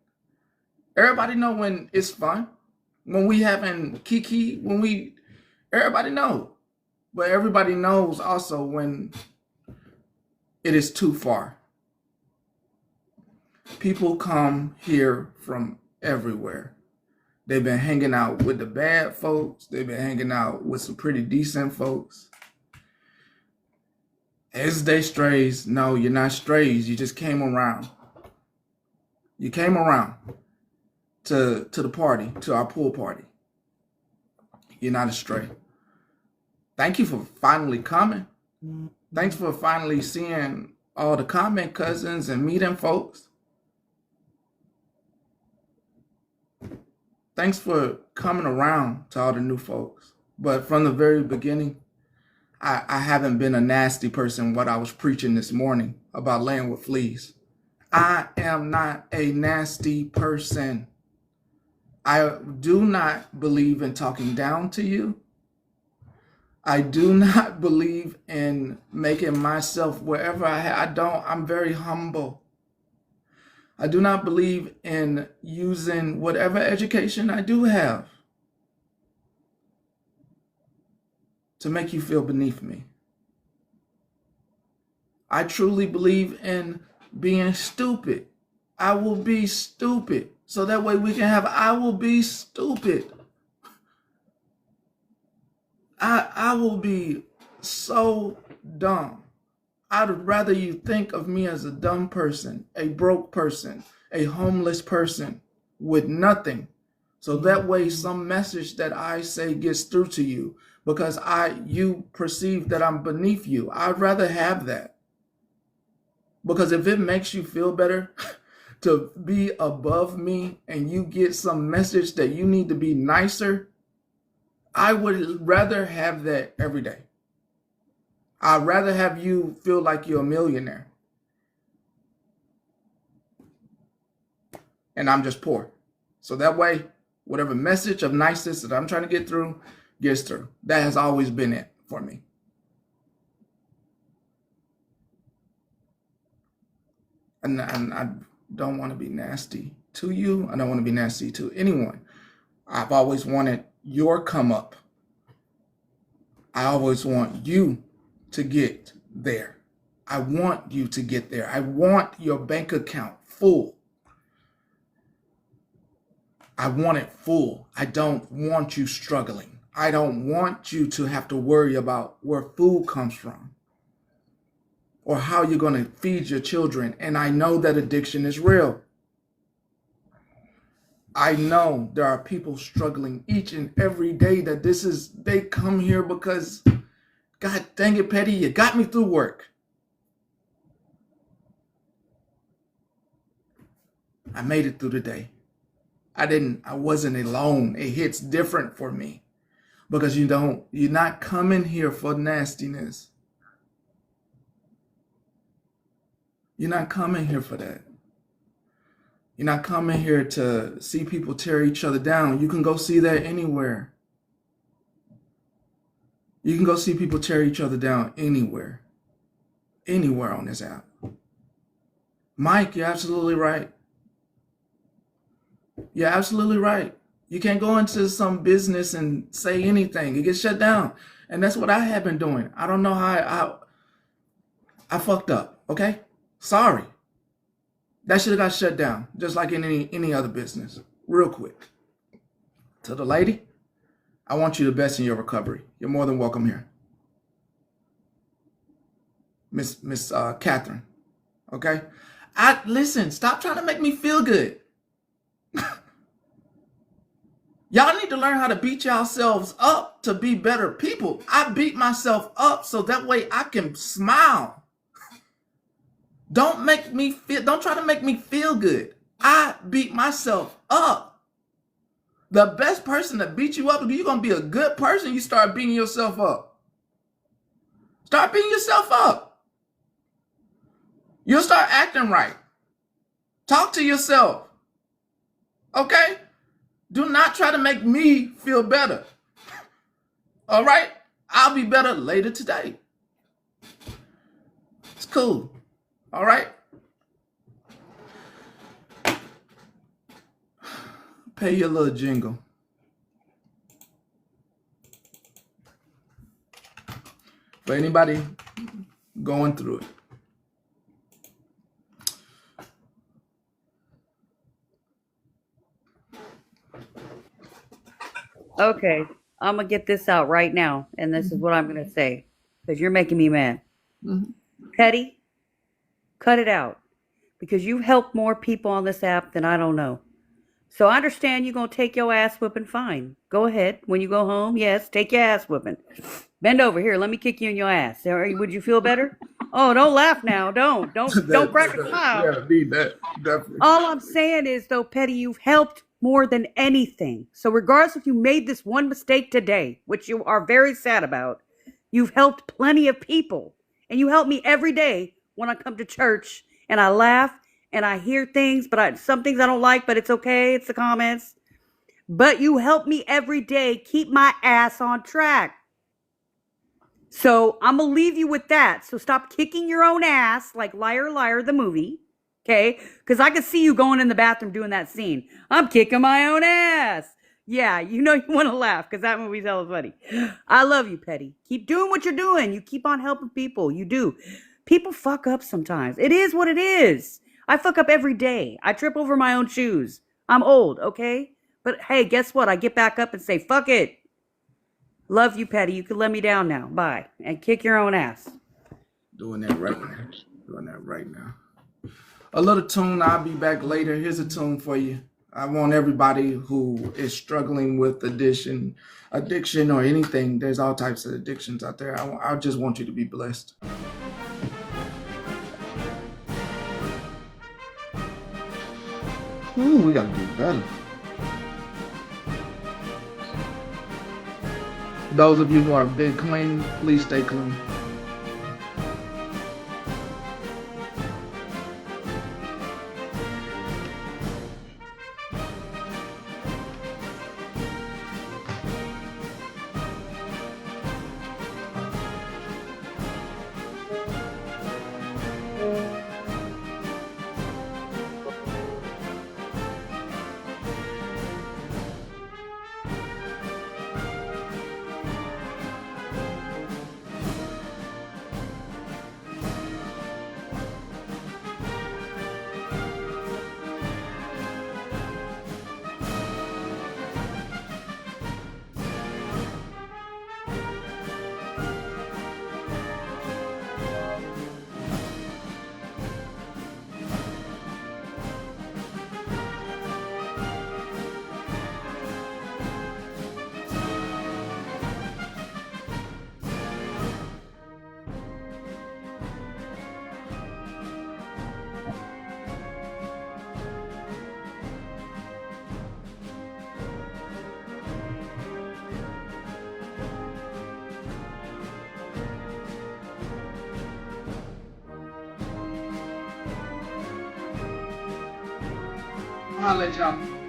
[SPEAKER 2] Everybody know when it's fun. When we having kiki, everybody know. But everybody knows also when it is too far. People come here from everywhere. They've been hanging out with the bad folks. They've been hanging out with some pretty decent folks. Is they strays? No, you're not strays. You just came around. You came around to the party, to our pool party. You're not a stray. Thank you for finally coming. Thanks for finally seeing all the comment cousins and meeting folks. Thanks for coming around to all the new folks. But from the very beginning, I haven't been a nasty person, what I was preaching this morning about laying with fleas. I am not a nasty person. I do not believe in talking down to you. I do not believe in making myself wherever I'm very humble. I do not believe in using whatever education I do have to make you feel beneath me. I truly believe in being stupid. I will be stupid. So that way we can have, I will be stupid. I will be so dumb. I'd rather you think of me as a dumb person, a broke person, a homeless person with nothing. So that way some message that I say gets through to you because you perceive that I'm beneath you. I'd rather have that. Because if it makes you feel better to be above me and you get some message that you need to be nicer, I would rather have that every day. I'd rather have you feel like you're a millionaire. And I'm just poor. So that way, whatever message of niceness that I'm trying to get through gets through. That has always been it for me. And I don't want to be nasty to you. I don't want to be nasty to anyone. I've always wanted your come up. I always want you to get there. I want you to get there. I want your bank account full. I want it full. I don't want you struggling. I don't want you to have to worry about where food comes from or how you're going to feed your children. And I know that addiction is real. I know there are people struggling each and every day they come here because, God dang it, Petty, you got me through work. I made it through the day. I wasn't alone. It hits different for me because you're not coming here for nastiness. You're not coming here for that. You're not coming here to see people tear each other down. You can go see that anywhere. You can go see people tear each other down anywhere. Anywhere on this app. Mike, you're absolutely right. You're absolutely right. You can't go into some business and say anything. It gets shut down. And that's what I have been doing. I don't know how I fucked up, okay? Sorry. That should have got shut down, just like in any other business. Real quick. To the lady, I want you the best in your recovery. You're more than welcome here. Miss Catherine, okay? Listen, stop trying to make me feel good. Y'all need to learn how to beat yourselves up to be better people. I beat myself up so that way I can smile. Don't try to make me feel good. I beat myself up The best person to beat you up, you're going to be a good person, you start beating yourself up. Start beating yourself up. You'll start acting right. Talk to yourself. Okay? Do not try to make me feel better. All right? I'll be better later today. It's cool. All right? Pay your little jingle. For anybody going through it.
[SPEAKER 15] Okay, I'm gonna get this out right now, and this is what I'm gonna say because you're making me mad. Petty, cut it out because you've helped more people on this app than I don't know. So I understand you're gonna take your ass whipping. Fine, go ahead. When you go home, yes, take your ass whipping. Bend over here. Let me kick you in your ass. Would you feel better? Oh, don't laugh now. Don't crack a smile.
[SPEAKER 2] Yeah, need that. Definitely.
[SPEAKER 15] All I'm saying is, though, Petty, you've helped more than anything. So regardless if you made this one mistake today, which you are very sad about, you've helped plenty of people. And you help me every day when I come to church and I laugh and I hear things, but some things I don't like, but it's okay. It's the comments. But you help me every day keep my ass on track. So I'm going to leave you with that. So stop kicking your own ass like Liar Liar the movie. Okay? Because I could see you going in the bathroom doing that scene. I'm kicking my own ass. Yeah, you know you want to laugh because that movie's hella funny. I love you, Petty. Keep doing what you're doing. You keep on helping people. You do. People fuck up sometimes. It is what it is. I fuck up every day. I trip over my own shoes. I'm old, okay? But hey, guess what? I get back up and say, fuck it. Love you, Petty. You can let me down now. Bye. And kick your own ass.
[SPEAKER 2] Doing that right now. Doing that right now. A little tune. I'll be back later. Here's a tune for you. I want everybody who is struggling with addiction or anything. There's all types of addictions out there. I just want you to be blessed. Ooh, we gotta do better. Those of you who are big clean, please stay clean. I'll let y'all.